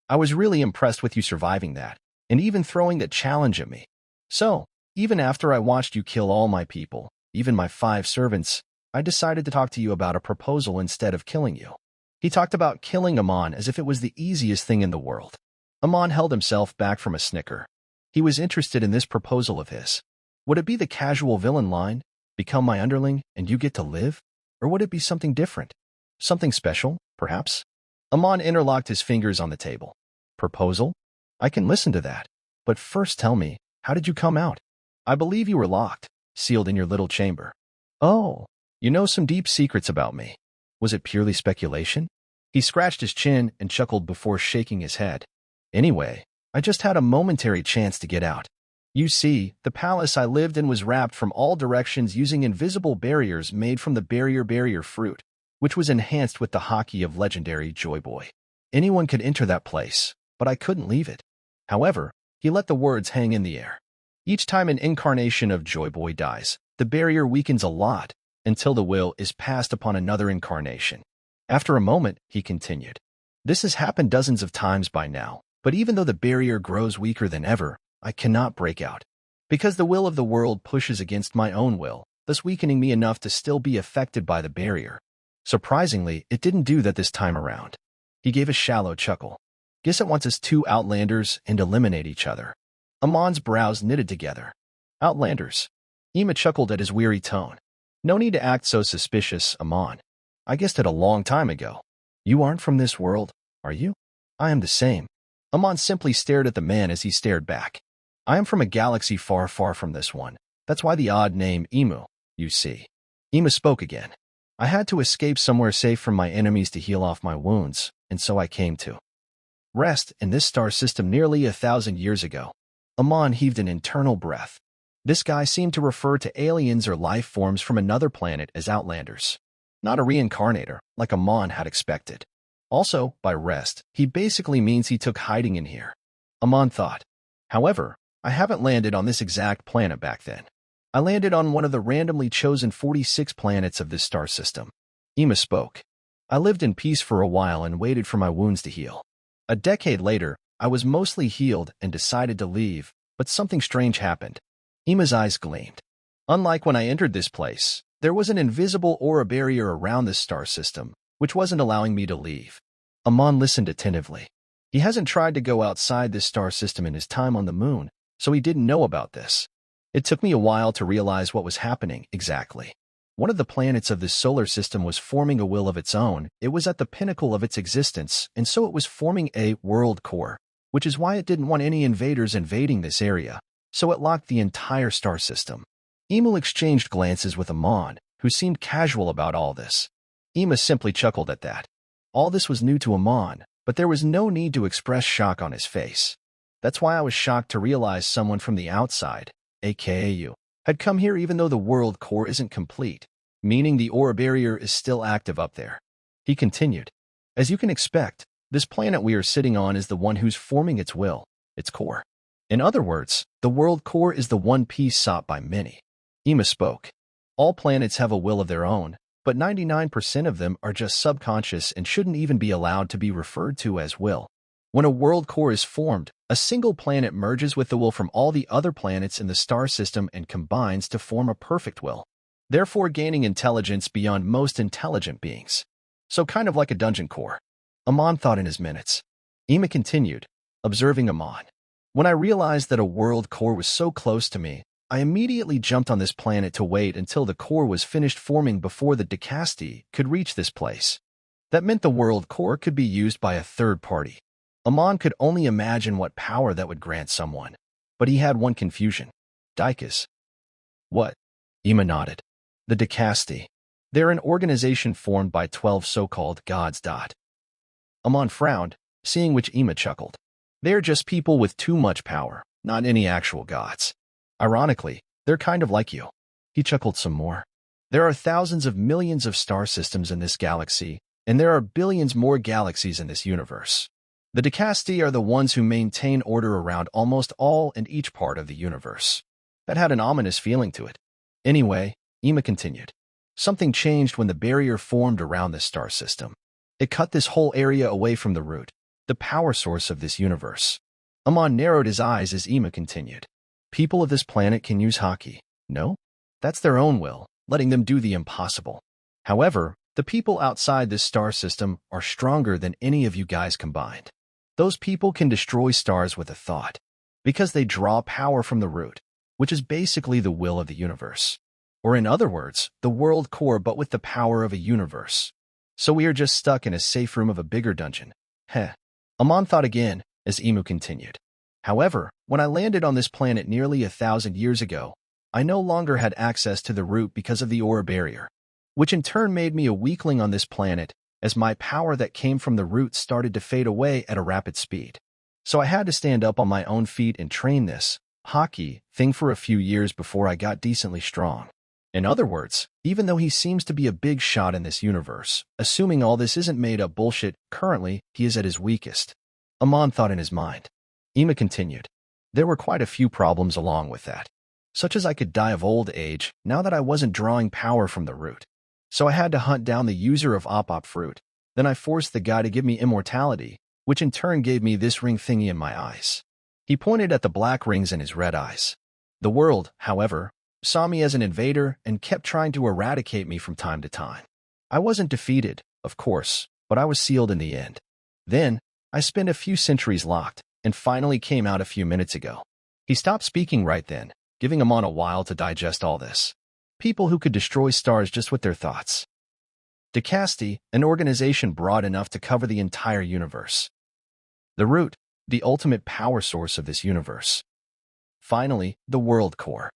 I was really impressed with you surviving that, and even throwing that challenge at me. So, even after I watched you kill all my people, even my 5 servants, I decided to talk to you about a proposal instead of killing you. He talked about killing Amon as if it was the easiest thing in the world. Amon held himself back from a snicker. He was interested in this proposal of his. Would it be the casual villain line, become my underling and you get to live? Or would it be something different? Something special, perhaps? Amon interlocked his fingers on the table. Proposal? I can listen to that. But first tell me, how did you come out? I believe you were locked, sealed in your little chamber. Oh, you know some deep secrets about me. Was it purely speculation? He scratched his chin and chuckled before shaking his head. Anyway, I just had a momentary chance to get out. You see, the palace I lived in was wrapped from all directions using invisible barriers made from the barrier fruit, which was enhanced with the haki of legendary Joy Boy. Anyone could enter that place, but I couldn't leave it. However, he let the words hang in the air. Each time an incarnation of Joy Boy dies, the barrier weakens a lot, until the will is passed upon another incarnation. After a moment, he continued. This has happened dozens of times by now, but even though the barrier grows weaker than ever, I cannot break out. Because the will of the world pushes against my own will, thus weakening me enough to still be affected by the barrier. Surprisingly, it didn't do that this time around. He gave a shallow chuckle. Guess it wants us two outlanders and eliminate each other. Amon's brows knitted together. Outlanders. Ema chuckled at his weary tone. No need to act so suspicious, Amon. I guessed it a long time ago. You aren't from this world, are you? I am the same. Amon simply stared at the man as he stared back. I am from a galaxy far, far from this one. That's why the odd name Emu, you see. Ema spoke again. I had to escape somewhere safe from my enemies to heal off my wounds, and so I came to rest in this star system nearly 1,000 years ago. Amon heaved an internal breath. This guy seemed to refer to aliens or life forms from another planet as outlanders. Not a reincarnator, like Amon had expected. Also, by rest, he basically means he took hiding in here. Amon thought. However, I haven't landed on this exact planet back then. I landed on one of the randomly chosen 46 planets of this star system. Ema spoke. I lived in peace for a while and waited for my wounds to heal. A decade later, I was mostly healed and decided to leave, but something strange happened. Ema's eyes gleamed. Unlike when I entered this place, there was an invisible aura barrier around this star system, which wasn't allowing me to leave. Amon listened attentively. He hasn't tried to go outside this star system in his time on the moon, so he didn't know about this. It took me a while to realize what was happening exactly. One of the planets of this solar system was forming a will of its own. It was at the pinnacle of its existence, and so it was forming a world core, which is why it didn't want any invaders invading this area, so it locked the entire star system. Ema exchanged glances with Amon, who seemed casual about all this. Ema simply chuckled at that. All this was new to Amon, but there was no need to express shock on his face. That's why I was shocked to realize someone from the outside, aka you, had come here even though the world core isn't complete, meaning the aura barrier is still active up there. He continued. As you can expect, this planet we are sitting on is the one who's forming its will, its core. In other words, the world core is the one piece sought by many. Ema spoke. All planets have a will of their own, but 99% of them are just subconscious and shouldn't even be allowed to be referred to as will. When a world core is formed, a single planet merges with the will from all the other planets in the star system and combines to form a perfect will, therefore gaining intelligence beyond most intelligent beings. So kind of like a dungeon core. Amon thought in his minutes. Ema continued, observing Amon. When I realized that a world core was so close to me, I immediately jumped on this planet to wait until the core was finished forming before the Decasti could reach this place. That meant the world core could be used by a third party. Amon could only imagine what power that would grant someone. But he had one confusion. Daikas. What? Ema nodded. The Decasti. They're an organization formed by 12 so-called gods. Amon frowned, seeing which Ema chuckled. They're just people with too much power, not any actual gods. Ironically, they're kind of like you. He chuckled some more. There are thousands of millions of star systems in this galaxy, and there are billions more galaxies in this universe. The Decasti are the ones who maintain order around almost all and each part of the universe. That had an ominous feeling to it. Anyway, Ema continued. Something changed when the barrier formed around this star system. It cut this whole area away from the root, the power source of this universe. Amon narrowed his eyes as Ema continued. People of this planet can use haki. No? That's their own will. letting them do the impossible. However, the people outside this star system are stronger than any of you guys combined. Those people can destroy stars with a thought, because they draw power from the root, which is basically the will of the universe. Or in other words, the world core but with the power of a universe. So we are just stuck in a safe room of a bigger dungeon. Heh. Amon thought again, as Imu continued. However, when I landed on this planet nearly 1,000 years ago, I no longer had access to the root because of the aura barrier, which in turn made me a weakling on this planet, as my power that came from the root started to fade away at a rapid speed. So I had to stand up on my own feet and train this hockey thing for a few years before I got decently strong. In other words, even though he seems to be a big shot in this universe, assuming all this isn't made up bullshit, currently, he is at his weakest. Amon thought in his mind. Ima continued. There were quite a few problems along with that, such as I could die of old age now that I wasn't drawing power from the root. So I had to hunt down the user of Op fruit. Then I forced the guy to give me immortality, which in turn gave me this ring thingy in my eyes. He pointed at the black rings in his red eyes. The world, however, saw me as an invader and kept trying to eradicate me from time to time. I wasn't defeated, of course, but I was sealed in the end. Then, I spent a few centuries locked, and finally came out a few minutes ago. He stopped speaking right then, giving Amon a while to digest all this. People who could destroy stars just with their thoughts. Decasti, an organization broad enough to cover the entire universe. The root, the ultimate power source of this universe. Finally, the world core.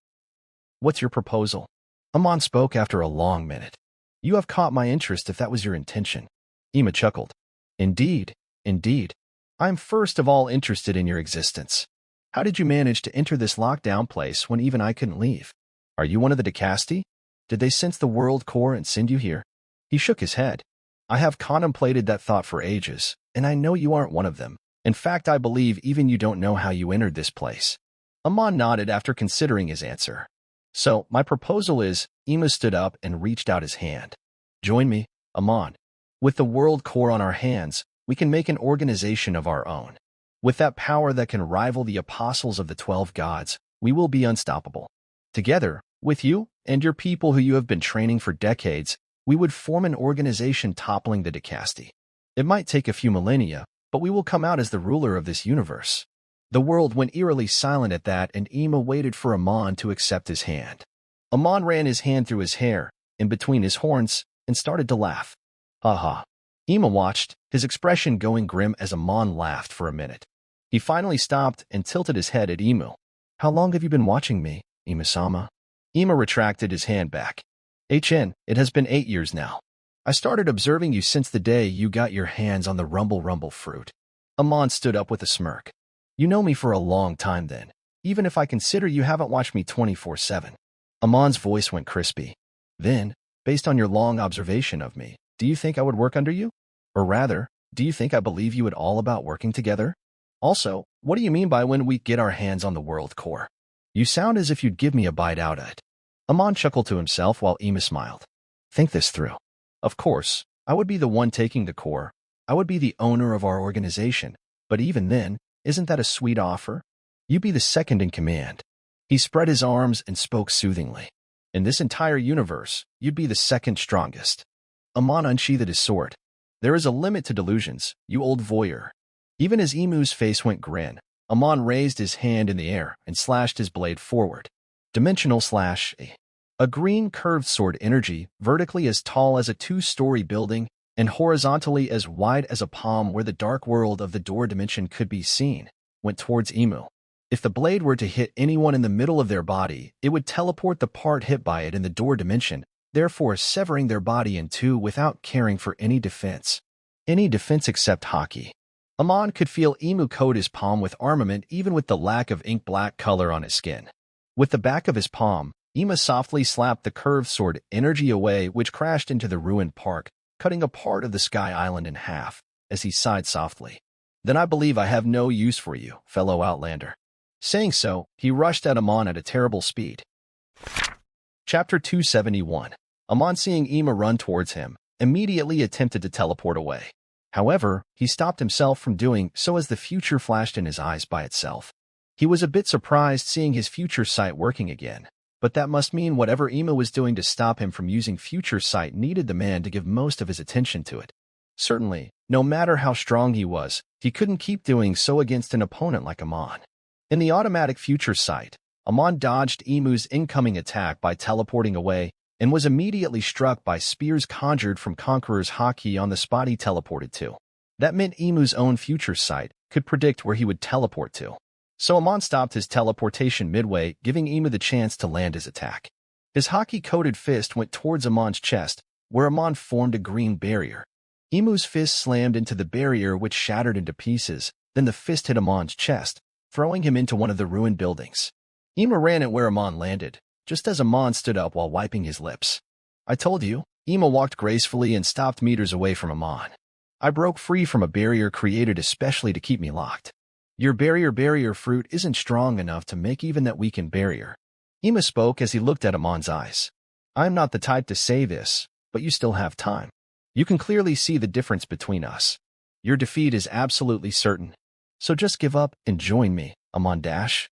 What's your proposal? Amon spoke after a long minute. You have caught my interest if that was your intention. Ima chuckled. Indeed, indeed. I am first of all interested in your existence. How did you manage to enter this lockdown place when even I couldn't leave? Are you one of the Decasti? Did they sense the world core and send you here? He shook his head. I have contemplated that thought for ages, and I know you aren't one of them. In fact, I believe even you don't know how you entered this place. Amon nodded after considering his answer. So, my proposal is, Ima stood up and reached out his hand. Join me, Amon. With the world core on our hands, we can make an organization of our own. With that power that can rival the apostles of the 12 gods, we will be unstoppable. Together, with you and your people who you have been training for decades, we would form an organization toppling the Decasti. It might take a few millennia, but we will come out as the ruler of this universe. The world went eerily silent at that, and Ima waited for Amon to accept his hand. Amon ran his hand through his hair, in between his horns, and started to laugh. Ha ha. Ima watched, his expression going grim as Amon laughed for a minute. He finally stopped and tilted his head at Imu. How long have you been watching me, Ima-sama? Ima retracted his hand back. It has been 8 years now. I started observing you since the day you got your hands on the rumble fruit. Amon stood up with a smirk. You know me for a long time then, even if I consider you haven't watched me 24/7. Amon's voice went crispy. Then, based on your long observation of me, do you think I would work under you? Or rather, do you think I believe you at all about working together? Also, what do you mean by when we get our hands on the world core? You sound as if you'd give me a bite out of it. Amon chuckled to himself while Ima smiled. Think this through. Of course, I would be the one taking the core. I would be the owner of our organization. But even then, isn't that a sweet offer? You be the second in command. He spread his arms and spoke soothingly. In this entire universe, you'd be the second strongest. Amon unsheathed his sword. There is a limit to delusions, you old voyeur. Even as Imu's face went grin, Amon raised his hand in the air and slashed his blade forward. Dimensional slash. A green curved sword energy, vertically as tall as a 2-story building, and horizontally as wide as a palm where the dark world of the door dimension could be seen, went towards Imu. If the blade were to hit anyone in the middle of their body, it would teleport the part hit by it in the door dimension, therefore severing their body in two without caring for any defense. Any defense except hockey. Amon could feel Imu coat his palm with armament even with the lack of ink black color on his skin. With the back of his palm, Ima softly slapped the curved sword energy away, which crashed into the ruined park, cutting a part of the sky island in half, as he sighed softly. Then I believe I have no use for you, fellow Outlander. Saying so, he rushed at Amon at a terrible speed. Chapter 271. Amon, seeing Ima run towards him, immediately attempted to teleport away. However, he stopped himself from doing so as the future flashed in his eyes by itself. He was a bit surprised seeing his future sight working again, But that must mean whatever Emu was doing to stop him from using future sight needed the man to give most of his attention to it. Certainly, no matter how strong he was, he couldn't keep doing so against an opponent like Amon. In the automatic future sight, Amon dodged Emu's incoming attack by teleporting away and was immediately struck by spears conjured from Conqueror's haki on the spot he teleported to. That meant Emu's own future sight could predict where he would teleport to. So Amon stopped his teleportation midway, giving Emu the chance to land his attack. His haki-coated fist went towards Amon's chest, where Amon formed a green barrier. Emu's fist slammed into the barrier, which shattered into pieces. Then the fist hit Amon's chest, throwing him into one of the ruined buildings. Emu ran at where Amon landed, just as Amon stood up while wiping his lips. "I told you." Emu walked gracefully and stopped meters away from Amon. "I broke free from a barrier created especially to keep me locked. Your barrier fruit isn't strong enough to make even that weakened barrier." Emu spoke as he looked at Amon's eyes. "I'm not the type to say this, but you still have time. You can clearly see the difference between us. Your defeat is absolutely certain. So just give up and join me, Amon dash."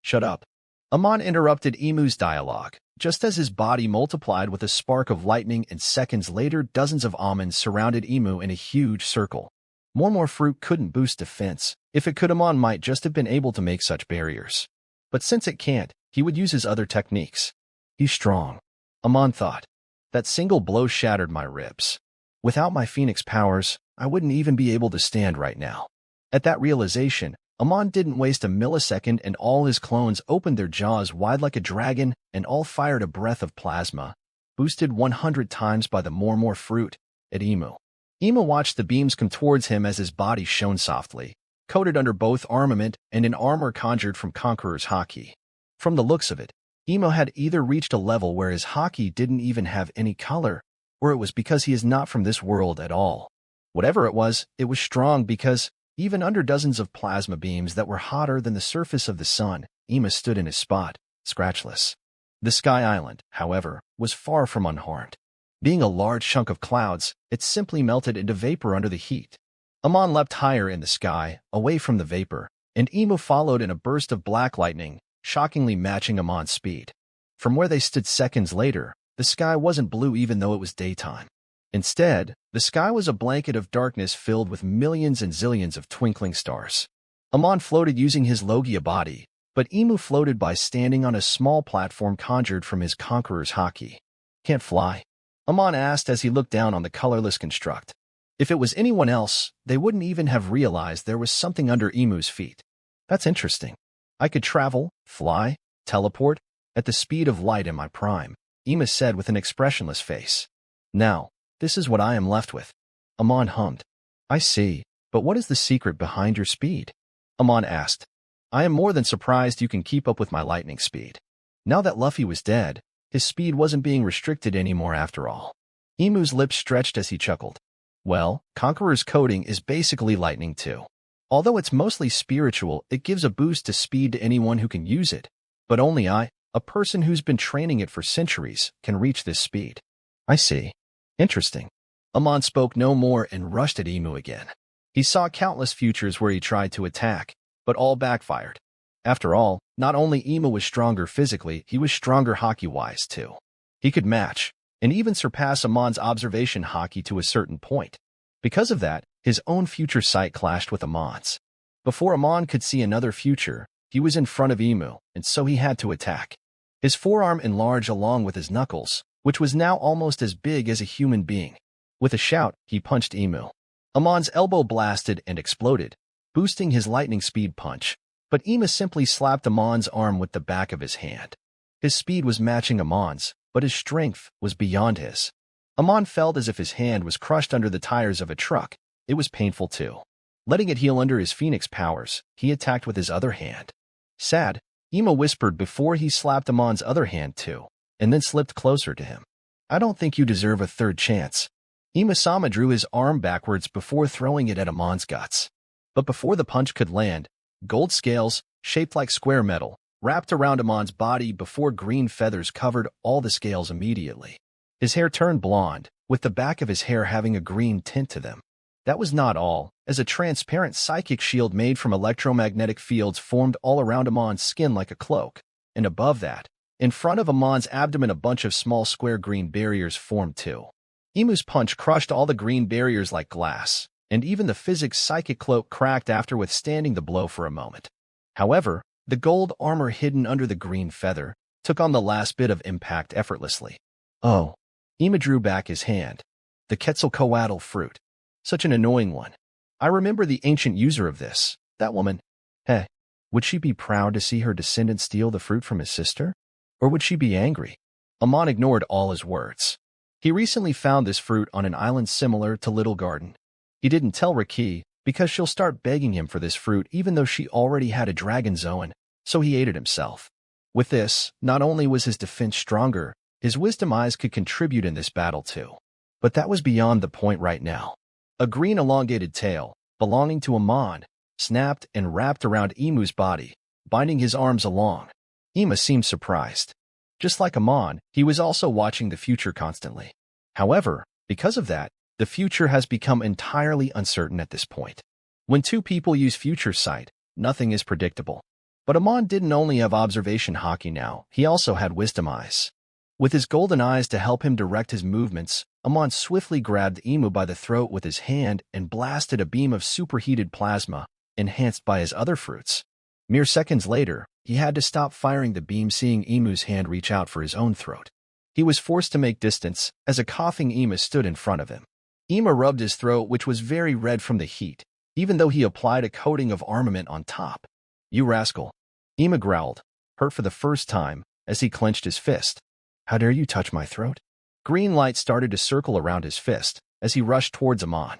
"Shut up." Amon interrupted Emu's dialogue, just as his body multiplied with a spark of lightning, and seconds later dozens of almonds surrounded Emu in a huge circle. More fruit couldn't boost defense. If it could, Amon might just have been able to make such barriers. But since it can't, he would use his other techniques. He's strong, Amon thought. That single blow shattered my ribs. Without my phoenix powers, I wouldn't even be able to stand right now. At that realization, Amon didn't waste a millisecond, and all his clones opened their jaws wide like a dragon and all fired a breath of plasma, boosted 100 times by the more fruit, at Emu. Emu watched the beams come towards him as his body shone softly, coated under both armament and an armor conjured from Conqueror's haki. From the looks of it, Emu had either reached a level where his haki didn't even have any color, or it was because he is not from this world at all. Whatever it was strong because, even under dozens of plasma beams that were hotter than the surface of the sun, Emu stood in his spot, scratchless. The Sky Island, however, was far from unharmed. Being a large chunk of clouds, it simply melted into vapor under the heat. Amon leapt higher in the sky, away from the vapor, and Emu followed in a burst of black lightning, shockingly matching Amon's speed. From where they stood seconds later, the sky wasn't blue even though it was daytime. Instead, the sky was a blanket of darkness filled with millions and zillions of twinkling stars. Amon floated using his Logia body, but Emu floated by standing on a small platform conjured from his Conqueror's haki. "Can't fly?" Amon asked as he looked down on the colorless construct. If it was anyone else, they wouldn't even have realized there was something under Emu's feet. "That's interesting. I could travel, fly, teleport, at the speed of light in my prime," Emu said with an expressionless face. "Now, this is what I am left with." Amon hummed. "I see, but what is the secret behind your speed?" Amon asked. "I am more than surprised you can keep up with my lightning speed." Now that Luffy was dead, his speed wasn't being restricted anymore after all. Emu's lips stretched as he chuckled. "Well, Conqueror's coding is basically lightning too. Although it's mostly spiritual, it gives a boost to speed to anyone who can use it. But only I, a person who's been training it for centuries, can reach this speed." "I see. Interesting." Amon spoke no more and rushed at Emu again. He saw countless futures where he tried to attack, but all backfired. After all, not only Emu was stronger physically, he was stronger haki-wise too. He could match, and even surpass Amon's observation haki to a certain point. Because of that, his own future sight clashed with Amon's. Before Amon could see another future, he was in front of Emu, and so he had to attack. His forearm enlarged along with his knuckles, which was now almost as big as a human being. With a shout, he punched Emu. Amon's elbow blasted and exploded, boosting his lightning speed punch, but Emu simply slapped Amon's arm with the back of his hand. His speed was matching Amon's, but his strength was beyond his. Amon felt as if his hand was crushed under the tires of a truck. It was painful too. Letting it heal under his phoenix powers, he attacked with his other hand. "Sad," Emu whispered before he slapped Amon's other hand too, and then slipped closer to him. "I don't think you deserve a third chance." Emu-sama drew his arm backwards before throwing it at Amon's guts. But before the punch could land, gold scales, shaped like square metal, wrapped around Amon's body before green feathers covered all the scales immediately. His hair turned blonde, with the back of his hair having a green tint to them. That was not all, as a transparent psychic shield made from electromagnetic fields formed all around Amon's skin like a cloak, and above that, In front of Amon's abdomen, a bunch of small square green barriers formed too. Imu's punch crushed all the green barriers like glass, and even the physics psychic cloak cracked after withstanding the blow for a moment. However, the gold armor hidden under the green feather took on the last bit of impact effortlessly. Oh. Imu drew back his hand. The Quetzalcoatl fruit. Such an annoying one. I remember the ancient user of this, that woman. Hey, would she be proud to see her descendant steal the fruit from his sister? Or would she be angry? Amon ignored all his words. He recently found this fruit on an island similar to Little Garden. He didn't tell Riki, because she'll start begging him for this fruit even though she already had a dragon zoan, so he ate it himself. With this, not only was his defense stronger, his wisdom eyes could contribute in this battle too. But that was beyond the point right now. A green elongated tail, belonging to Amon, snapped and wrapped around Imu's body, binding his arms along. Imu seemed surprised. Just like Amon, he was also watching the future constantly. However, because of that, the future has become entirely uncertain at this point. When two people use future sight, nothing is predictable. But Amon didn't only have observation haki now, he also had wisdom eyes. With his golden eyes to help him direct his movements, Amon swiftly grabbed Imu by the throat with his hand and blasted a beam of superheated plasma, enhanced by his other fruits. Mere seconds later, he had to stop firing the beam, seeing Imu's hand reach out for his own throat. He was forced to make distance, as a coughing Imu stood in front of him. Imu rubbed his throat, which was very red from the heat, even though he applied a coating of armament on top. You rascal. Imu growled, hurt for the first time, as he clenched his fist. How dare you touch my throat? Green light started to circle around his fist, as he rushed towards Amon.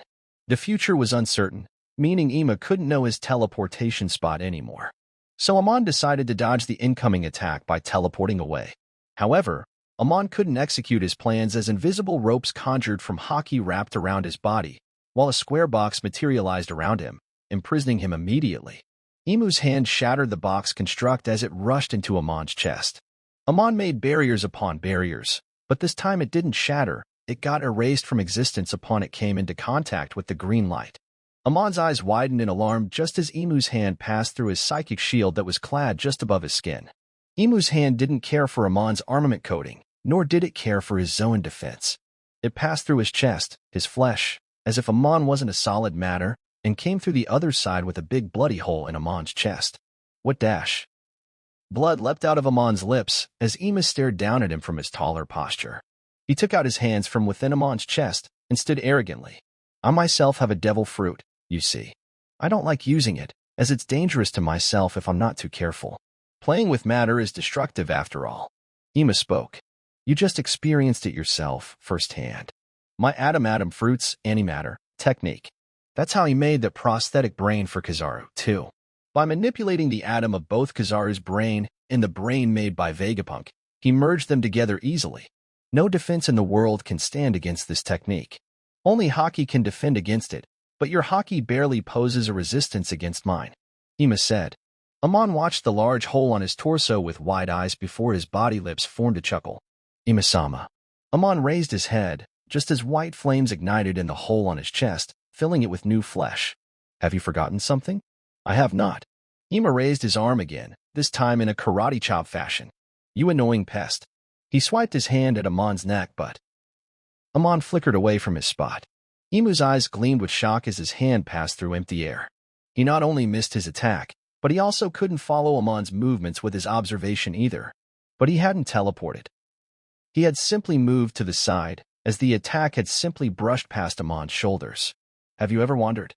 The future was uncertain, meaning Imu couldn't know his teleportation spot anymore. So Amon decided to dodge the incoming attack by teleporting away. However, Amon couldn't execute his plans as invisible ropes conjured from haki wrapped around his body, while a square box materialized around him, imprisoning him immediately. Imu's hand shattered the box construct as it rushed into Amon's chest. Amon made barriers upon barriers, but this time it didn't shatter, it got erased from existence upon it came into contact with the green light. Amon's eyes widened in alarm just as Imu's hand passed through his psychic shield that was clad just above his skin. Imu's hand didn't care for Amon's armament coating, nor did it care for his Zoan defense. It passed through his chest, his flesh, as if Amon wasn't a solid matter, and came through the other side with a big bloody hole in Amon's chest. What dash? Blood leapt out of Amon's lips as Imu stared down at him from his taller posture. He took out his hands from within Amon's chest and stood arrogantly. I myself have a devil fruit, you see. I don't like using it, as it's dangerous to myself if I'm not too careful. Playing with matter is destructive after all. Imu spoke. You just experienced it yourself, firsthand. My atom fruits, antimatter, technique. That's how he made the prosthetic brain for Kizaru, too. By manipulating the atom of both Kizaru's brain and the brain made by Vegapunk, he merged them together easily. No defense in the world can stand against this technique. Only haki can defend against it, but your haki barely poses a resistance against mine, Imu said. Amon watched the large hole on his torso with wide eyes before his body lips formed a chuckle. Imu-sama. Amon raised his head, just as white flames ignited in the hole on his chest, filling it with new flesh. Have you forgotten something? I have not. Imu raised his arm again, this time in a karate chop fashion. You annoying pest. He swiped his hand at Amon's neck, but Amon flickered away from his spot. Imu's eyes gleamed with shock as his hand passed through empty air. He not only missed his attack, but he also couldn't follow Amon's movements with his observation either. But he hadn't teleported. He had simply moved to the side, as the attack had simply brushed past Amon's shoulders. Have you ever wondered?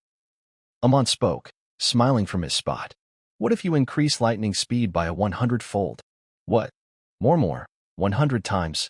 Amon spoke, smiling from his spot. What if you increase lightning speed by a 100-fold? What? More, 100 times.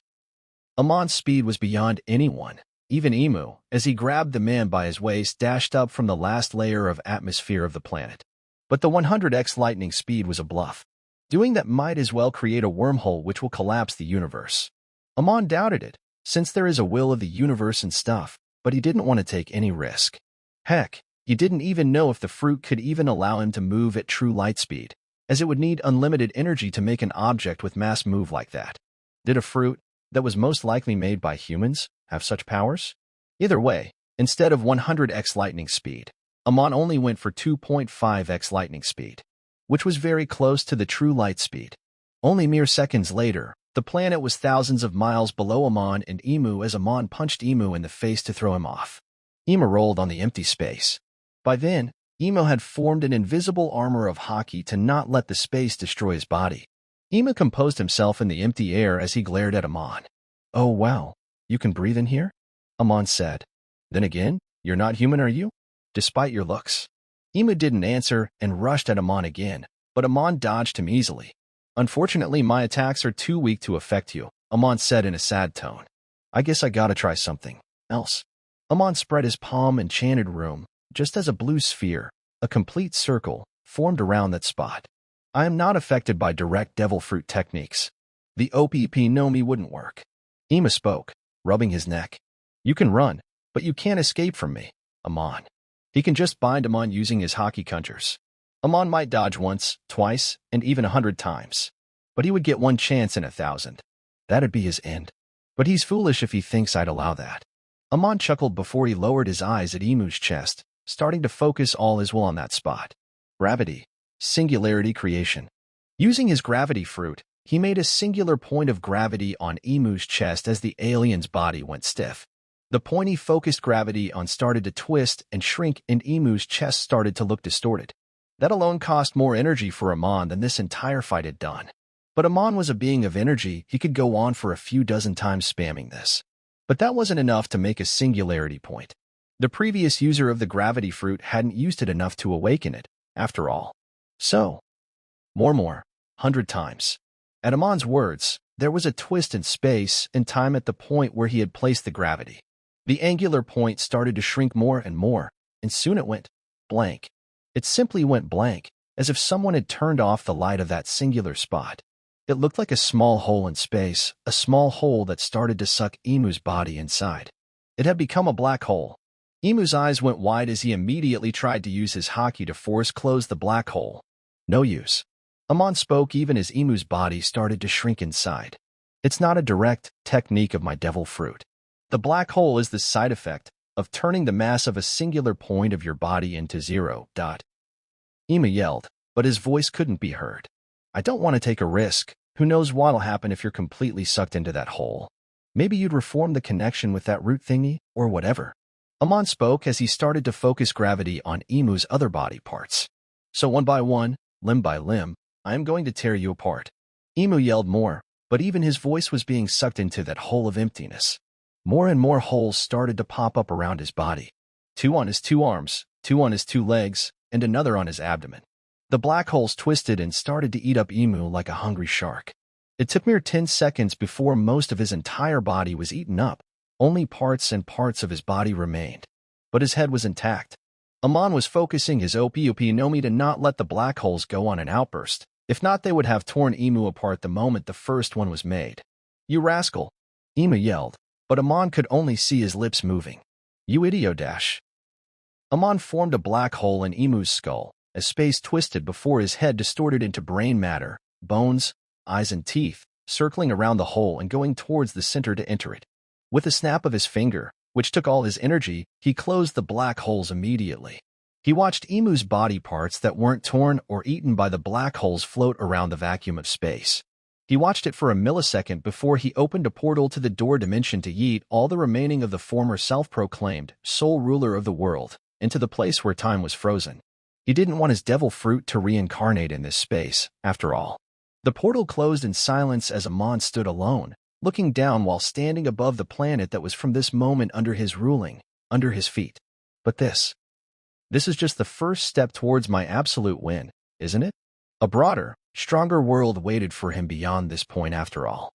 Amon's speed was beyond anyone, even Imu, as he grabbed the man by his waist, dashed up from the last layer of atmosphere of the planet. But the 100x lightning speed was a bluff. Doing that might as well create a wormhole which will collapse the universe. Amon doubted it, since there is a will of the universe and stuff, but he didn't want to take any risk. Heck, he didn't even know if the fruit could even allow him to move at true light speed, as it would need unlimited energy to make an object with mass move like that. Did a fruit, that was most likely made by humans, have such powers? Either way, instead of 100x lightning speed, Amon only went for 2.5x lightning speed, which was very close to the true light speed. Only mere seconds later, the planet was thousands of miles below Amon and Emu as Amon punched Emu in the face to throw him off. Emu rolled on the empty space. By then, Emu had formed an invisible armor of haki to not let the space destroy his body. Emu composed himself in the empty air as he glared at Amon. "Oh wow, you can breathe in here?" Amon said. "Then again, you're not human, are you? Despite your looks." Emu didn't answer and rushed at Amon again, but Amon dodged him easily. "Unfortunately, my attacks are too weak to affect you," Amon said in a sad tone. "I guess I gotta try something else." Amon spread his palm and chanted room, just as a blue sphere, a complete circle, formed around that spot. "I am not affected by direct devil fruit techniques. The OPP no mi wouldn't work." Emu spoke, rubbing his neck. "You can run, but you can't escape from me, Amon." He can just bind Amon using his haki conjures. Amon might dodge once, twice, and even 100 times. But he would get one chance in 1,000. That'd be his end. But he's foolish if he thinks I'd allow that. Amon chuckled before he lowered his eyes at Emu's chest, starting to focus all his will on that spot. Gravity. Singularity creation. Using his gravity fruit, he made a singular point of gravity on Emu's chest as the alien's body went stiff. The pointy focused gravity on started to twist and shrink and Emu's chest started to look distorted. That alone cost more energy for Amon than this entire fight had done. But Amon was a being of energy, he could go on for a few dozen times spamming this. But that wasn't enough to make a singularity point. The previous user of the gravity fruit hadn't used it enough to awaken it, after all. So, more, 100 times. At Amon's words, there was a twist in space and time at the point where he had placed the gravity. The angular point started to shrink more, and soon it went blank. It simply went blank, as if someone had turned off the light of that singular spot. It looked like a small hole in space, a small hole that started to suck Emu's body inside. It had become a black hole. Emu's eyes went wide as he immediately tried to use his haki to force close the black hole. No use. Amon spoke even as Emu's body started to shrink inside. "It's not a direct technique of my devil fruit. The black hole is the side effect of turning the mass of a singular point of your body into 0. Emu yelled, but his voice couldn't be heard. "I don't want to take a risk. Who knows what'll happen if you're completely sucked into that hole? Maybe you'd reform the connection with that root thingy, or whatever." Amon spoke as he started to focus gravity on Emu's other body parts. "So one by one, limb by limb, I am going to tear you apart." Emu yelled more, but even his voice was being sucked into that hole of emptiness. More and more holes started to pop up around his body. 2 on his 2 arms, 2 on his 2 legs, and another on his abdomen. The black holes twisted and started to eat up Emu like a hungry shark. It took mere 10 seconds before most of his entire body was eaten up. Only parts and parts of his body remained. But his head was intact. Amon was focusing his OPP no mi to not let the black holes go on an outburst. If not, they would have torn Emu apart the moment the first one was made. "You rascal!" Emu yelled, but Amon could only see his lips moving. "You idiot!" Amon formed a black hole in Emu's skull, as space twisted before his head distorted into brain matter, bones, eyes and teeth, circling around the hole and going towards the center to enter it. With a snap of his finger, which took all his energy, he closed the black holes immediately. He watched Emu's body parts that weren't torn or eaten by the black holes float around the vacuum of space. He watched it for a millisecond before he opened a portal to the door dimension to yeet all the remaining of the former self-proclaimed sole ruler of the world into the place where time was frozen. He didn't want his devil fruit to reincarnate in this space, after all. The portal closed in silence as Amon stood alone, looking down while standing above the planet that was from this moment under his ruling, under his feet. But this is just the first step towards my absolute win, isn't it? A broader, stronger world waited for him beyond this point after all.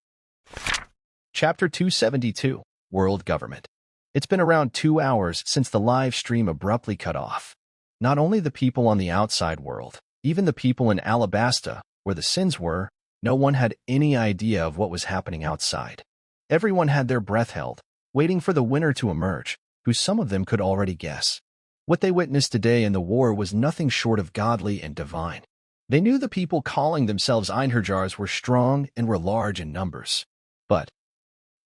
Chapter 272, World Government. It's been around 2 hours since the live stream abruptly cut off. Not only the people on the outside world, even the people in Alabasta, where the sins were, no one had any idea of what was happening outside. Everyone had their breath held, waiting for the winner to emerge, who some of them could already guess. What they witnessed today in the war was nothing short of godly and divine. They knew the people calling themselves Einherjars were strong and were large in numbers. But,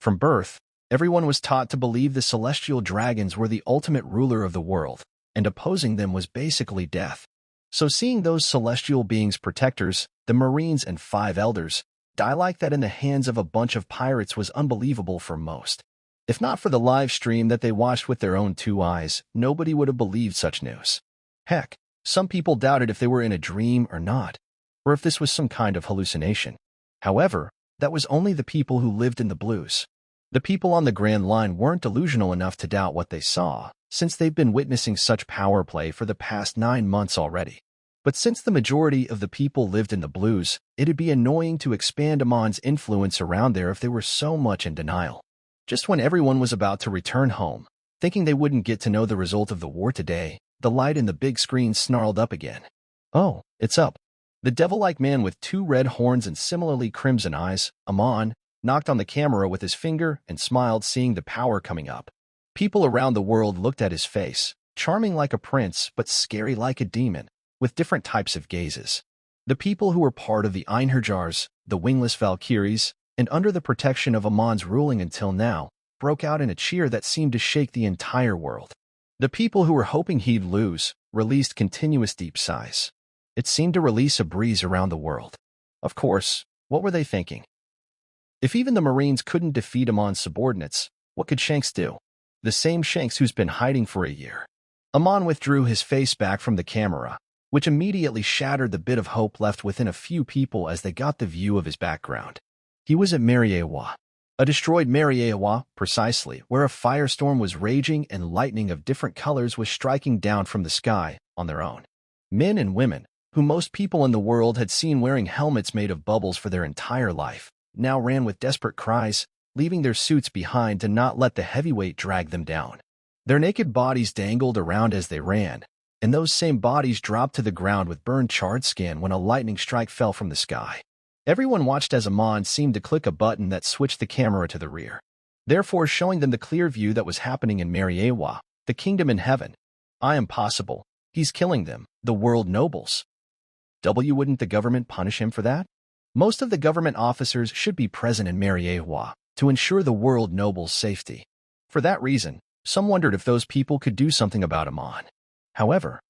from birth, everyone was taught to believe the celestial dragons were the ultimate ruler of the world, and opposing them was basically death. So seeing those celestial beings' protectors, the Marines and 5 elders, die like that in the hands of a bunch of pirates was unbelievable for most. If not for the live stream that they watched with their own 2 eyes, nobody would have believed such news. Heck, some people doubted if they were in a dream or not, or if this was some kind of hallucination. However, that was only the people who lived in the blues. The people on the Grand Line weren't delusional enough to doubt what they saw, since they've been witnessing such power play for the past 9 months already. But since the majority of the people lived in the blues, it'd be annoying to expand Amon's influence around there if they were so much in denial. Just when everyone was about to return home, thinking they wouldn't get to know the result of the war today, the light in the big screen snarled up again. Oh, it's up. The devil-like man with 2 red horns and similarly crimson eyes, Amon, knocked on the camera with his finger and smiled seeing the power coming up. People around the world looked at his face, charming like a prince but scary like a demon, with different types of gazes. The people who were part of the Einherjars, the wingless Valkyries, and under the protection of Amon's ruling until now, broke out in a cheer that seemed to shake the entire world. The people who were hoping he'd lose released continuous deep sighs. It seemed to release a breeze around the world. Of course, what were they thinking? If even the Marines couldn't defeat Amon's subordinates, what could Shanks do? The same Shanks who's been hiding for a year. Amon withdrew his face back from the camera, which immediately shattered the bit of hope left within a few people as they got the view of his background. He was at Mariewa. A destroyed Mariewa, precisely, where a firestorm was raging and lightning of different colors was striking down from the sky, on their own. Men and women, who most people in the world had seen wearing helmets made of bubbles for their entire life, now ran with desperate cries, leaving their suits behind to not let the heavyweight drag them down. Their naked bodies dangled around as they ran, and those same bodies dropped to the ground with burned charred skin when a lightning strike fell from the sky. Everyone watched as Amon seemed to click a button that switched the camera to the rear, therefore showing them the clear view that was happening in Mariewa, the kingdom in heaven. I am possible. He's killing them, the world nobles. Wouldn't the government punish him for that? Most of the government officers should be present in Mariewa to ensure the world nobles' safety. For that reason, some wondered if those people could do something about Amon. However,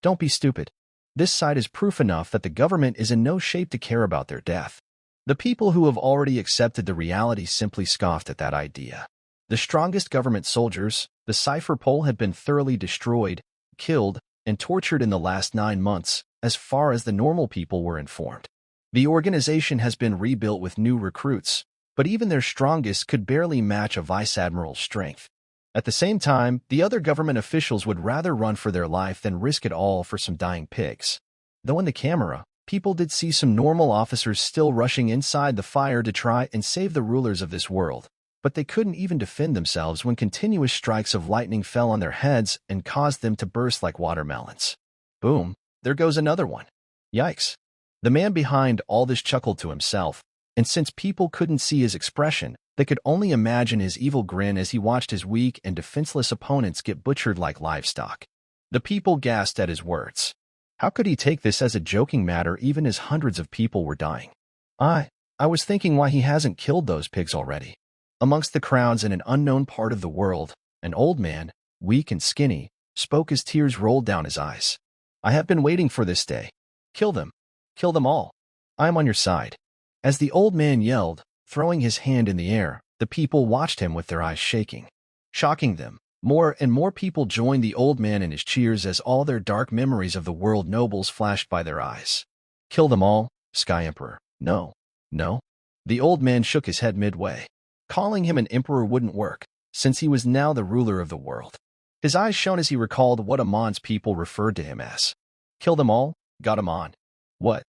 don't be stupid. This side is proof enough that the government is in no shape to care about their death. The people who have already accepted the reality simply scoffed at that idea. The strongest government soldiers, the cipher pole, had been thoroughly destroyed, killed, and tortured in the last 9 months, as far as the normal people were informed. The organization has been rebuilt with new recruits, but even their strongest could barely match a vice admiral's strength. At the same time, the other government officials would rather run for their life than risk it all for some dying pigs. Though in the camera, people did see some normal officers still rushing inside the fire to try and save the rulers of this world, but they couldn't even defend themselves when continuous strikes of lightning fell on their heads and caused them to burst like watermelons. Boom, there goes another one. Yikes. The man behind all this chuckled to himself, and since people couldn't see his expression, they could only imagine his evil grin as he watched his weak and defenseless opponents get butchered like livestock. The people gasped at his words. How could he take this as a joking matter even as hundreds of people were dying? I was thinking why he hasn't killed those pigs already. Amongst the crowds in an unknown part of the world, an old man, weak and skinny, spoke as tears rolled down his eyes. I have been waiting for this day. Kill them. Kill them all. I am on your side. As the old man yelled, throwing his hand in the air, the people watched him with their eyes shaking. Shocking them, more and more people joined the old man in his cheers as all their dark memories of the world nobles flashed by their eyes. Kill them all, Sky Emperor. No, no. The old man shook his head midway. Calling him an emperor wouldn't work, since he was now the ruler of the world. His eyes shone as he recalled what Amon's people referred to him as. Kill them all, got Amon. What?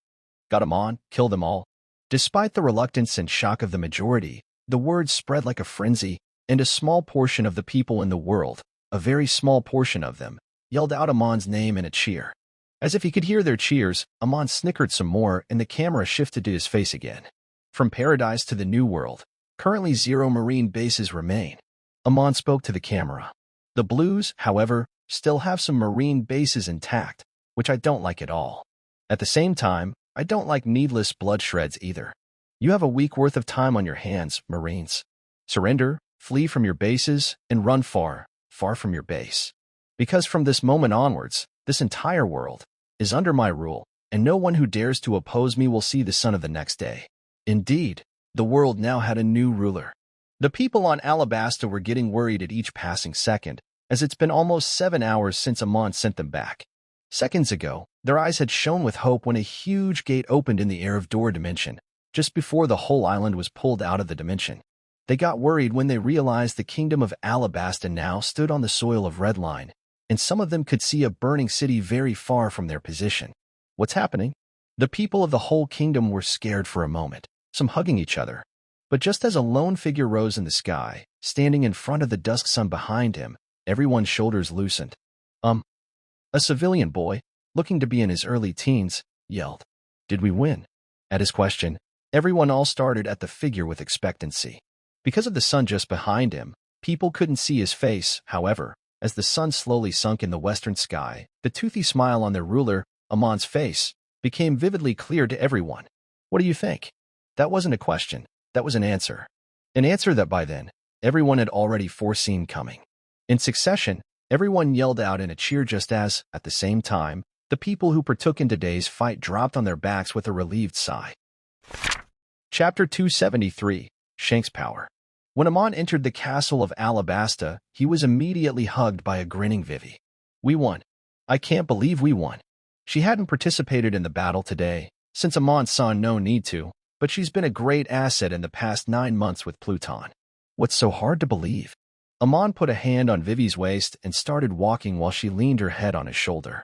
Got Amon, kill them all. Despite the reluctance and shock of the majority, the words spread like a frenzy, and a small portion of the people in the world, a very small portion of them, yelled out Amon's name in a cheer. As if he could hear their cheers, Amon snickered some more and the camera shifted to his face again. From paradise to the new world, currently 0 marine bases remain. Amon spoke to the camera. The blues, however, still have some marine bases intact, which I don't like at all. At the same time, I don't like needless blood shreds either. You have a week worth of time on your hands, Marines. Surrender, flee from your bases, and run far, far from your base. Because from this moment onwards, this entire world, is under my rule, and no one who dares to oppose me will see the sun of the next day. Indeed, the world now had a new ruler. The people on Alabasta were getting worried at each passing second, as it's been almost 7 hours since Amon sent them back. Seconds ago, their eyes had shone with hope when a huge gate opened in the air of Door Dimension, just before the whole island was pulled out of the dimension. They got worried when they realized the kingdom of Alabasta now stood on the soil of Redline, and some of them could see a burning city very far from their position. What's happening? The people of the whole kingdom were scared for a moment, some hugging each other. But just as a lone figure rose in the sky, standing in front of the dusk sun behind him, everyone's shoulders loosened. A civilian boy, looking to be in his early teens, yelled, "Did we win?" At his question, everyone all started at the figure with expectancy. Because of the sun just behind him, people couldn't see his face. However, as the sun slowly sunk in the western sky, the toothy smile on their ruler, Amon's face, became vividly clear to everyone. What do you think? That wasn't a question, that was an answer. An answer that by then, everyone had already foreseen coming. In succession, everyone yelled out in a cheer just as, at the same time, the people who partook in today's fight dropped on their backs with a relieved sigh. Chapter 273, Shanks' Power. When Amon entered the castle of Alabasta, he was immediately hugged by a grinning Vivi. "We won. I can't believe we won." She hadn't participated in the battle today, since Amon saw no need to, but she's been a great asset in the past 9 months with Pluton. What's so hard to believe? Amon put a hand on Vivi's waist and started walking while she leaned her head on his shoulder.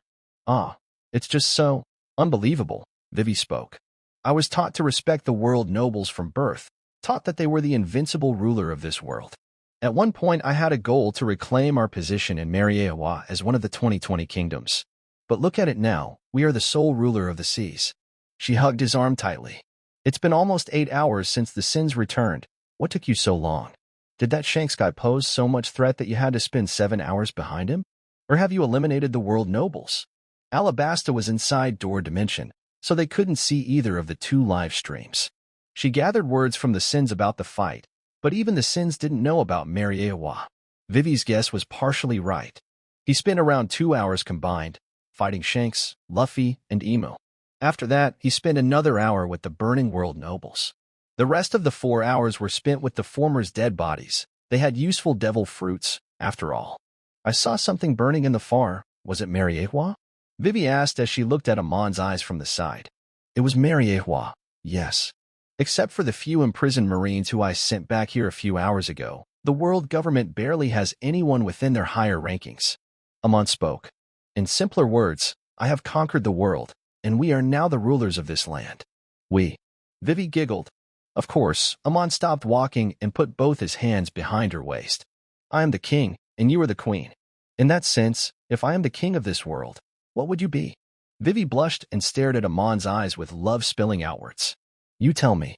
It's just so unbelievable, Vivi spoke. "I was taught to respect the world nobles from birth, taught that they were the invincible ruler of this world. At one point I had a goal to reclaim our position in Mariewa as one of the 2020 kingdoms. But look at it now, we are the sole ruler of the seas." She hugged his arm tightly. "It's been almost 8 hours since the Sins returned. What took you so long? Did that Shanks guy pose so much threat that you had to spend 7 hours behind him? Or have you eliminated the world nobles?" Alabasta was inside Door Dimension, so they couldn't see either of the two live streams. She gathered words from the Sins about the fight, but even the Sins didn't know about Mariewa. Vivi's guess was partially right. He spent around 2 hours combined, fighting Shanks, Luffy, and Emo. After that, he spent another hour with the burning world nobles. The rest of the 4 hours were spent with the former's dead bodies. They had useful devil fruits, after all. "I saw something burning in the far. Was it Mariewa?" Vivi asked as she looked at Amon's eyes from the side. "It was Mariewa, yes. Except for the few imprisoned Marines who I sent back here a few hours ago, the world government barely has anyone within their higher rankings." Amon spoke. "In simpler words, I have conquered the world, and we are now the rulers of this land." "We." Vivi giggled. Of course, Amon stopped walking and put both his hands behind her waist. "I am the king, and you are the queen. In that sense, if I am the king of this world, what would you be?" Vivi blushed and stared at Amon's eyes with love spilling outwards. "You tell me."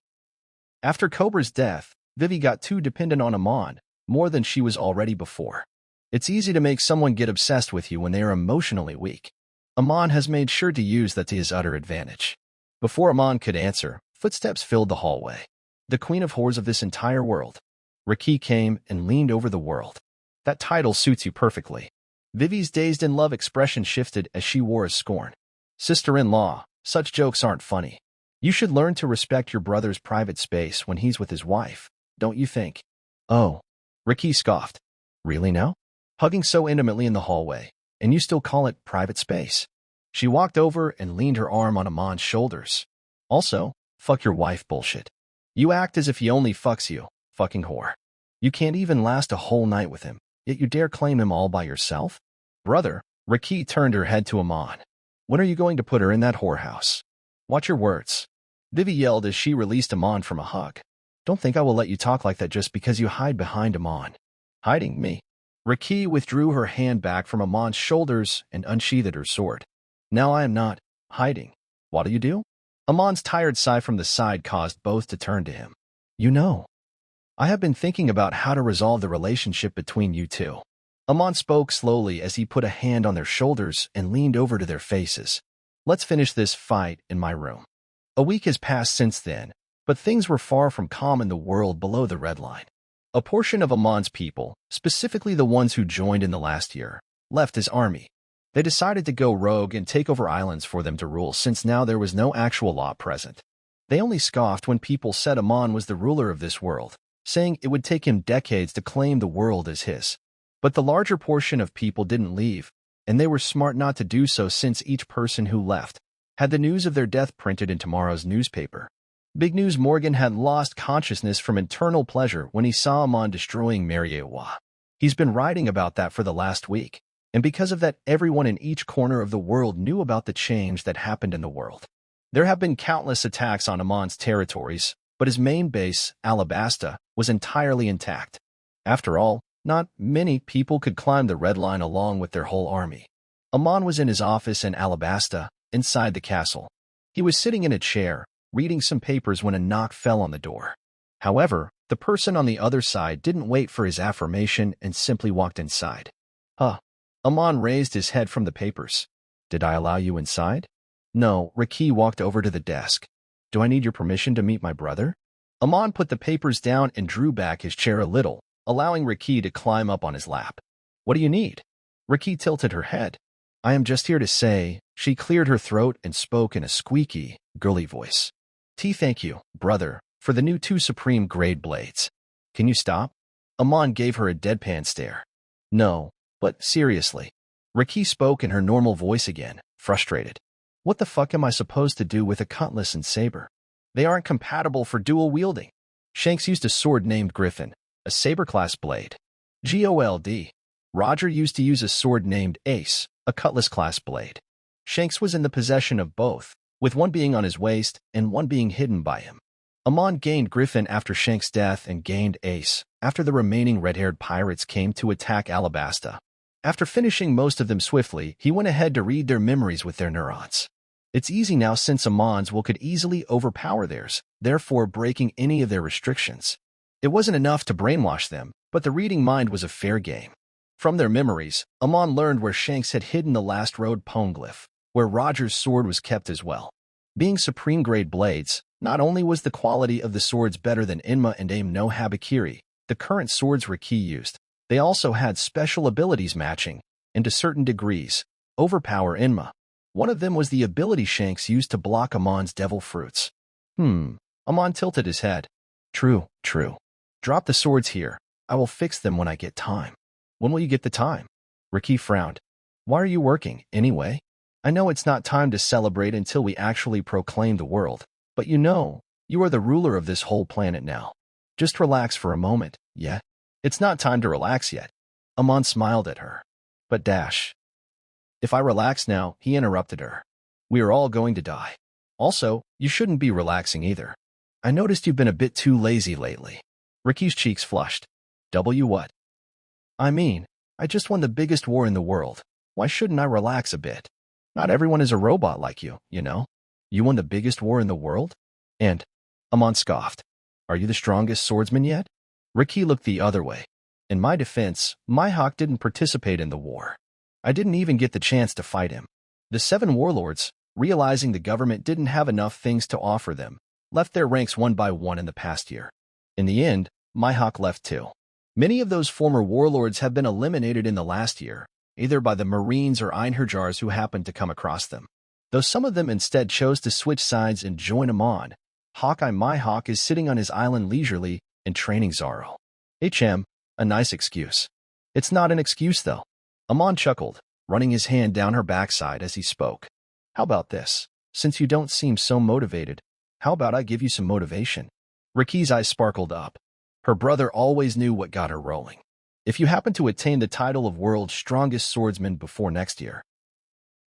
After Cobra's death, Vivi got too dependent on Amon, more than she was already before. It's easy to make someone get obsessed with you when they are emotionally weak. Amon has made sure to use that to his utter advantage. Before Amon could answer, footsteps filled the hallway. "The queen of whores of this entire world." Riki came and leaned over the world. "That title suits you perfectly." Vivi's dazed-in-love expression shifted as she wore a scorn. "Sister-in-law, such jokes aren't funny. You should learn to respect your brother's private space when he's with his wife, don't you think?" "Oh." Riki scoffed. "Really now? Hugging so intimately in the hallway, and you still call it private space?" She walked over and leaned her arm on Amon's shoulders. "Also, fuck your wife bullshit. You act as if he only fucks you, fucking whore. You can't even last a whole night with him, yet you dare claim him all by yourself?" "Brother," Riki turned her head to Amon. "When are you going to put her in that whorehouse?" "Watch your words." Vivi yelled as she released Amon from a hug. "Don't think I will let you talk like that just because you hide behind Amon." "Hiding me?" Riki withdrew her hand back from Amon's shoulders and unsheathed her sword. "Now I am not hiding. What do you do?" Amon's tired sigh from the side caused both to turn to him. "You know, I have been thinking about how to resolve the relationship between you two." Amon spoke slowly as he put a hand on their shoulders and leaned over to their faces. "Let's finish this fight in my room." A week has passed since then, but things were far from calm in the world below the red line. A portion of Amon's people, specifically the ones who joined in the last year, left his army. They decided to go rogue and take over islands for them to rule since now there was no actual law present. They only scoffed when people said Amon was the ruler of this world, saying it would take him decades to claim the world as his. But the larger portion of people didn't leave, and they were smart not to do so since each person who left had the news of their death printed in tomorrow's newspaper. Big News Morgan had lost consciousness from internal pleasure when he saw Amon destroying Mariewa. He's been writing about that for the last week, and because of that everyone in each corner of the world knew about the change that happened in the world. There have been countless attacks on Amon's territories, but his main base, Alabasta, was entirely intact. After all, not many people could climb the Red Line along with their whole army. Amon was in his office in Alabasta, inside the castle. He was sitting in a chair, reading some papers when a knock fell on the door. However, the person on the other side didn't wait for his affirmation and simply walked inside. Huh. Amon raised his head from the papers. Did I allow you inside? No, Riki walked over to the desk. Do I need your permission to meet my brother? Amon put the papers down and drew back his chair a little, allowing Riki to climb up on his lap. What do you need? Riki tilted her head. I am just here to say, she cleared her throat and spoke in a squeaky, girly voice. Thank you, brother, for the new 2 supreme grade blades. Can you stop? Amon gave her a deadpan stare. No, but seriously. Riki spoke in her normal voice again, frustrated. What the fuck am I supposed to do with a cutlass and saber? They aren't compatible for dual wielding. Shanks used a sword named Griffin, a saber-class blade. GOLD. Roger used to use a sword named Ace, a cutlass-class blade. Shanks was in the possession of both, with one being on his waist and one being hidden by him. Amon gained Griffin after Shanks' death and gained Ace after the remaining red-haired pirates came to attack Alabasta. After finishing most of them swiftly, he went ahead to read their memories with their neurons. It's easy now since Amon's will could easily overpower theirs, therefore breaking any of their restrictions. It wasn't enough to brainwash them, but the reading mind was a fair game. From their memories, Amon learned where Shanks had hidden the last road poneglyph, where Roger's sword was kept as well. Being supreme-grade blades, not only was the quality of the swords better than Inma and Aim no Habakiri, the current swords Riki used, they also had special abilities matching, and to certain degrees, overpower Inma. One of them was the ability Shanks used to block Amon's devil fruits. Amon tilted his head. True. Drop the swords here. I will fix them when I get time. When will you get the time? Riki frowned. Why are you working, anyway? I know it's not time to celebrate until we actually proclaim the world, but you know, you are the ruler of this whole planet now. Just relax for a moment, yeah? It's not time to relax yet. Amon smiled at her. But if I relax now, he interrupted her. We are all going to die. Also, you shouldn't be relaxing either. I noticed you've been a bit too lazy lately. Riki's cheeks flushed. What? I mean, I just won the biggest war in the world. Why shouldn't I relax a bit? Not everyone is a robot like you, you know? You won the biggest war in the world? And Amon scoffed. Are you the strongest swordsman yet? Riki looked the other way. In my defense, Mihawk didn't participate in the war. I didn't even get the chance to fight him. The 7 warlords, realizing the government didn't have enough things to offer them, left their ranks one by one in the past year. In the end, Mihawk left too. Many of those former warlords have been eliminated in the last year, either by the Marines or Einherjars who happened to come across them. Though some of them instead chose to switch sides and join Amon, Hawkeye Mihawk is sitting on his island leisurely and training Zoro. A nice excuse. It's not an excuse though. Amon chuckled, running his hand down her backside as he spoke. How about this? Since you don't seem so motivated, how about I give you some motivation? Riki's eyes sparkled up. Her brother always knew what got her rolling. If you happen to attain the title of world's strongest swordsman before next year.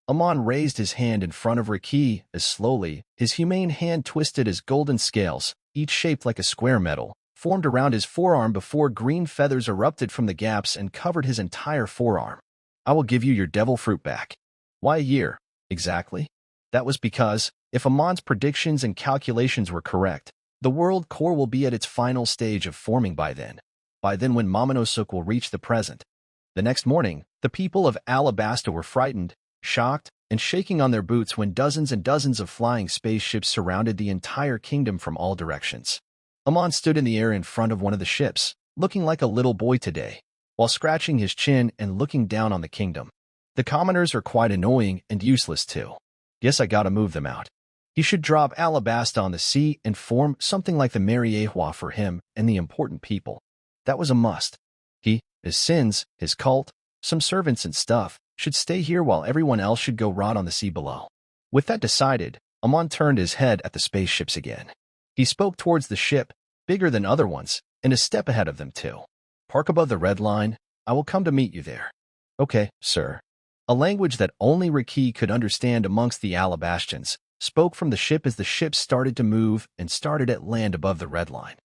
Amon raised his hand in front of Riki as slowly, his humane hand twisted as golden scales, each shaped like a square medal, formed around his forearm before green feathers erupted from the gaps and covered his entire forearm. I will give you your devil fruit back. Why a year, exactly? That was because, if Amon's predictions and calculations were correct, the world core will be at its final stage of forming by then. By then when Momonosuke will reach the present. The next morning, the people of Alabasta were frightened, shocked, and shaking on their boots when dozens and dozens of flying spaceships surrounded the entire kingdom from all directions. Amon stood in the air in front of one of the ships, looking like a little boy today, while scratching his chin and looking down on the kingdom. The commoners are quite annoying and useless too. Guess I gotta move them out. He should drop Alabasta on the sea and form something like the Mariehua for him and the important people. That was a must. He, his sins, his cult, some servants and stuff, should stay here while everyone else should go rot on the sea below. With that decided, Amon turned his head at the spaceships again. He spoke towards the ship, bigger than other ones, and a step ahead of them too. Park above the red line. I will come to meet you there. Okay, sir. A language that only Riki could understand amongst the Alabastians spoke from the ship as the ship started to move and started at land above the red line.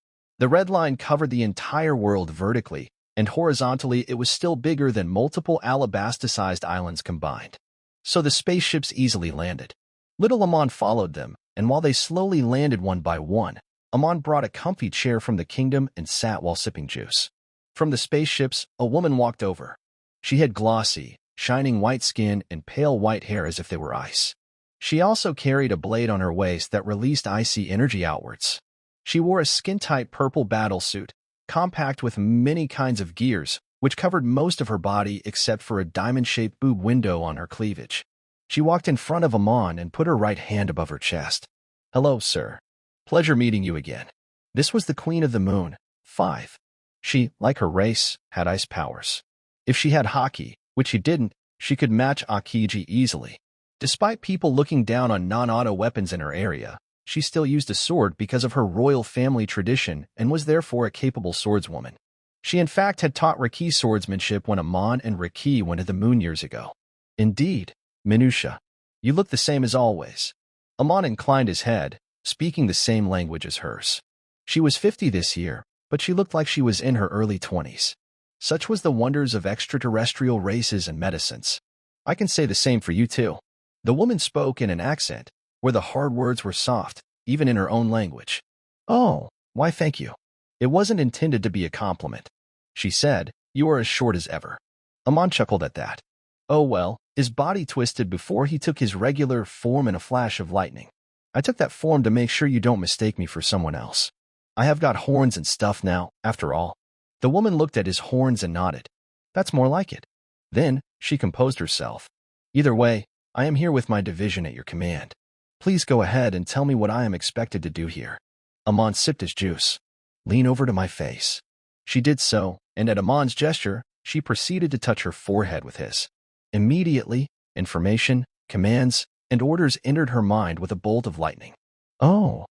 The red line covered the entire world vertically, and horizontally it was still bigger than multiple Alabasta-sized islands combined. So the spaceships easily landed. Little Amon followed them, and while they slowly landed one by one, Amon brought a comfy chair from the kingdom and sat while sipping juice. From the spaceships, a woman walked over. She had glossy, shining white skin and pale white hair as if they were ice. She also carried a blade on her waist that released icy energy outwards. She wore a skin-tight purple battle suit, compact with many kinds of gears, which covered most of her body except for a diamond-shaped boob window on her cleavage. She walked in front of Amon and put her right hand above her chest. Hello, sir. Pleasure meeting you again. This was the Queen of the Moon, 5. She, like her race, had ice powers. If she had haki, which she didn't, she could match Akiji easily. Despite people looking down on non-auto weapons in her area, she still used a sword because of her royal family tradition and was therefore a capable swordswoman. She in fact had taught Riki swordsmanship when Amon and Riki went to the moon years ago. Indeed, Minusha, you look the same as always. Amon inclined his head, speaking the same language as hers. She was 50 this year, but she looked like she was in her early 20s. Such was the wonders of extraterrestrial races and medicines. I can say the same for you too. The woman spoke in an accent where the hard words were soft, even in her own language. Oh, why thank you. It wasn't intended to be a compliment. She said, you are as short as ever. Amon chuckled at that. Oh well, his body twisted before he took his regular form in a flash of lightning. I took that form to make sure you don't mistake me for someone else. I have got horns and stuff now, after all. The woman looked at his horns and nodded. That's more like it. Then, she composed herself. Either way, I am here with my division at your command. Please go ahead and tell me what I am expected to do here. Amon sipped his juice. Lean over to my face. She did so, and at Amon's gesture, she proceeded to touch her forehead with his. Immediately, information, commands, and orders entered her mind with a bolt of lightning. Oh.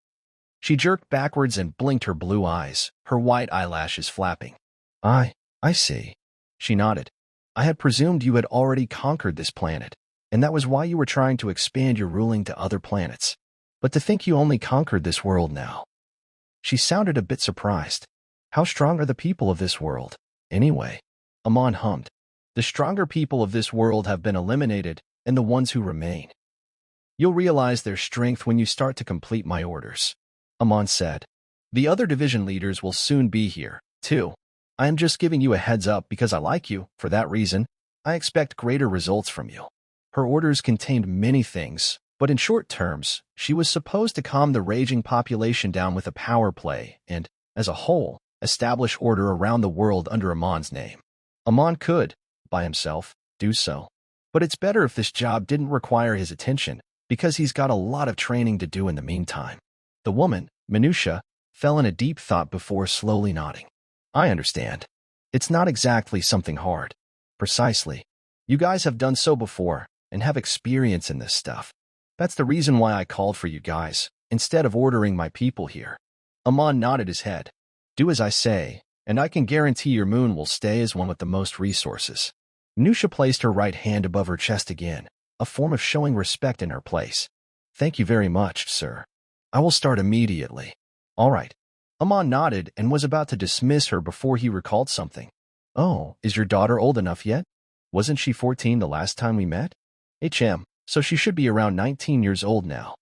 She jerked backwards and blinked her blue eyes, her white eyelashes flapping. I see. She nodded. I had presumed you had already conquered this planet, and that was why you were trying to expand your ruling to other planets. But to think you only conquered this world now. She sounded a bit surprised. How strong are the people of this world, anyway? Amon hummed. The stronger people of this world have been eliminated, and the ones who remain. You'll realize their strength when you start to complete my orders. Amon said. The other division leaders will soon be here, too. I am just giving you a heads up because I like you. For that reason, I expect greater results from you. Her orders contained many things, but in short terms, she was supposed to calm the raging population down with a power play and, as a whole, establish order around the world under Amon's name. Amon could, by himself, do so. But it's better if this job didn't require his attention, because he's got a lot of training to do in the meantime. The woman, Minusha, fell in a deep thought before slowly nodding. I understand. It's not exactly something hard. Precisely. You guys have done so before, and have experience in this stuff. That's the reason why I called for you guys, instead of ordering my people here. Amon nodded his head. Do as I say, and I can guarantee your moon will stay as one with the most resources. Minusha placed her right hand above her chest again, a form of showing respect in her place. Thank you very much, sir. I will start immediately. All right. Amon nodded and was about to dismiss her before he recalled something. Oh, is your daughter old enough yet? Wasn't she 14 the last time we met? HM, so she should be around 19 years old now.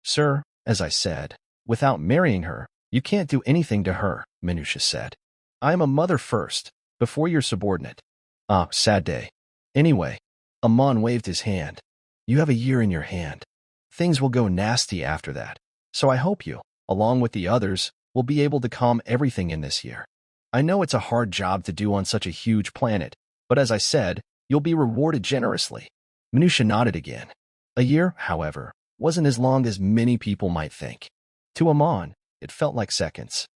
Sir, as I said, without marrying her, you can't do anything to her, Minusha said. I am a mother first, before your subordinate. Ah, sad day. Anyway, Amon waved his hand. You have a year in your hand. Things will go nasty after that, so I hope you, along with the others, will be able to calm everything in this year. I know it's a hard job to do on such a huge planet, but as I said, You'll be rewarded generously. Minutia nodded again. A year, however, wasn't as long as many people might think. To Amon, it felt like seconds.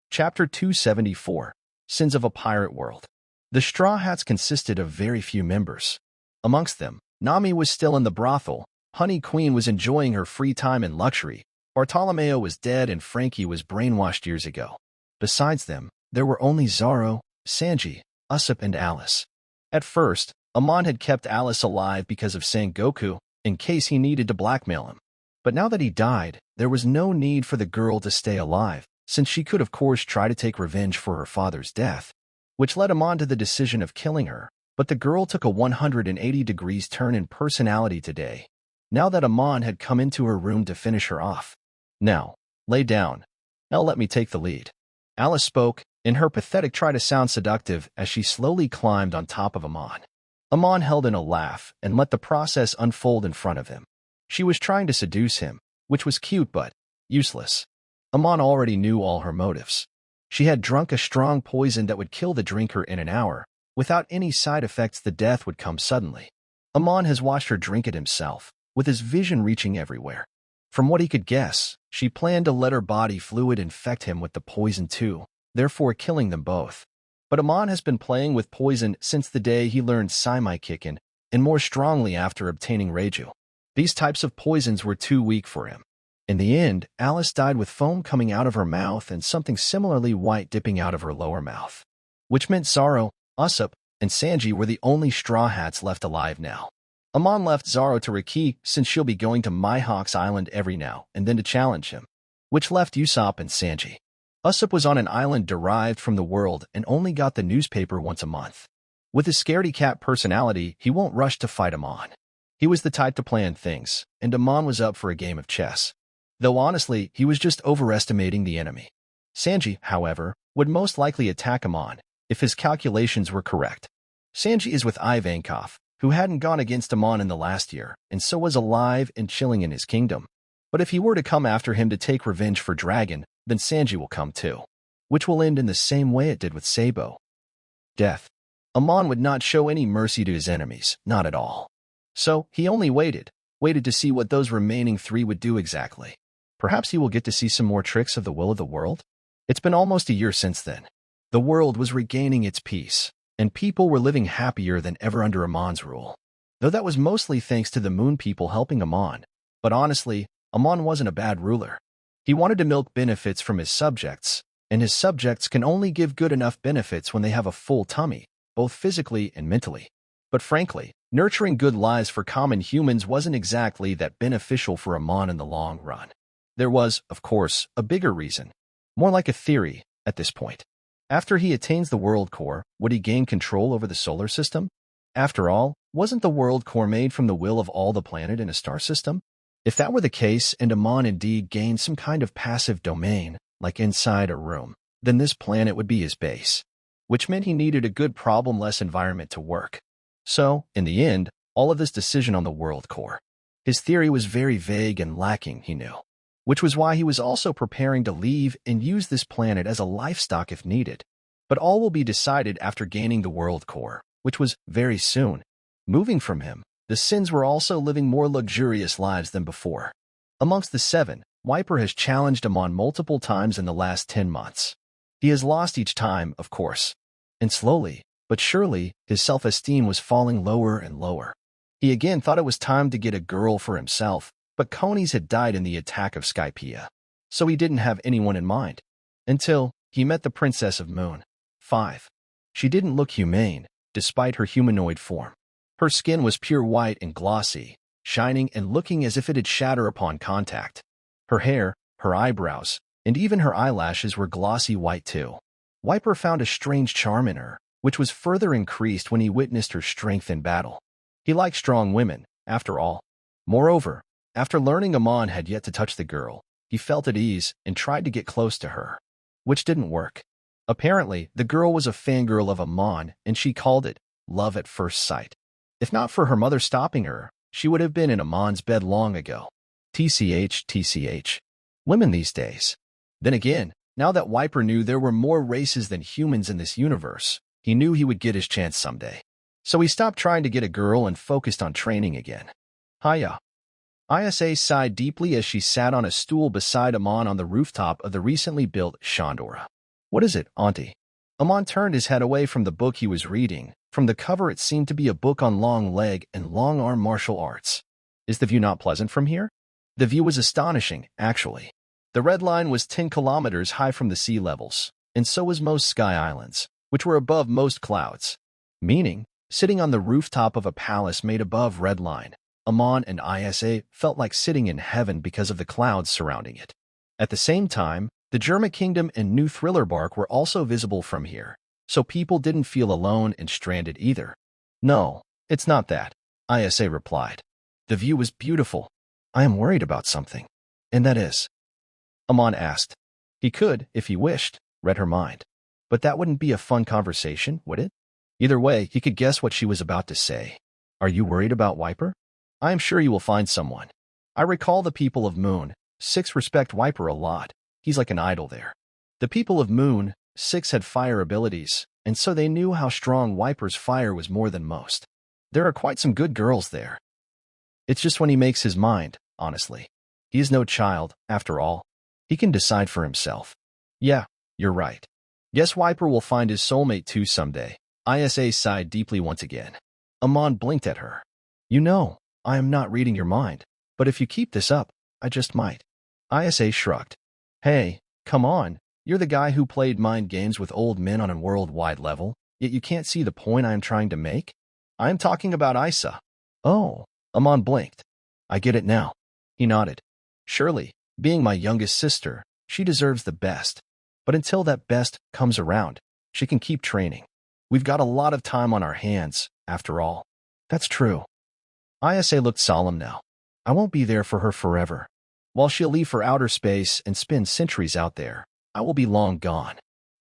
Chapter 274, Sins of a Pirate World. The Straw Hats consisted of very few members. Amongst them, Nami was still in the brothel, Honey Queen was enjoying her free time and luxury, Bartolomeo was dead, and Frankie was brainwashed years ago. Besides them, there were only Zoro, Sanji, Usopp, and Alice. At first, Amon had kept Alice alive because of Sengoku, in case he needed to blackmail him. But now that he died, there was no need for the girl to stay alive, since she could of course try to take revenge for her father's death, which led Amon to the decision of killing her. But the girl took a 180 degrees turn in personality today, now that Amon had come into her room to finish her off. Now, lay down. Now let me take the lead. Alice spoke, in her pathetic try to sound seductive as she slowly climbed on top of Amon. Amon held in a laugh and let the process unfold in front of him. She was trying to seduce him, which was cute but useless. Amon already knew all her motives. She had drunk a strong poison that would kill the drinker in an hour. Without any side effects, the death would come suddenly. Amon has watched her drink it himself, with his vision reaching everywhere. From what he could guess, she planned to let her body fluid infect him with the poison too, therefore killing them both. But Amon has been playing with poison since the day he learned Saimakikin, and more strongly after obtaining Reiju. These types of poisons were too weak for him. In the end, Alice died with foam coming out of her mouth and something similarly white dipping out of her lower mouth, which meant Zoro, Usopp, and Sanji were the only Straw Hats left alive now. Amon left Zoro to Riki since she'll be going to Mihawk's Island every now and then to challenge him, which left Usopp and Sanji. Usopp was on an island derived from the world and only got the newspaper once a month. With his scaredy-cat personality, he won't rush to fight Amon. He was the type to plan things, and Amon was up for a game of chess. Though honestly, he was just overestimating the enemy. Sanji, however, would most likely attack Amon, if his calculations were correct. Sanji is with Ivankov, who hadn't gone against Amon in the last year, and so was alive and chilling in his kingdom. But if he were to come after him to take revenge for Dragon, then Sanji will come too, which will end in the same way it did with Sabo. Death. Amon would not show any mercy to his enemies, not at all. So, he only waited to see what those remaining three would do exactly. Perhaps he will get to see some more tricks of the will of the world? It's been almost a year since then. The world was regaining its peace, and people were living happier than ever under Amon's rule. Though that was mostly thanks to the Moon People helping Amon. But honestly, Amon wasn't a bad ruler. He wanted to milk benefits from his subjects, and his subjects can only give good enough benefits when they have a full tummy, both physically and mentally. But frankly, nurturing good lives for common humans wasn't exactly that beneficial for Amon in the long run. There was, of course, a bigger reason, more like a theory, at this point. After he attains the World Core, would he gain control over the solar system? After all, wasn't the World Core made from the will of all the planet in a star system? If that were the case, and Amon indeed gained some kind of passive domain, like inside a room, then this planet would be his base, which meant he needed a good problem-less environment to work. So, in the end, all of this decision on the World Core. His theory was very vague and lacking, he knew, which was why he was also preparing to leave and use this planet as a livestock if needed. But all will be decided after gaining the World Core, which was very soon. Moving from him, the Sins were also living more luxurious lives than before. Amongst the seven, Wiper has challenged Amon multiple times in the last 10 months. He has lost each time, of course. And slowly, but surely, his self-esteem was falling lower and lower. He again thought it was time to get a girl for himself, but Konis had died in the attack of Skypea, so he didn't have anyone in mind. Until he met the Princess of Moon. 5. She didn't look humane, despite her humanoid form. Her skin was pure white and glossy, shining and looking as if it'd shatter upon contact. Her hair, her eyebrows, and even her eyelashes were glossy white too. Wiper found a strange charm in her, which was further increased when he witnessed her strength in battle. He liked strong women, after all. Moreover, after learning Amon had yet to touch the girl, he felt at ease and tried to get close to her, which didn't work. Apparently, the girl was a fangirl of Amon, and she called it love at first sight. If not for her mother stopping her, she would have been in Amon's bed long ago. TCH. Women these days. Then again, now that Wiper knew there were more races than humans in this universe, he knew he would get his chance someday. So he stopped trying to get a girl and focused on training again. Hiya. Isa sighed deeply as she sat on a stool beside Amon on the rooftop of the recently built Shandora. What is it, Auntie? Amon turned his head away from the book he was reading. From the cover it seemed to be a book on long leg and long arm martial arts. Is the view not pleasant from here? The view was astonishing, actually. The red line was 10 kilometers high from the sea levels, and so was most sky islands, which were above most clouds. Meaning, sitting on the rooftop of a palace made above red line, Amon and Isa felt like sitting in heaven because of the clouds surrounding it. At the same time, the German Kingdom and New Thriller Bark were also visible from here, so people didn't feel alone and stranded either. No, it's not that, Isa replied. The view was beautiful. I am worried about something. And that is? Amon asked. He could, if he wished, read her mind. But that wouldn't be a fun conversation, would it? Either way, he could guess what she was about to say. Are you worried about Wiper? I am sure you will find someone. I recall the people of Moon 6 respect Wiper a lot. He's like an idol there. The people of Moon 6 had fire abilities, and so they knew how strong Wiper's fire was more than most. There are quite some good girls there. It's just when he makes his mind, honestly. He is no child, after all. He can decide for himself. Yeah, you're right. Guess Wiper will find his soulmate too someday. Isa sighed deeply once again. Amon blinked at her. You know, I am not reading your mind, but if you keep this up, I just might. Isa shrugged. Hey, come on, you're the guy who played mind games with old men on a worldwide level, yet you can't see the point I am trying to make? I am talking about Isa. Oh, Amon blinked. I get it now. He nodded. Surely, being my youngest sister, she deserves the best. But until that best comes around, she can keep training. We've got a lot of time on our hands, after all. That's true. Isa looked solemn now. I won't be there for her forever. While she'll leave for outer space and spend centuries out there, I will be long gone.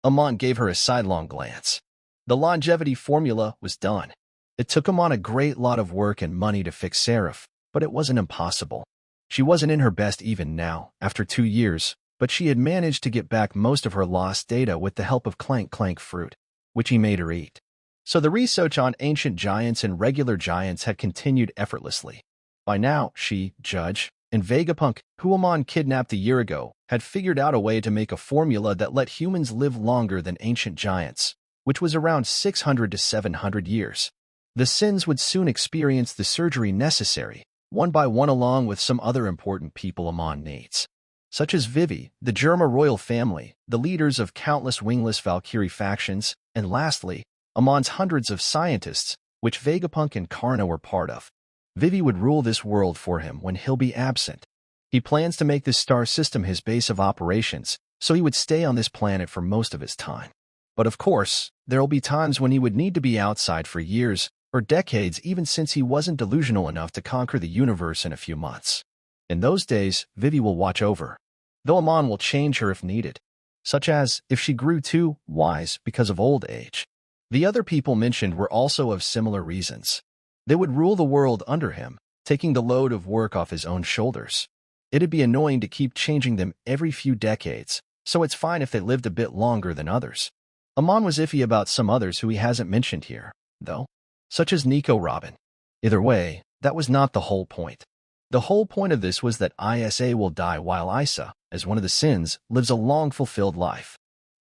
Amon gave her a sidelong glance. The longevity formula was done. It took Amon a great lot of work and money to fix Seraph, but it wasn't impossible. She wasn't in her best even now, after 2 years, but she had managed to get back most of her lost data with the help of Clank Clank fruit, which he made her eat. So the research on ancient giants and regular giants had continued effortlessly. By now, she, Judge, and Vegapunk, who Amon kidnapped a year ago, had figured out a way to make a formula that let humans live longer than ancient giants, which was around 600 to 700 years. The Sins would soon experience the surgery necessary, one by one along with some other important people Amon needs, such as Vivi, the Germa royal family, the leaders of countless wingless Valkyrie factions, and lastly, Amon's hundreds of scientists, which Vegapunk and Karna were part of. Vivi would rule this world for him when he'll be absent. He plans to make this star system his base of operations, so he would stay on this planet for most of his time. But of course, there'll be times when he would need to be outside for years, or decades, even since he wasn't delusional enough to conquer the universe in a few months. In those days, Vivi will watch over, though Amon will change her if needed, such as if she grew too wise because of old age. The other people mentioned were also of similar reasons. They would rule the world under him, taking the load of work off his own shoulders. It'd be annoying to keep changing them every few decades, so it's fine if they lived a bit longer than others. Amon was iffy about some others who he hasn't mentioned here, though, such as Nico Robin. Either way, that was not the whole point. The whole point of this was that Isa will die while Isa, as one of the Sins, lives a long fulfilled life.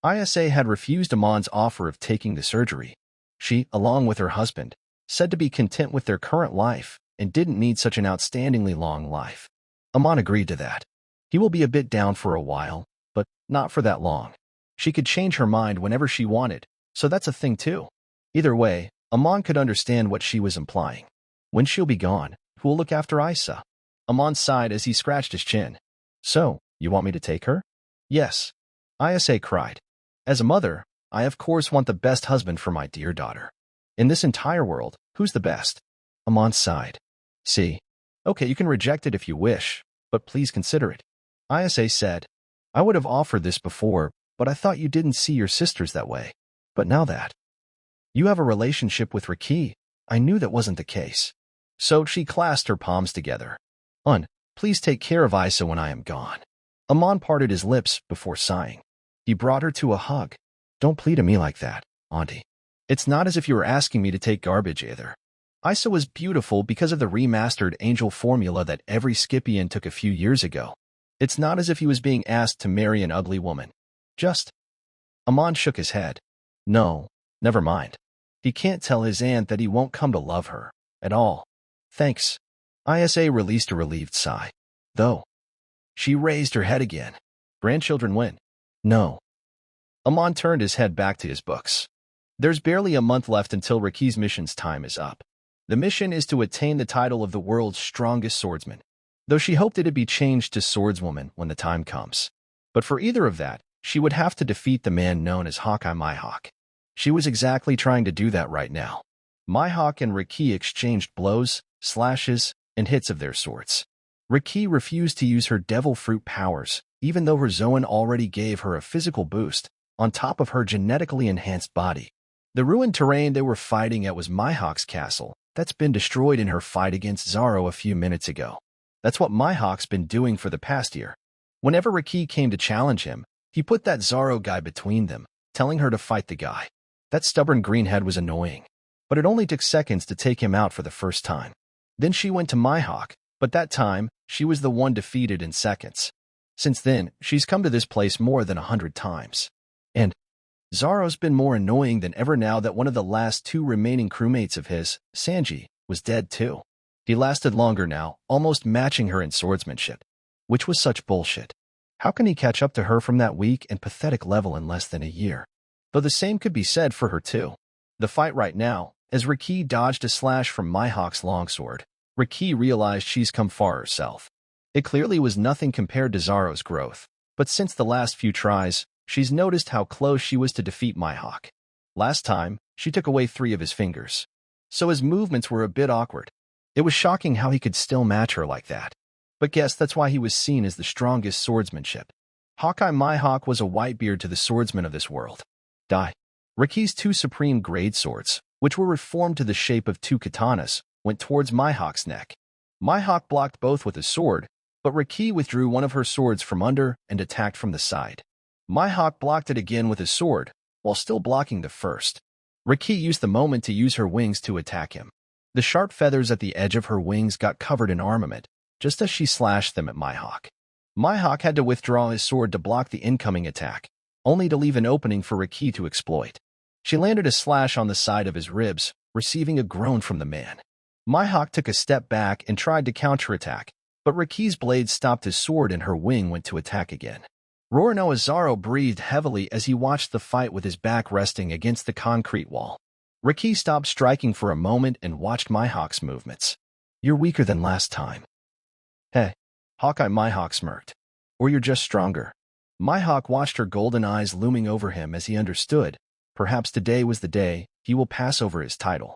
Isa had refused Amon's offer of taking the surgery. She, along with her husband, said to be content with their current life and didn't need such an outstandingly long life. Amon agreed to that. He will be a bit down for a while, but not for that long. She could change her mind whenever she wanted, so that's a thing too. Either way, Amon could understand what she was implying. When she'll be gone, who will look after Isa? Amon sighed as he scratched his chin. So, you want me to take her? Yes. Isa cried. As a mother, I of course want the best husband for my dear daughter. In this entire world, who's the best? Amon sighed. See. Okay, you can reject it if you wish, but please consider it. Isa said, I would have offered this before, but I thought you didn't see your sisters that way. But now that you have a relationship with Riki, I knew that wasn't the case. So she clasped her palms together. Please take care of Isa when I am gone. Amon parted his lips before sighing. He brought her to a hug. Don't plead to me like that, Auntie. It's not as if you were asking me to take garbage either. Iso was beautiful because of the remastered angel formula that every Skypiean took a few years ago. It's not as if he was being asked to marry an ugly woman. Just... Amon shook his head. No, never mind. He can't tell his aunt that he won't come to love her. At all. Thanks. Isa released a relieved sigh. Though. She raised her head again. Grandchildren win. No. Amon turned his head back to his books. There's barely a month left until Riki's mission's time is up. The mission is to attain the title of the world's strongest swordsman, though she hoped it'd be changed to swordswoman when the time comes. But for either of that, she would have to defeat the man known as Hawkeye Mihawk. She was exactly trying to do that right now. Mihawk and Riki exchanged blows, slashes, and hits of their swords. Riki refused to use her devil fruit powers, even though her Zoan already gave her a physical boost, on top of her genetically enhanced body. The ruined terrain they were fighting at was Mihawk's castle, that's been destroyed in her fight against Zoro a few minutes ago. That's what Mihawk's been doing for the past year. Whenever Riki came to challenge him, he put that Zoro guy between them, telling her to fight the guy. That stubborn greenhead was annoying, but it only took seconds to take him out for the first time. Then she went to Mihawk, but that time, she was the one defeated in seconds. Since then, she's come to this place more than 100 times. And Zoro's been more annoying than ever now that one of the last two remaining crewmates of his, Sanji, was dead too. He lasted longer now, almost matching her in swordsmanship. Which was such bullshit. How can he catch up to her from that weak and pathetic level in less than a year? Though the same could be said for her too. The fight right now, as Riki dodged a slash from Mihawk's longsword, Riki realized she's come far herself. It clearly was nothing compared to Zoro's growth, but since the last few tries, she's noticed how close she was to defeat Mihawk. Last time, she took away 3 of his fingers. So his movements were a bit awkward. It was shocking how he could still match her like that. But guess that's why he was seen as the strongest swordsmanship. Hawkeye Mihawk was a whitebeard to the swordsmen of this world. Riki's 2 supreme grade swords, which were reformed to the shape of 2 katanas, went towards Mihawk's neck. Mihawk blocked both with a sword, but Riki withdrew one of her swords from under and attacked from the side. Mihawk blocked it again with his sword, while still blocking the first. Riki used the moment to use her wings to attack him. The sharp feathers at the edge of her wings got covered in armament, just as she slashed them at Mihawk. Mihawk had to withdraw his sword to block the incoming attack, only to leave an opening for Riki to exploit. She landed a slash on the side of his ribs, receiving a groan from the man. Mihawk took a step back and tried to counterattack, but Riki's blade stopped his sword and her wing went to attack again. Roronoa Zoro breathed heavily as he watched the fight with his back resting against the concrete wall. Riki stopped striking for a moment and watched Mihawk's movements. You're weaker than last time. Hey, Hawkeye Mihawk smirked. Or you're just stronger. Mihawk watched her golden eyes looming over him as he understood. Perhaps today was the day he will pass over his title.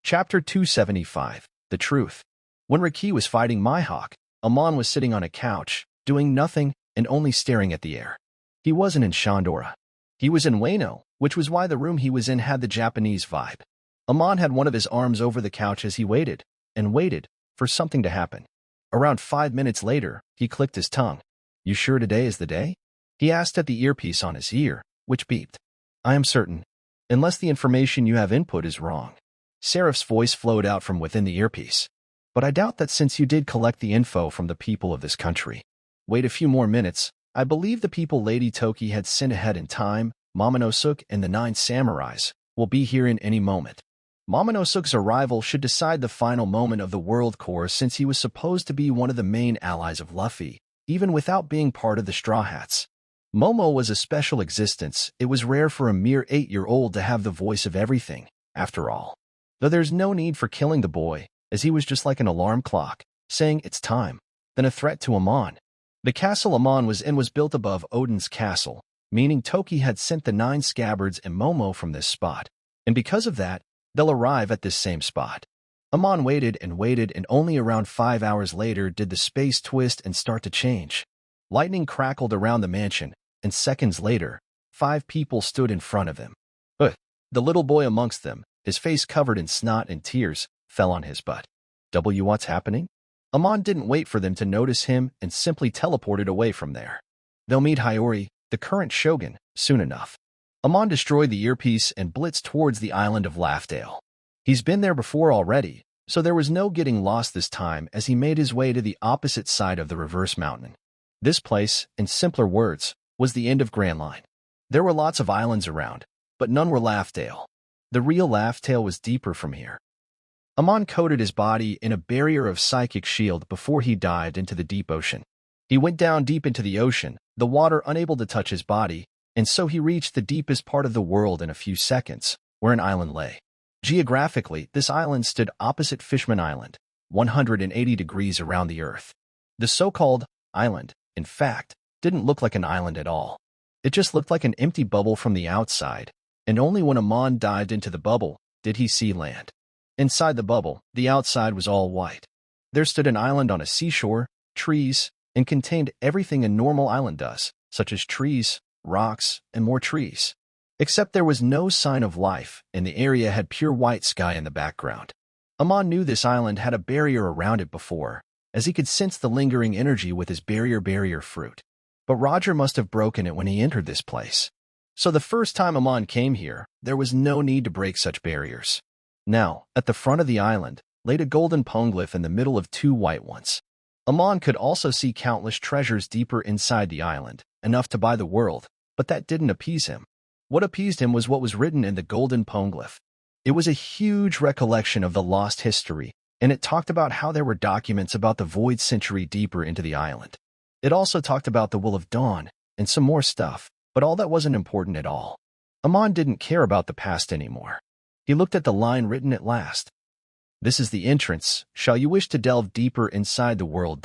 Chapter 275, The Truth. When Riki was fighting Mihawk, Amon was sitting on a couch, doing nothing and only staring at the air. He wasn't in Shandora. He was in Wano, which was why the room he was in had the Japanese vibe. Amon had one of his arms over the couch as he waited, and waited, for something to happen. Around 5 minutes later, he clicked his tongue. You sure today is the day? He asked at the earpiece on his ear, which beeped. I am certain, unless the information you have input is wrong. Seraph's voice flowed out from within the earpiece. But I doubt that since you did collect the info from the people of this country. Wait a few more minutes. I believe the people Lady Toki had sent ahead in time, Momonosuke and the 9 samurais, will be here in any moment. Momonosuke's arrival should decide the final moment of the World Course since he was supposed to be one of the main allies of Luffy, even without being part of the Straw Hats. Momo was a special existence. It was rare for a mere 8-year-old to have the voice of everything, after all. Though there's no need for killing the boy, as he was just like an alarm clock, saying it's time, then a threat to Amon. The castle Amon was in was built above Odin's castle, meaning Toki had sent the 9 scabbards and Momo from this spot, and because of that, they'll arrive at this same spot. Amon waited, and only around 5 hours later did the space twist and start to change. Lightning crackled around the mansion, and seconds later, 5 people stood in front of him. The little boy amongst them, his face covered in snot and tears, fell on his butt. What's happening? Amon didn't wait for them to notice him and simply teleported away from there. They'll meet Hiyori, the current shogun, soon enough. Amon destroyed the earpiece and blitzed towards the island of Laughdale. He's been there before already, so there was no getting lost this time as he made his way to the opposite side of the reverse mountain. This place, in simpler words, was the end of Grand Line. There were lots of islands around, but none were Laughdale. The real Laughdale was deeper from here. Amon coated his body in a barrier of psychic shield before he dived into the deep ocean. He went down deep into the ocean, the water unable to touch his body, and so he reached the deepest part of the world in a few seconds, where an island lay. Geographically, this island stood opposite Fishman Island, 180 degrees around the Earth. The so-called island, in fact, didn't look like an island at all. It just looked like an empty bubble from the outside, and only when Amon dived into the bubble did he see land. Inside the bubble, the outside was all white. There stood an island on a seashore, trees, and contained everything a normal island does, such as trees, rocks, and more trees. Except there was no sign of life, and the area had pure white sky in the background. Amon knew this island had a barrier around it before, as he could sense the lingering energy with his barrier fruit. But Roger must have broken it when he entered this place. So the first time Amon came here, there was no need to break such barriers. Now, at the front of the island, laid a golden poneglyph in the middle of two white ones. Amon could also see countless treasures deeper inside the island, enough to buy the world, but that didn't appease him. What appeased him was what was written in the golden poneglyph. It was a huge recollection of the lost history, and it talked about how there were documents about the void century deeper into the island. It also talked about the Will of Dawn, and some more stuff, but all that wasn't important at all. Amon didn't care about the past anymore. He looked at the line written at last. This is the entrance, shall you wish to delve deeper inside the world.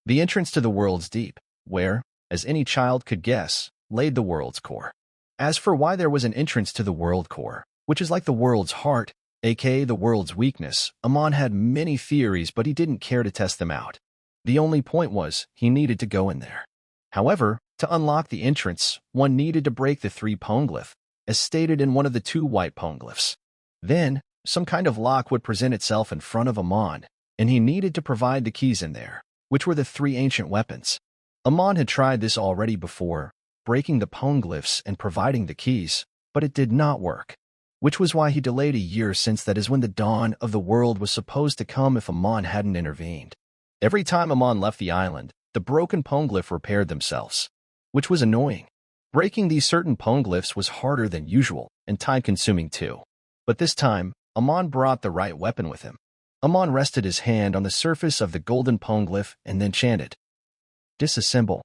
The entrance to the world's deep, where, as any child could guess, laid the world's core. As for why there was an entrance to the world core, which is like the world's heart, aka the world's weakness, Amon had many theories, but he didn't care to test them out. The only point was, he needed to go in there. However, to unlock the entrance, one needed to break the 3 poneglyph, as stated in one of the 2 white poneglyphs. Then, some kind of lock would present itself in front of Amon, and he needed to provide the keys in there, which were the 3 ancient weapons. Amon had tried this already before, breaking the poneglyphs and providing the keys, but it did not work, which was why he delayed a year, since that is when the dawn of the world was supposed to come if Amon hadn't intervened. Every time Amon left the island, the broken poneglyph repaired themselves, which was annoying. Breaking these certain poneglyphs was harder than usual and time-consuming too. But this time, Amon brought the right weapon with him. Amon rested his hand on the surface of the golden poneglyph and then chanted, "Disassemble."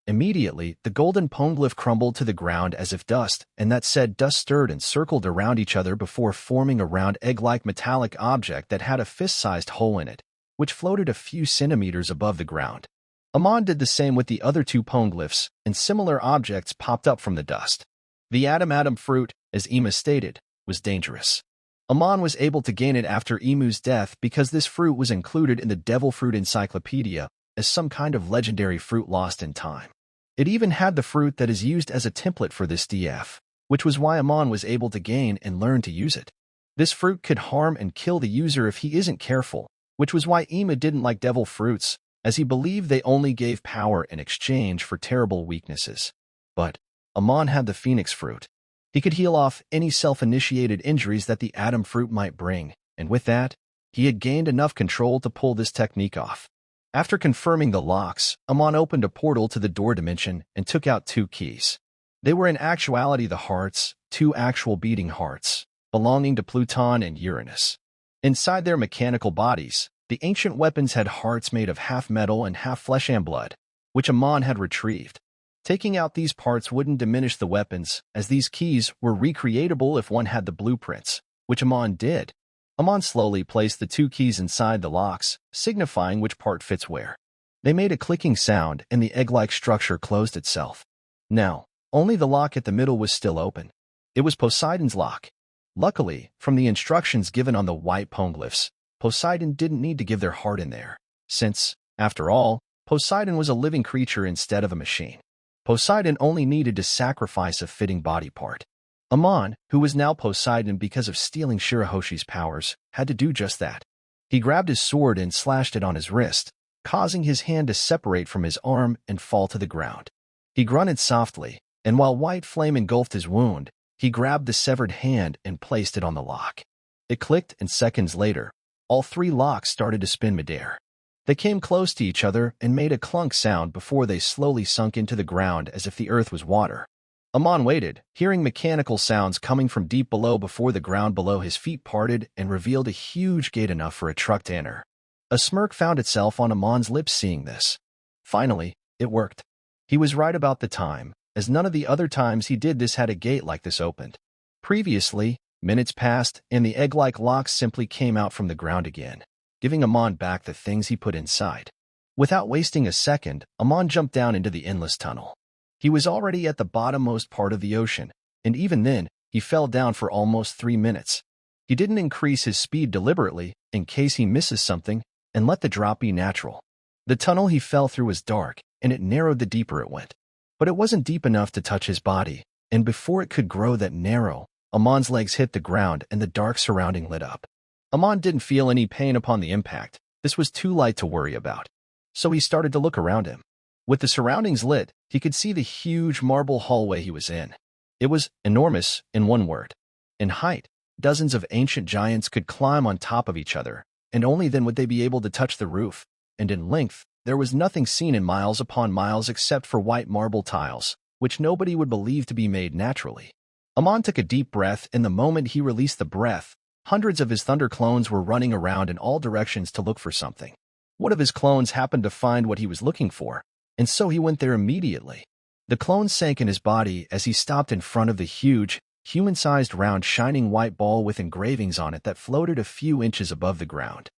Immediately, the golden poneglyph crumbled to the ground as if dust, and that said dust stirred and circled around each other before forming a round egg-like metallic object that had a fist-sized hole in it, which floated a few centimeters above the ground. Amon did the same with the other 2 poneglyphs, and similar objects popped up from the dust. The Atom fruit, as Ema stated, was dangerous. Amon was able to gain it after Emu's death because this fruit was included in the Devil Fruit Encyclopedia as some kind of legendary fruit lost in time. It even had the fruit that is used as a template for this DF, which was why Amon was able to gain and learn to use it. This fruit could harm and kill the user if he isn't careful, which was why Ema didn't like devil fruits, as he believed they only gave power in exchange for terrible weaknesses. But Amon had the Phoenix fruit. He could heal off any self-initiated injuries that the Atom fruit might bring, and with that, he had gained enough control to pull this technique off. After confirming the locks, Amon opened a portal to the door dimension and took out 2 keys. They were in actuality the hearts, 2 actual beating hearts, belonging to Pluton and Uranus. Inside their mechanical bodies, the ancient weapons had hearts made of half metal and half flesh and blood, which Amon had retrieved. Taking out these parts wouldn't diminish the weapons, as these keys were recreatable if one had the blueprints, which Amon did. Amon slowly placed the 2 keys inside the locks, signifying which part fits where. They made a clicking sound, and the egg-like structure closed itself. Now, only the lock at the middle was still open. It was Poseidon's lock. Luckily, from the instructions given on the white poneglyphs, Poseidon didn't need to give their heart in there, since, after all, Poseidon was a living creature instead of a machine. Poseidon only needed to sacrifice a fitting body part. Amon, who was now Poseidon because of stealing Shirahoshi's powers, had to do just that. He grabbed his sword and slashed it on his wrist, causing his hand to separate from his arm and fall to the ground. He grunted softly, and while white flame engulfed his wound, he grabbed the severed hand and placed it on the lock. It clicked, and seconds later, all three locks started to spin midair. They came close to each other and made a clunk sound before they slowly sunk into the ground as if the earth was water. Amon waited, hearing mechanical sounds coming from deep below before the ground below his feet parted and revealed a huge gate enough for a truck to enter. A smirk found itself on Amon's lips seeing this. Finally, it worked. He was right about the time, as none of the other times he did this had a gate like this opened. Previously, minutes passed, and the egg-like locks simply came out from the ground again, giving Amon back the things he put inside. Without wasting a second, Amon jumped down into the endless tunnel. He was already at the bottommost part of the ocean, and even then, he fell down for almost 3 minutes. He didn't increase his speed deliberately, in case he misses something, and let the drop be natural. The tunnel he fell through was dark, and it narrowed the deeper it went. But it wasn't deep enough to touch his body, and before it could grow that narrow, Amon's legs hit the ground and the dark surrounding lit up. Amon didn't feel any pain upon the impact. This was too light to worry about. So he started to look around him. With the surroundings lit, he could see the huge marble hallway he was in. It was enormous, in one word. In height, dozens of ancient giants could climb on top of each other, and only then would they be able to touch the roof. And in length, there was nothing seen in miles upon miles except for white marble tiles, which nobody would believe to be made naturally. Amon took a deep breath, and the moment he released the breath, hundreds of his thunder clones were running around in all directions to look for something. One of his clones happened to find what he was looking for, and so he went there immediately. The clone sank in his body as he stopped in front of the huge, human-sized round shining white ball with engravings on it that floated a few inches above the ground.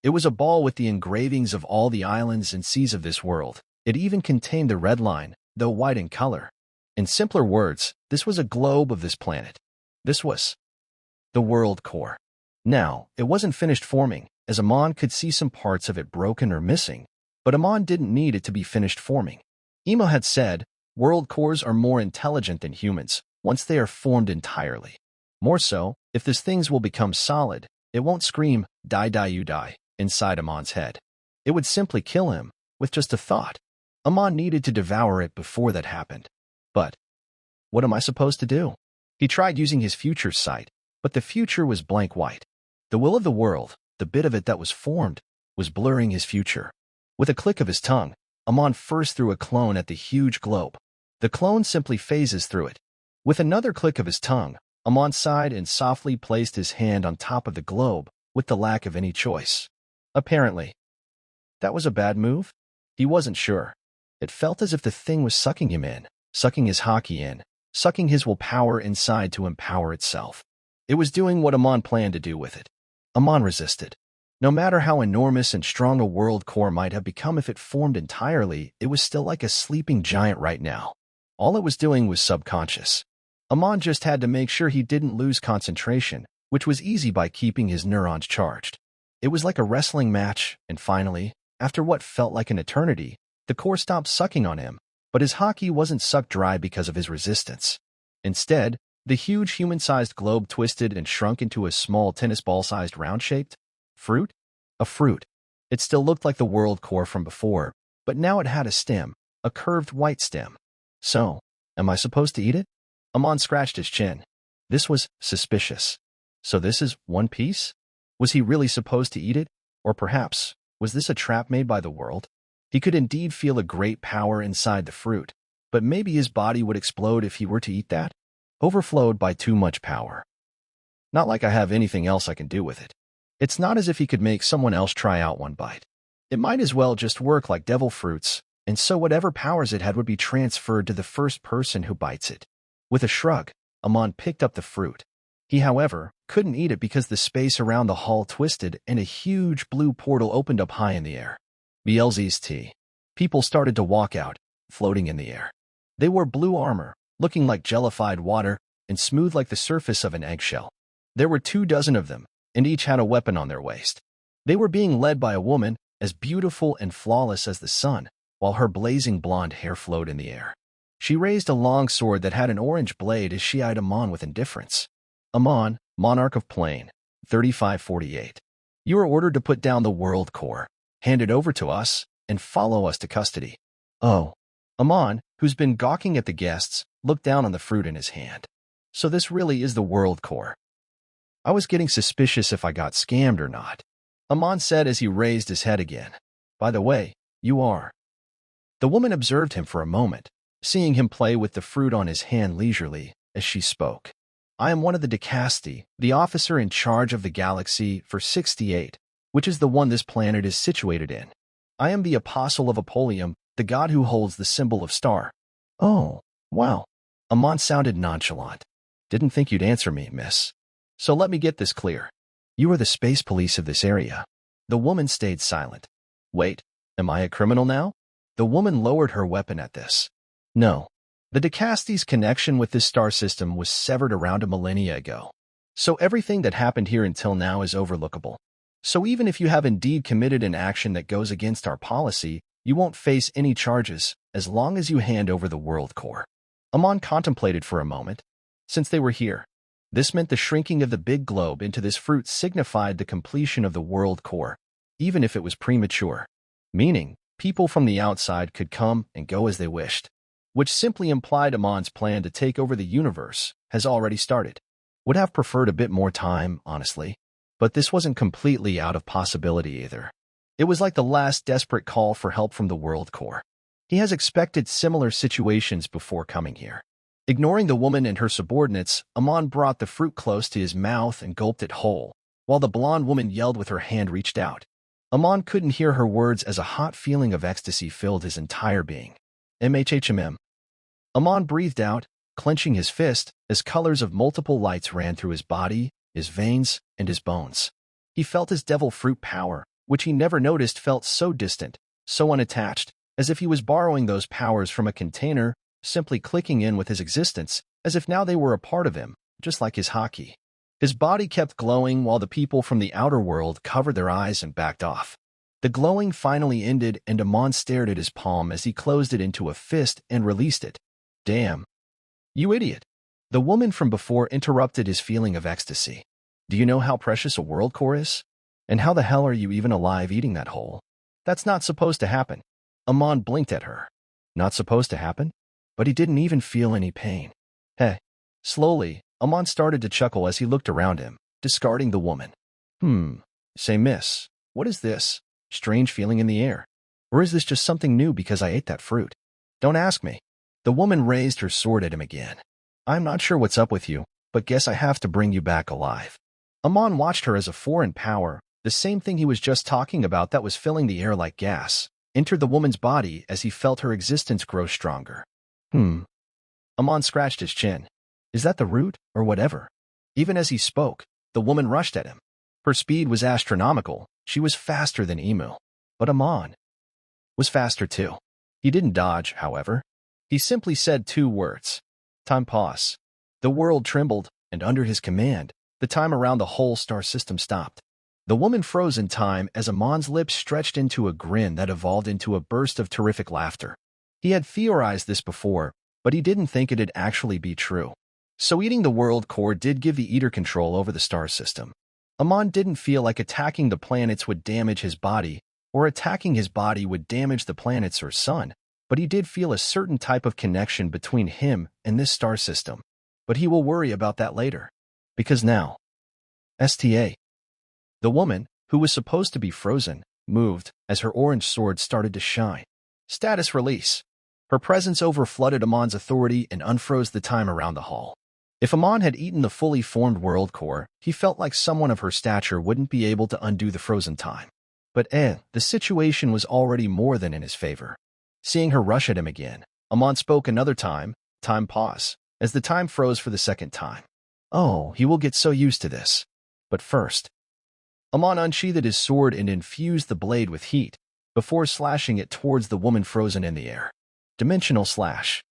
It was a ball with the engravings of all the islands and seas of this world. It even contained the red line, though white in color. In simpler words, this was a globe of this planet. This was the world core. Now, it wasn't finished forming, as Amon could see some parts of it broken or missing, but Amon didn't need it to be finished forming. Emo had said, world cores are more intelligent than humans, once they are formed entirely. More so, if these things will become solid, it won't scream, die die you die, inside Amon's head. It would simply kill him, with just a thought. Amon needed to devour it before that happened. But what am I supposed to do? He tried using his future sight, but the future was blank white. The will of the world, the bit of it that was formed, was blurring his future. With a click of his tongue, Amon first threw a clone at the huge globe. The clone simply phases through it. With another click of his tongue, Amon sighed and softly placed his hand on top of the globe, with the lack of any choice. Apparently, that was a bad move? He wasn't sure. It felt as if the thing was sucking him in, sucking his haki in, sucking his willpower inside to empower itself. It was doing what Amon planned to do with it. Amon resisted. No matter how enormous and strong a world core might have become if it formed entirely, it was still like a sleeping giant right now. All it was doing was subconscious. Amon just had to make sure he didn't lose concentration, which was easy by keeping his neurons charged. It was like a wrestling match, and finally, after what felt like an eternity, the core stopped sucking on him, but his haki wasn't sucked dry because of his resistance. Instead, the huge human-sized globe twisted and shrunk into a small tennis ball-sized round-shaped fruit? A fruit. It still looked like the world core from before, but now it had a stem, a curved white stem. So, am I supposed to eat it? Amon scratched his chin. This was suspicious. So this is One Piece? Was he really supposed to eat it? Or perhaps, was this a trap made by the world? He could indeed feel a great power inside the fruit, but maybe his body would explode if he were to eat that? Overflowed by too much power. Not like I have anything else I can do with it. It's not as if he could make someone else try out one bite. It might as well just work like devil fruits, and so whatever powers it had would be transferred to the first person who bites it. With a shrug, Amon picked up the fruit. He, however, couldn't eat it because the space around the hall twisted and a huge blue portal opened up high in the air. BLZ's tea. People started to walk out, floating in the air. They wore blue armor, looking like jellified water, and smooth like the surface of an eggshell. There were 24 of them, and each had a weapon on their waist. They were being led by a woman as beautiful and flawless as the sun, while her blazing blonde hair flowed in the air. She raised a long sword that had an orange blade as she eyed Amon with indifference. Amon, Monarch of Plain, 3548. You are ordered to put down the world core, hand it over to us, and follow us to custody. Oh. Amon, who's been gawking at the guests, looked down on the fruit in his hand. So this really is the world core. I was getting suspicious if I got scammed or not, Amon said as he raised his head again. By the way, you are. The woman observed him for a moment, seeing him play with the fruit on his hand leisurely as she spoke. I am one of the Dicasti, the officer in charge of the galaxy for 68, which is the one this planet is situated in. I am the apostle of Apollyon, the god who holds the symbol of star. Oh, wow. Amon sounded nonchalant. Didn't think you'd answer me, miss. So let me get this clear. You are the space police of this area. The woman stayed silent. Wait, am I a criminal now? The woman lowered her weapon at this. No. The Dicasti's connection with this star system was severed around a millennia ago. So everything that happened here until now is overlookable. So even if you have indeed committed an action that goes against our policy, you won't face any charges as long as you hand over the world core. Amon contemplated for a moment. Since they were here, this meant the shrinking of the big globe into this fruit signified the completion of the world core, even if it was premature. Meaning, people from the outside could come and go as they wished, which simply implied Amon's plan to take over the universe has already started. Would have preferred a bit more time, honestly, but this wasn't completely out of possibility either. It was like the last desperate call for help from the world core. He has expected similar situations before coming here. Ignoring the woman and her subordinates, Amon brought the fruit close to his mouth and gulped it whole, while the blonde woman yelled with her hand reached out. Amon couldn't hear her words as a hot feeling of ecstasy filled his entire being. MHHMM. Amon breathed out, clenching his fist, as colors of multiple lights ran through his body, his veins, and his bones. He felt his devil fruit power, which he never noticed felt so distant, so unattached, as if he was borrowing those powers from a container, simply clicking in with his existence, as if now they were a part of him, just like his haki. His body kept glowing while the people from the outer world covered their eyes and backed off. The glowing finally ended and Amon stared at his palm as he closed it into a fist and released it. Damn. You idiot. The woman from before interrupted his feeling of ecstasy. Do you know how precious a world core is? And how the hell are you even alive eating that whole? That's not supposed to happen. Amon blinked at her. Not supposed to happen? But he didn't even feel any pain. Hey. Slowly, Amon started to chuckle as he looked around him, discarding the woman. Say, miss, what is this? Strange feeling in the air. Or is this just something new because I ate that fruit? Don't ask me. The woman raised her sword at him again. I'm not sure what's up with you, but guess I have to bring you back alive. Amon watched her as a foreign power, the same thing he was just talking about that was filling the air like gas, entered the woman's body as he felt her existence grow stronger. Amon scratched his chin. Is that the root, or whatever? Even as he spoke, the woman rushed at him. Her speed was astronomical. She was faster than Emu. But Amon was faster too. He didn't dodge, however. He simply said 2 words. Time pause. The world trembled, and under his command, the time around the whole star system stopped. The woman froze in time as Amon's lips stretched into a grin that evolved into a burst of terrific laughter. He had theorized this before, but he didn't think it'd actually be true. So eating the world core did give the eater control over the star system. Amon didn't feel like attacking the planets would damage his body, or attacking his body would damage the planets or sun, but he did feel a certain type of connection between him and this star system. But he will worry about that later. Because now, STA. The woman, who was supposed to be frozen, moved as her orange sword started to shine. Status release. Her presence overflooded Amon's authority and unfroze the time around the hall. If Amon had eaten the fully formed world core, he felt like someone of her stature wouldn't be able to undo the frozen time. But the situation was already more than in his favor. Seeing her rush at him again, Amon spoke another time pause, as the time froze for the second time. Oh, he will get so used to this. But first, Amon unsheathed his sword and infused the blade with heat, before slashing it towards the woman frozen in the air. Dimensional slash.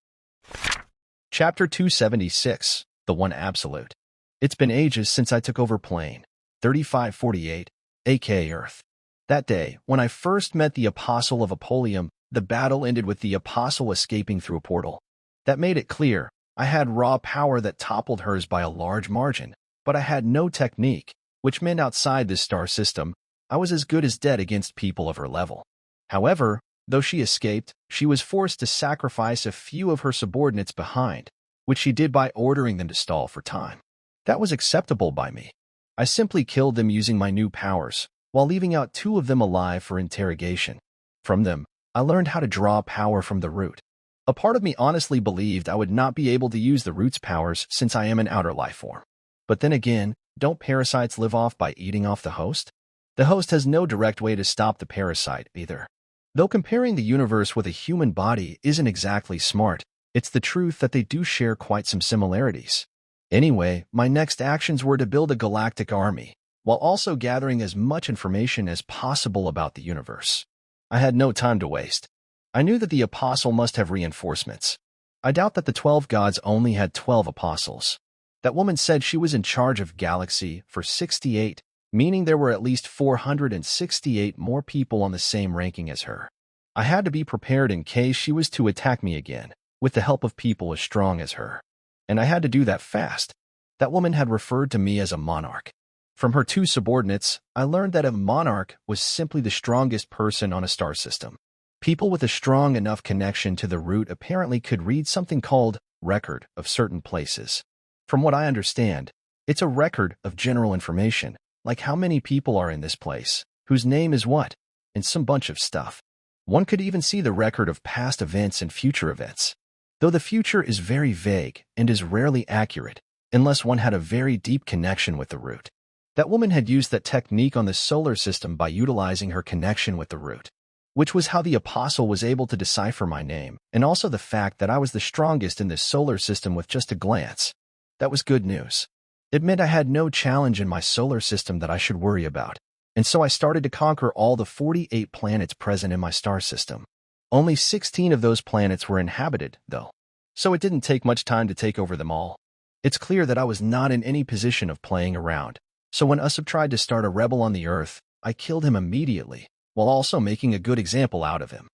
Chapter 276, The One Absolute. It's been ages since I took over plane 3548, aka Earth. That day, when I first met the Apostle of Apollyon, the battle ended with the Apostle escaping through a portal. That made it clear, I had raw power that toppled hers by a large margin, but I had no technique, which meant outside this star system, I was as good as dead against people of her level. However, though she escaped, she was forced to sacrifice a few of her subordinates behind, which she did by ordering them to stall for time. That was acceptable by me. I simply killed them using my new powers, while leaving out 2 of them alive for interrogation. From them, I learned how to draw power from the root. A part of me honestly believed I would not be able to use the root's powers since I am an outer life form. But then again, don't parasites live off by eating off the host? The host has no direct way to stop the parasite either. Though comparing the universe with a human body isn't exactly smart, it's the truth that they do share quite some similarities. Anyway, my next actions were to build a galactic army, while also gathering as much information as possible about the universe. I had no time to waste. I knew that the apostle must have reinforcements. I doubt that the 12 gods only had 12 apostles. That woman said she was in charge of galaxy for 68, meaning there were at least 468 more people on the same ranking as her. I had to be prepared in case she was to attack me again, with the help of people as strong as her. And I had to do that fast. That woman had referred to me as a monarch. From her 2 subordinates, I learned that a monarch was simply the strongest person on a star system. People with a strong enough connection to the root apparently could read something called record of certain places. From what I understand, it's a record of general information, like how many people are in this place, whose name is what, and some bunch of stuff. One could even see the record of past events and future events. Though the future is very vague and is rarely accurate, unless one had a very deep connection with the root. That woman had used that technique on the solar system by utilizing her connection with the root, which was how the apostle was able to decipher my name, and also the fact that I was the strongest in this solar system with just a glance. That was good news. It meant I had no challenge in my solar system that I should worry about, and so I started to conquer all the 48 planets present in my star system. Only 16 of those planets were inhabited, though, so it didn't take much time to take over them all. It's clear that I was not in any position of playing around, so when Usopp tried to start a rebel on the Earth, I killed him immediately, while also making a good example out of him.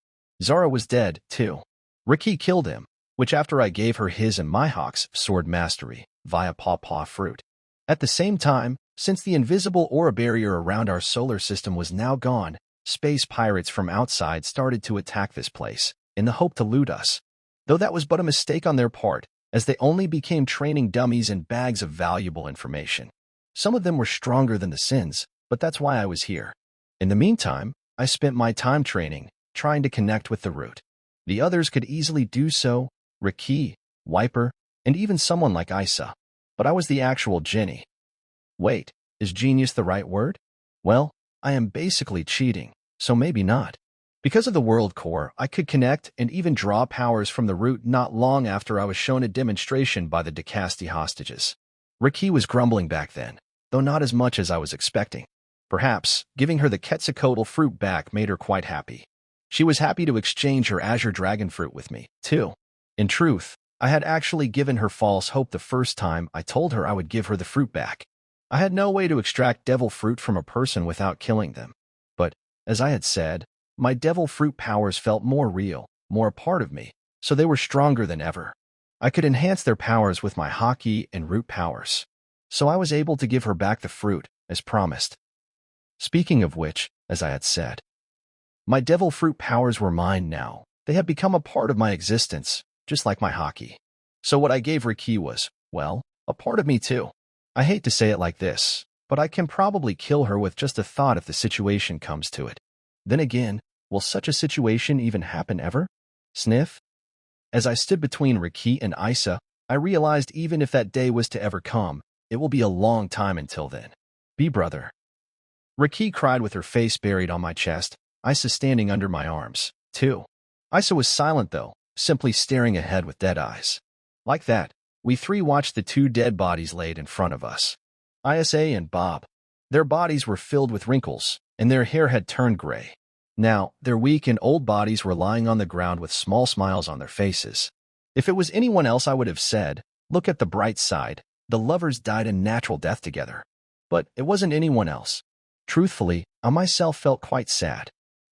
Zara was dead, too. Riki killed him, which after I gave her his and Mihawk's sword mastery, via Paw Fruit. At the same time, since the invisible aura barrier around our solar system was now gone, space pirates from outside started to attack this place, in the hope to loot us. Though that was but a mistake on their part, as they only became training dummies and bags of valuable information. Some of them were stronger than the Sins, but that's why I was here. In the meantime, I spent my time training, trying to connect with the root. The others could easily do so, Riki, Wiper, and even someone like Isa. But I was the actual Jenny. Wait, is genius the right word? Well, I am basically cheating, so maybe not. Because of the World Core, I could connect and even draw powers from the root not long after I was shown a demonstration by the Decasti hostages. Riki was grumbling back then, though not as much as I was expecting. Perhaps, giving her the Quetzalcoatl fruit back made her quite happy. She was happy to exchange her Azure Dragon fruit with me, too. In truth, I had actually given her false hope the first time I told her I would give her the fruit back. I had no way to extract devil fruit from a person without killing them. But, as I had said, my devil fruit powers felt more real, more a part of me, so they were stronger than ever. I could enhance their powers with my Haki and root powers. So I was able to give her back the fruit, as promised. Speaking of which, as I had said, my devil fruit powers were mine now. They had become a part of my existence, just like my Haki. So what I gave Riki was, well, a part of me too. I hate to say it like this, but I can probably kill her with just a thought if the situation comes to it. Then again, will such a situation even happen ever? Sniff? As I stood between Riki and Isa, I realized even if that day was to ever come, it will be a long time until then. Be brother. Riki cried with her face buried on my chest, Isa standing under my arms, too. Isa was silent though, simply staring ahead with dead eyes. Like that, we 3 watched the 2 dead bodies laid in front of us. Isa and Bob. Their bodies were filled with wrinkles, and their hair had turned gray. Now, their weak and old bodies were lying on the ground with small smiles on their faces. If it was anyone else I would have said, look at the bright side, the lovers died a natural death together. But it wasn't anyone else. Truthfully, I myself felt quite sad.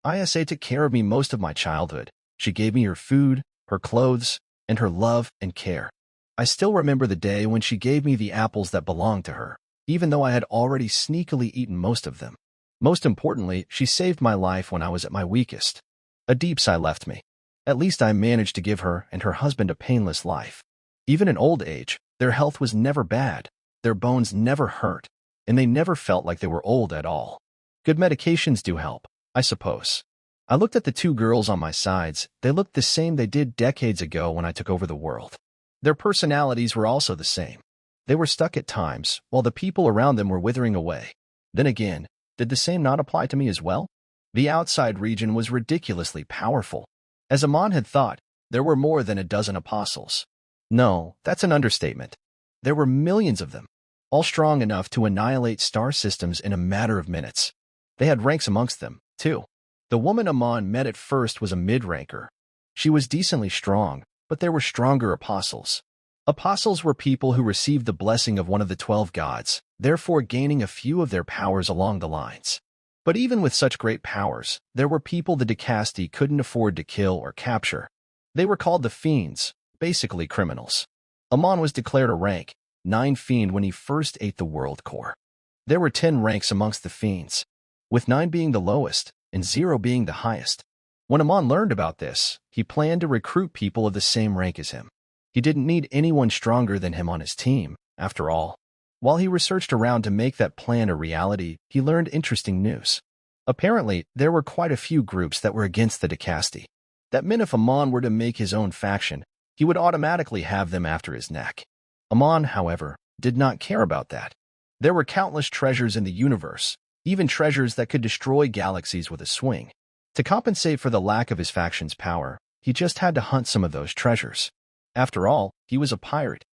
Isa took care of me most of my childhood. She gave me her food, her clothes, and her love and care. I still remember the day when she gave me the apples that belonged to her, even though I had already sneakily eaten most of them. Most importantly, she saved my life when I was at my weakest. A deep sigh left me. At least I managed to give her and her husband a painless life. Even in old age, their health was never bad, their bones never hurt, and they never felt like they were old at all. Good medications do help, I suppose. I looked at the two girls on my sides. They looked the same they did decades ago when I took over the world. Their personalities were also the same. They were stuck at times, while the people around them were withering away. Then again, did the same not apply to me as well? The outside region was ridiculously powerful. As Amon had thought, there were more than a dozen apostles. No, that's an understatement. There were millions of them, all strong enough to annihilate star systems in a matter of minutes. They had ranks amongst them, too. The woman Amon met at first was a mid-ranker. She was decently strong, but there were stronger apostles. Apostles were people who received the blessing of one of the 12 gods, therefore gaining a few of their powers along the lines. But even with such great powers, there were people the Dicasty couldn't afford to kill or capture. They were called the Fiends, basically criminals. Amon was declared a rank 9 Fiend when he first ate the World Core. There were 10 ranks amongst the Fiends, with 9 being the lowest and 0 being the highest. When Amon learned about this, he planned to recruit people of the same rank as him. He didn't need anyone stronger than him on his team, after all. While he researched around to make that plan a reality, he learned interesting news. Apparently, there were quite a few groups that were against the Dicasty. That meant if Amon were to make his own faction, he would automatically have them after his neck. Amon, however, did not care about that. There were countless treasures in the universe, even treasures that could destroy galaxies with a swing. To compensate for the lack of his faction's power, he just had to hunt some of those treasures. After all, he was a pirate.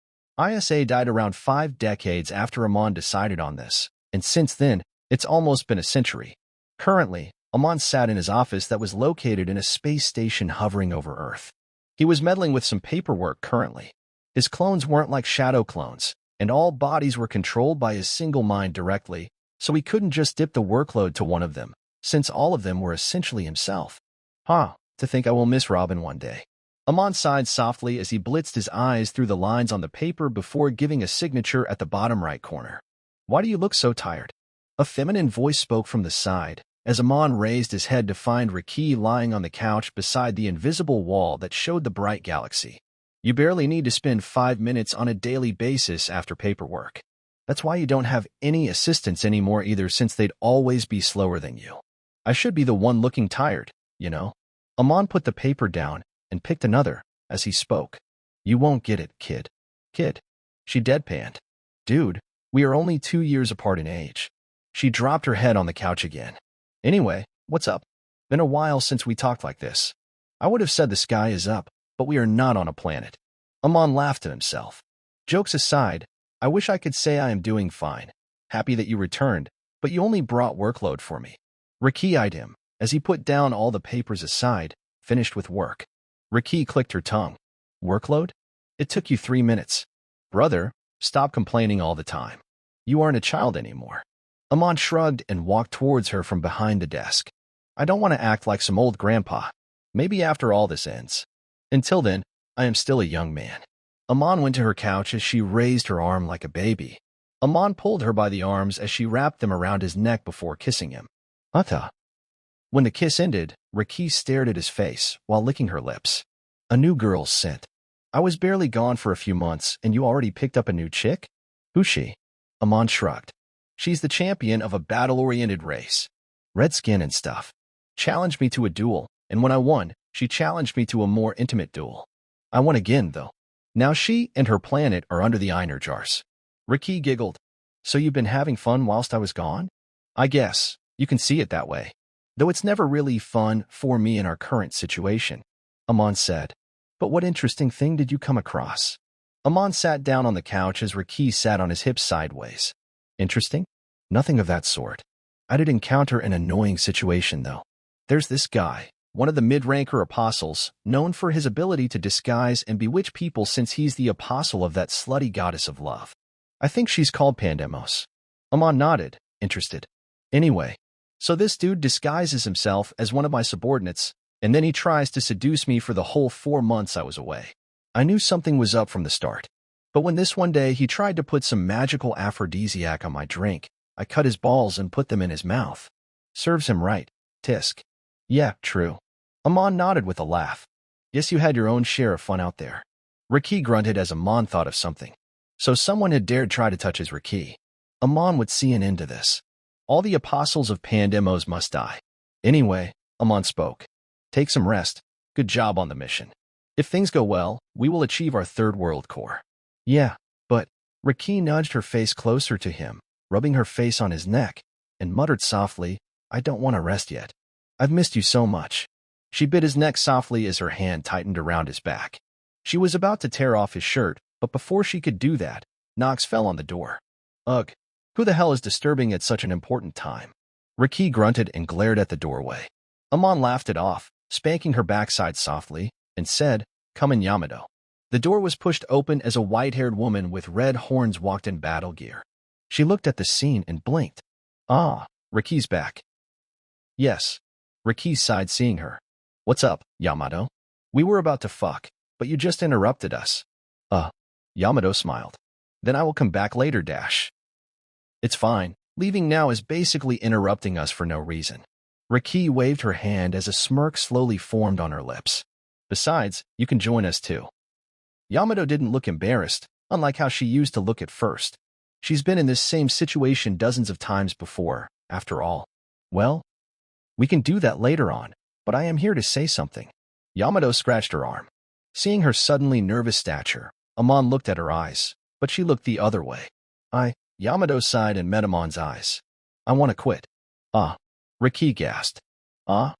ISA died around 5 decades after Amon decided on this, and since then, it's almost been a century. Currently, Amon sat in his office that was located in a space station hovering over Earth. He was meddling with some paperwork currently. His clones weren't like shadow clones, and all bodies were controlled by his single mind directly, so he couldn't just dip the workload to one of them, since all of them were essentially himself. To think I will miss Robin one day. Amon sighed softly as he blitzed his eyes through the lines on the paper before giving a signature at the bottom right corner. Why do you look so tired? A feminine voice spoke from the side, as Amon raised his head to find Riki lying on the couch beside the invisible wall that showed the bright galaxy. You barely need to spend 5 minutes on a daily basis after paperwork. That's why you don't have any assistants anymore either, since they'd always be slower than you. I should be the one looking tired, you know. Amon put the paper down and picked another as he spoke. You won't get it, kid. Kid. She deadpanned. Dude, we are only 2 years apart in age. She dropped her head on the couch again. Anyway, what's up? Been a while since we talked like this. I would have said the sky is up, but we are not on a planet. Amon laughed to himself. Jokes aside, I wish I could say I am doing fine. Happy that you returned, but you only brought workload for me. Riki eyed him as he put down all the papers aside, finished with work. Riki clicked her tongue. Workload? It took you 3 minutes. Brother, stop complaining all the time. You aren't a child anymore. Amon shrugged and walked towards her from behind the desk. I don't want to act like some old grandpa. Maybe after all this ends. Until then, I am still a young man. Amon went to her couch as she raised her arm like a baby. Amon pulled her by the arms as she wrapped them around his neck before kissing him. Ata. When the kiss ended, Riki stared at his face while licking her lips. A new girl's scent. I was barely gone for a few months, and you already picked up a new chick? Who's she? Amon shrugged. She's the champion of a battle-oriented race. Red skin and stuff. Challenged me to a duel, and when I won, she challenged me to a more intimate duel. I won again, though. Now she and her planet are under the Einer jars. Riki giggled. So you've been having fun whilst I was gone? I guess. You can see it that way. Though it's never really fun for me in our current situation. Amon said. But what interesting thing did you come across? Amon sat down on the couch as Riki sat on his hips sideways. Interesting? Nothing of that sort. I did encounter an annoying situation, though. There's this guy, one of the mid-ranker apostles, known for his ability to disguise and bewitch people since he's the apostle of that slutty goddess of love. I think she's called Pandemos. Amon nodded, interested. Anyway, so this dude disguises himself as one of my subordinates, and then he tries to seduce me for the whole 4 months I was away. I knew something was up from the start. But when this one day he tried to put some magical aphrodisiac on my drink, I cut his balls and put them in his mouth. Serves him right. Tisk. Yeah, true. Amon nodded with a laugh. Guess you had your own share of fun out there. Riki grunted as Amon thought of something. So someone had dared try to touch his Riki. Amon would see an end to this. All the apostles of Pandemos must die. Anyway, Amon spoke. Take some rest. Good job on the mission. If things go well, we will achieve our third world core. Yeah, but Riki nudged her face closer to him, rubbing her face on his neck, and muttered softly, I don't want to rest yet. I've missed you so much. She bit his neck softly as her hand tightened around his back. She was about to tear off his shirt, but before she could do that, knocks fell on the door. Ugh, who the hell is disturbing at such an important time? Riki grunted and glared at the doorway. Amon laughed it off, spanking her backside softly, and said, Come in, Yamato. The door was pushed open as a white-haired woman with red horns walked in battle gear. She looked at the scene and blinked. Ah, Riki's back. Yes. Riki sighed seeing her. What's up, Yamato? We were about to fuck, but you just interrupted us. Yamato smiled. Then I will come back later, dash. It's fine. Leaving now is basically interrupting us for no reason. Riki waved her hand as a smirk slowly formed on her lips. Besides, you can join us too. Yamato didn't look embarrassed, unlike how she used to look at first. She's been in this same situation dozens of times before, after all. Well, we can do that later on, but I am here to say something. Yamato scratched her arm. Seeing her suddenly nervous stature, Amon looked at her eyes, but she looked the other way. Yamato sighed and met Amon's eyes. I want to quit. Riki gasped. Huh?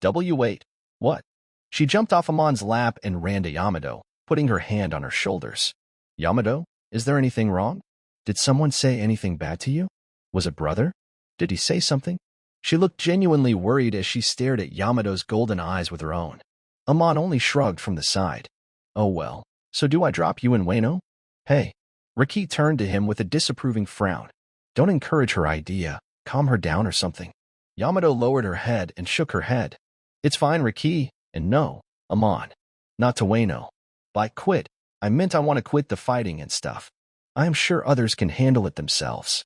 Wait. What? She jumped off Amon's lap and ran to Yamato, putting her hand on her shoulders. Yamato, is there anything wrong? Did someone say anything bad to you? Was it brother? Did he say something? She looked genuinely worried as she stared at Yamato's golden eyes with her own. Amon only shrugged from the side. Oh well, so do I drop you in Wano? Hey. Riki turned to him with a disapproving frown. Don't encourage her idea. Calm her down or something. Yamato lowered her head and shook her head. It's fine, Riki, and no, Amon. Not to Wano. By quit, I meant I want to quit the fighting and stuff. I am sure others can handle it themselves.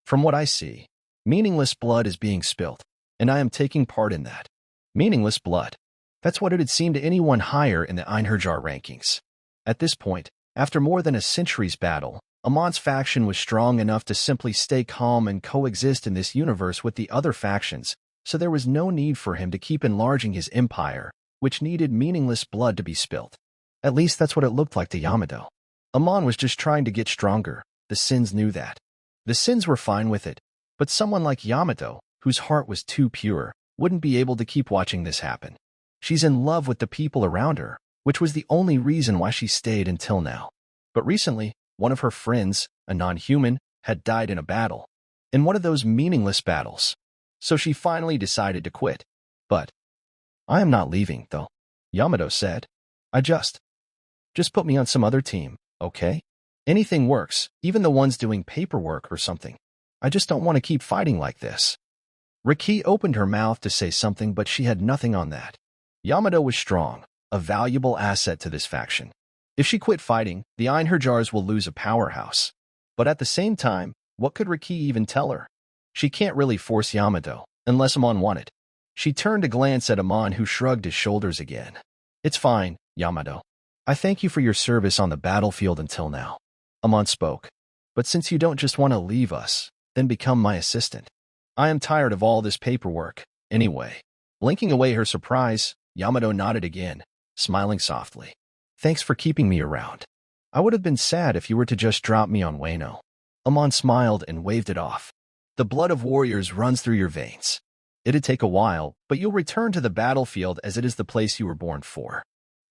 From what I see, meaningless blood is being spilt, and I am taking part in that. Meaningless blood. That's what it had seemed to anyone higher in the Einherjar rankings. At this point, after more than a century's battle, Amon's faction was strong enough to simply stay calm and coexist in this universe with the other factions, so there was no need for him to keep enlarging his empire, which needed meaningless blood to be spilt. At least that's what it looked like to Yamato. Amon was just trying to get stronger. The Sins knew that. The Sins were fine with it, but someone like Yamato, whose heart was too pure, wouldn't be able to keep watching this happen. She's in love with the people around her, which was the only reason why she stayed until now. But recently, one of her friends, a non-human, had died in a battle. In one of those meaningless battles. So she finally decided to quit. But I am not leaving, though, Yamato said. Just put me on some other team, okay? Anything works, even the ones doing paperwork or something. I just don't want to keep fighting like this. Riki opened her mouth to say something, but she had nothing on that. Yamato was strong, a valuable asset to this faction. If she quit fighting, the Einherjars will lose a powerhouse. But at the same time, what could Riki even tell her? She can't really force Yamato, unless Amon wanted. She turned to glance at Amon, who shrugged his shoulders again. It's fine, Yamato. I thank you for your service on the battlefield until now. Amon spoke. But since you don't just want to leave us, then become my assistant. I am tired of all this paperwork, anyway. Blinking away her surprise, Yamato nodded again, smiling softly. Thanks for keeping me around. I would have been sad if you were to just drop me on Wano. Amon smiled and waved it off. The blood of warriors runs through your veins. It'd take a while, but you'll return to the battlefield as it is the place you were born for.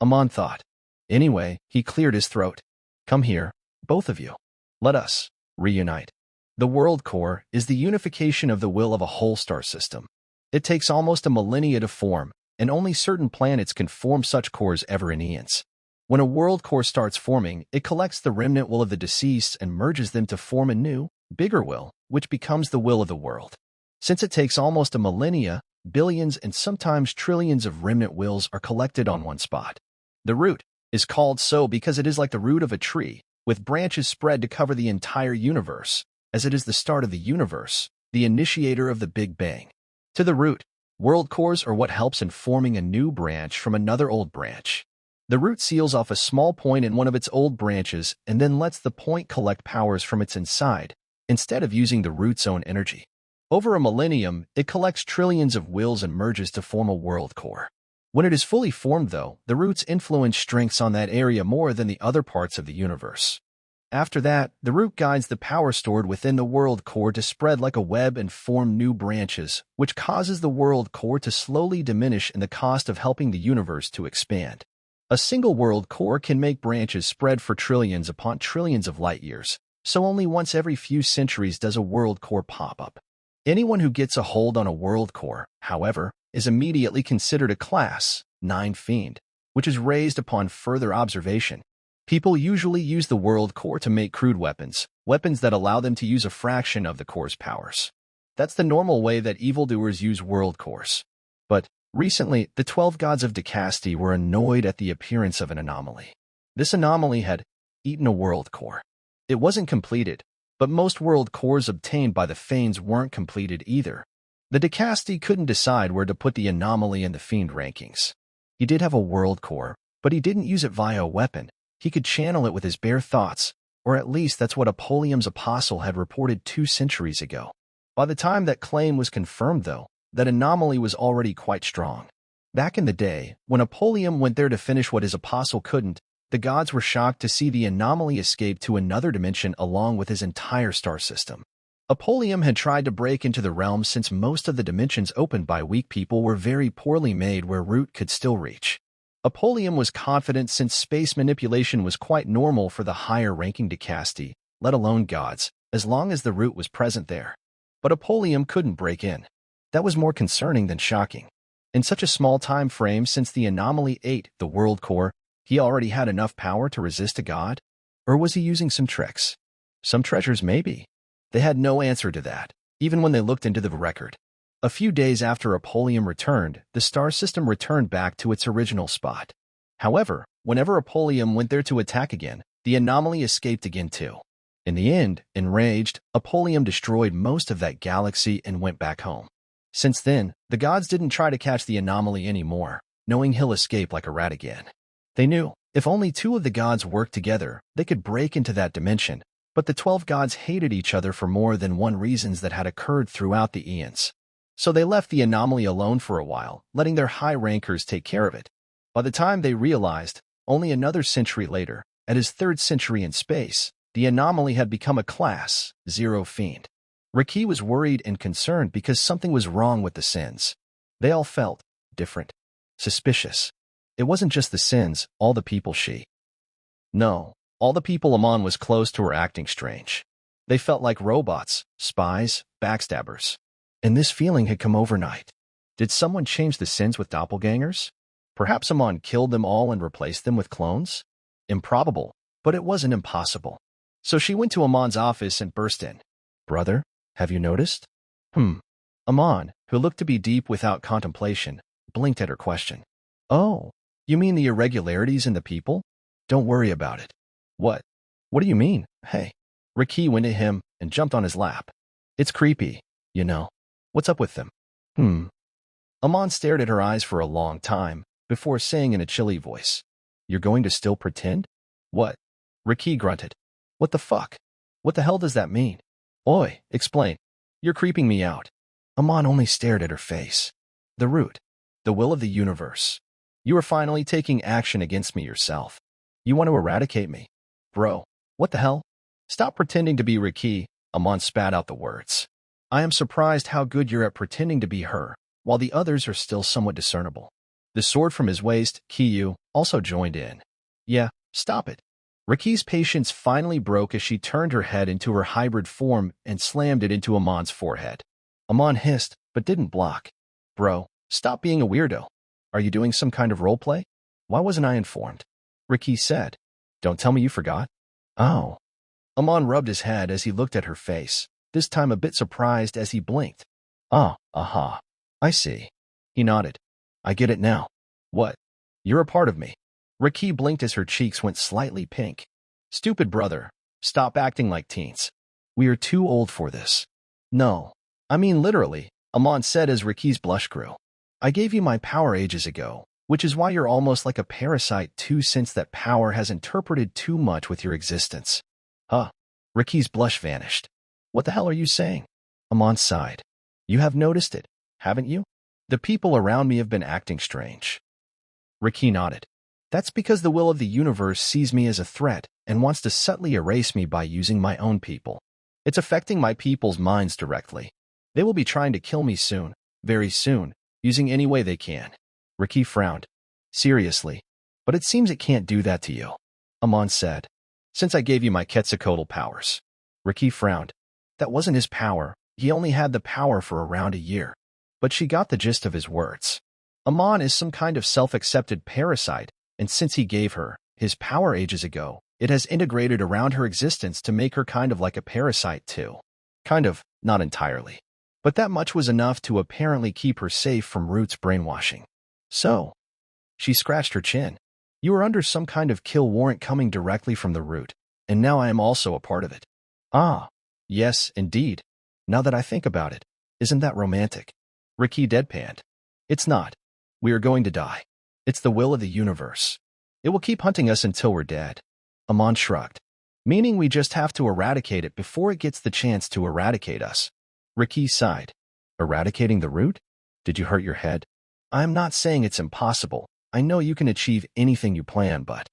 Amon thought. Anyway, he cleared his throat. Come here, both of you. Let us reunite. The World Core is the unification of the will of a whole star system. It takes almost a millennia to form, and only certain planets can form such cores ever in eons. When a world core starts forming, it collects the remnant will of the deceased and merges them to form a new, bigger will, which becomes the will of the world. Since it takes almost a millennia, billions and sometimes trillions of remnant wills are collected on one spot. The root is called so because it is like the root of a tree, with branches spread to cover the entire universe, as it is the start of the universe, the initiator of the Big Bang. To the root, world cores are what helps in forming a new branch from another old branch. The root seals off a small point in one of its old branches and then lets the point collect powers from its inside, instead of using the root's own energy. Over a millennium, it collects trillions of wills and merges to form a world core. When it is fully formed, though, the root's influence strengthens on that area more than the other parts of the universe. After that, the root guides the power stored within the world core to spread like a web and form new branches, which causes the world core to slowly diminish in the cost of helping the universe to expand. A single world core can make branches spread for trillions upon trillions of light years, so only once every few centuries does a world core pop up. Anyone who gets a hold on a world core, however, is immediately considered a Class 9 fiend, which is raised upon further observation. People usually use the world core to make crude weapons that allow them to use a fraction of the core's powers. That's the normal way that evildoers use world cores. But recently, the 12 gods of Decasti were annoyed at the appearance of an anomaly. This anomaly had eaten a world core. It wasn't completed, but most world cores obtained by the fiends weren't completed either. The Decasti couldn't decide where to put the anomaly in the fiend rankings. He did have a world core, but he didn't use it via a weapon. He could channel it with his bare thoughts, or at least that's what Apollonium's apostle had reported 2 centuries ago. By the time that claim was confirmed, though, that anomaly was already quite strong. Back in the day, when Apollonium went there to finish what his apostle couldn't, the gods were shocked to see the anomaly escape to another dimension along with his entire star system. Apollonium had tried to break into the realm since most of the dimensions opened by weak people were very poorly made where Root could still reach. Apollonium was confident since space manipulation was quite normal for the higher-ranking Decasti, let alone gods, as long as the Root was present there. But Apollonium couldn't break in. That was more concerning than shocking. In such a small time frame since the anomaly ate the world core, he already had enough power to resist a god? Or was he using some tricks? Some treasures, maybe. They had no answer to that, even when they looked into the record. A few days after Apollonium returned, the star system returned back to its original spot. However, whenever Apollonium went there to attack again, the anomaly escaped again too. In the end, enraged, Apollonium destroyed most of that galaxy and went back home. Since then, the gods didn't try to catch the anomaly anymore, knowing he'll escape like a rat again. They knew, if only 2 of the gods worked together, they could break into that dimension, but the 12 gods hated each other for more than one reasons that had occurred throughout the eons. So they left the anomaly alone for a while, letting their high rankers take care of it. By the time they realized, only another century later, at his 3rd century in space, the anomaly had become a Class 0 fiend. Riki was worried and concerned because something was wrong with the sins. They all felt different, suspicious. It wasn't just the sins, all the people No, all the people Amon was close to were acting strange. They felt like robots, spies, backstabbers. And this feeling had come overnight. Did someone change the sins with doppelgangers? Perhaps Amon killed them all and replaced them with clones? Improbable, but it wasn't impossible. So she went to Amon's office and burst in. "Brother, have you noticed?" Amon, who looked to be deep without contemplation, blinked at her question. "Oh, you mean the irregularities in the people? Don't worry about it." "What? What do you mean? Hey." Riki went to him and jumped on his lap. "It's creepy, you know. What's up with them?" Amon stared at her eyes for a long time, before saying in a chilly voice, "You're going to still pretend?" "What?" Riki grunted. "What the fuck? What the hell does that mean?" "Oi, explain. You're creeping me out." Amon only stared at her face. "The root. The will of the universe. You are finally taking action against me yourself. You want to eradicate me? Bro, what the hell? Stop pretending to be Riki." Amon spat out the words. "I am surprised how good you're at pretending to be her, while the others are still somewhat discernible." The sword from his waist, Kiyu, also joined in. "Yeah, stop it." Riki's patience finally broke as she turned her head into her hybrid form and slammed it into Amon's forehead. Amon hissed, but didn't block. "Bro, stop being a weirdo. Are you doing some kind of roleplay? Why wasn't I informed?" Riki said. "Don't tell me you forgot." "Oh." Amon rubbed his head as he looked at her face, this time a bit surprised as he blinked. Aha. I see." He nodded. "I get it now." "What?" "You're a part of me." Riki blinked as her cheeks went slightly pink. "Stupid brother. Stop acting like teens. We are too old for this." "No. I mean literally," Amon said as Riki's blush grew. "I gave you my power ages ago. which is why you're almost like a parasite too, since that power has interpreted too much with your existence. Huh. Ricky's blush vanished. What the hell are you saying? Amon sighed. You have noticed it, haven't you? The people around me have been acting strange. Ricky nodded. That's because the will of the universe sees me as a threat and wants to subtly erase me by using my own people. It's affecting my people's minds directly. They will be trying to kill me soon, very soon, using any way they can. Ricky frowned. Seriously? But it seems it can't do that to you. Amon said. Since I gave you my Quetzalcoatl powers. Ricky frowned. That wasn't his power. He only had the power for around a year. But she got the gist of his words. Amon is some kind of self-accepted parasite, and since he gave her his power ages ago, it has integrated around her existence to make her kind of like a parasite too. Kind of, not entirely. But that much was enough to apparently keep her safe from Root's brainwashing. So, she scratched her chin. You are under some kind of kill warrant coming directly from the Root, and now I am also a part of it. Ah, yes, indeed. Now that I think about it, isn't that romantic? Ricky deadpanned. It's not. We are going to die. It's the will of the universe. It will keep hunting us until we're dead. Amon shrugged. Meaning we just have to eradicate it before it gets the chance to eradicate us. Ricky sighed. Eradicating the Root? Did you hurt your head? I'm not saying it's impossible. I know you can achieve anything you plan, but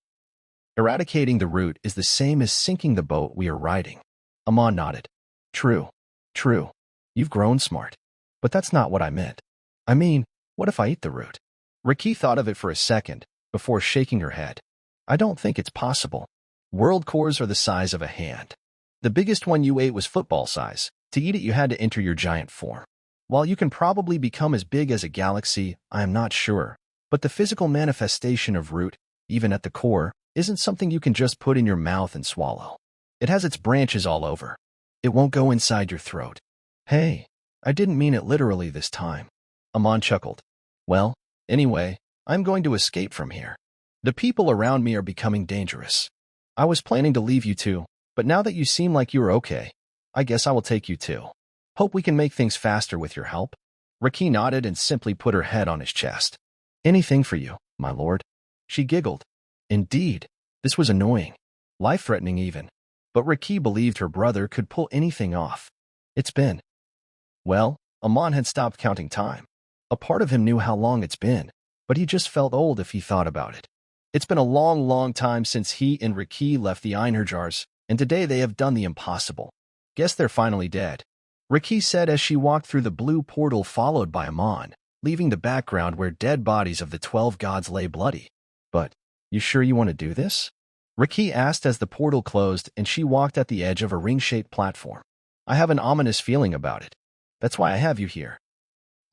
eradicating the Root is the same as sinking the boat we are riding. Amon nodded. True. True. You've grown smart. But that's not what I meant. I mean, what if I eat the Root? Ricky thought of it for a second, before shaking her head. I don't think it's possible. World cores are the size of a hand. The biggest one you ate was football size. To eat it you had to enter your giant form. While you can probably become as big as a galaxy, I am not sure. But the physical manifestation of Root, even at the core, isn't something you can just put in your mouth and swallow. It has its branches all over. It won't go inside your throat. Hey, I didn't mean it literally this time. Amon chuckled. Well, anyway, I'm going to escape from here. The people around me are becoming dangerous. I was planning to leave you too, but now that you seem like you're okay, I guess I will take you too. Hope we can make things faster with your help. Ricky nodded and simply put her head on his chest. Anything for you, my lord. She giggled. Indeed, this was annoying. Life-threatening even. But Ricky believed her brother could pull anything off. It's been. Well, Amon had stopped counting time. A part of him knew how long it's been, but he just felt old if he thought about it. It's been a long, long time since he and Ricky left the Einherjars, and today they have done the impossible. Guess they're finally dead. Ricky said as she walked through the blue portal followed by Amon, leaving the background where dead bodies of the 12 gods lay bloody. But, you sure you want to do this? Ricky asked as the portal closed and she walked at the edge of a ring-shaped platform. I have an ominous feeling about it. That's why I have you here.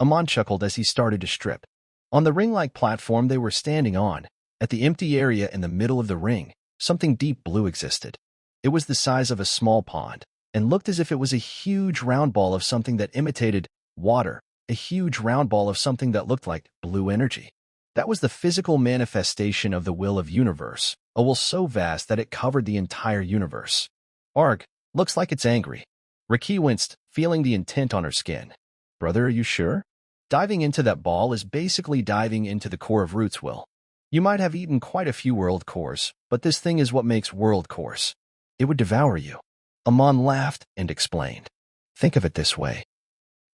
Amon chuckled as he started to strip. On the ring-like platform they were standing on, at the empty area in the middle of the ring, something deep blue existed. It was the size of a small pond, and looked as if it was a huge round ball of something that imitated water, a huge round ball of something that looked like blue energy. That was the physical manifestation of the will of universe, a will so vast that it covered the entire universe. Arg, looks like it's angry. Ricky winced, feeling the intent on her skin. Brother, are you sure? Diving into that ball is basically diving into the core of Root's will. You might have eaten quite a few world cores, but this thing is what makes world cores. It would devour you. Amon laughed and explained. Think of it this way.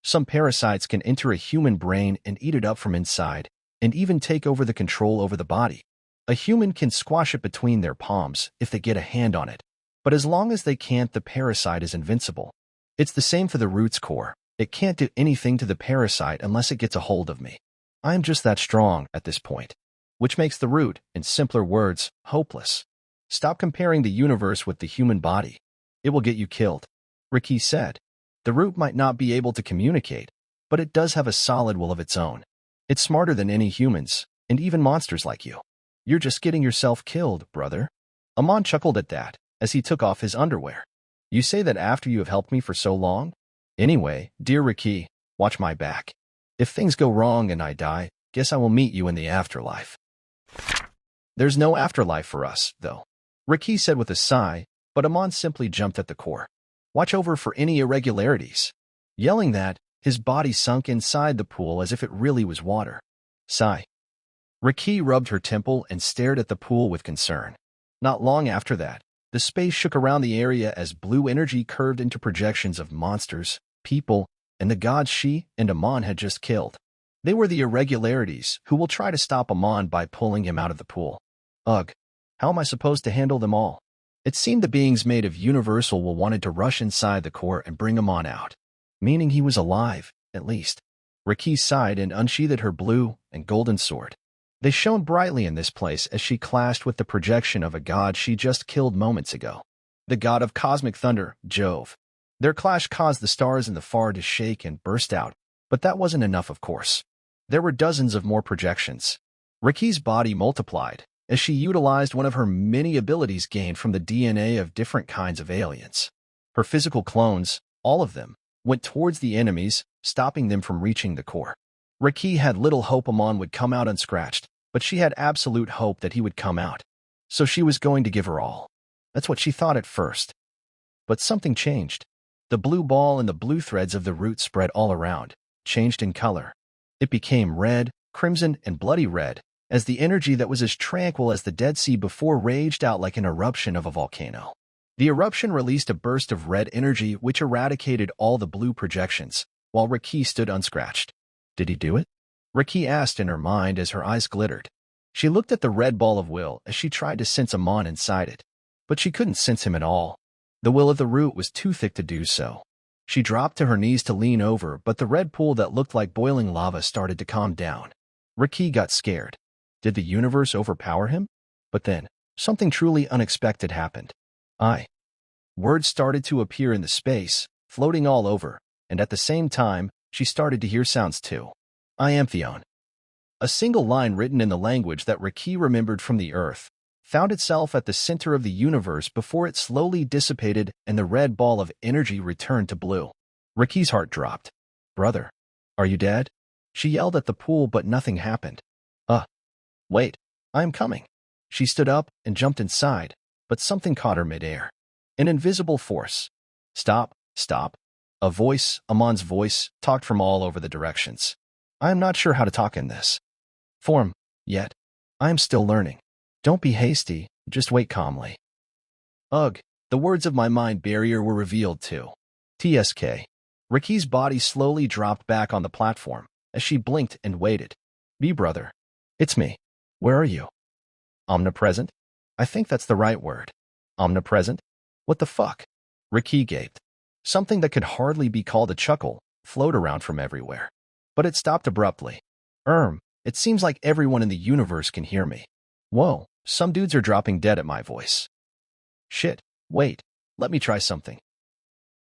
Some parasites can enter a human brain and eat it up from inside, and even take over the control over the body. A human can squash it between their palms if they get a hand on it. But as long as they can't, the parasite is invincible. It's the same for the Root's core. It can't do anything to the parasite unless it gets a hold of me. I am just that strong at this point. Which makes the Root, in simpler words, hopeless. Stop comparing the universe with the human body. It will get you killed. Ricky said. The Root might not be able to communicate, but it does have a solid will of its own. It's smarter than any humans, and even monsters like you. You're just getting yourself killed, brother. Amon chuckled at that, as he took off his underwear. You say that after you have helped me for so long? Anyway, dear Ricky, watch my back. If things go wrong and I die, guess I will meet you in the afterlife. There's no afterlife for us, though. Ricky said with a sigh, but Amon simply jumped at the core. Watch over for any irregularities. Yelling that, his body sunk inside the pool as if it really was water. Sigh. Riki rubbed her temple and stared at the pool with concern. Not long after that, the space shook around the area as blue energy curved into projections of monsters, people, and the gods she and Amon had just killed. They were the irregularities who will try to stop Amon by pulling him out of the pool. Ugh, how am I supposed to handle them all? It seemed the beings made of universal will wanted to rush inside the core and bring Amon out. Meaning he was alive, at least. Riki sighed and unsheathed her blue and golden sword. They shone brightly in this place as she clashed with the projection of a god she just killed moments ago. The god of cosmic thunder, Jove. Their clash caused the stars in the far to shake and burst out, but that wasn't enough, of course. There were dozens of more projections. Riki's body multiplied as she utilized one of her many abilities gained from the DNA of different kinds of aliens. Her physical clones, all of them, went towards the enemies, stopping them from reaching the core. Riki had little hope Amon would come out unscratched, but she had absolute hope that he would come out. So she was going to give her all. That's what she thought at first. But something changed. The blue ball and the blue threads of the root spread all around, changed in color. It became red, crimson, and bloody red, as the energy that was as tranquil as the Dead Sea before raged out like an eruption of a volcano. The eruption released a burst of red energy which eradicated all the blue projections, while Riki stood unscratched. Did he do it? Riki asked in her mind as her eyes glittered. She looked at the red ball of will as she tried to sense Amon inside it, but she couldn't sense him at all. The will of the root was too thick to do so. She dropped to her knees to lean over, but the red pool that looked like boiling lava started to calm down. Riki got scared. Did the universe overpower him? But then, something truly unexpected happened. Words started to appear in the space, floating all over, and at the same time, she started to hear sounds too. Iamtheon. A single line written in the language that Riki remembered from the earth, found itself at the center of the universe before it slowly dissipated and the red ball of energy returned to blue. Riki's heart dropped. Brother, are you dead? She yelled at the pool, but nothing happened. Wait, I'm coming. She stood up and jumped inside, but something caught her midair. An invisible force. Stop. A voice, Amon's voice, talked from all over the directions. I am not sure how to talk in this form yet. I am still learning. Don't be hasty, just wait calmly. Ugh, the words of my mind barrier were revealed too. TSK. Riki's body slowly dropped back on the platform as she blinked and waited. Me, brother. It's me. Where are you? Omnipresent? I think that's the right word. Omnipresent? What the fuck? Riki gaped. Something that could hardly be called a chuckle flowed around from everywhere. But it stopped abruptly. It seems like everyone in the universe can hear me. Whoa, some dudes are dropping dead at my voice. Shit, wait, let me try something.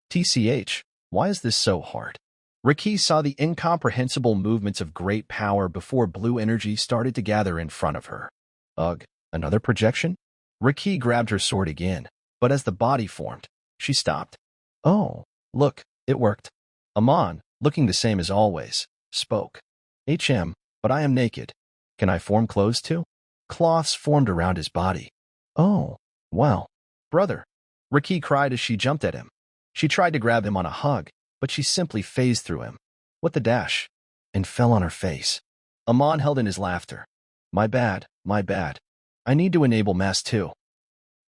TCH, why is this so hard? Riki saw the incomprehensible movements of great power before blue energy started to gather in front of her. Ugh, another projection? Riki grabbed her sword again, but as the body formed, she stopped. Oh, look, it worked. Amon, looking the same as always, spoke. But I am naked. Can I form clothes too? Cloths formed around his body. Oh, wow. Brother, Riki cried as she jumped at him. She tried to grab him on a hug, but she simply phased through him. What the dash? And fell on her face. Amon held in his laughter. My bad. I need to enable mass too.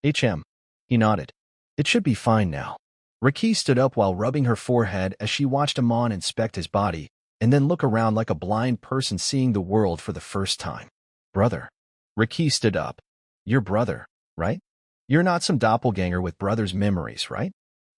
He nodded. It should be fine now. Riki stood up while rubbing her forehead as she watched Amon inspect his body, and then look around like a blind person seeing the world for the first time. Brother. Riki stood up. Your brother, right? You're not some doppelganger with brother's memories, right?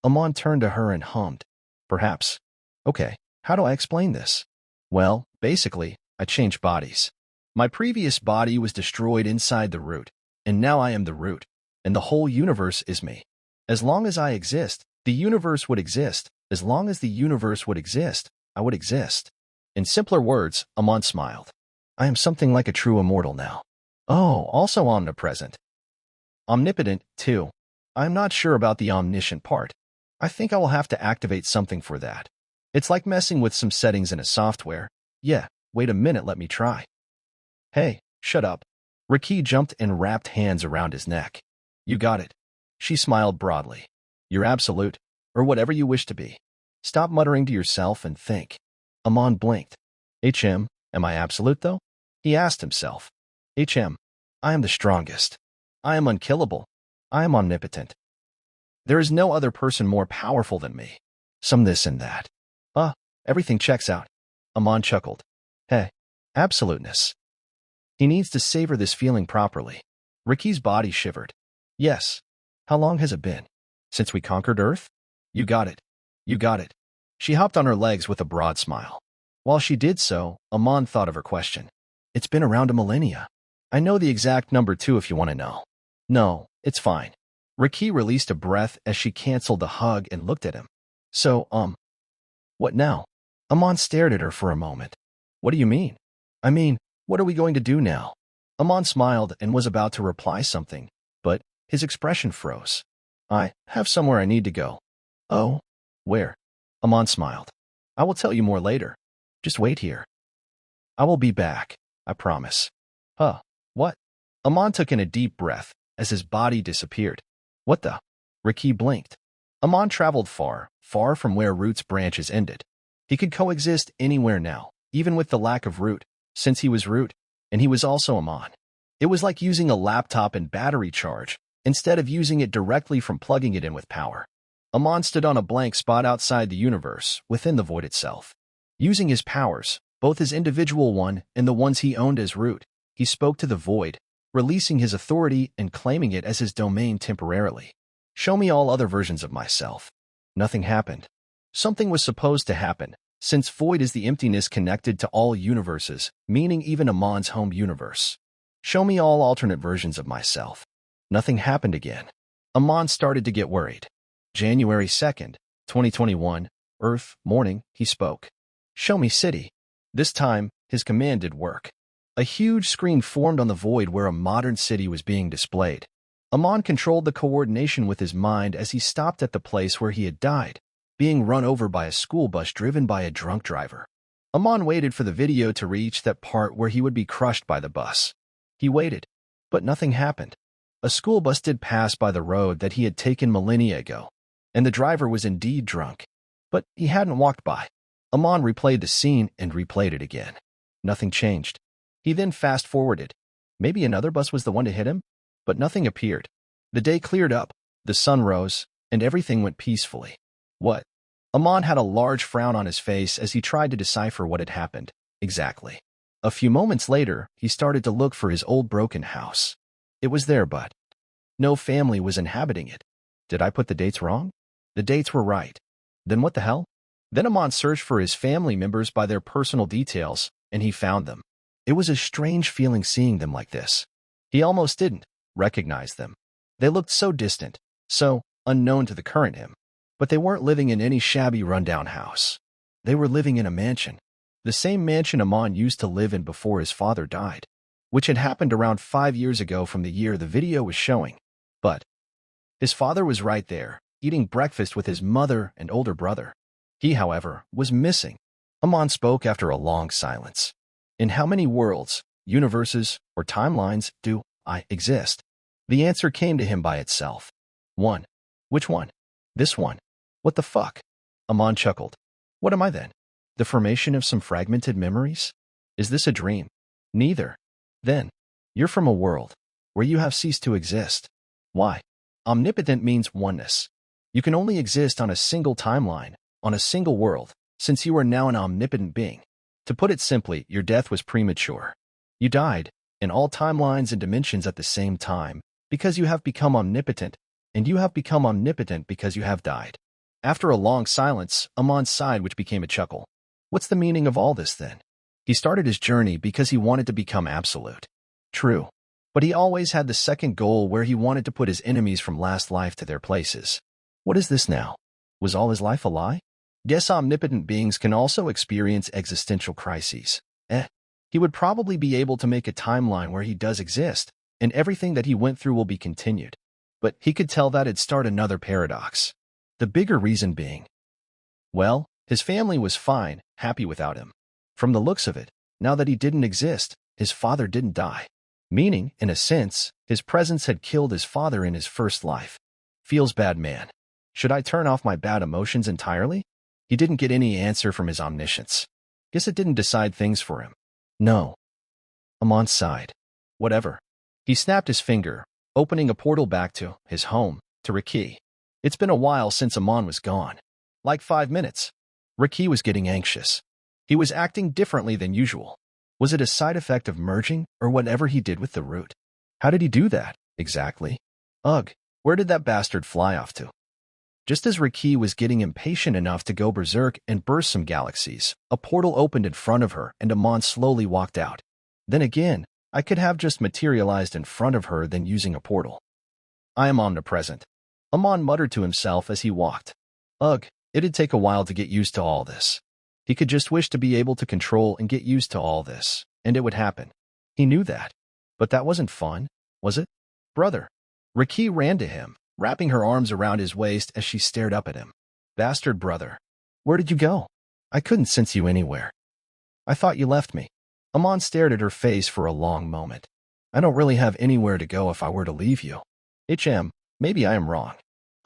Amon turned to her and hummed. Perhaps. Okay, how do I explain this? Well, basically, I changed bodies. My previous body was destroyed inside the root, and now I am the root, and the whole universe is me. As long as I exist, the universe would exist. As long as the universe would exist, I would exist. In simpler words, Amon smiled. I am something like a true immortal now. Oh, also omnipresent. Omnipotent, too. I am not sure about the omniscient part. I think I will have to activate something for that. It's like messing with some settings in a software. Yeah, wait a minute, let me try. Hey, shut up. Riki jumped and wrapped hands around his neck. You got it. She smiled broadly. You're absolute, or whatever you wish to be. Stop muttering to yourself and think. Amon blinked. Am I absolute though? He asked himself. I am the strongest. I am unkillable. I am omnipotent. There is no other person more powerful than me. Some this and that. Everything checks out. Amon chuckled. Hey, absoluteness. He needs to savor this feeling properly. Ricky's body shivered. Yes. How long has it been? Since we conquered Earth? You got it. You got it. She hopped on her legs with a broad smile. While she did so, Amon thought of her question. It's been around a millennia. I know the exact number too if you want to know. No, it's fine. Ricky released a breath as she canceled the hug and looked at him. So, what now? Amon stared at her for a moment. What do you mean? I mean, what are we going to do now? Amon smiled and was about to reply something, but his expression froze. I have somewhere I need to go. Oh? Where? Amon smiled. I will tell you more later. Just wait here. I will be back, I promise. What? Amon took in a deep breath as his body disappeared. What the? Ricky blinked. Amon traveled far, far from where Root's branches ended. He could coexist anywhere now, even with the lack of Root, since he was Root, and he was also Amon. It was like using a laptop and battery charge, instead of using it directly from plugging it in with power. Amon stood on a blank spot outside the universe, within the void itself. Using his powers, both his individual one and the ones he owned as Root, he spoke to the void, releasing his authority and claiming it as his domain temporarily. Show me all other versions of myself. Nothing happened. Something was supposed to happen, since void is the emptiness connected to all universes, meaning even Amon's home universe. Show me all alternate versions of myself. Nothing happened again. Amon started to get worried. January 2nd, 2021, Earth, morning, he spoke. Show me city. This time, his command did work. A huge screen formed on the void where a modern city was being displayed. Amon controlled the coordination with his mind as he stopped at the place where he had died, being run over by a school bus driven by a drunk driver. Amon waited for the video to reach that part where he would be crushed by the bus. He waited, but nothing happened. A school bus did pass by the road that he had taken millennia ago, and the driver was indeed drunk. But he hadn't walked by. Amon replayed the scene and replayed it again. Nothing changed. He then fast-forwarded. Maybe another bus was the one to hit him? But nothing appeared. The day cleared up, the sun rose, and everything went peacefully. What? Amon had a large frown on his face as he tried to decipher what had happened. Exactly. A few moments later, he started to look for his old broken house. It was there, but no family was inhabiting it. Did I put the dates wrong? The dates were right. Then what the hell? Then Amon searched for his family members by their personal details, and he found them. It was a strange feeling seeing them like this. He almost didn't recognize them. They looked so distant, so unknown to the current him. But they weren't living in any shabby rundown house. They were living in a mansion. The same mansion Amon used to live in before his father died, which had happened around 5 years ago from the year the video was showing. But his father was right there, eating breakfast with his mother and older brother. He, however, was missing. Amon spoke after a long silence. In how many worlds, universes, or timelines do I exist? The answer came to him by itself. One. Which one? This one. What the fuck? Amon chuckled. What am I then? The formation of some fragmented memories? Is this a dream? Neither. Then, you're from a world where you have ceased to exist. Why? Omnipotent means oneness. You can only exist on a single timeline, on a single world, since you are now an omnipotent being. To put it simply, your death was premature. You died, in all timelines and dimensions at the same time, because you have become omnipotent, and you have become omnipotent because you have died. After a long silence, Amon sighed, which became a chuckle. What's the meaning of all this then? He started his journey because he wanted to become absolute. True. But he always had the second goal where he wanted to put his enemies from last life to their places. What is this now? Was all his life a lie? Guess omnipotent beings can also experience existential crises. He would probably be able to make a timeline where he does exist, and everything that he went through will be continued. But he could tell that it'd start another paradox. The bigger reason being, well, his family was fine, happy without him. From the looks of it, now that he didn't exist, his father didn't die. Meaning, in a sense, his presence had killed his father in his first life. Feels bad, man. Should I turn off my bad emotions entirely? He didn't get any answer from his omniscience. Guess it didn't decide things for him. No. Amon sighed. Whatever. He snapped his finger, opening a portal back to his home, to Riki. It's been a while since Amon was gone. Like 5 minutes. Riki was getting anxious. He was acting differently than usual. Was it a side effect of merging, or whatever he did with the root? How did he do that, exactly? Ugh, where did that bastard fly off to? Just as Riki was getting impatient enough to go berserk and burst some galaxies, a portal opened in front of her and Amon slowly walked out. Then again, I could have just materialized in front of her than using a portal. I am omnipresent. Amon muttered to himself as he walked. Ugh, it'd take a while to get used to all this. He could just wish to be able to control and get used to all this, and it would happen. He knew that. But that wasn't fun, was it? Brother. Riki ran to him, wrapping her arms around his waist as she stared up at him. Bastard brother. Where did you go? I couldn't sense you anywhere. I thought you left me. Amon stared at her face for a long moment. I don't really have anywhere to go if I were to leave you. Maybe I am wrong.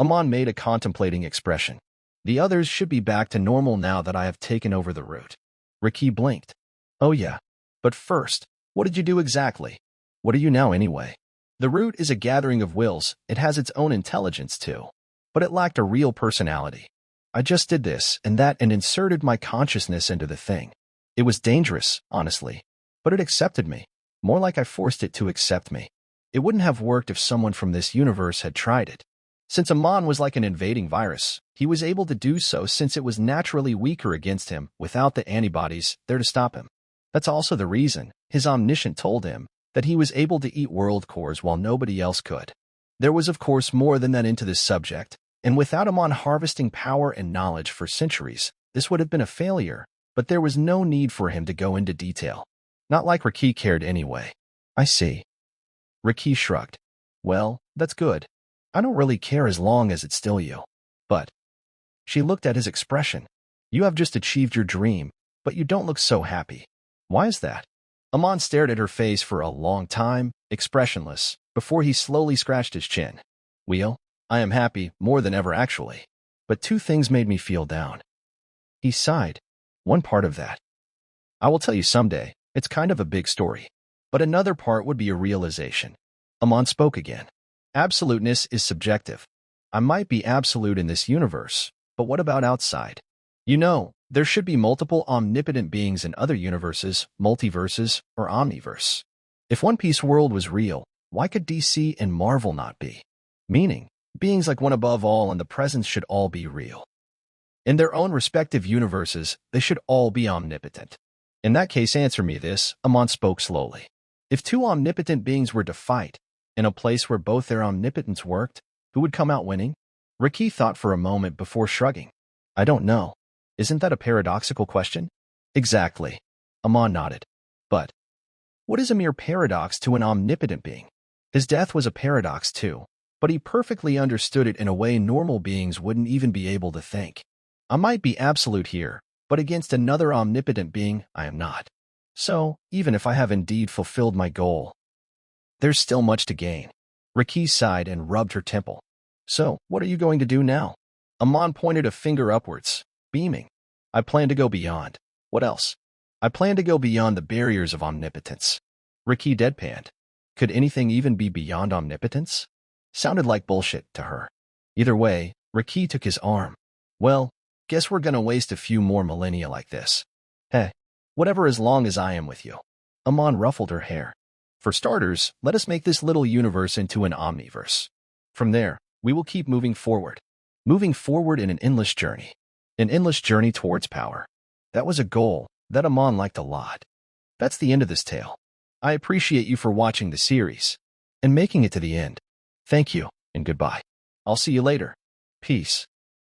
Amon made a contemplating expression. The others should be back to normal now that I have taken over the route. Riki blinked. Oh yeah. But first, what did you do exactly? What are you now anyway? The root is a gathering of wills. It has its own intelligence too. But it lacked a real personality. I just did this and that and inserted my consciousness into the thing. It was dangerous, honestly. But it accepted me. More like I forced it to accept me. It wouldn't have worked if someone from this universe had tried it. Since Amon was like an invading virus, he was able to do so since it was naturally weaker against him without the antibodies there to stop him. That's also the reason his omniscient told him that he was able to eat world cores while nobody else could. There was of course more than that into this subject, and without Amon harvesting power and knowledge for centuries, this would have been a failure, but there was no need for him to go into detail. Not like Riki cared anyway. I see. Riki shrugged. Well, that's good. I don't really care as long as it's still you. But... She looked at his expression. You have just achieved your dream, but you don't look so happy. Why is that? Amon stared at her face for a long time, expressionless, before he slowly scratched his chin. Well, I am happy, more than ever actually. But 2 things made me feel down. He sighed. One part of that. I will tell you someday. It's kind of a big story. But another part would be a realization. Amon spoke again. Absoluteness is subjective. I might be absolute in this universe, but what about outside? You know, there should be multiple omnipotent beings in other universes, multiverses, or omniverse. If One Piece world was real, why could DC and Marvel not be? Meaning, beings like one above all and the presence should all be real. In their own respective universes, they should all be omnipotent. In that case, answer me this, Amon spoke slowly. If 2 omnipotent beings were to fight, in a place where both their omnipotence worked, who would come out winning? Riki thought for a moment before shrugging. I don't know. Isn't that a paradoxical question? Exactly. Amon nodded. But what is a mere paradox to an omnipotent being? His death was a paradox too, but he perfectly understood it in a way normal beings wouldn't even be able to think. I might be absolute here, but against another omnipotent being, I am not. So, even if I have indeed fulfilled my goal, there's still much to gain. Riki sighed and rubbed her temple. So, what are you going to do now? Amon pointed a finger upwards, beaming. I plan to go beyond. What else? I plan to go beyond the barriers of omnipotence. Riki deadpanned. Could anything even be beyond omnipotence? Sounded like bullshit to her. Either way, Riki took his arm. Well, guess we're gonna waste a few more millennia like this. Hey, whatever as long as I am with you. Amon ruffled her hair. For starters, let us make this little universe into an omniverse. From there, we will keep moving forward. Moving forward in an endless journey. An endless journey towards power. That was a goal that Amon liked a lot. That's the end of this tale. I appreciate you for watching the series and making it to the end. Thank you, and goodbye. I'll see you later. Peace.